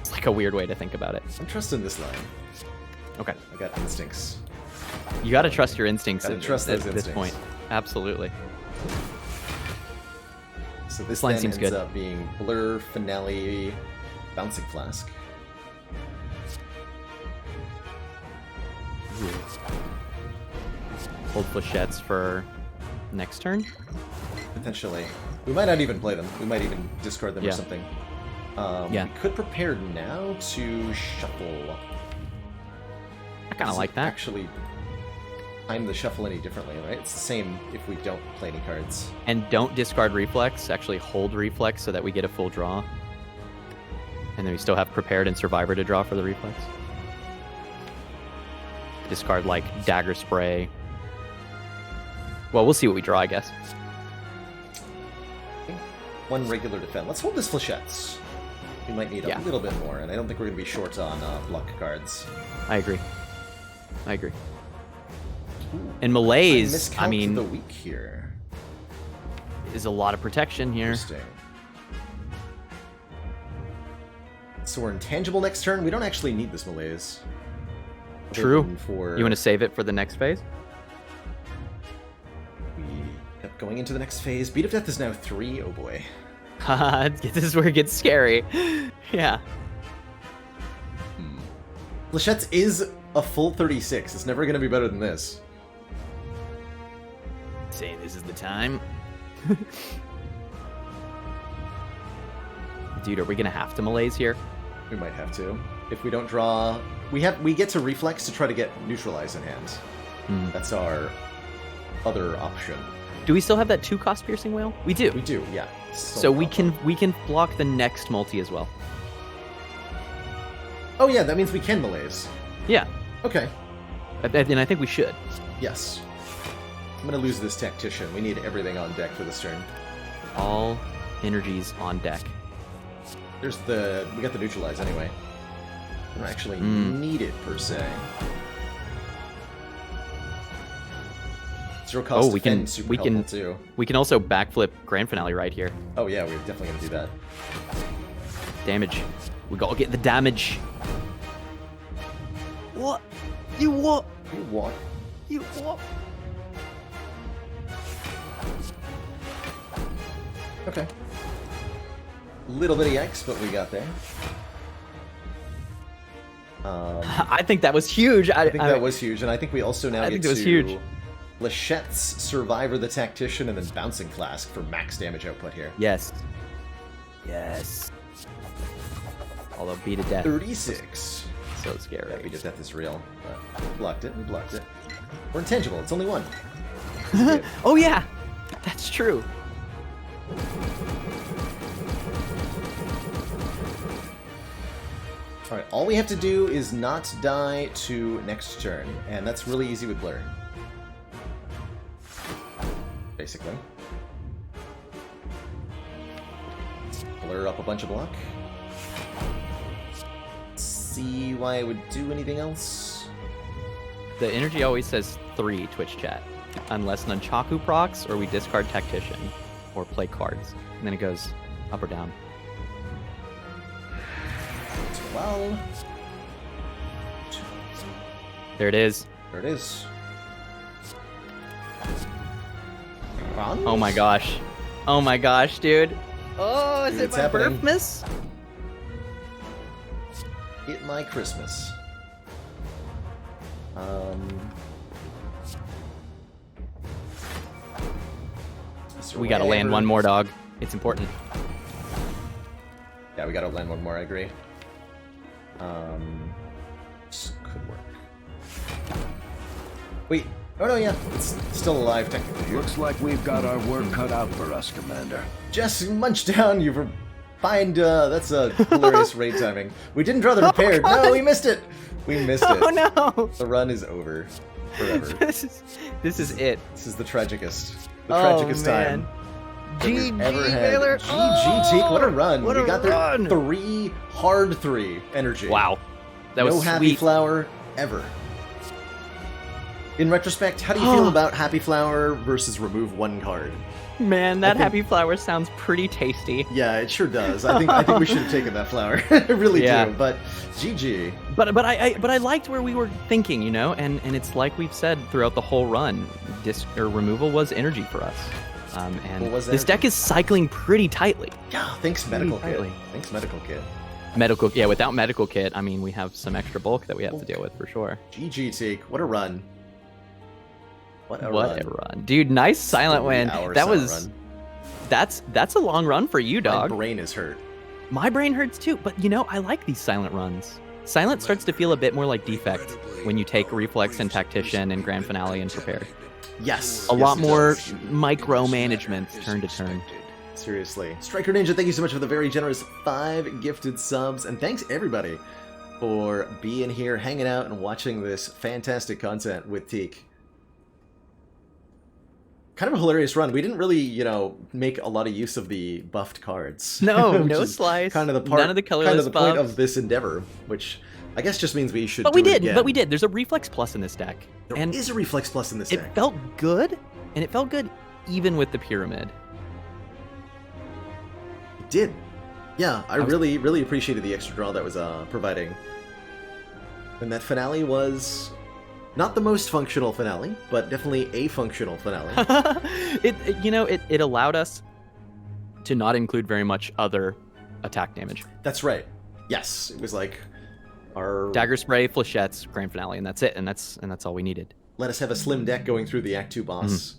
It's like a weird way to think about it. I'm trusting this line. Okay. I got instincts. You gotta trust your instincts Gotta at, trust at those this instincts. point. Absolutely. So this line then seems ends good. up being Blur, Finale, Bouncing Flask. Hold Flechettes for next turn. Potentially. We might not even play them. We might even discard them or Yeah. something. Yeah. We could prepare now to shuffle. I kind of Doesn't like that. Actually, time the shuffle any differently, right? It's the same if we don't play any cards. And don't discard Reflex. Actually hold Reflex so that we get a full draw. And then we still have Prepared and Survivor to draw for the Reflex. Discard, like, Dagger Spray. Well, we'll see what we draw, I guess. One regular defend. Let's hold this Flechettes. We might need a Yeah. little bit more, and I don't think we're going to be short on block cards. I agree. And Malaise, Miscount I mean, the week here. is a lot of protection here. Interesting. So we're intangible next turn. We don't actually need this Malaise. Other True. than For You want to save it for the next phase? Yep, going into the next phase. Beat of Death is now 3. Oh boy. Haha, this is where it gets scary. Yeah. Flechettes is a full 36. It's never going to be better than this. Say this is the time. Dude, are we gonna have to Malaise here? We might have to. If we don't draw... We get to Reflex to try to get Neutralize in hand. That's our other option. Do we still have that 2-cost Piercing Whale? We do. We do, yeah. So we can block the next multi as well. Oh yeah, that means we can Malaise. Yeah, Okay. and I think we should. Yes. I'm gonna lose this Tactician. We need everything on deck for this turn. All energies on deck. We got the Neutralize anyway. We don't actually need it, per se. Zero cost Oh, we defend, can- super we can- helpful, too. We can also backflip Grand Finale right here. Oh yeah, we're definitely gonna do that. Damage. We gotta get the damage. What? You what? You what? You what? Okay. Little bit of yikes, but we got there. I think that was huge. I think that was huge, and I think we also now get think that was to huge. Lechette's Survivor the Tactician and then Bouncing Flask for max damage output here. Yes. Yes. Although beat to death. 36. So scary. Yeah, beat to death is real. But blocked it. We blocked it. We're intangible. It's only one. Oh yeah, that's true. Alright, all we have to do is not die to next turn, and that's really easy with Blur. Basically. Blur up a bunch of block. See why I would do anything else? The energy always says 3 Twitch chat, unless Nunchaku procs or we discard Tactician or play cards, and then it goes up or down. 12. There it is. There it is. Run. Oh my gosh. Oh my gosh, dude. Oh, is Dude, it it's my happening. birthmas? Hit my Christmas. We gotta land one more, dog. It's important. Yeah, we gotta land one more, I agree. This could work. Wait. Oh no, yeah. It's still alive, technically. Here. Looks like we've got our work cut out for us, Commander. Just munch down, you find, that's a hilarious raid timing. We didn't draw the repaired. No, we missed it. We missed it. Oh no! The run is over. Forever. This is it. This is the tragicest. The tragicest time. that we've GG, ever had. Baylor. GG, Teak, what a run. What we a got run. there 3 hard 3 energy. Wow. That no was Happy sweet. Flower ever. In retrospect, how do you feel about Happy Flower versus remove 1 card? Man, that think- happy flower sounds pretty tasty. Yeah, it sure does. I think we should have taken that flower. I really Yeah. do. But GG. But I liked where we were thinking, you know, and it's like we've said throughout the whole run, removal was energy for us. And What was this deck is cycling pretty tightly. Yeah, thanks Medical Kit. tightly. Thanks Medical Kit. Without medical kit, I mean, we have some extra bulk that we have to deal with for sure. GG, Teak. What a run. What a What run. a run, dude! Nice silent win. 3-hour That silent was run. that's a long run for you, dog. My brain is hurt. My brain hurts too, but you know, I like these silent runs. Silent starts to feel a bit more like defect when you take Reflex and Tactician and Grand Finale and Prepare. Yes. A yes, lot it more does. micromanagement turn to turn. Seriously. Striker Ninja, thank you so much for the very generous 5 gifted subs, and thanks everybody for being here, hanging out, and watching this fantastic content with Teak. Kind of a hilarious run. We didn't really, you know, make a lot of use of the buffed cards. No, Which no is slice. Kind of the part, None of the colorless kind of the point buffs. of this endeavor, which I guess just means we should. But do we it did. again. But we did. There's a Reflex Plus in this deck, There and is a Reflex Plus in this it deck. felt good, and it felt good even with the Pyramid. It did. Yeah, I was- really appreciated the extra draw that was providing. And that finale was not the most functional finale, but definitely a functional finale. it allowed us to not include very much other attack damage. That's right. Yes, it was like our Dagger Spray, Flechettes, Grand Finale, and that's it. And that's all we needed. let us have a slim deck going through the Act 2 boss.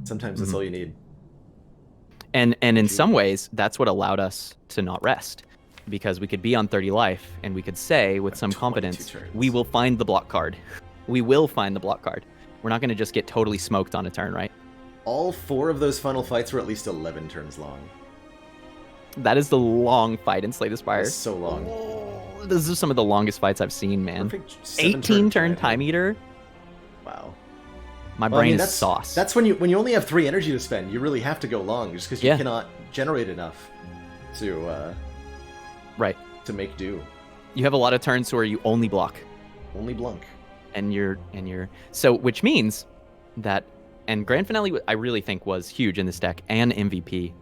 Sometimes that's all you need. And in some ways, that's what allowed us to not rest, because we could be on 30 life, and we could say with some 22 confidence, turns. we will find the block card. We will find the block card. We're not going to just get totally smoked on a turn, right? All 4 of those final fights were at least 11 turns long. That is the long fight in Slay the Spire. It's so long. Oh, those are some of the longest fights I've seen, man. Perfect 18 turn time. Time Eater. Wow. My Well, I brain mean, is sauce. That's when you only have 3 energy to spend. You really have to go long, just because you Yeah. cannot generate enough to right. to make do. You have a lot of turns where you only block, Only Blunk. and you're so, which means that, and Grand Finale I really think was huge in this deck and MVP.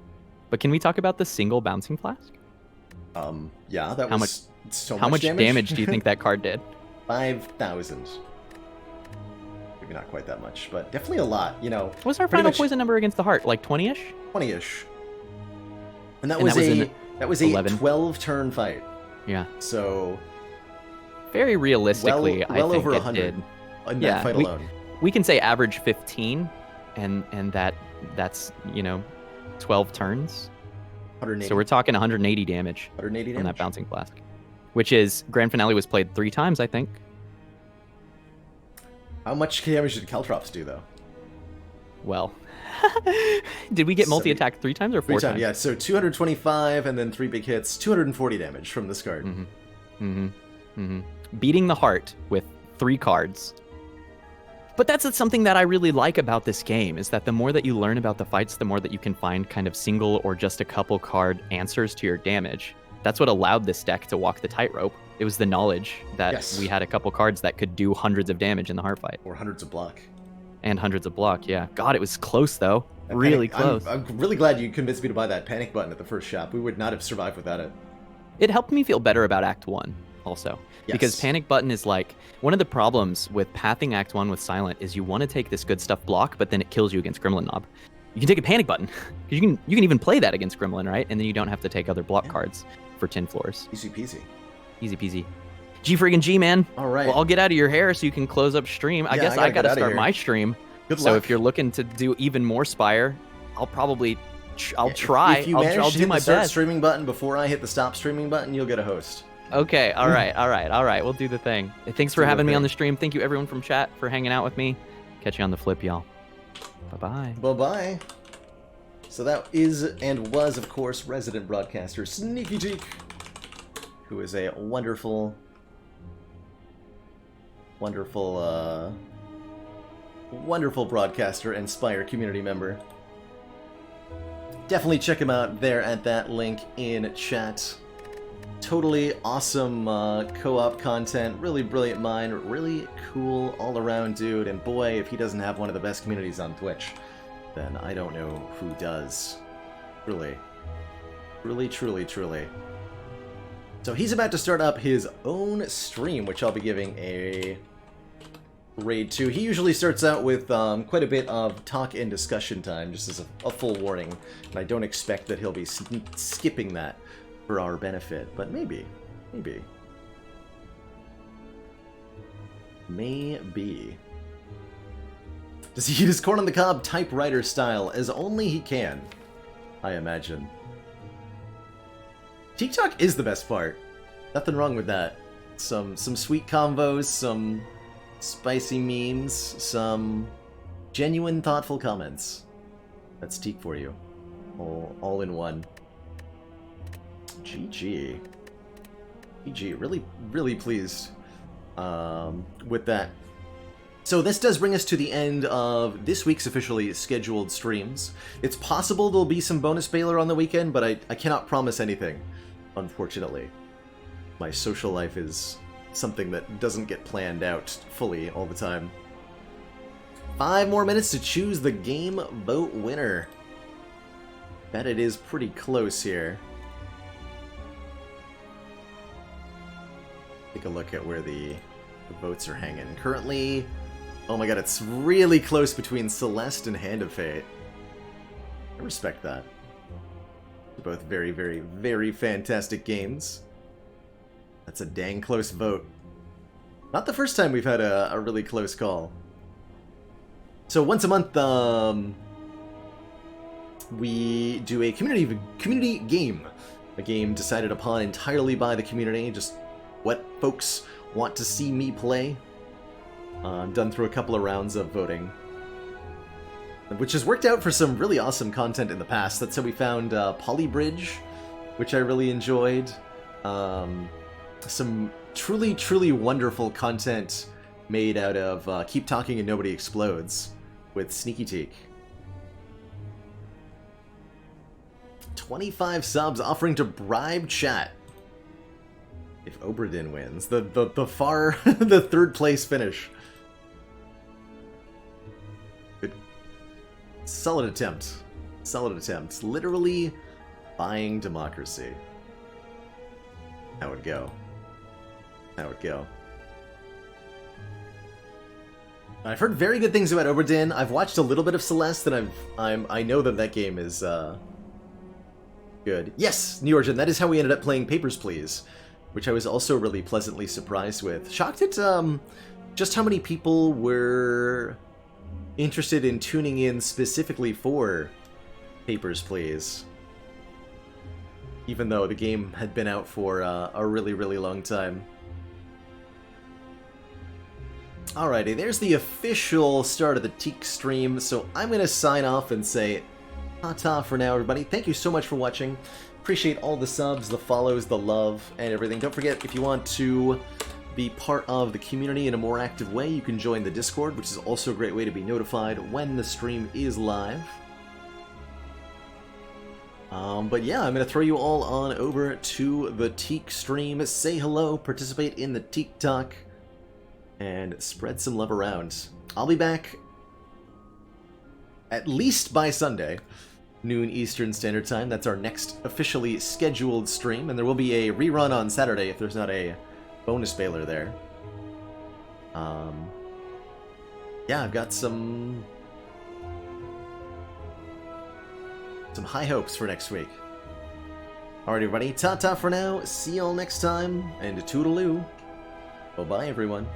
But can we talk about the single Bouncing Flask? Yeah, that How was so How much damage do you think that card did? 5,000. Maybe not quite that much, but definitely a lot. You know, What was our pretty final much poison number against the heart? Like 20-ish? 20-ish. And that And was that was a in that was 11. a 12 turn fight. Yeah. So very realistically, well I think over it 100 did. in Yeah, that fight alone. We can say average 15, and that's 12 turns. 180. So we're talking 180 damage 180 from that damage. bouncing flask, which is grand finale was played 3 times, I think. How much damage did Caltrops do, though? Well, did we get multi-attack 3 times or 4 times? Yeah, so 225 and then 3 big hits, 240 damage from this card. Beating the heart with 3 cards. But that's something that I really like about this game, is that the more that you learn about the fights, the more that you can find kind of single or just a couple card answers to your damage. That's what allowed this deck to walk the tightrope. It was the knowledge that we had a couple cards that could do hundreds of damage in the heart fight. Or hundreds of block. And hundreds of block, yeah. God, it was close, though. Really close. I'm really glad you convinced me to buy that panic button at the first shop. We would not have survived without it. It helped me feel better about Act 1, also. Yes. Because panic button is like, one of the problems with pathing Act 1 with Silent is you want to take this good stuff block, but then it kills you against Gremlin Knob. You can take a panic button, because you can even play that against Gremlin, right? And then you don't have to take other block cards for 10 floors. Easy peasy. Easy peasy. G friggin' G, man. All right. Well, I'll get out of your hair so you can close up stream. I guess I gotta start my stream. Good so luck. if you're looking to do even more Spire, I'll probably try. If you I'll manage to do hit my the start best. streaming button before I hit the stop streaming button, you'll get a host. Okay, all right. We'll do the thing. Thanks for having me on the stream. Thank you everyone from chat for hanging out with me. Catch you on the flip, y'all. Bye-bye. Bye-bye. So that is and was, of course, resident broadcaster Sneaky Teak, who is a wonderful broadcaster and Spire community member. Definitely check him out there at that link in chat. Totally awesome co-op content, really brilliant mind, really cool all-around dude, and boy, if he doesn't have one of the best communities on Twitch, then I don't know who does. Truly. So he's about to start up his own stream, which I'll be giving a raid to. He usually starts out with quite a bit of talk and discussion time, just as a full warning, and I don't expect that he'll be skipping that for our benefit, but maybe. Does he eat his corn on the cob typewriter style, as only he can? I imagine. TikTok is the best part. Nothing wrong with that. Some sweet combos, some spicy memes, some genuine thoughtful comments. That's Teak for you. All in one. GG. Really pleased with that. So this does bring us to the end of this week's officially scheduled streams. It's possible there'll be some bonus Baylor on the weekend, but I cannot promise anything, unfortunately. My social life is something that doesn't get planned out fully all the time. 5 more minutes to choose the game vote winner. Bet it is pretty close here. Take a look at where the votes are hanging. Currently, oh my god, it's really close between Celeste and Hand of Fate. I respect that. They're both very fantastic games. That's a dang close vote. Not the first time we've had a really close call. So once a month, we do a community game. A game decided upon entirely by the community, just what folks want to see me play. Done through a couple of rounds of voting, which has worked out for some really awesome content in the past. That's how we found Polybridge, which I really enjoyed. Some truly wonderful content made out of Keep Talking and Nobody Explodes with Sneaky Teak. 25 subs offering to bribe chat if Oberdin wins. The far the third place finish. Good. Solid attempt. Literally buying democracy. How it go. I've heard very good things about Oberdin. I've watched a little bit of Celeste, and I know that game is good. Yes, Neorgen, that is how we ended up playing Papers, Please. which I was also really pleasantly surprised with. Shocked at just how many people were interested in tuning in specifically for Papers, Please. Even though the game had been out for a really, really long time. Alrighty, there's the official start of the Teak stream, so I'm going to sign off and say ta-ta for now, everybody. Thank you so much for watching. Appreciate all the subs, the follows, the love, and everything. Don't forget, if you want to be part of the community in a more active way, you can join the Discord, which is also a great way to be notified when the stream is live. But yeah, I'm going to throw you all on over to the Teak stream. Say hello, participate in the Teak Talk, and spread some love around. I'll be back at least by Sunday, noon Eastern Standard Time. That's our next officially scheduled stream, and there will be a rerun on Saturday if there's not a bonus bailer there. Yeah, I've got some high hopes for next week. Alright, everybody, ta-ta for now. See y'all next time, and toodaloo. Bye-bye, everyone.